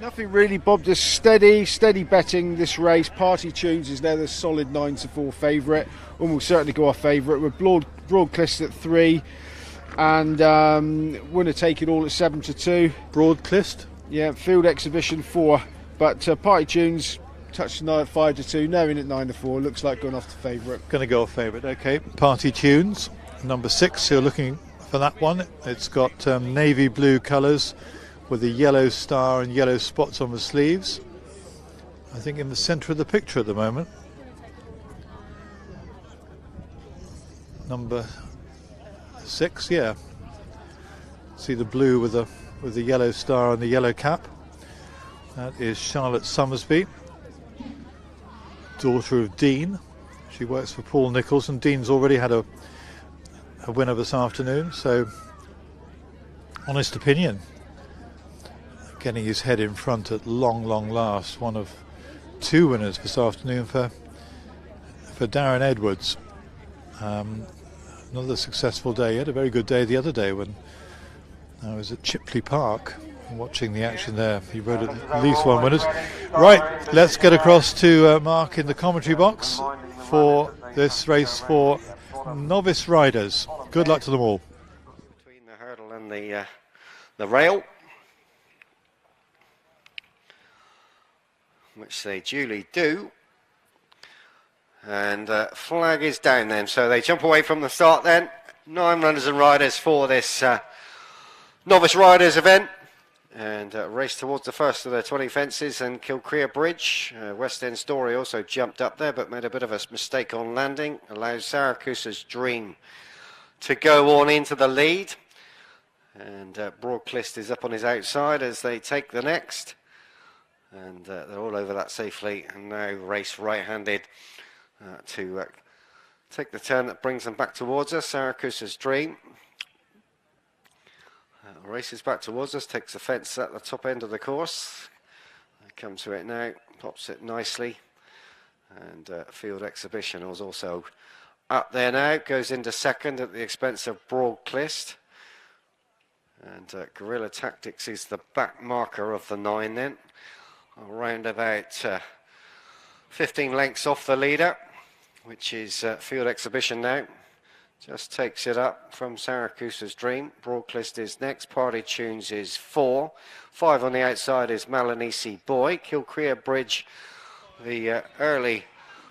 Nothing really, Bob. Just steady betting this race. Party Tunes is now the solid 9-4 favourite, and will certainly go off favourite, with Broadcliffe at 3, and Winner Take It All at 7-2. Broadcliffe? Yeah, Field Exhibition 4, but Party Tunes touched tonight at 5-2, now in at 9-4. Looks like going off the favourite. Going to go off favourite, okay. Party Tunes, number 6. You're looking for that one. It's got navy blue colours with a yellow star and yellow spots on the sleeves. I think in the centre of the picture at the moment. Number 6, yeah. See the blue with the yellow star and the yellow cap. That is Charlotte Summersby, daughter of Dean. She works for Paul Nicholls, and Dean's already had a winner this afternoon, so Honest Opinion getting his head in front at long last. One of 2 winners this afternoon for Darren Edwards. Another successful day. He had a very good day the other day when I was at Chipley Park watching the action there. He rode at least 1 winner. Right, let's get across to Mark in the commentary box for this race for novice riders. Good luck to them all. Between the hurdle and the rail, which they duly do, and flag is down then, so they jump away from the start then. 9 runners and riders for this novice riders event, and race towards the first of the 20 fences. And Kilcrea Bridge, West End Story also jumped up there but made a bit of a mistake on landing, allows Syracusa's Dream to go on into the lead, and Broadcliffe is up on his outside as they take the next, and they're all over that safely, and now race right-handed to take the turn that brings them back towards us. Syracusa's Dream races back towards us, takes the fence at the top end of the course. I come to it now, pops it nicely, and Field Exhibition was also up there now, goes into second at the expense of Broadcliffe, and Guerrilla Tactics is the back marker of the 9 then, around about 15 lengths off the leader, which is Field Exhibition now. just takes it up from Saracusa's Dream. Broadclist is next. Party Tunes is 4. 5 on the outside is Melanisi Boy. Kilcrea Bridge, the early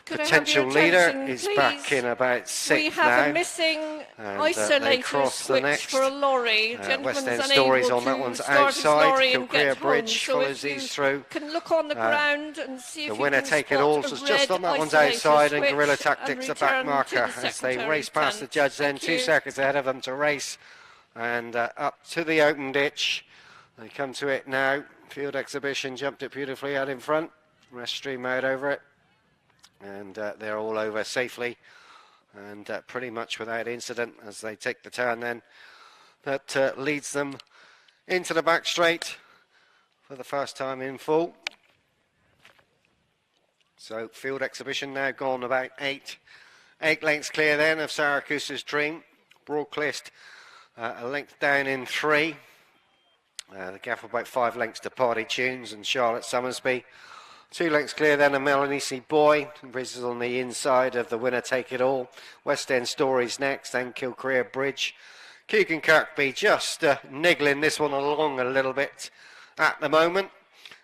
potential leader, is please? back in about 6 We have now. a missing And, isolator cross the switch next. for a lorry. West End Gentleman's Stories unable on that to one's start his outside. lorry and Kilcrea get Bridge home. follows So if these you through. can look on the ground and see The if winner you can take it spot all a is just red on that one's isolator outside, and switch Guerrilla Tactics, the back return to marker, the as they secretary race past the tent. judge, then Thank 2 you. seconds ahead of them to race, and up to the open ditch. They come to it now. Field Exhibition jumped it beautifully out in front. Rest stream out over it, and they're all over safely and pretty much without incident as they take the turn then that leads them into the back straight for the first time in full. So Field Exhibition now gone about 8 lengths clear then of Saracusa's Dream. Broadclist a length down in 3. The gap of about 5 lengths to Party Tunes and Charlotte Summersby. 2 lengths clear then of Melanisi Boy. Bridge is on the inside of the winner take it all. West End Stories next, then Kilcrea Bridge. Keegan Kirkby just niggling this one along a little bit at the moment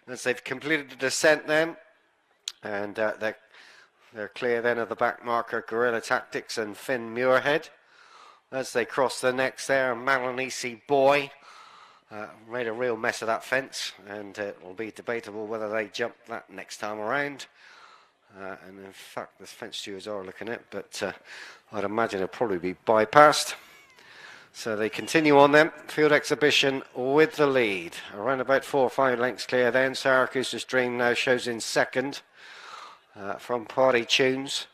as they've completed the descent then. And they're clear then of the back marker Guerrilla Tactics and Finn Muirhead. As they cross the next there, Melanisi Boy. Made a real mess of that fence, and it will be debatable whether they jump that next time around. And in fact, the fence stewards are looking at it, but I'd imagine it'll probably be bypassed. So they continue on then. Field Exhibition with the lead. Around about 4 or 5 lengths clear then. Saracusa's Dream now shows in second from Party Tunes,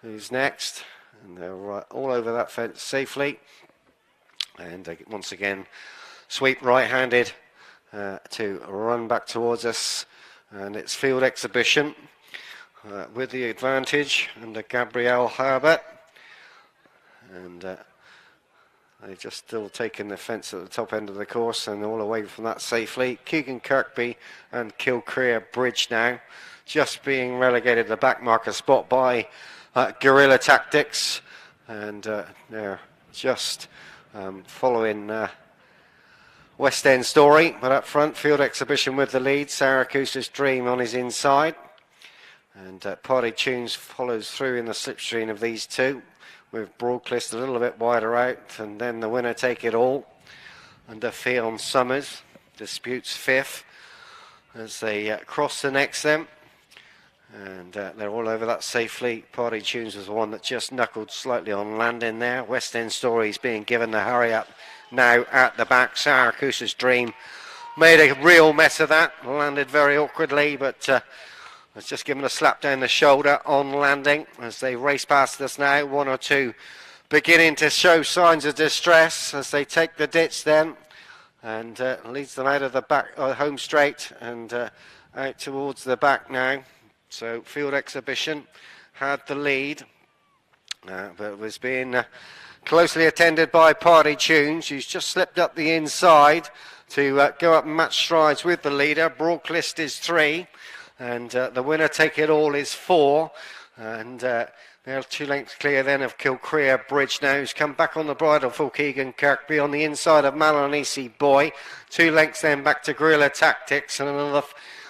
who's next. And they're all over that fence safely. And once again, sweep right-handed to run back towards us, and it's Field Exhibition with the advantage under Gabrielle Herbert, and they've just still taken the fence at the top end of the course and all away from that safely. Keegan Kirkby and Kilcrea Bridge now just being relegated to the back marker spot by Guerrilla Tactics, and they're just following West End Story, but up front, Field Exhibition with the lead. Saracusa's Dream on his inside. And Party Tunes follows through in the slipstream of these two, with Broadclist a little bit wider out, and then the winner take it all. Under Fionn Summers, disputes 5th as they cross the next then. And they're all over that safely. Party Tunes was the one that just knuckled slightly on landing there. West End Stories being given the hurry up now at the back. Saracusa's Dream made a real mess of that, landed very awkwardly, but was just given a slap down the shoulder on landing as they race past us now. 1 or 2 beginning to show signs of distress as they take the ditch then, and leads them out of the back home straight and out towards the back now. So Field Exhibition had the lead, but was being closely attended by Party Tunes, who's just slipped up the inside to go up and match strides with the leader. Broadclist is 3, and the winner take it all is 4. And they're 2 lengths clear then of Kilcrea Bridge now, who's come back on the bridle for Keegan Kirkby on the inside of Melanisi Boy. 2 lengths then back to Guerrilla Tactics, and another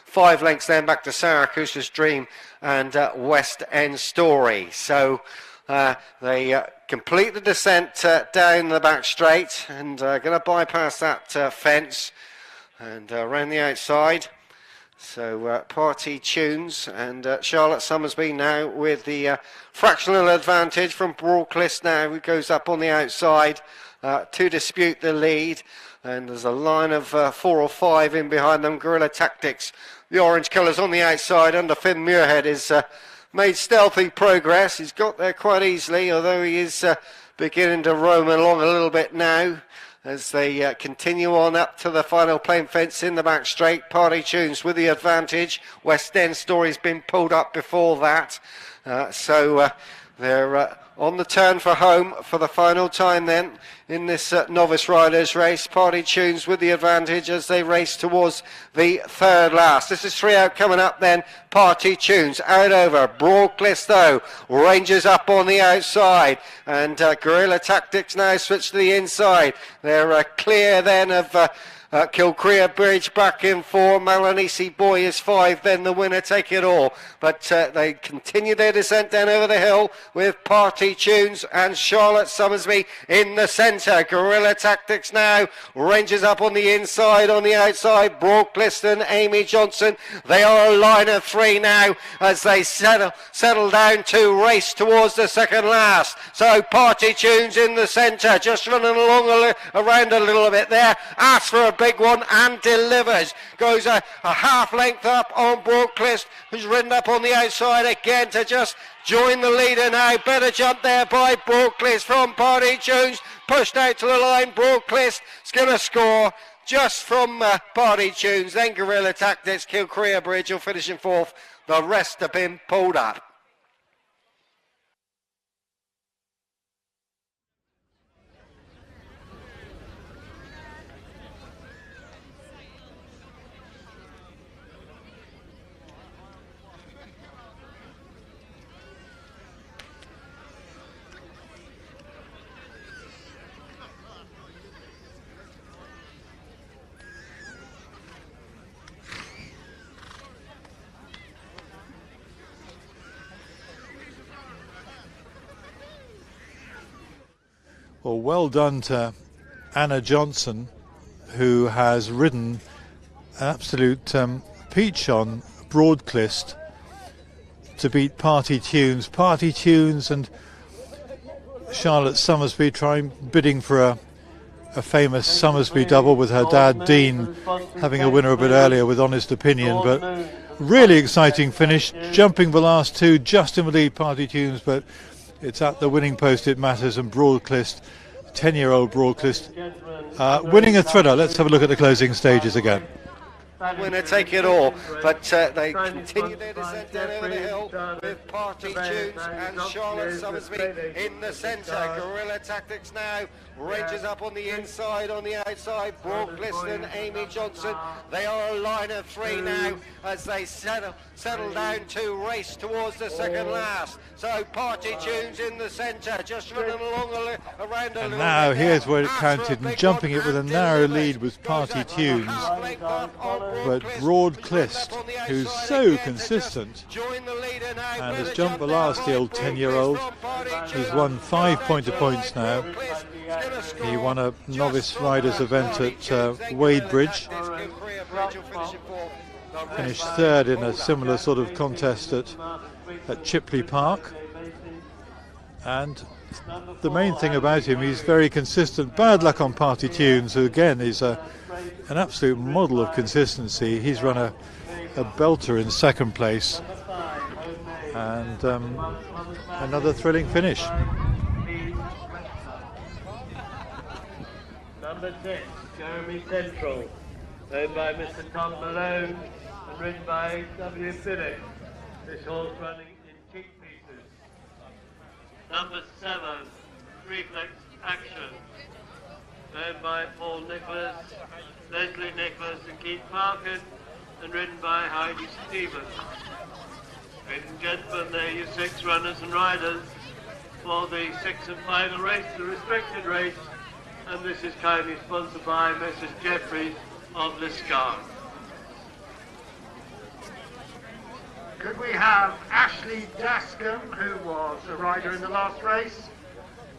5 lengths then back to Saracusa's Dream and West End Story. So they complete the descent down the back straight and going to bypass that fence and around the outside. So Party Tunes and Charlotte Summersby now with the fractional advantage from Broadclist now, who goes up on the outside to dispute the lead. And there's a line of 4 or 5 in behind them. Guerrilla Tactics, the orange colours on the outside under Finn Muirhead, is made stealthy progress. He's got there quite easily, although he is beginning to roam along a little bit now as they continue on up to the final plain fence in the back straight. Party Tunes with the advantage. West End Story's been pulled up before that. So They're on the turn for home for the final time then in this novice riders race. Party Tunes with the advantage as they race towards the third last. This is 3 out coming up then. Party Tunes out over. Broadcliff though ranges up on the outside, and Guerrilla Tactics now switch to the inside. They're clear then of Kilcrea Bridge back in 4. Malanisi Boy is 5. Then the winner Take It All. But they continue their descent down over the hill with Party Tunes and Charlotte Summersby in the centre. Guerrilla Tactics now ranges up on the inside. On the outside, Broadcliff and Amy Johnson. They are a line of 3 now as they settle down to race towards the second last. So Party Tunes in the centre, just running along around a little bit there. Asks for a big one and delivers. Goes a half length up on Broadcliff, who's ridden up on the outside again to just join the leader now. Better jump there by Broadcliff from Party Tunes. Pushed out to the line. Broadcliff is going to score just from Party Tunes. Then Guerrilla Tactics, Kilcrea Bridge will finish in 4th. The rest have been pulled up. Well done to Anna Johnson, who has ridden an absolute peach on Broadcliff to beat Party Tunes. Party Tunes and Charlotte Summersby bidding for a famous Summersby double with her dad Dean having a winner a bit earlier with Honest Opinion, but really exciting finish, jumping the last 2 just in the lead, Party Tunes, but it's at the winning post it matters, and Broadcliff, 10-year-old Broadcliff, winning a thriller. Let's have a look at the closing stages again. Winner Take It All, but they continue their descent down over the hill with Party Tunes and Charlotte Summersby in the centre. Guerrilla Tactics now ranges up on the inside. On the outside, Broadcliff and Amy Johnson. They are a line of 3 now as they settle down to race towards the second last. So Party Tunes in the centre, just running along around a and little now bit here's there. where it counted, and jumping it with a narrow lead was Party Tunes, but Broadcliff, who's so consistent and has jumped the last, the old 10-year-old, who's won 5 points now. He won a novice riders event at Wade Bridge, finished 3rd in a similar sort of contest at Chipley Park, and the main thing about him, he's very consistent. Bad luck on Party Tunes, who again is an absolute model of consistency. He's run a belter in 2nd place, and another thrilling finish. Number 6, Jeremy Central, owned by Mr. Tom Malone and ridden by W. Phillips. This horse running in cheek pieces. Number 7, Reflex Action, owned by Paul Nicholas, Leslie Nicholas and Keith Parkin, and ridden by Heidi Stevens. Ladies and gentlemen, there are your 6 runners and riders for the 6th and final race, the respected race, and this is kindly sponsored by Mrs. Jeffries of Liscar. Could we have Ashley Dascombe, who was a rider in the last race,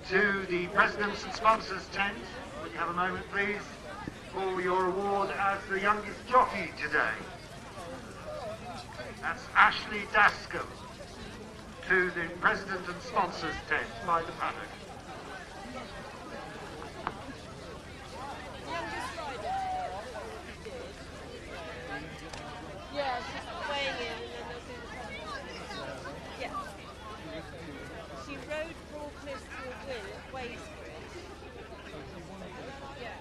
to the Presidents and Sponsors tent? Would you have a moment, please, for your award as the youngest jockey today? That's Ashley Dascombe to the President and Sponsors tent by the paddock. Yeah, she's weighing in and then they'll do the yeah. She rode Broadcliff to a win at Ways Bridge. Yeah.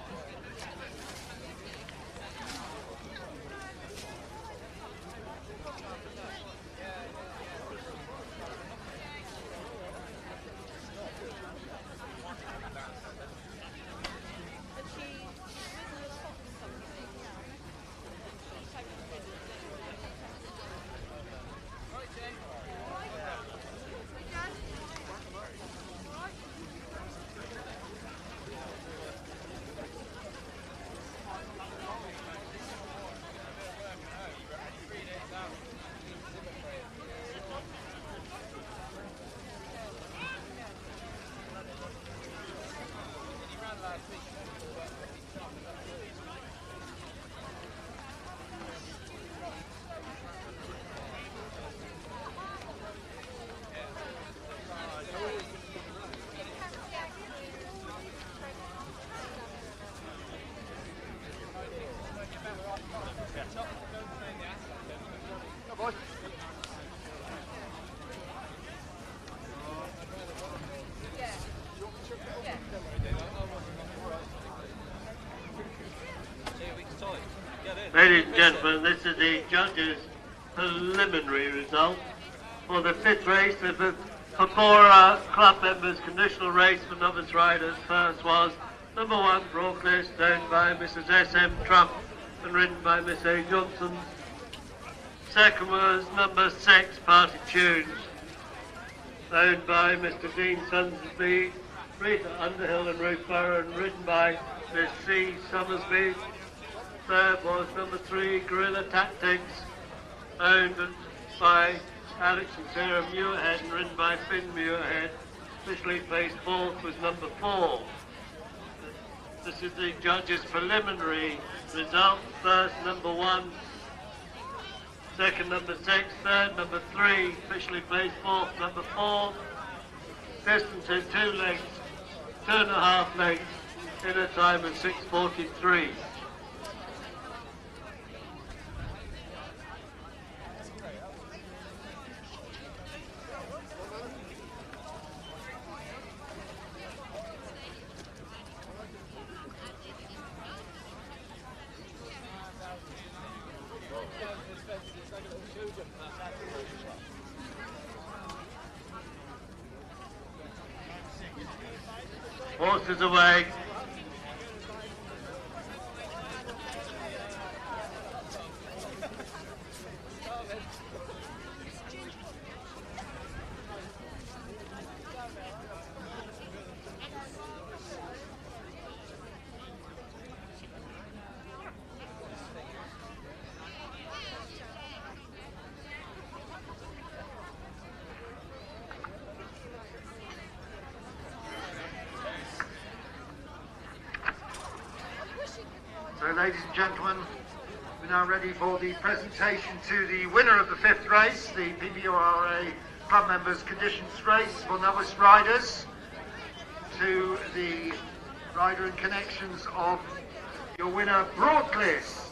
Ladies and gentlemen, this is the judges' preliminary result for the 5th race. For 4 club members, conditional race for novice riders. First was number 1, Broadcliffe, owned by Mrs. S.M. Trump and ridden by Miss A. Johnson. Second was number 6, Party Tunes, owned by Mr. Dean Summersby, Rita Underhill and Ruth Burrow, and ridden by Miss C. Summersby. Third was number 3, Guerrilla Tactics, owned by Alex and Sarah Muirhead and ridden by Finn Muirhead. Officially placed 4th was number 4. This is the judges' preliminary result. First, number 1. Second, number 6. Third, number 3. Officially placed 4th, number 4. Distance in 2 lengths, 2.5 lengths, in a time of 6:43. Horses away. So, ladies and gentlemen, we're now ready for the presentation to the winner of the 5th race, the PBRA Club Members Conditions Race for novice riders, to the rider and connections of your winner, Broadcliffe.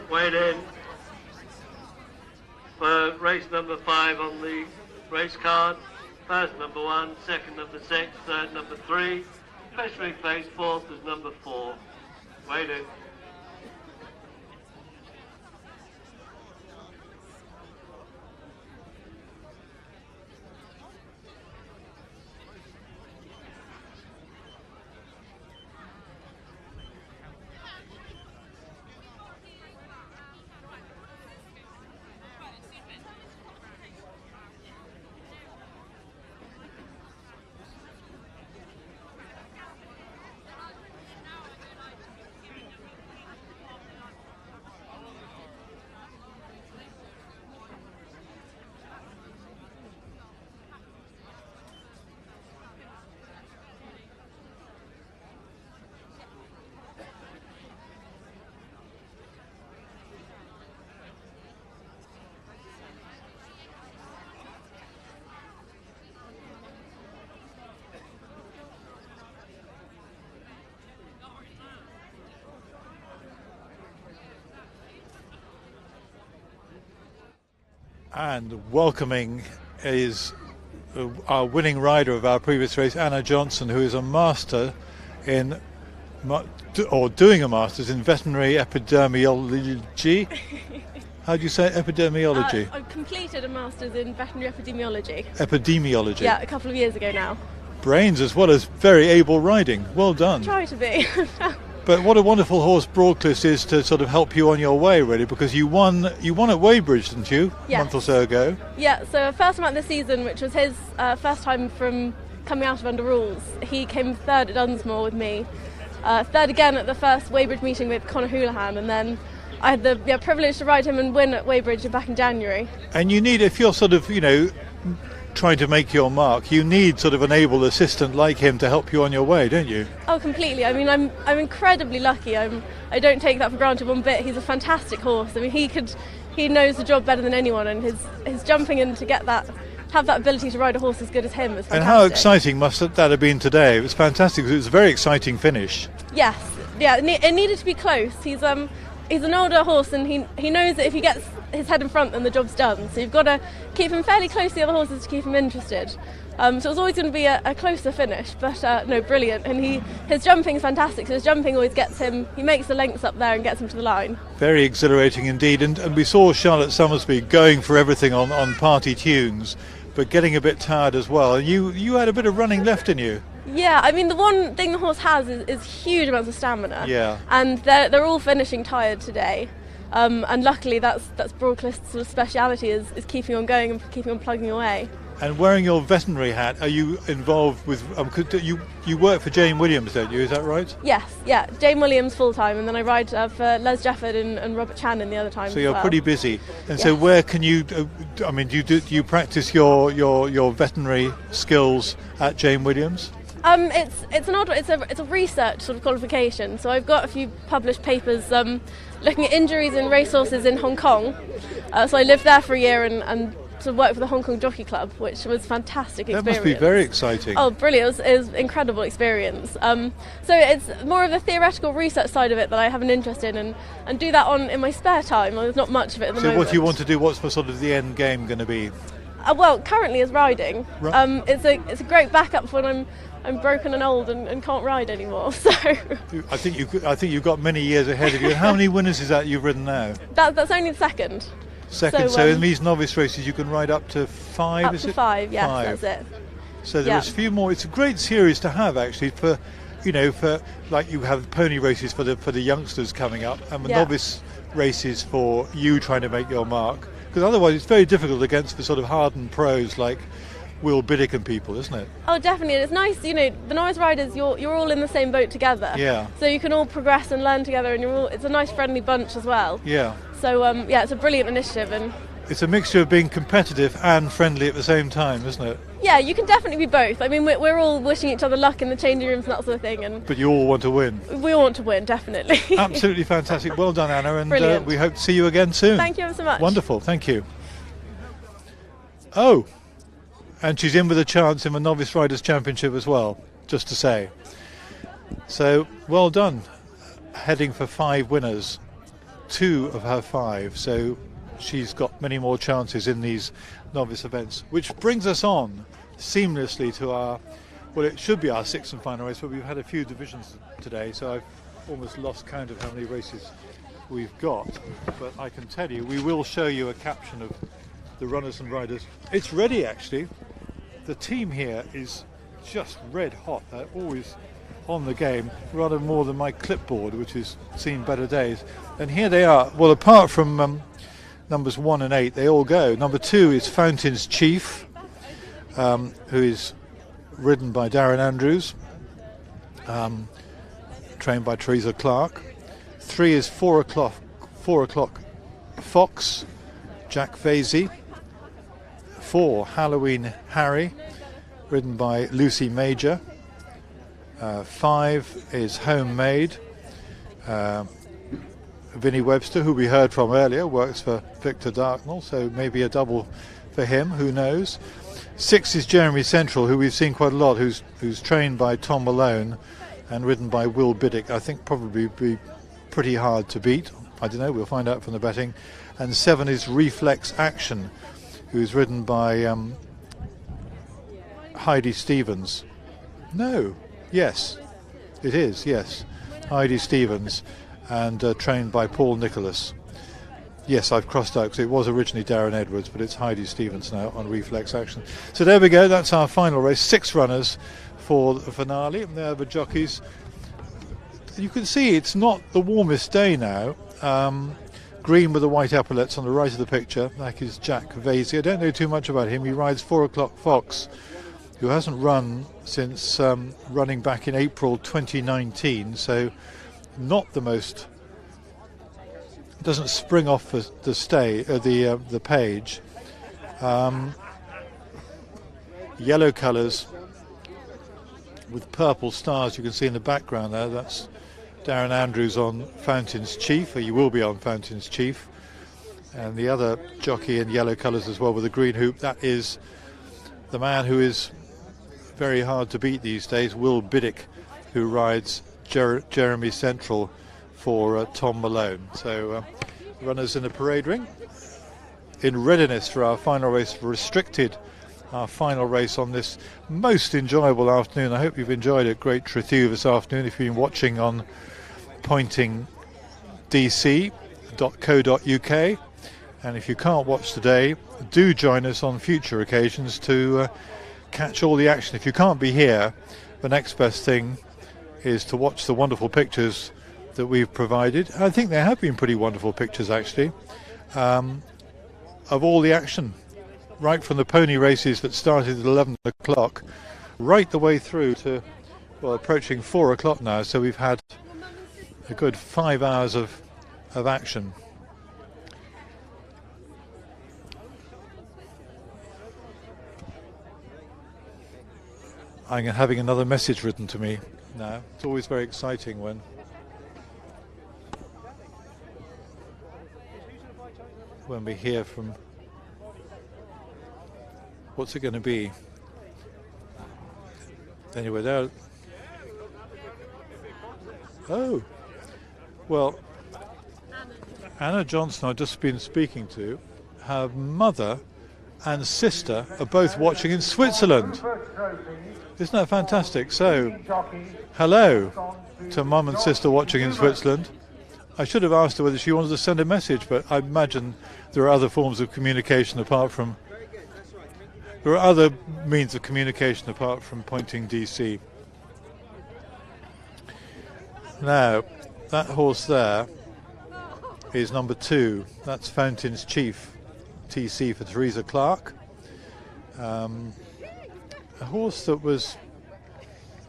Wait in for race number 5 on the race card. First number 1, second number 6, third number 3. Officially placed 4th is number 4. Wait in. And welcoming is our winning rider of our previous race, Anna Johnson, who is a master in, or doing a master's in veterinary epidemiology. How do you say epidemiology? I completed a master's in veterinary epidemiology. Epidemiology? Yeah, a couple of years ago now. Brains as well as very able riding. Well done. Try to be. But what a wonderful horse Broadcliffe is to sort of help you on your way, really, because you won at Weybridge, didn't you, Yes. a month or so ago? Yeah, so first time out this season, which was his first time from coming out of under rules. He came third at Dunsmore with me, third again at the first Weybridge meeting with Conor Houlihan, and then I had the privilege to ride him and win at Weybridge back in January. And you need, if you're sort of, trying to make your mark, you need sort of an able assistant like him to help you on your way, don't you? Oh, completely. I mean, I'm incredibly lucky. I don't take that for granted one bit. He's a fantastic horse. I mean, he knows the job better than anyone, and his jumping in to get that, have that ability to ride a horse as good as him is fantastic. And how exciting must that have been today? It was fantastic. It was a very exciting finish. Yes, yeah. It needed to be close. He's an older horse, and he knows that if he gets his head in front, then the job's done. So you've got to keep him fairly close to the other horses to keep him interested. So it was always going to be a closer finish, but no, brilliant. And his jumping is fantastic. So his jumping always gets him. He makes the lengths up there and gets him to the line. Very exhilarating indeed. And we saw Charlotte Summersby going for everything on party tunes, but getting a bit tired as well. And you had a bit of running left in you. Yeah, I mean, the one thing the horse has is huge amounts of stamina. Yeah. And they're all finishing tired today. And luckily that's Broadcliffe's sort of speciality is keeping on going and keeping on plugging away. And wearing your veterinary hat, are you involved with... you work for Jane Williams, don't you? Is that right? Yes, yeah. Jane Williams full time, and then I ride for Les Jefford and Robert Channon the other time. So you're pretty busy. And yes. So where can you... I mean, do you practice your veterinary skills at Jane Williams? It's a research sort of qualification. So I've got a few published papers looking at injuries in racehorses in Hong Kong. So I lived there for a year and sort of worked for the Hong Kong Jockey Club, which was a fantastic experience. That must be very exciting. Oh, brilliant. It was an incredible experience. So it's more of the theoretical research side of it that I have an interest in and do that in my spare time. There's not much of it at the moment. So what do you want to do? What's the sort of the end game going to be? Well, currently is riding. Right. It's a great backup for when I'm broken and old and can't ride anymore. So I think you've got many years ahead of you. How many winners is that you've ridden now? That's only the second. Second. So in these novice races, you can ride up to 5. Up to 5. Yes, 5. That's it. So there's a few more. It's a great series to have actually for like you have pony races for the youngsters coming up and the novice races for you trying to make your mark. Because otherwise it's very difficult against the sort of hardened pros like Will Biddick and people, isn't it? Oh, definitely. It's nice, the novice riders, you're all in the same boat together. Yeah. So you can all progress and learn together, and it's a nice friendly bunch as well. Yeah. So it's a brilliant initiative, and it's a mixture of being competitive and friendly at the same time, isn't it? Yeah, you can definitely be both. I mean, we're all wishing each other luck in the changing rooms and that sort of thing. But you all want to win. We all want to win, definitely. Absolutely fantastic. Well done, Anna, and we hope to see you again soon. Thank you ever so much. Wonderful, thank you. Oh, and she's in with a chance in the Novice Riders' Championship as well, just to say. So, well done. Heading for 5 winners, 2 of her 5. So she's got many more chances in these novice events. Which brings us on seamlessly to it should be our 6th and final race, but we've had a few divisions today, so I've almost lost count of how many races we've got. But I can tell you, we will show you a caption of the runners and riders. It's ready, actually. The team here is just red hot. They're always on the game, rather more than my clipboard, which has seen better days. And here they are. Well, apart from numbers 1 and 8, they all go. Number 2 is Fountain's Chief, who is ridden by Darren Andrews, trained by Teresa Clark. 3 is 4 o'clock Fox, Jack Vasey. 4, Halloween Harry, ridden by Lucy Major. 5 is Homemade. Vinny Webster, who we heard from earlier, works for Victor Dartnall, so maybe a double for him, who knows. 6 is Jeremy Central, who we've seen quite a lot, who's trained by Tom Malone and ridden by Will Biddick. I think probably be pretty hard to beat. I don't know, we'll find out from the betting. And 7 is Reflex Action, who's ridden by Heidi Stevens. No, yes, it is, yes. Heidi Stevens, and trained by Paul Nicholas. Yes, I've crossed out because it was originally Darren Edwards, but it's Heidi Stevens now on Reflex Action. So there we go, that's our final race. 6 runners for the finale, and there are the jockeys. you can see it's not the warmest day now. Green with the white epaulets on the right of the picture. That is Jack Vasey. I don't know too much about him. He rides 4 o'clock Fox, who hasn't run since running back in April 2019, so not the most, doesn't spring off the page. Yellow colours with purple stars you can see in the background there. That's Darren Andrews on Fountains Chief, or you will be on Fountains Chief, and the other jockey in yellow colours as well with the green hoop, that is the man who is very hard to beat these days, Will Biddick, who rides Jeremy Central for Tom Malone. So runners in the parade ring in readiness for our final race, our final race on this most enjoyable afternoon. I hope you've enjoyed it. Great Trethew this afternoon. If you've been watching on pointingdc.co.uk, and if you can't watch today, do join us on future occasions to catch all the action. If you can't be here, the next best thing is to watch the wonderful pictures that we've provided. I think there have been pretty wonderful pictures actually of all the action, right from the pony races that started at 11 o'clock right the way through to, well, approaching 4 o'clock now, so we've had a good 5 hours of action. I'm having another message written to me now. It's always very exciting when we hear from, what's it going to be? Anyway, there. Oh, well, Anna Johnson I've just been speaking to, her mother and sister are both watching in Switzerland. Isn't that fantastic? So, hello to mum and sister watching in Switzerland. I should have asked her whether she wanted to send a message, but I imagine there are other forms of communication apart from, there are other means of communication apart from Pointing DC. Now, that horse there is number 2. That's Fountains Chief, TC for Teresa Clark. A horse that was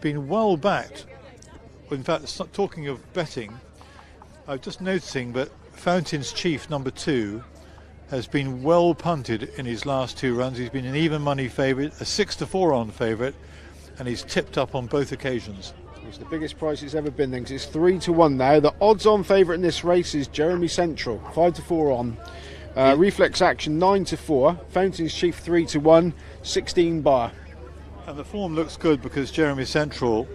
been well backed. In fact, talking of betting, I'm just noticing that Fountains Chief number 2 has been well punted in his last 2 runs. He's been an even money favourite, a 6-4 on favourite, and he's tipped up on both occasions. It's the biggest price it's ever been, because it's 3-1 now. The odds-on favourite in this race is Jeremy Central, 5-4 on. Reflex Action 9-4, Fountains Chief 3-1, 16 bar. And the form looks good because Jeremy Central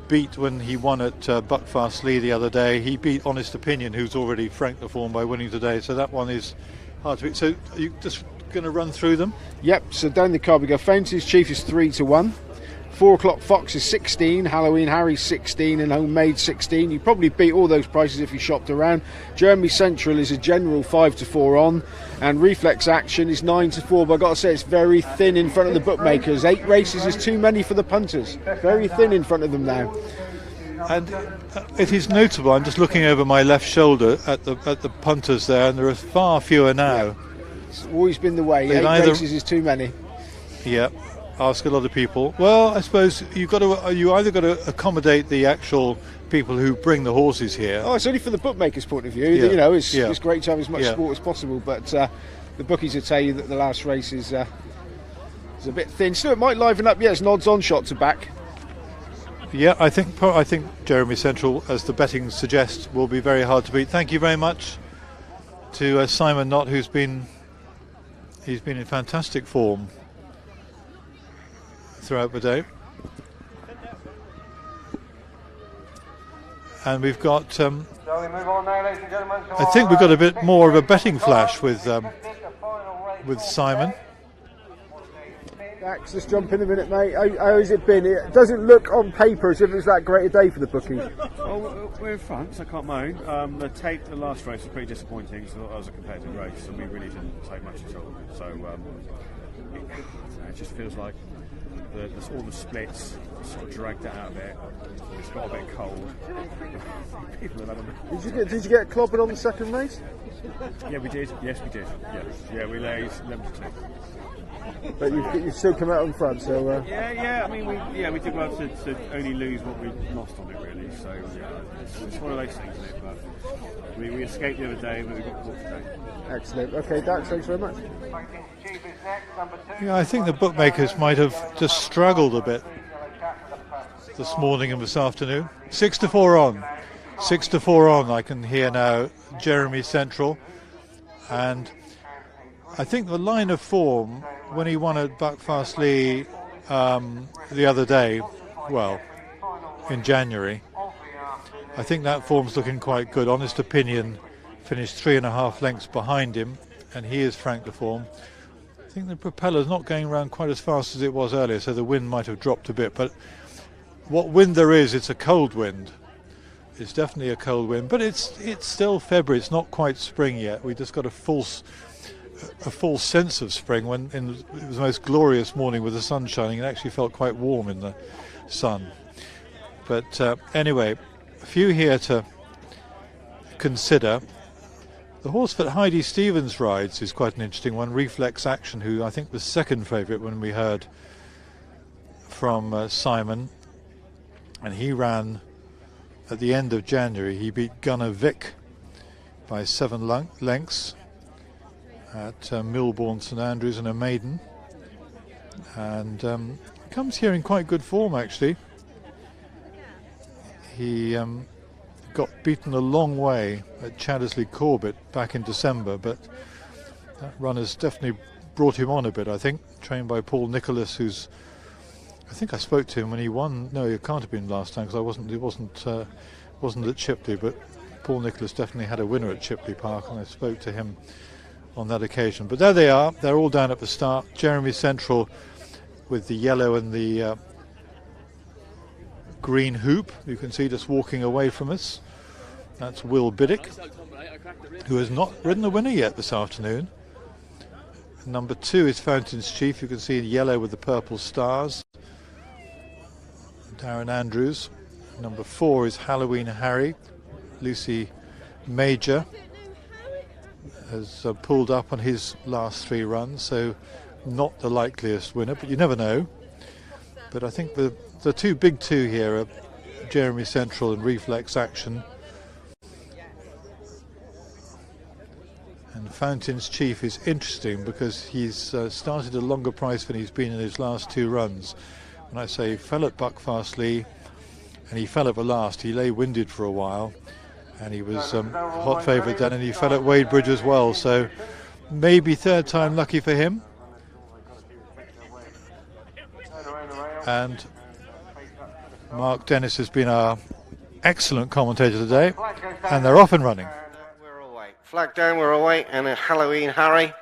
beat, when he won at Buckfast Lee the other day, he beat Honest Opinion, who's already franked the form by winning today, so that one is hard to beat. So are you just going to run through them? Yep, so down the card we go. Fountains Chief is 3-1. 4 o'clock Fox is 16, Halloween Harry 16, and Homemade 16. You probably beat all those prices if you shopped around. Jeremy Central is a general 5-4 on, and Reflex Action is 9-4. But I've got to say, it's very thin in front of the bookmakers. 8 races is too many for the punters. Very thin in front of them now. And it is notable. I'm just looking over my left shoulder at the punters there, and there are far fewer now. Yeah. It's always been the way. 8 races is too many. Yeah. Ask a lot of people. Well, I suppose you either got to accommodate the actual people who bring the horses here. Oh, it's only for the bookmakers' point of view. Yeah. You know, it's great to have as much sport as possible, but the bookies will tell you that the last race is a bit thin. Still, it might liven up. Yeah, it's an odds-on shot to back. Yeah, I think Jeremy Central, as the betting suggests, will be very hard to beat. Thank you very much to Simon Knott, he's been in fantastic form throughout the day. And we've got I think we've got a bit more of a betting flash with Simon. Dax, just jump in a minute, mate. How has it been? It doesn't look on paper as if it's that great a day for the bookies. Oh, we're in front, so I can't moan. The last race was pretty disappointing, so that was a competitive race, and we really didn't take much at all. So it just feels like all the splits sort of dragged it out a bit. It's got a bit cold. People have had a... Did you get clobbered on the second race? Yeah, we did. Yes, we did. Yeah, we laid 11-2. But you've still come out in front, so... Yeah. I mean, we did well to only lose what we lost on it, really. So it's one of those things, isn't it? But we escaped the other day, but we got caught today. Excellent. Okay, Dax, thanks very much. Yeah, I think the bookmakers might have just struggled a bit this morning and this afternoon. 6-4 on. 6-4 on, I can hear now, Jeremy Central. And I think the line of form, when he won at Buckfastleigh the other day, well, in January, I think that form's looking quite good. Honest Opinion finished 3.5 lengths behind him, and he is Frank de Form. I think the propeller's not going around quite as fast as it was earlier, so the wind might have dropped a bit. But what wind there is, it's a cold wind. It's definitely a cold wind, but it's still February. It's not quite spring yet. We just got a false sense of spring when it was the most glorious morning with the sun shining. It actually felt quite warm in the sun. But anyway, a few here to consider. The horse that Heidi Stevens rides is quite an interesting one, Reflex Action, who I think was second favourite when we heard from Simon. And he ran at the end of January. He beat Gunner Vic by 7 lengths at Millbourne St Andrews in a maiden. And comes here in quite good form, actually. He got beaten a long way at Chaddesley Corbett back in December, but that run has definitely brought him on a bit, I think. Trained by Paul Nicholas, who's, I think I spoke to him when he won. No, it can't have been last time because it wasn't at Chipley, but Paul Nicholas definitely had a winner at Chipley Park, and I spoke to him on that occasion. But there they are. They're all down at the start. Jeremy Central with the yellow and the green hoop, you can see just walking away from us. That's Will Biddick, who has not ridden a winner yet this afternoon. Number 2 is Fountain's Chief, you can see in yellow with the purple stars. Darren Andrews. Number 4 is Halloween Harry. Lucy Major has pulled up on his last 3 runs, so not the likeliest winner, but you never know. But I think the two big two here are Jeremy Central and Reflex Action. And Fountain's Chief is interesting because he's started a longer price than he's been in his last 2 runs. When I say fell at Buckfastleigh and he fell at the last, he lay winded for a while and he was hot favourite then, and he fell at Wadebridge as well, so maybe 3rd time lucky for him. And Mark Dennis has been our excellent commentator today, and they're off and running. We're away. Flag down, we're away, and Halloween Harry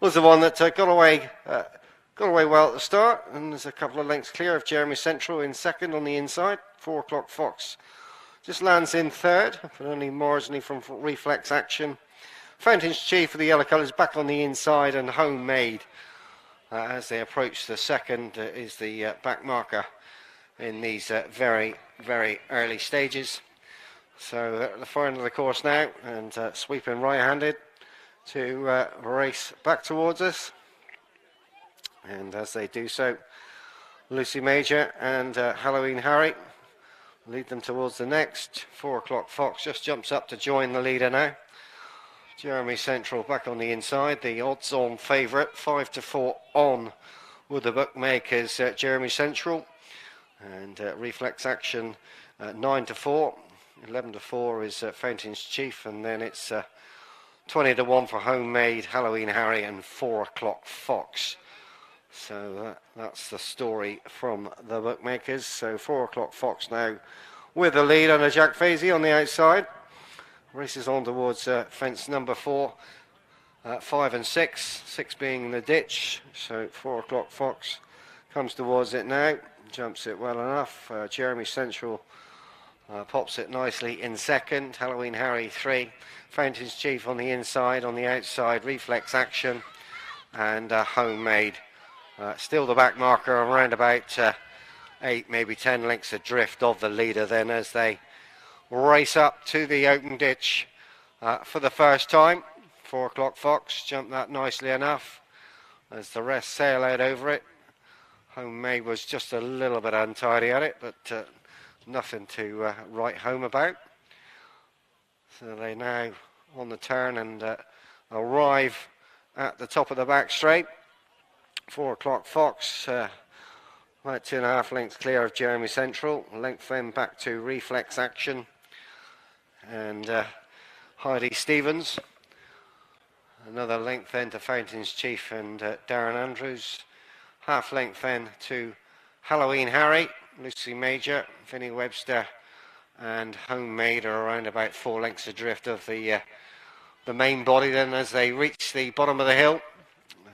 was the one that got away well at the start, and there's a couple of lengths clear of Jeremy Central in second on the inside. 4 o'clock Fox just lands in third, but only marginally from Reflex Action. Fountain's Chief of the yellow colours back on the inside, and Homemade as they approach the second is the back marker in these very, very early stages. So at the far end of the course now, and sweeping right-handed to race back towards us. And as they do so, Lucy Major and Halloween Harry lead them towards the next. 4 o'clock Fox just jumps up to join the leader now. Jeremy Central back on the inside, the odds-on favourite, 5-4 on with the bookmakers. Jeremy Central and Reflex Action 9-4, 11-4 is Fountain's Chief, and then it's 20-1 for Homemade, Halloween Harry, and 4 o'clock Fox. So that's the story from the bookmakers. So 4 o'clock Fox now with the lead under Jack Fazy on the outside. Races on towards fence number 4, 5 and 6, 6 being in the ditch. So 4 o'clock Fox comes towards it now, jumps it well enough. Jeremy Central pops it nicely in second. Halloween Harry 3. Fountains Chief on the inside, on the outside, Reflex Action, and Homemade. Still the back marker around about 8, maybe 10 lengths adrift of the leader then as they race up to the open ditch for the first time. 4 o'clock Fox jumped that nicely enough as the rest sail out over it. Homemade was just a little bit untidy at it, but nothing to write home about. So they now on the turn and arrive at the top of the back straight. 4 o'clock Fox, about 2.5 lengths clear of Jeremy Central. Length then back to Reflex Action and Heidi Stevens. Another length then to Fountains Chief and Darren Andrews. Half length then to Halloween Harry, Lucy Major, Vinny Webster, and Homemade are around about 4 lengths adrift of the main body then as they reach the bottom of the hill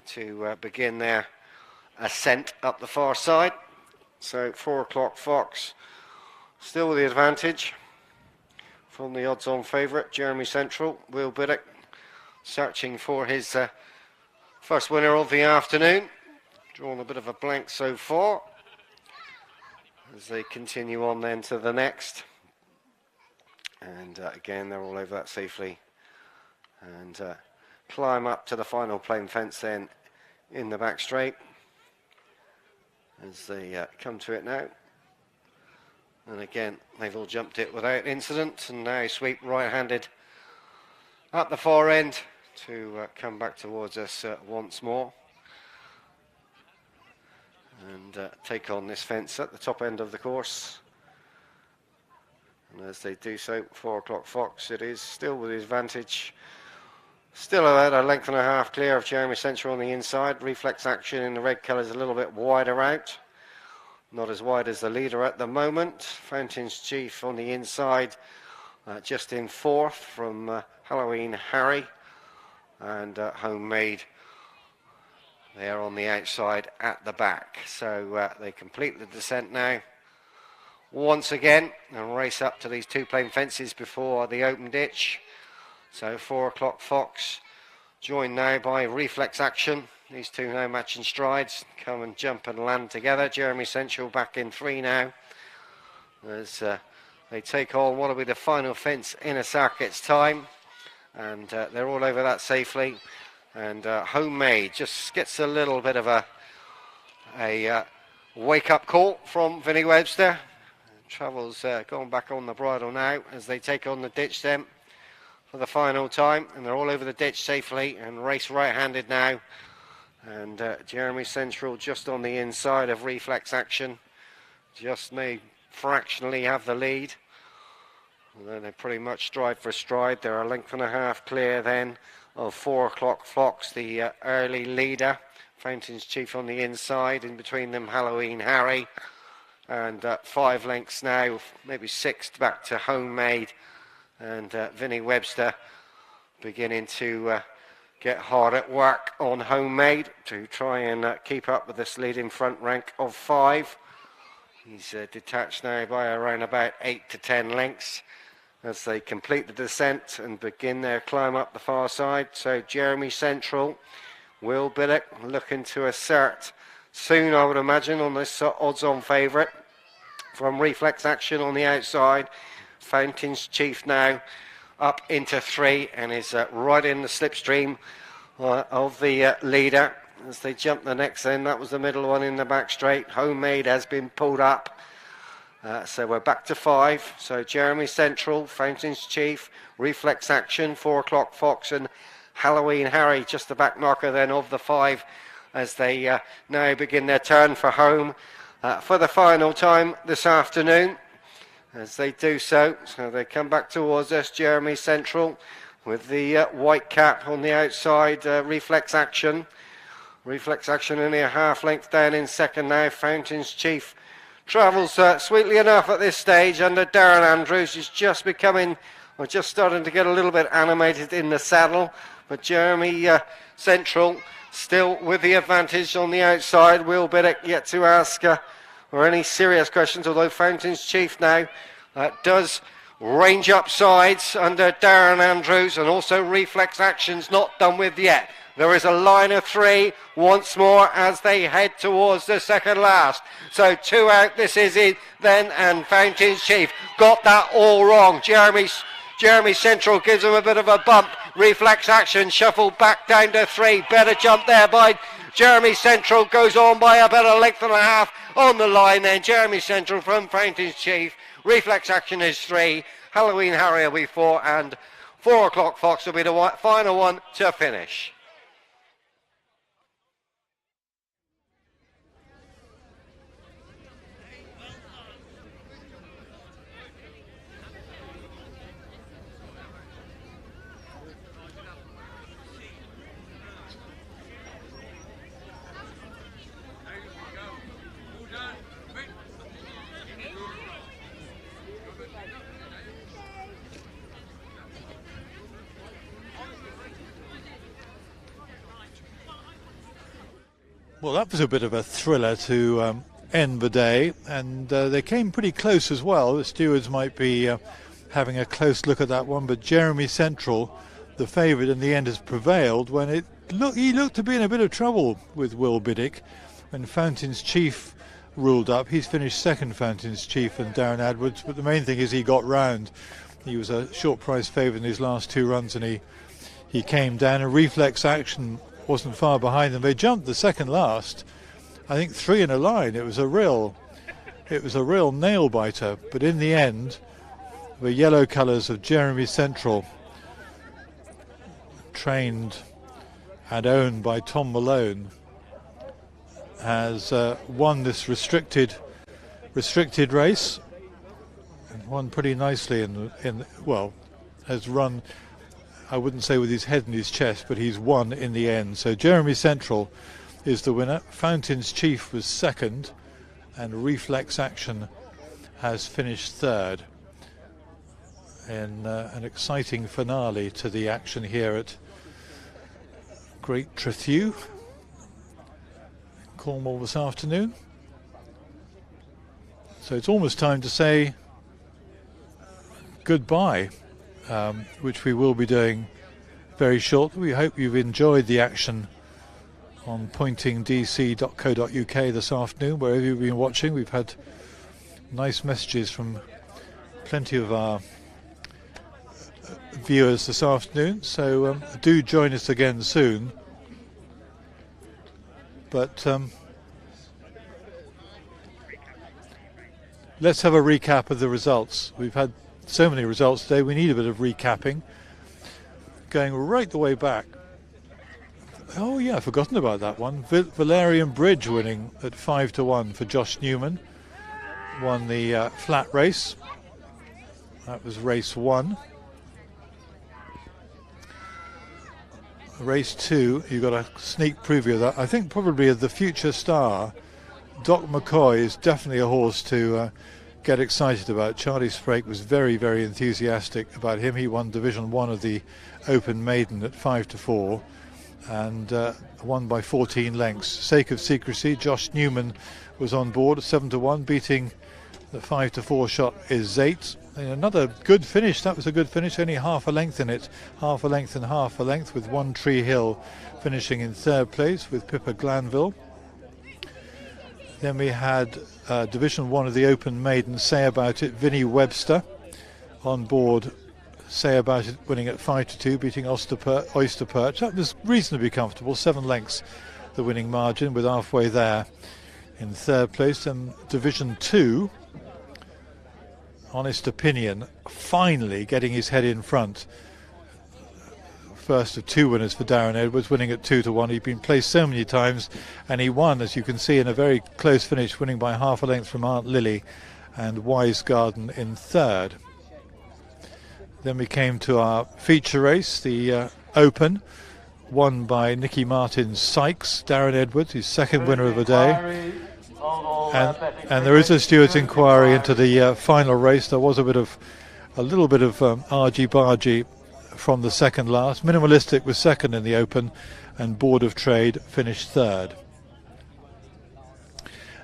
to begin their ascent up the far side. So 4 o'clock Fox still with the advantage from the odds-on favourite, Jeremy Central. Will Biddick searching for his first winner of the afternoon. Drawn a bit of a blank so far as they continue on then to the next. And again, they're all over that safely. And climb up to the final plain fence then in the back straight as they come to it now. And again, they've all jumped it without incident and now sweep right-handed at the far end to come back towards us once more and take on this fence at the top end of the course. And as they do so, 4 o'clock Fox, it is still with his advantage. Still about 1.5 lengths clear of Jeremy Central on the inside. Reflex Action in the red colours a little bit wider out. Not as wide as the leader at the moment. Fountains Chief on the inside, just in 4th from Halloween Harry. And Homemade there on the outside at the back. So they complete the descent now once again and race up to these 2 plain fences before the open ditch. So 4 o'clock Fox joined now by Reflex Action. These two now matching strides, come and jump and land together. Jeremy Central back in 3 now as they take on what will be the final fence in a circuit's time. And they're all over that safely. And Homemade just gets a little bit of a wake-up call from Vinny Webster. Travels going back on the bridle now as they take on the ditch then for the final time. And they're all over the ditch safely and race right-handed now. And Jeremy Central just on the inside of Reflex Action. Just may fractionally have the lead. And then they pretty much stride for stride. They're 1.5 lengths clear then of 4 o'clock Fox, the early leader. Fountains Chief on the inside. In between them, Halloween Harry. And 5 lengths now, maybe 6 back to Homemade. And Vinny Webster beginning to get hard at work on Homemade to try and keep up with this leading front rank of 5. He's detached now by around about 8 to 10 lengths as they complete the descent and begin their climb up the far side. So Jeremy Central, Will Biddick looking to assert soon, I would imagine, on this odds-on favourite. From Reflex Action on the outside, Fountains Chief now up into 3 and is right in the slipstream of the leader as they jump the next end. That was the middle one in the back straight. Homemade has been pulled up. So we're back to 5. So Jeremy Central, Fountains Chief, Reflex Action, 4 o'clock Fox and Halloween Harry, just the back marker then of the 5 as they now begin their turn for home for the final time this afternoon. As they do so, they come back towards us, Jeremy Central with the white cap on the outside, Reflex Action. Reflex Action only 1/2 length down in second now. Fountains Chief travels sweetly enough at this stage under Darren Andrews. He's just becoming, or just starting to get a little bit animated in the saddle. But Jeremy Central still with the advantage on the outside. Will Biddick yet to ask or any serious questions, although Fountains Chief now does range up sides under Darren Andrews, and also reflex action's not done with yet. There is a line of 3 once more as they head towards the second last. So 2 out, this is it then, and Fountains Chief got that all wrong. Jeremy Central gives him a bit of a bump. Reflex action shuffled back down to 3. Better jump there by Jeremy Central, goes on by about a length and a half on the line then. Jeremy Central from Fountains Chief. Reflex action is 3. Halloween Harrier will be 4, and 4 o'clock Fox will be the final one to finish. Well, that was a bit of a thriller to end the day, and they came pretty close as well. The stewards might be having a close look at that one, but Jeremy Central, the favourite in the end, has prevailed when he looked to be in a bit of trouble with Will Biddick. When Fountains Chief ruled up, he's finished second, Fountains Chief and Darren Edwards, but the main thing is he got round. He was a short price favourite in his last 2 runs, and he came down. A reflex action wasn't far behind them. They jumped the second last, I think 3 in a line. It was a real nail biter, but in the end the yellow colours of Jeremy Central, trained and owned by Tom Malone, has won this restricted race, and won pretty nicely has run, I wouldn't say with his head in his chest, but he's won in the end. So Jeremy Central is the winner. Fountains Chief was second, and Reflex Action has finished third in an exciting finale to the action here at Great Trethew, Cornwall this afternoon. So it's almost time to say goodbye, which we will be doing very shortly. We hope you've enjoyed the action on pointingdc.co.uk this afternoon, wherever you've been watching. We've had nice messages from plenty of our viewers this afternoon, so do join us again soon. But let's have a recap of the results. We've had so many results today, we need a bit of recapping. Going right the way back. Oh yeah, I've forgotten about that one. Valerian Bridge winning at 5-1 for Josh Newman. Won the flat race. That was race 1. Race 2, you got a sneak preview of that. I think probably of the future star, Doc McCoy is definitely a horse to get excited about. Charlie Sprake was very, very enthusiastic about him. He won Division 1 of the Open Maiden at 5-4 and won by 14 lengths. Sake of Secrecy, Josh Newman was on board at 7-1, beating the 5-4 shot is Zates. And another good finish. That was a good finish, only half a length in it, half a length and half a length, with One Tree Hill finishing in third place with Pippa Glanville. Then we had Division 1 of the Open Maiden, Say About It, Vinny Webster on board. Say About It winning at 5-2, beating Oyster Perch. That was reasonably comfortable, 7 lengths the winning margin, with halfway there in third place. And Division 2, Honest Opinion finally getting his head in front. First of 2 winners for Darren Edwards, winning at 2-1. He'd been placed so many times, and he won, as you can see, in a very close finish, winning by half a length from Aunt Lily and Wise Garden in third. Then we came to our feature race, the Open, won by Nicky Martin's Sykes. Darren Edwards, his second winner of the day. And there is a steward's inquiry into the final race. There was a little bit of argy-bargy from the second last. Minimalistic was second in the Open, and Board of Trade finished third.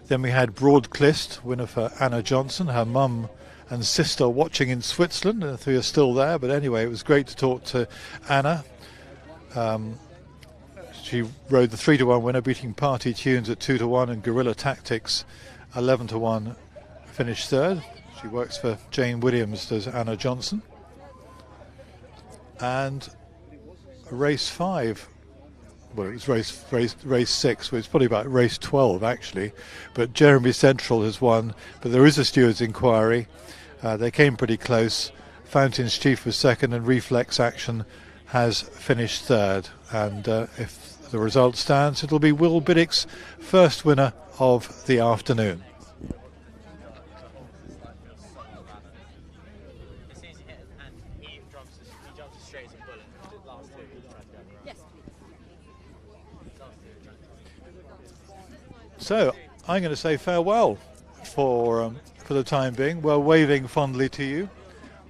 Then we had Broadclist, winner for Anna Johnson. Her mum and sister watching in Switzerland, if you're still there. But anyway, it was great to talk to Anna. She rode the 3-to-1 winner, beating Party Tunes at 2-to-1, and Guerrilla Tactics 11-to-1 finished third. She works for Jane Williams, does Anna Johnson. And race 5. Well, it was race 6, well, it's probably about race 12 actually, but Jeremy Central has won, but there is a stewards inquiry. They came pretty close. Fountains Chief was second, and Reflex Action has finished third, and if the result stands, it'll be Will Biddick's first winner of the afternoon. So I'm going to say farewell for the time being. We're waving fondly to you.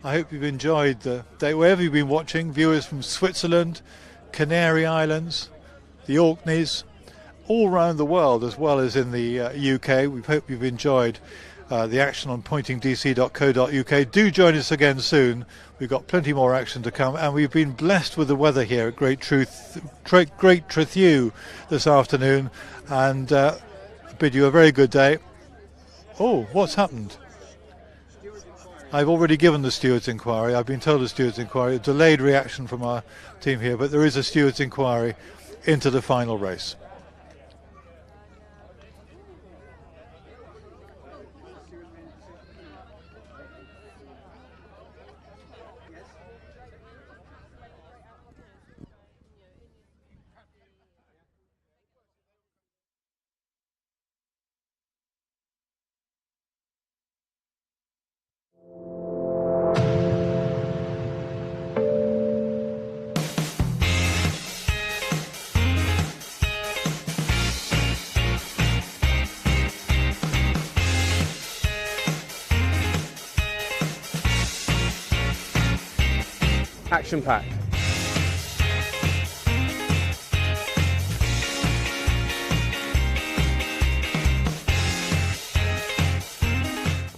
I hope you've enjoyed the day, wherever you've been watching. Viewers from Switzerland, Canary Islands, the Orkneys, all around the world, as well as in the UK. We hope you've enjoyed the action on pointingdc.co.uk. Do join us again soon. We've got plenty more action to come, and we've been blessed with the weather here at Great Trethew this afternoon, and bid you a very good day. Oh, what's happened? I've already given the stewards inquiry. I've been told the stewards inquiry, a delayed reaction from our team here, but there is a stewards inquiry into the final race. Action-packed.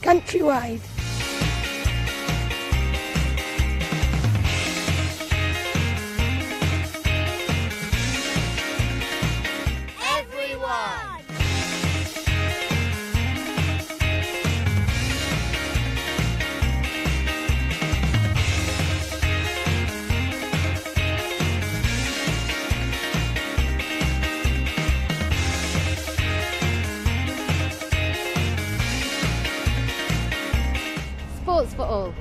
Countrywide. Sports for all.